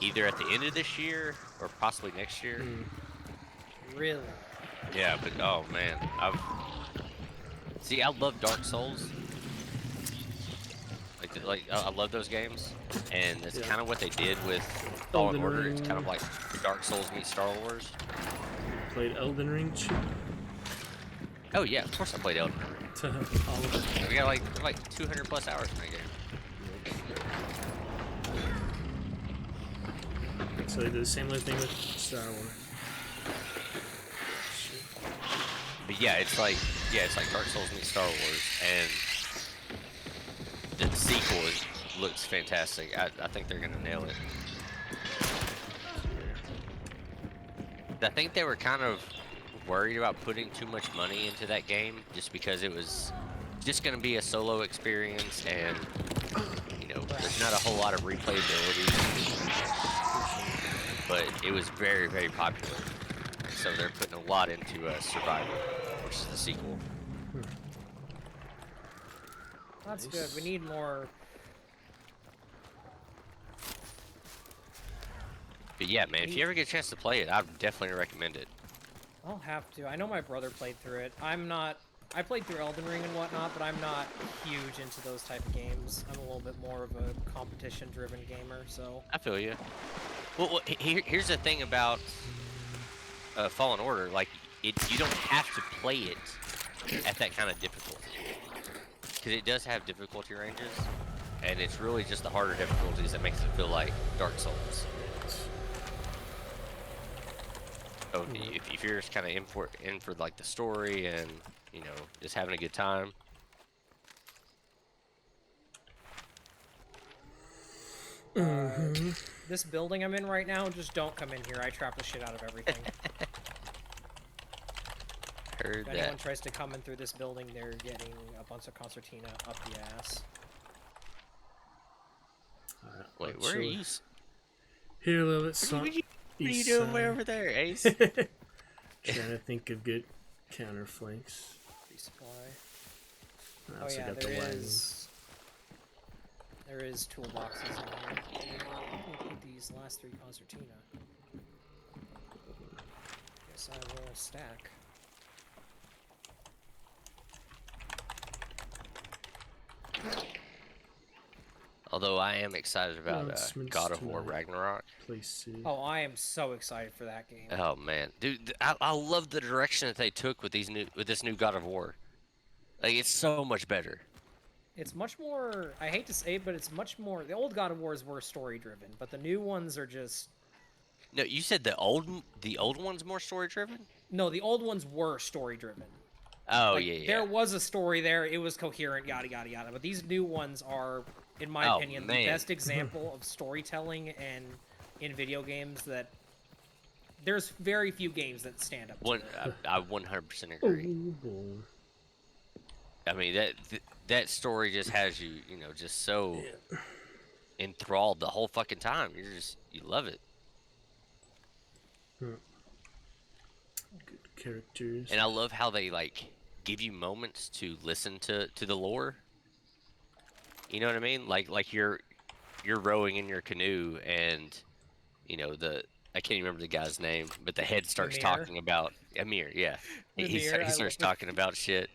either at the end of this year or possibly next year. Really? Yeah, but oh man, I love Dark Souls. Like I love those games, and that's kind of what they did with Fallen Order. It's kind of like Dark Souls meets Star Wars. Played Elden Ring. Oh yeah, of course I played Elden Ring. All of it. We got like 200 plus hours in that game. So they did the same little thing with Star Wars. But yeah, it's like Dark Souls meets Star Wars, and the sequel looks fantastic. I think they're gonna nail it. I think they were kind of worried about putting too much money into that game, just because it was just gonna be a solo experience, and you know, there's not a whole lot of replayability. But it was very, very popular, so they're putting a lot into Survivor, which is the sequel. That's good. We need more. But yeah, man, if you ever get a chance to play it, I would definitely recommend it. I'll have to. I know my brother played through it. I played through Elden Ring and whatnot, but I'm not huge into those type of games. I'm a little bit more of a competition-driven gamer, so. I feel you. Well, here's the thing about Fallen Order. Like, you don't have to play it at that kind of difficulty, because it does have difficulty ranges, and it's really just the harder difficulties that makes it feel like Dark Souls. So if you're just kind of in for like the story and, you know, just having a good time. This building I'm in right now, just don't come in here. I trap the shit out of everything. Heard if anyone that. tries to come in through this building, they're getting a bunch of concertina up the ass. Wait, where are you? Here, a little bit. What are you doing way over there, Ace? Trying to think of good counterflanks. Resupply. I also got the there is toolboxes in here. We'll put these last 3 concertina. Guess I will stack. Although I am excited about God of War Ragnarok. Oh, I am so excited for that game. Oh man, dude, I love the direction that they took with this new God of War. Like, it's so much better. It's much more. I hate to say it, but it's much more. The old God of Wars were story driven, but the new ones are just. No, you said the old one's more story driven? No, the old ones were story driven. Oh, like, yeah. There was a story there. It was coherent, yada yada yada. But these new ones are, in my opinion, the best example of storytelling and in video games that. There's very few games that stand up to it. I 100% agree. I mean, that story just has you, you know, just so enthralled the whole fucking time. You love it. Good characters. And I love how they like give you moments to listen to the lore. You know what I mean? Like you're rowing in your canoe, and you know I can't even remember the guy's name, but the head starts talking about Amir. Yeah, he starts talking about shit.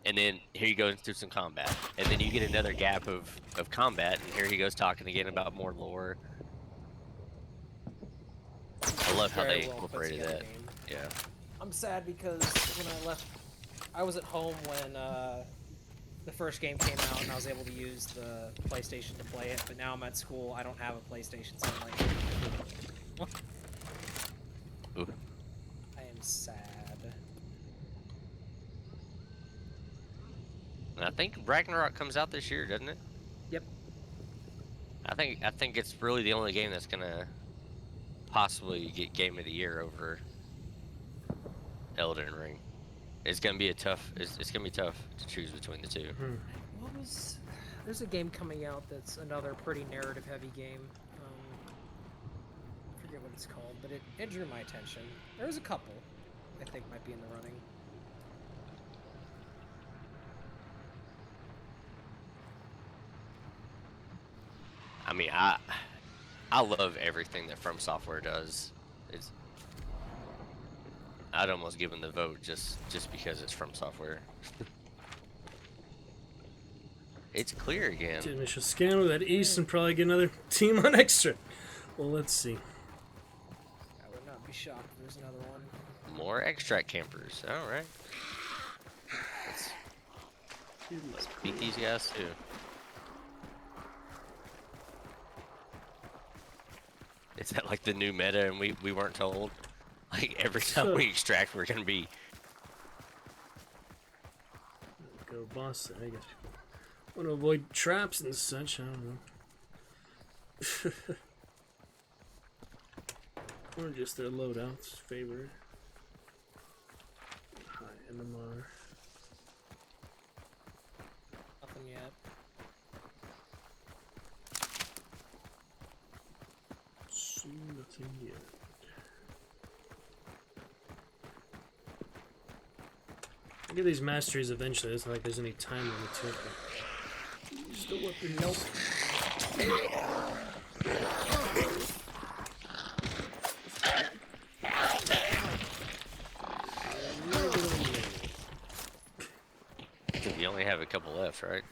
And then here you go through some combat, and then you get another gap of combat, and here he goes talking again about more lore. I love how they incorporated that. Yeah. I'm sad because when I left, I was at home when the first game came out, and I was able to use the PlayStation to play it. But now I'm at school, I don't have a PlayStation, so I'm like, Ooh. I am sad. I think Ragnarok comes out this year, doesn't it? Yep. I think it's really the only game that's gonna possibly get Game of the Year over Elden Ring. It's gonna be it's gonna be tough to choose between the two. What was There's a game coming out that's another pretty narrative-heavy game. I forget what it's called, but it drew my attention. There's a couple I think might be in the running. I mean, I love everything that From Software does. I'd almost give them the vote just because it's From Software. It's clear again. Did initial scan with that ace and probably get another team on extra. Well, let's see. I would not be shocked if there's another one. More extract campers. All right. Let's beat these guys too. Is that like the new meta and we weren't told? Like every time we extract, we're gonna be. Go boss. I guess people want to avoid traps and such. I don't know. Or just their loadouts favored. High MMR. Nothing yet. See nothing yet. I'll get these masteries eventually. It's not like there's any time limit to it. Just a weapon. Nope. You only have a couple left, right?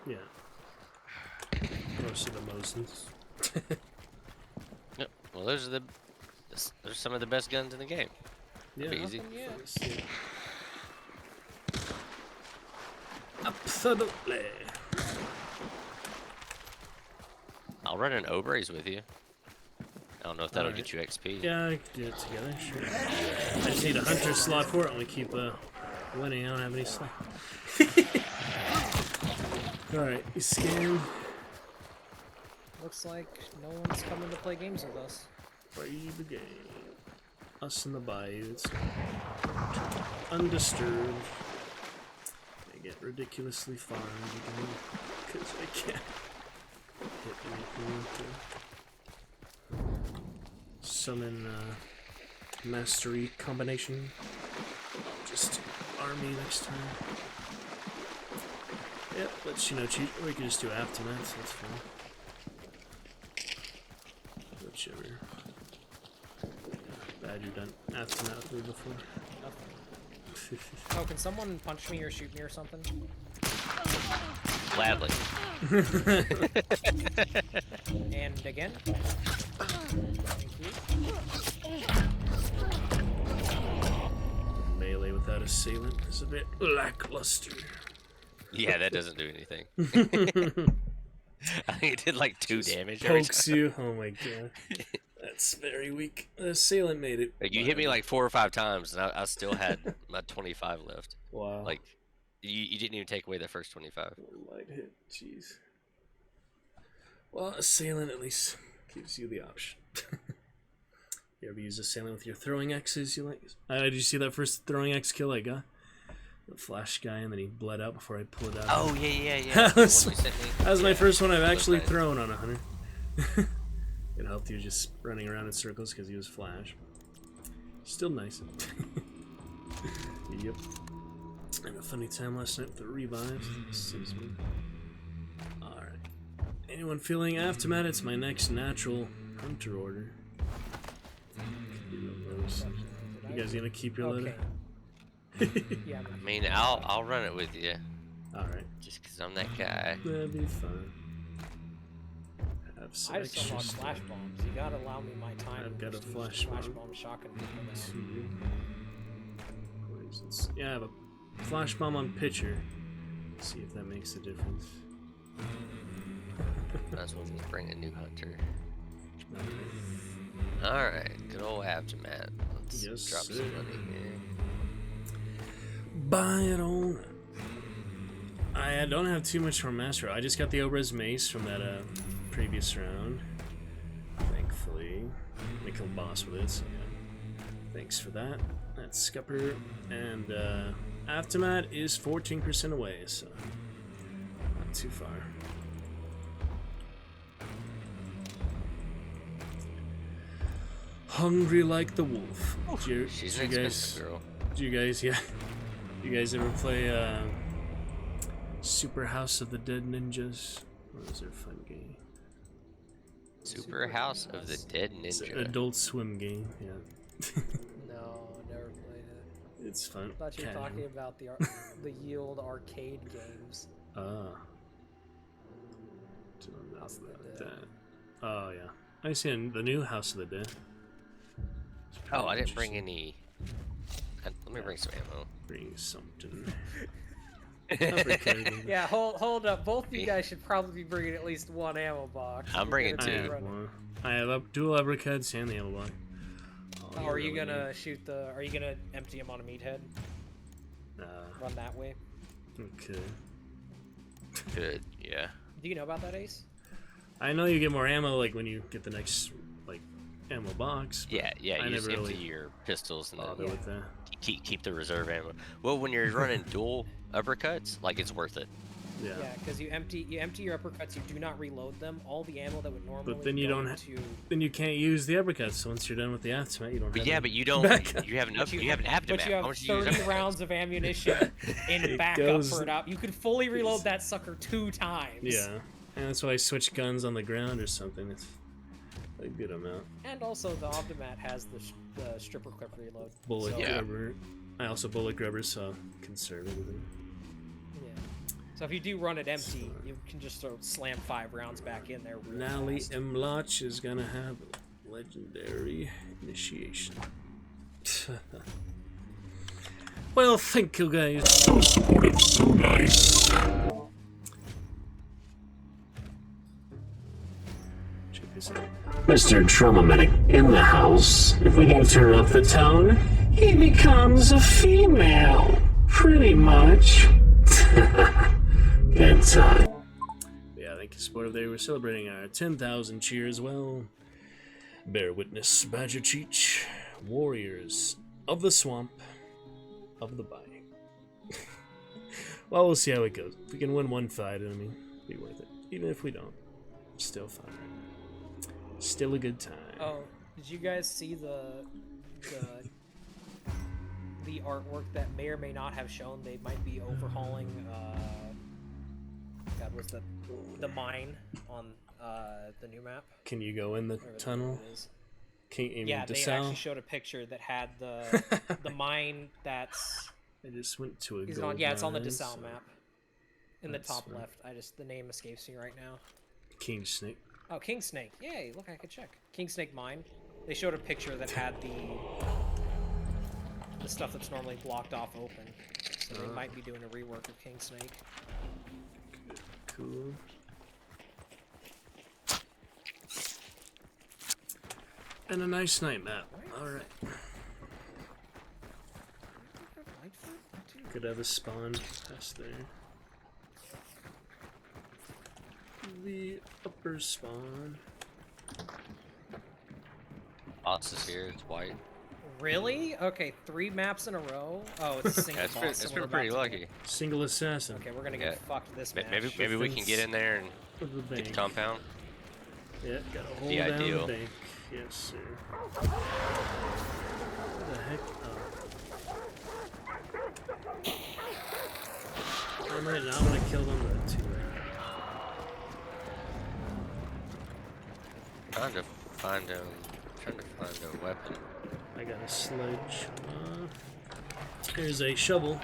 Yeah. Most of the Mosins. Yep. Well, those are some of the best guns in the game. Yeah. Easy. Absolutely. I'll run an Obrays with you. I don't know if that'll get you XP. Yeah, I can do it together, sure. I just need a hunter slot for it. I want to keep winning. I don't have any slot. Alright, you scan. Looks like no one's coming to play games with us. Play the game. Us in the bayou. It's undisturbed. They get ridiculously farmed because I can't hit anything with the summon mastery combination. Just army next time. Yep, let's cheat. Or we can just do aftermath, that's fine. Whichever. Bad you've done aftermath with before. Oh, can someone punch me or shoot me or something? Gladly. And again. Thank you. Melee without assailant is a bit lackluster. Yeah, that doesn't do anything. I think it did like 2 damage. Pokes you. Oh my god. That's very weak. The assailant made it. Like, you hit me like 4 or 5 times, and I still had my 25 left. Wow. Like, you didn't even take away the first 25. Light hit. Jeez. Well, assailant at least gives you the option. You ever use assailant with your throwing axes? You like? Did you see that first throwing axe kill I got? The flash guy, and then he bled out before I pulled it out. Oh yeah. That was my first one I've actually thrown on a hunter. It helped you just running around in circles because he was flash. Still nice. Yep. I had a funny time last night with the revives. Alright. Anyone feeling aftermath? It's my next natural hunter order. You guys gonna keep your loader? Yeah. I mean, I'll run it with you. Alright. Just because I'm that guy. That'd be fun. Have some I just don't extra want stuff. flash bombs. You gotta allow me my time. I've got a flash bomb bomb. shotgun people Poisons. Yeah, I have a flash bomb on pitcher. Let's see if that makes a difference. That's when we bring a new hunter. Alright, good old aftermath. Let's drop some money here. Buy it on. I don't have too much for Master. I just got the Obra's Mace from that previous round. Thankfully. I killed boss with it, so yeah. Thanks for that. That's Scupper. And Aftermath is 14% away, so not too far. Hungry like the wolf. She's an expensive girl. Do you guys, yeah. You guys ever play Super House of the Dead Ninjas? Or is there a fun game? Super House of the Dead Ninja. It's an Adult Swim game, yeah. No, never played it. It's fun. I thought you were talking about the Yield arcade games. Ah. Don't know about that. Oh yeah, I seen the new House of the Dead. Oh, I didn't bring any. Let me bring some ammo. Bring something. Yeah, hold up. Both of you guys should probably be bringing at least one ammo box. I'm bringing two. I have dual uppercuts and the ammo box. Oh, are you gonna shoot the? Are you gonna empty him on a meathead? Run that way. Okay. Good. Yeah. Do you know about that, Ace? I know you get more ammo like when you get the next like ammo box. Yeah, yeah. You just empty your pistols and then keep the reserve ammo. Well, when you're running dual uppercuts, like it's worth it. Yeah. Yeah, because you empty your uppercuts, you do not reload them. All the ammo that would normally. But then you don't. Then you can't use the uppercuts. Once you're done with the aftermath, you don't. But have yeah, but you don't. You have enough. You have an aftermath. But you have 30 rounds of ammunition in backup for it up. You could fully reload that sucker 2 times. Yeah, and that's why I switch guns on the ground or something. It's a good amount. And also, the Optimat has the stripper clip reload. Bullet grubber. I also bullet grubber, so conservatively. So if you do run it empty, you can just slam 5 rounds back in there. Nally Mloch is gonna have a legendary initiation. Well, thank you guys. So supportive, so nice. Check this out. Mr. Trauma Medic in the house. If we don't turn up the tone, he becomes a female. Pretty much. Good time. Yeah, thank you, supportive. They were celebrating our 10,000 cheers. Well, bear witness, Badger Cheech, warriors of the swamp, of the bay. Well, we'll see how it goes. If we can win one fight, I mean, it'll be worth it. Even if we don't, still fun. Still a good time. Oh, did you guys see the artwork that may or may not have shown? They might be overhauling. God, was the mine on the new map? Can you go in the tunnel? Yeah, they actually showed a picture that had the mine that's. I just went to a gold on, yeah, it's on the mine, DeSalle so map. In the top right. left. The name escapes me right now. King Snake. Oh, King Snake. Yay, look, I could check. King Snake mine. They showed a picture that had the stuff that's normally blocked off open. So they might be doing a rework of King Snake. Cool. And a nice night map. Alright. Could have a spawn past there. The upper spawn. Boss is here, it's white. Really? Okay, 3 maps in a row? Oh, it's a single boss. It's been pretty lucky. Single assassin. Okay, we're gonna get fucked this match. Maybe we can get in there and get the compound. Yeah, gotta hold the down ideal. the bank. Yes, sir. What the heck? Oh. I might not want to kill them, but too late. Trying to find a weapon. I got a sledge. Here's a shovel.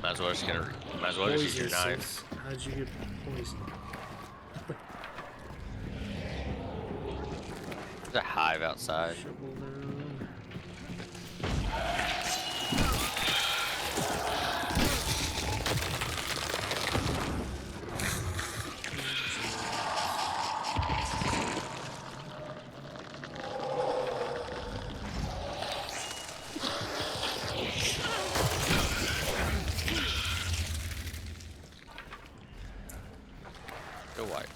Might as well just use your knife. How'd you get poisoned? There's a hive outside. Shovel down. Go white.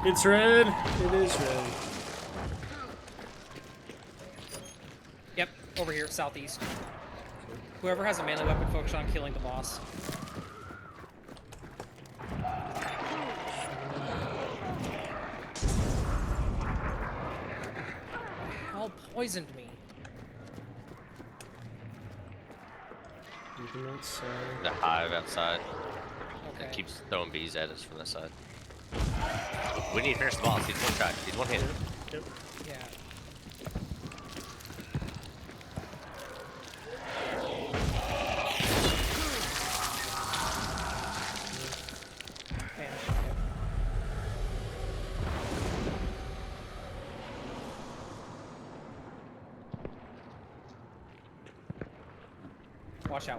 It's red. It is red. Yep, over here, southeast. Whoever has a melee weapon, focus on killing the boss. Hell poisoned me. The hive outside. Okay. It keeps throwing bees at us from this side. We need to finish the boss. He's one shot. He's one hit. Yep. Yeah.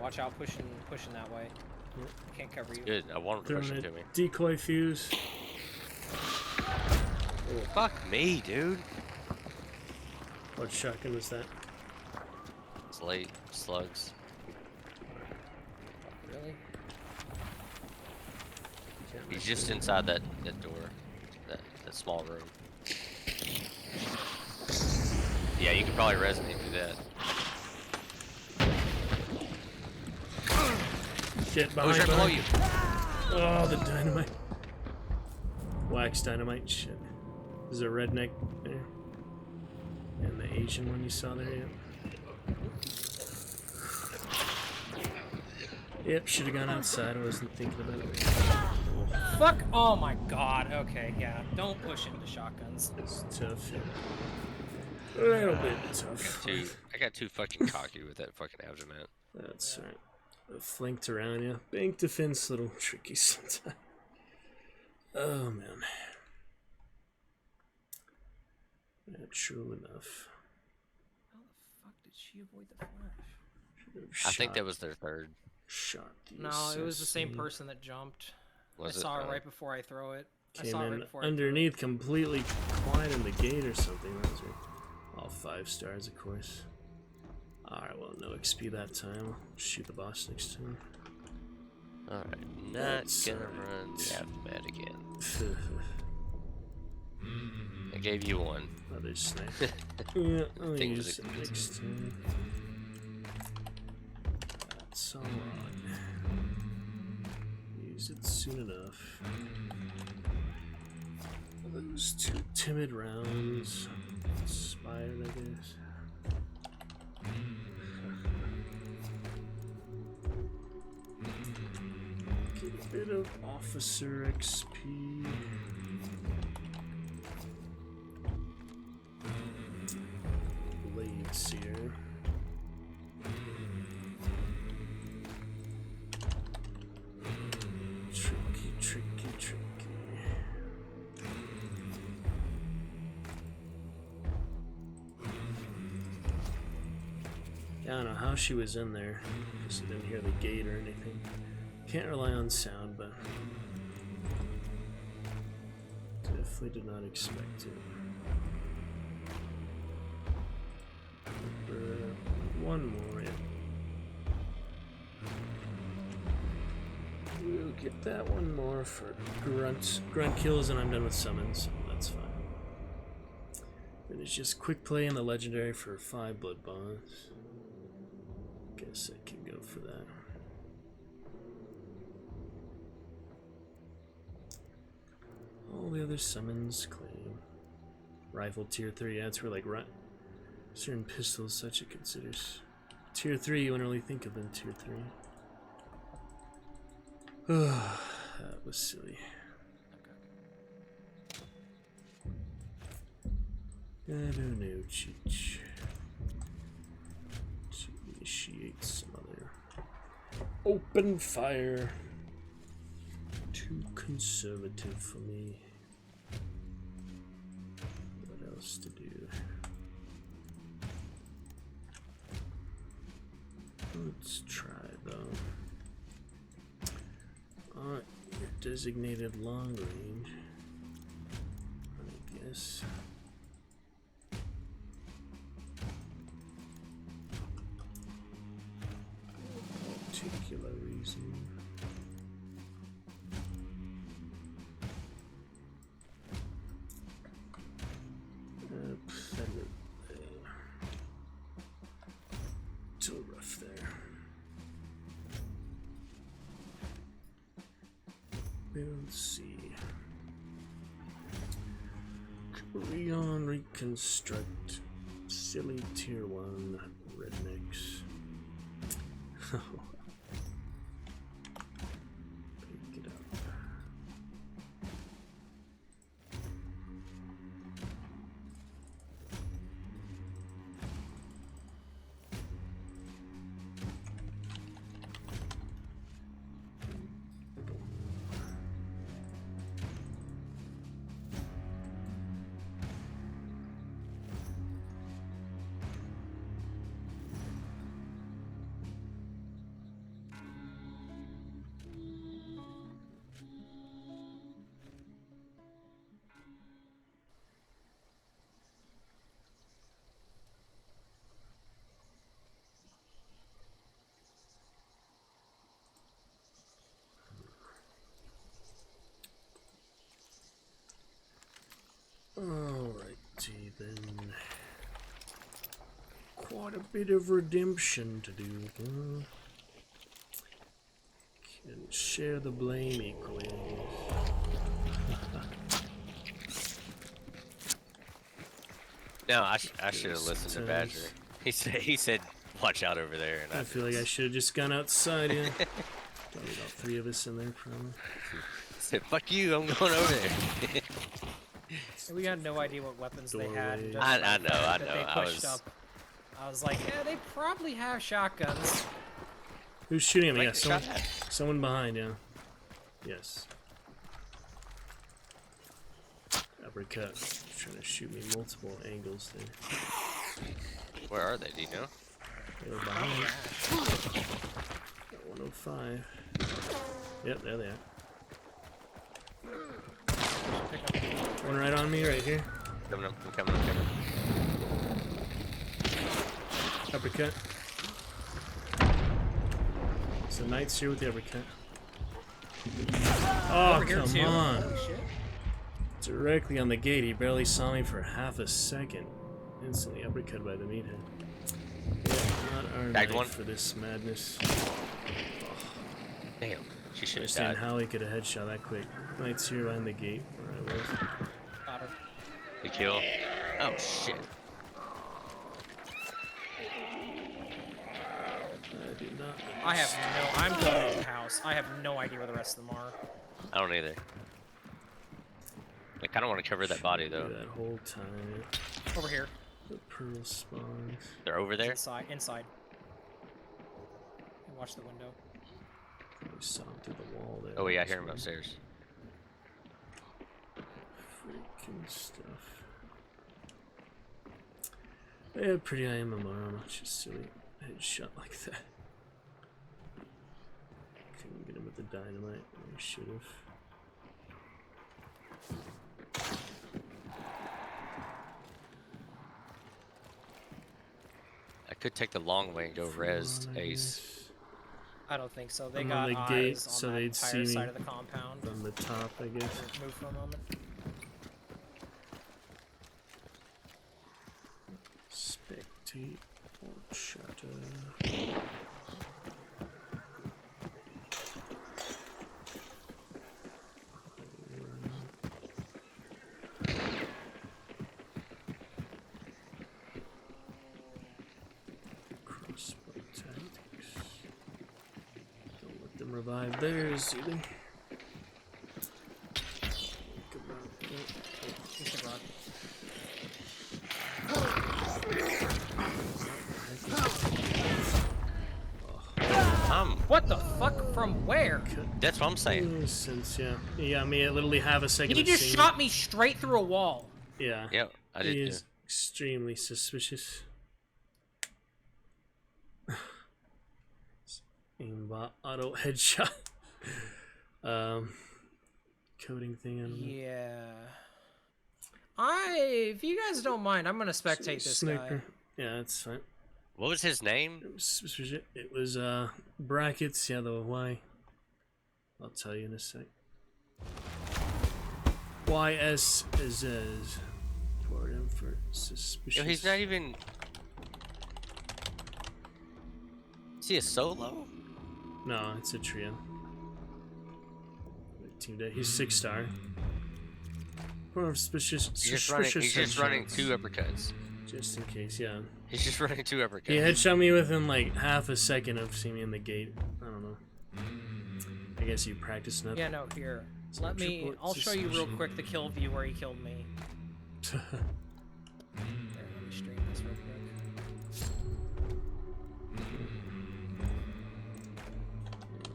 Watch out, pushing that way. Yep. I can't cover you. Good, I want him to push it to me. Decoy fuse. Oh, fuck me, dude. What shotgun was that? It's late. Slugs. Really? He's just inside that door. That small room. Yeah, you could probably resonate through that. Shit, Who's right below you? Oh, the dynamite. Wax dynamite, shit. There's a redneck there. And the Asian one you saw there, Yep, should have gone outside. I wasn't thinking about it. Fuck! Oh my god. Okay, yeah. Don't push into shotguns. It's tough. Yeah. A little bit tough. I got too fucking cocky with that fucking Avjamat. That's right. Flanked around you. Bank defense, little tricky sometimes. Oh man. Yeah, true enough. How the fuck did she avoid the flash? I think that was their third. Shot. No, it was the same person that jumped. I saw it right before I throw it. I Came saw it in right before underneath, completely quiet in the gate or something. That was right. All 5 stars, of course. Alright, well, no XP that time. I'll shoot the boss next time. Alright, not gonna run the Avjamat again. I gave you one. Another snipe. Yeah, I'll Things use it next time. That's alright. Use it soon enough. Those 2 timid rounds. Inspired, I guess. Get a bit of officer XP. Blades here. Tricky. Yeah, I don't know how she was in there. Just didn't hear the gate or anything. Can't rely on sound, but definitely did not expect it. One more. Yeah. We'll get that one more for grunt kills, and I'm done with summons. So that's fine. Then it's just quick play in the legendary for 5 blood bonds. Guess I can go for that. All the other summons claim. Rifle tier 3, yeah, that's where like certain pistols such it considers. Tier 3 you wouldn't really think of them tier 3. That was silly. I don't know, Cheech. To initiate some other open fire. Too conservative for me. What else to do? Let's try though. Alright, you're designated long range. I guess. Particular reason. little rough there. Let's see. Korean reconstruct. Silly tier 1 rednecks. Pick it up. Alrighty then. Quite a bit of redemption to do. Can share the blame equally. No, I should have listened to Badger. He said, watch out over there. And I feel like I should have just gone outside. Yeah. Probably about 3 of us in there, probably. Said, fuck you, I'm going over there. We had no idea what weapons they had. I know. I was like, yeah, they probably have shotguns. Who's shooting at me? Yeah, someone behind, yeah. Yes. Uppercut. Trying to shoot me multiple angles there. Where are they? Do you know? They were behind. Got 105. Yep, there they are. One right on me, right here. I'm coming. Uppercut. So Knight's here with the uppercut. Oh, come on. Directly on the gate. He barely saw me for half a second. Instantly uppercut by the meathead. Yeah, not our night for this madness. Damn, she should have understand died. how he could have headshot that quick. Knight's here behind the gate where I was. Got her. The kill. Oh shit. I'm going to the house. I have no idea where the rest of them are. I don't either. I kind of want to cover that body though. That whole time. Over here. The pearl spawns. They're over there? Inside. Watch the window. I saw him through the wall there. Oh yeah, I hear him upstairs. Freaking stuff. They have pretty high MMR, which is silly. Headshot like that. Couldn't get him with the dynamite. I should have. I could take the long way and go res Ace. I don't think so. They I'm got on the eyes gate, on so that they'd entire see me side of the compound. from the top, I guess. Move for a moment. Spectate or shutter. Crossbow tactics. Don't let them revive theirs, do they? What the fuck? From where? That's what I'm saying. Since he got me at literally half a second. He just shot me straight through a wall. Yeah. Yep, I did. He is extremely suspicious. Aimbot auto headshot. Coding thing. I don't know. Yeah. If you guys don't mind, I'm gonna spectate this guy. Yeah, that's fine. What was his name? It was brackets. Yeah, the Y. I'll tell you in a sec. YS is for him for suspicious. Yo, he's not even. Is he a solo? No, it's a trio. Team Day. He's 6-star. Or suspicious. He's just running 2 uppercuts. Just in case, yeah. He's just running 2 uppercuts. He headshot me within like half a second of seeing me in the gate. I don't know. I guess you practice enough. Yeah, no, here. I'll show you real quick the kill view where he killed me. Here, let me stream this real quick.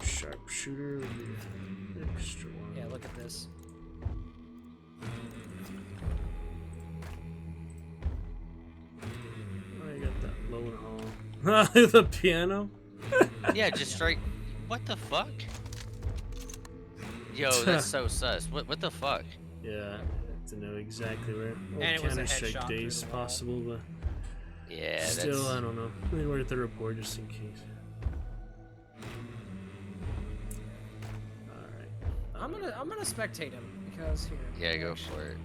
Sharpshooter. Extra one. Yeah, look at this. I got that low and haul. The piano? Yeah, just straight. What the fuck? Yo, that's so sus. What the fuck? Yeah, to know exactly where. And it was a Counter-Strike headshot days through the wall. possible, but Yeah, still, that's... I don't know. Maybe worth the report just in case. Alright. I'm gonna spectate him because here. Yeah, go for it.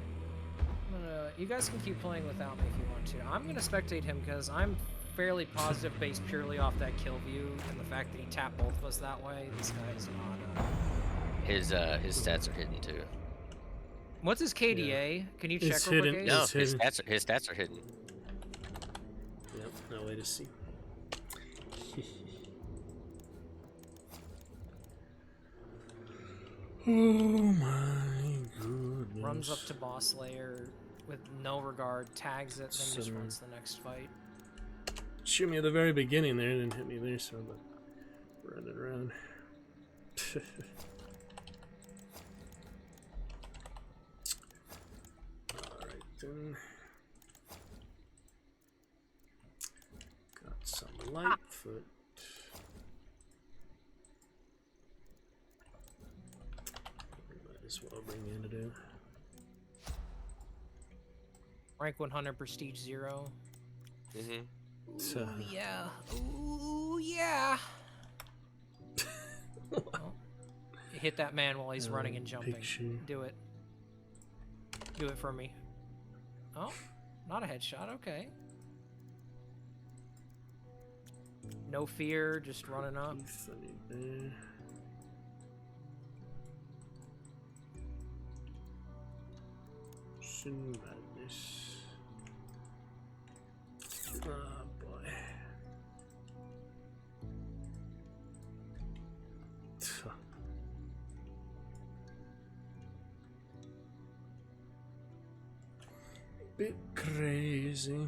You guys can keep playing without me if you want to. I'm gonna spectate him because I'm fairly positive based purely off that kill view and the fact that he tapped both of us that way. This guy's not. His stats are hidden too. What's his KDA? Yeah. Can you check it's real hidden. quick? No, his stats are hidden. Yep, no way to see. Oh my goodness. Runs up to boss layer with no regard, tags it, then just runs the next fight. Shoot me at the very beginning there, and then hit me there, so I'm running around. Alright then. Got some Lightfoot. Might as well bring in to do. Rank 100, prestige 0. Mm-hmm. Ooh, yeah. Ooh, yeah. Oh. Hit that man while he's running and jumping. Do it. Do it for me. Oh, not a headshot. Okay. No fear, just running up. Funny there. Madness. Oh boy. Bit crazy.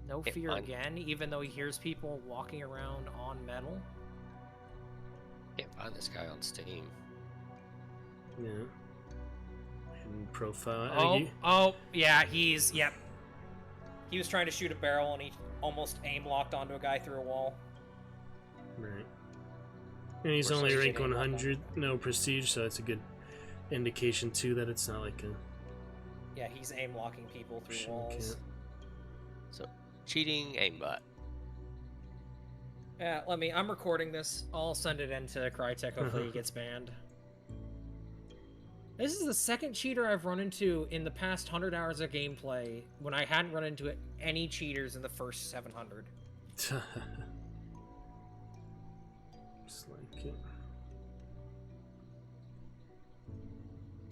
No fear again, even though he hears people walking around on metal. Can't find this guy on Steam. Yeah. Hidden profile. Oh, yeah, yep. He was trying to shoot a barrel and he almost aim locked onto a guy through a wall. Right. And he's only rank 100, no prestige, so that's a good indication too that it's not like a... Yeah, he's aim locking people through walls. So, cheating aimbot. Yeah, I'm recording this. I'll send it into Crytek, hopefully he gets banned. This is the second cheater I've run into in the past 100 hours of gameplay when I hadn't run into any cheaters in the first 700. Just like it.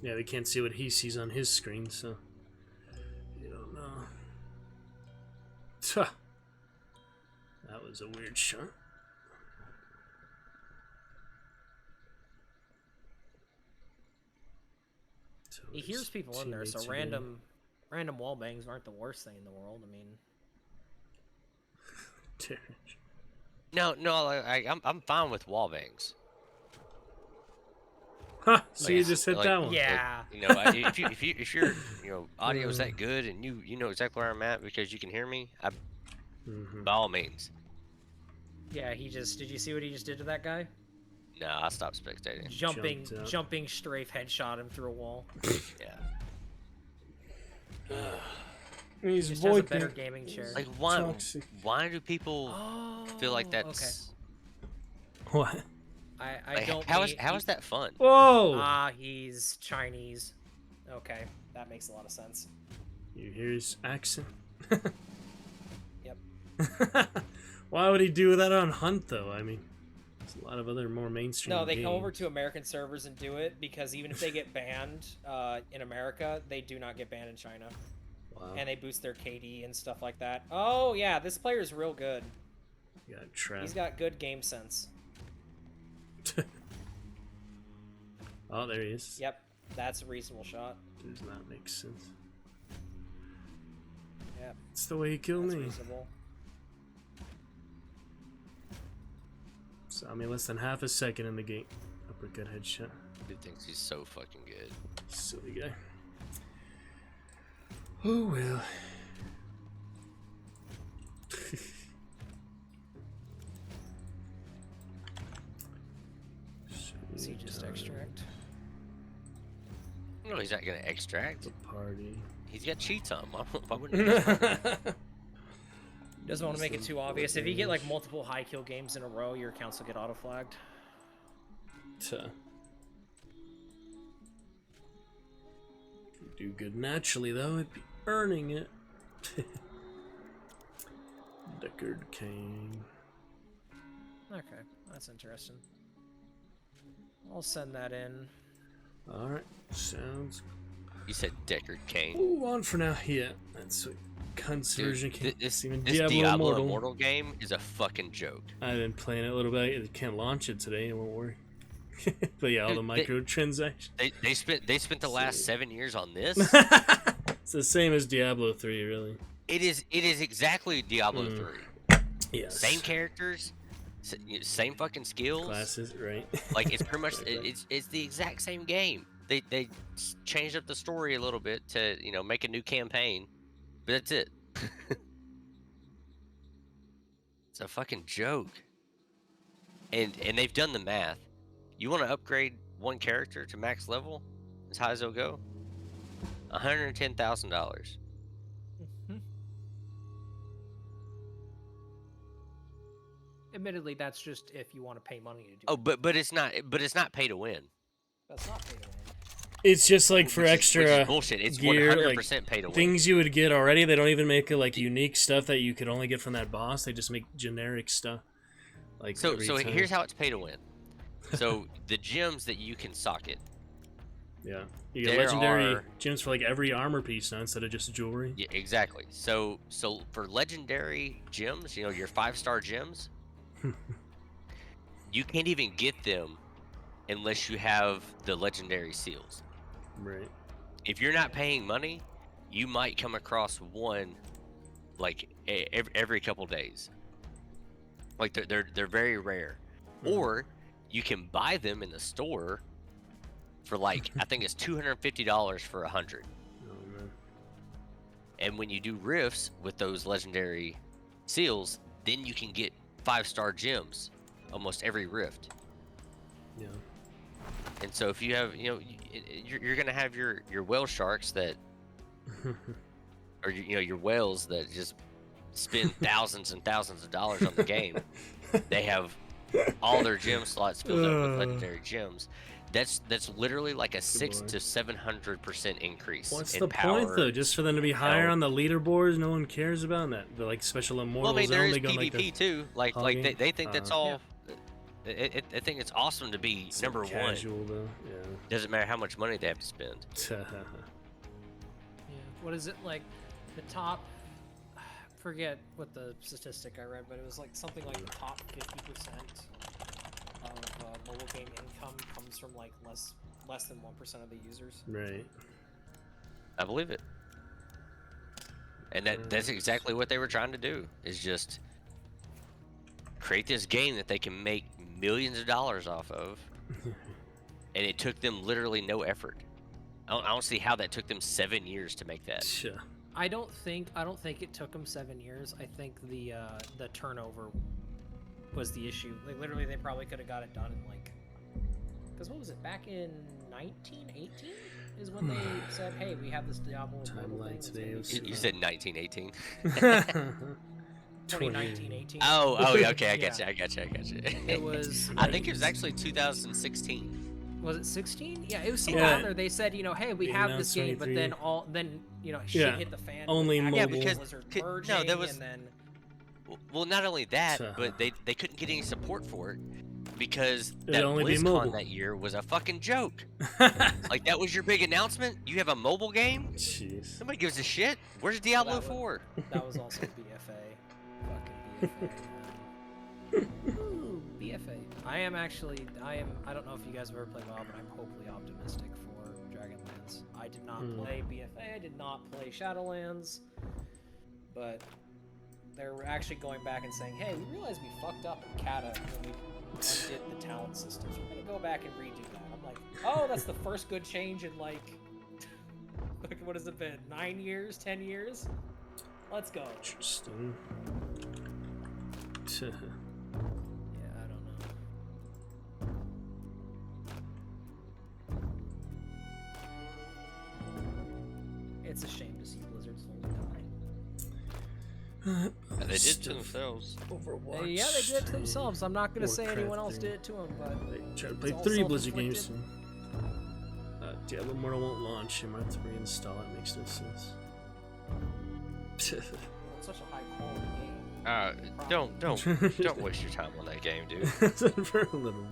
Yeah, they can't see what he sees on his screen, so you don't know. That was a weird shot. He hears people in there, so random wall bangs aren't the worst thing in the world. I mean, no, I'm fine with wall bangs. Huh? So you just hit that one? Yeah. Like, if your audio is that good and you know exactly where I'm at because you can hear me, by all means. Yeah, did you see what he just did to that guy? No, I stopped spectating. Jumping strafe headshot him through a wall. Yeah. He's just has a better gaming chair. Like why do people feel like that's what? I don't. How is that fun? Whoa! He's Chinese. Okay, that makes a lot of sense. You hear his accent? Yep. Why would he do that on Hunt though? I mean, there's a lot of other more mainstream. No, they games. come over to American servers and do it because even if they get banned in America, they do not get banned in China. Wow. And they boost their KD and stuff like that. Oh yeah, this player's real good. He's got good game sense. Oh, there he is. Yep, that's a reasonable shot. Does not make sense. Yeah. It's the way he killed me. Reasonable. Saw me less than half a second in the gate. Uppercut headshot. Dude thinks he's so fucking good. Silly guy. Oh well. Is he just extract? No, he's not gonna extract. The party. He's got cheats on him. Why wouldn't he? Doesn't want to make it too obvious. If you get like multiple high kill games in a row, your accounts will get auto flagged. Do good naturally though, it'd be earning it. Deckard Cain. Okay, that's interesting. I'll send that in. Alright, sounds. You said Deckard Cain. Move on for now. Yeah, that's what Cunt's version came. This Diablo Diablo Immortal. Immortal game is a fucking joke. I've been playing it a little bit. I can't launch it today, it won't worry. But yeah, all the microtransactions. They spent the last 7 years on this. It's the same as Diablo 3, really. It is exactly Diablo 3. Yes. Same characters, same fucking skills. Classes, right? Like it's pretty much it's the exact same game. They changed up the story a little bit to make a new campaign, but that's it. It's a fucking joke. And they've done the math. You want to upgrade one character to max level, as high as it'll go? $110,000. Admittedly, that's just if you want to pay money to do. Oh, but it's not. But it's not pay to win. That's not pay to win. It's just like for extra which is bullshit. It's gear, 100% like, pay to win. things you would get already. They don't even make it like unique stuff that you could only get from that boss. They just make generic stuff. Like so every time. Here's how it's pay to win. So the gems that you can socket. Yeah, you get legendary gems for like every armor piece now instead of just jewelry. Yeah, exactly. So for legendary gems, your 5-star gems, you can't even get them unless you have the legendary seals. Right. If you're not paying money, you might come across one like every couple days. Like they're very rare. Or you can buy them in the store for like I think it's $250 for 100. Oh man. And when you do rifts with those legendary seals, then you can get 5-star gems almost every rift. Yeah. And so if you have, you're gonna have your whale sharks that, or your whales that just spend thousands and thousands of dollars on the game. They have all their gem slots filled up with legendary gems. That's literally like a 600 to 700% increase. What's in the power, point though? Just for them to be higher on the leaderboards? No one cares about that. The like special immortals. Well, I mean, there is only PvP like too. Like they think that's all. I think it's awesome to be number casual, one. Though. Yeah. Doesn't matter how much money they have to spend. Yeah. What is it like? The top. I forget what the statistic I read, but it was like something like the top 50% of mobile game income comes from like less than 1% of the users. Right. I believe it. And that's exactly what they were trying to do. Is just create this game that they can make millions of dollars off of, and it took them literally no effort. I don't see how that took them 7 years to make that. Sure. I don't think it took them 7 years. I think the turnover was the issue. Like literally, they probably could have got it done in like, because what was it, back in 1918 is when they said, hey, we have this Diablo timeline today. You said 1918. 2019-18. Oh, okay, I got you. It was. I think it was actually 2016. Was it 16? Yeah, it was something out there. They said, hey, we have this game, but then shit hit the fan. Only mobile. Yeah, because Blizzard merging, no, that was and then Well, not only that, but they couldn't get any support for it because It'd that only be mobile. BlizzCon that year was a fucking joke. Like, that was your big announcement? You have a mobile game? Jeez. Nobody gives a shit. Where's Diablo 4? That was also BFA. Fucking BFA. Ooh, BFA. I don't know if you guys have ever played WoW, but I'm hopefully optimistic for Dragonlance. I did not play BFA, I did not play Shadowlands, but they're actually going back and saying, hey, we realized we fucked up in Kata when we undid the talent systems. We're gonna go back and redo that. I'm like, oh, that's the first good change in like what has it been? 9 years? 10 years? Let's go. Interesting. Yeah, I don't know. It's a shame to see Blizzard slowly die. They did it to themselves. Overwatch. Yeah, they did it to themselves. I'm not going to say anyone else did it to them, but they tried to play 3 Blizzard games soon. Diablo Immortal won't launch. You might have to reinstall it. Makes no sense. It's such a high quality game. Don't waste your time on that game, dude. Very little.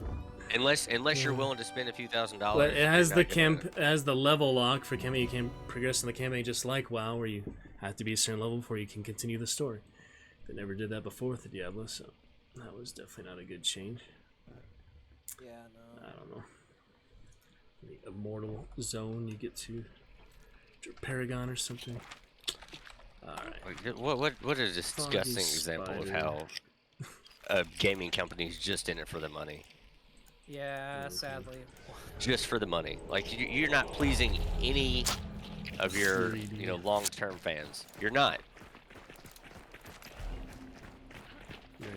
Unless you're willing to spend a few $1,000s. But it has it has the level lock for campaign. You can progress in the campaign just like WoW, where you have to be a certain level before you can continue the story. They never did that before with the Diablo, so that was definitely not a good change. Yeah, no. I don't know. The Immortal Zone you get to Paragon or something. Alright. What a disgusting example of how a gaming company is just in it for the money. Yeah, sadly. Just for the money. Like, you're not pleasing any of your, long-term fans. You're not. Right.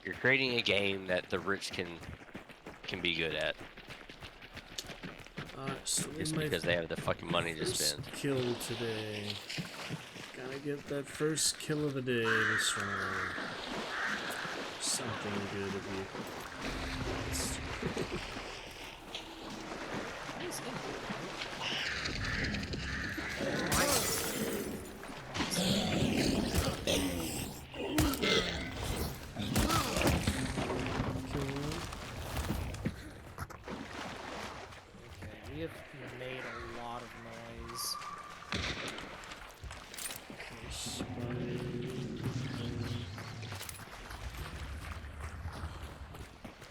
You're creating a game that the rich can be good at. So just because they have the fucking money to spend. Kill today. Gotta get that first kill of the day this round. Something good of you. We have made a lot of noise.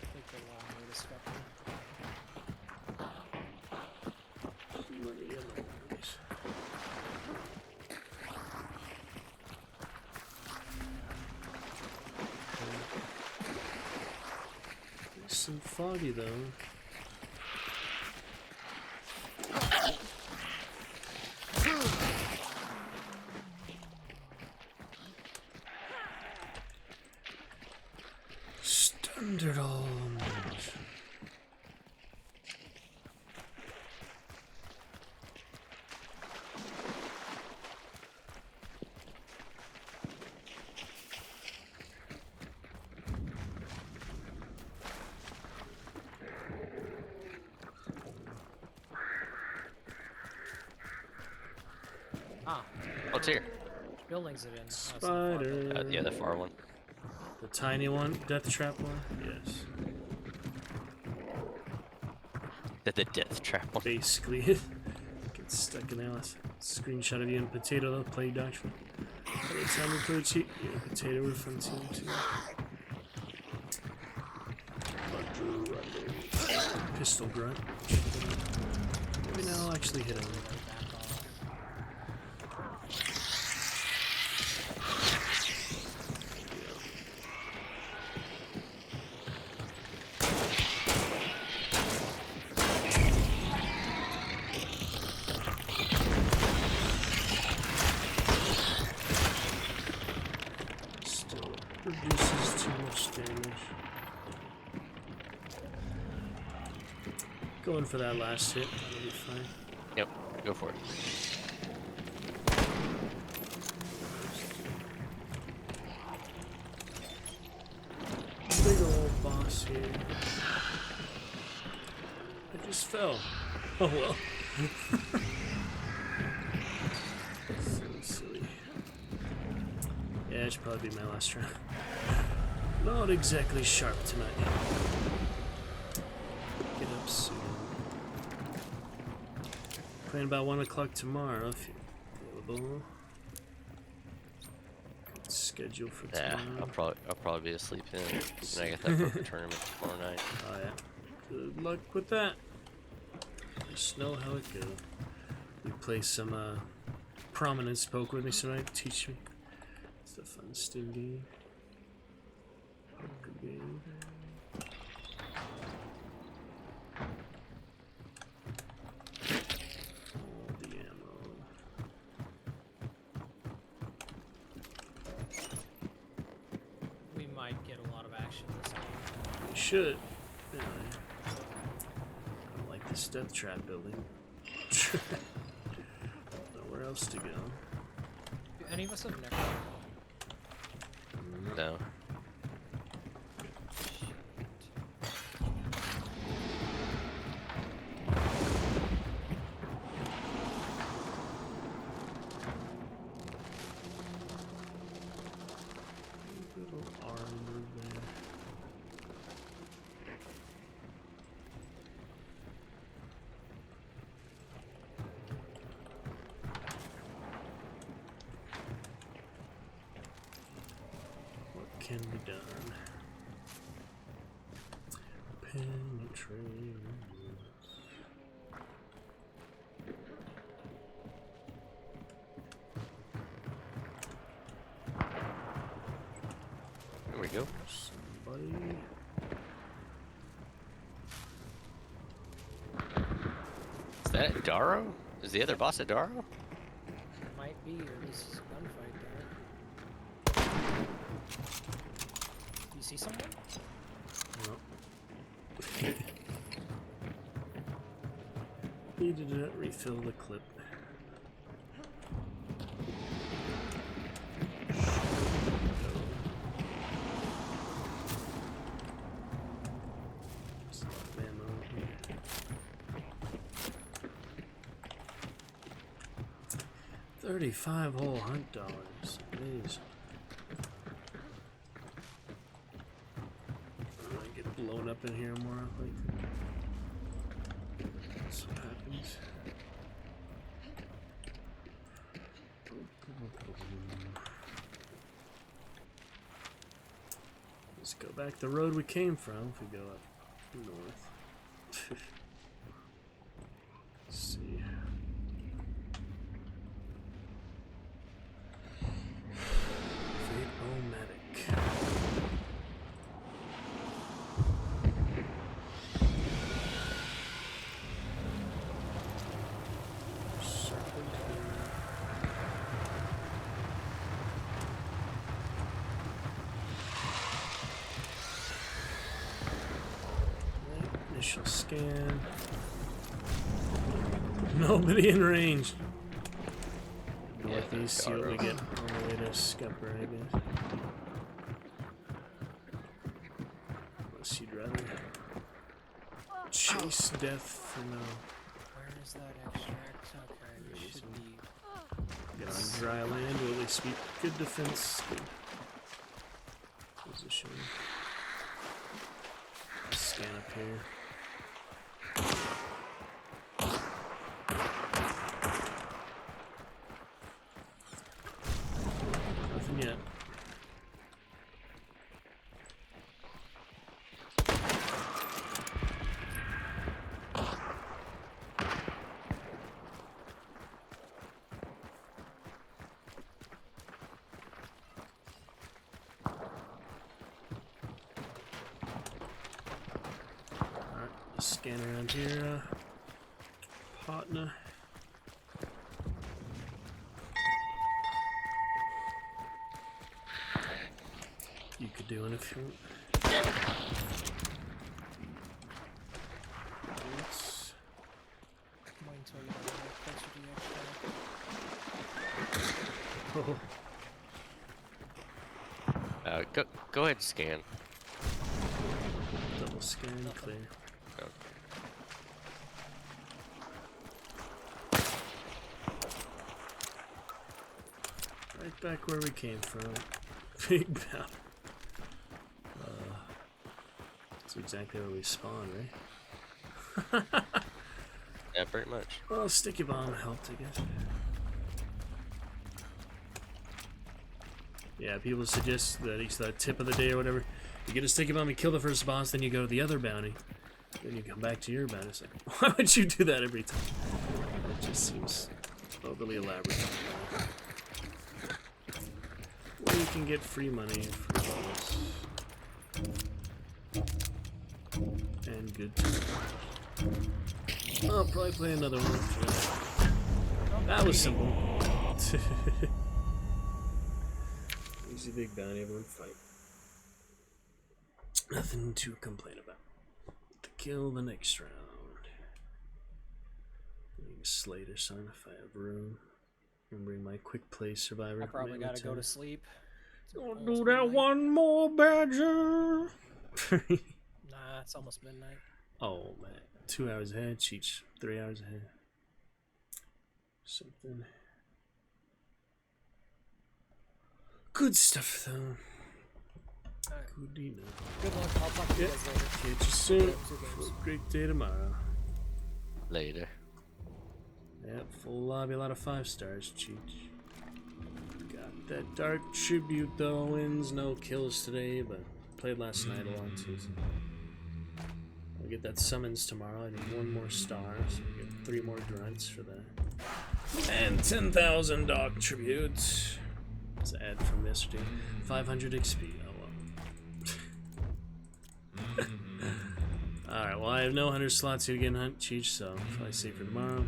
Take the long way to Scupper. It's some foggy though. Standard arms. What's here? Which building's it in? Spider. Yeah, the far one. The tiny one, death trap one. Yes. The death trap one. Basically, get stuck in there. Let's screenshot of you and Potato though. Play doctrine. Anytime we play cheat, yeah, Potato we're from team 2. Pistol grunt. Maybe now I'll actually hit him. Reduces too much damage. Going for that last hit, that'll be fine. Yep, go for it. Big old boss here. I just fell. Oh well. So silly. Yeah, should probably be my last round. Not exactly sharp tonight. Get up soon. Playing about 1 o'clock tomorrow if you're available. Good schedule for tomorrow. I'll probably be asleep then. And I got that poker tournament tomorrow night. Oh yeah. Good luck with that. Just know how it goes. You play some prominence poker with me tonight. Teach me. It's a fun Steam game. Poker game. All the ammo. We might get a lot of action this game. We should. Anyway. I don't like this death trap building. Nowhere else to go. Do any of us have never? No. Little armor there. What can be done? Penetrate. There we go. Somebody. Is that Darrow? Is the other boss a Darrow? Might be, or this is a gunfight there. Do you see someone? No. Needed to refill the clip. There's a lot of ammo here. $35 whole hunt dollars. Amazing. I might get blown up in here more likely. That's what happens. Let's go back the road we came from if we go up north. Let's see. Fate-O-Matic. Serpent here. Initial scan. Nobody in range. Northeast, see what we get on the way to Scupper, I guess. Unless you'd rather chase death for now. Where is that extract? Okay, it should be. Get on dry land, will they speak good defense, good position. Scan up here. Nothing yet. Alright, scan around here. Partner. You could do it if you want. Oops. Wait until you get closer to the extract. Go ahead and scan. Double scan, clear. Okay. Right back where we came from. Big Bounty. That's exactly where we spawn, right? Yeah, pretty much. Well, Sticky Bomb helped, I guess. Yeah, people suggest that it's the tip of the day or whatever. You get a Sticky Bomb, you kill the first boss, then you go to the other bounty. Then you come back to your bounty. It's like, why would you do that every time? It just seems overly elaborate. Well, you can get free money for bonus. And good time. I'll probably play another one after that. That was simple. Easy big bounty, everyone fight. Nothing to complain about. To kill the next round. Being Slater son if I have room. Remembering my quick play survivor. I probably gotta go to sleep. Don't do that one more, Badger. Nah, it's almost midnight. Oh man, 2 hours ahead, Cheech. 3 hours ahead. Something. Good stuff though. Good enough. Good luck. I'll talk to you guys later. Catch you soon. For a great day tomorrow. Later. Yep, full lobby, a lot of 5 stars, Cheech. Got that Dark Tribute though, wins, no kills today, but played last night a lot too. So I'll get that summons tomorrow. I need 1 more star, so we get 3 more grunts for that. And 10,000 Dark Tributes. It's an ad from yesterday. 500 XP. Oh well. Alright, well I have no 100 slots here to get in Hunt Cheech, so I'll probably save for tomorrow.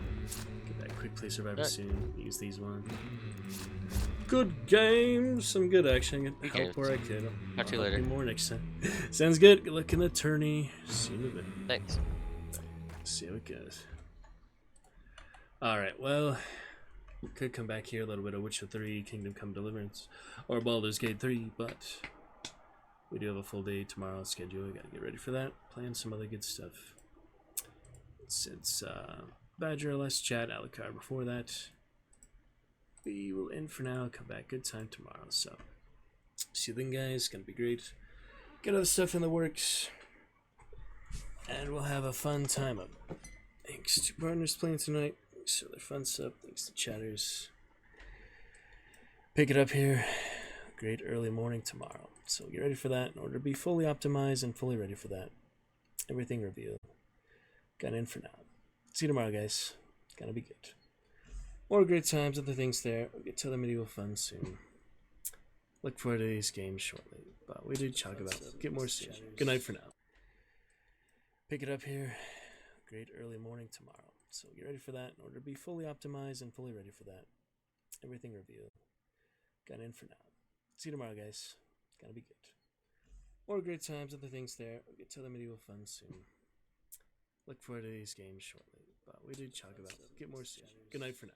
Get that quick play survivor soon. Use these one. Good game, some good action. Help where I could. Talk to you later. More next time. Sounds good. Good luck in the tourney. See you in a bit. Thanks. See how it goes. Alright, well, we could come back here a little bit of Witcher 3, Kingdom Come Deliverance, or Baldur's Gate 3, but we do have a full day tomorrow schedule. We gotta get ready for that. Playing some other good stuff. Since Badger, less chat, Alucard before that. We will end for now. Come back. Good time tomorrow. So, see you then, guys. Gonna be great. Get other stuff in the works. And we'll have a fun time up. Thanks to partners playing tonight. Thanks for their fun stuff. Thanks to chatters. Pick it up here. Great early morning tomorrow. So get ready for that in order to be fully optimized and fully ready for that. Everything revealed. Got in for now. See you tomorrow, guys. Gonna be good. More great times, other things there. We'll get to the medieval fun soon. Look forward to these games shortly. But we did talk about them. Get more soon. Good night for now. Pick it up here. Great early morning tomorrow. So get ready for that in order to be fully optimized and fully ready for that. Everything revealed. Got in for now. See you tomorrow, guys. Gonna be good. More great times, other things there. We'll get to the medieval fun soon. Look forward to these games shortly. But we did talk about them. Get more soon. Good night for now.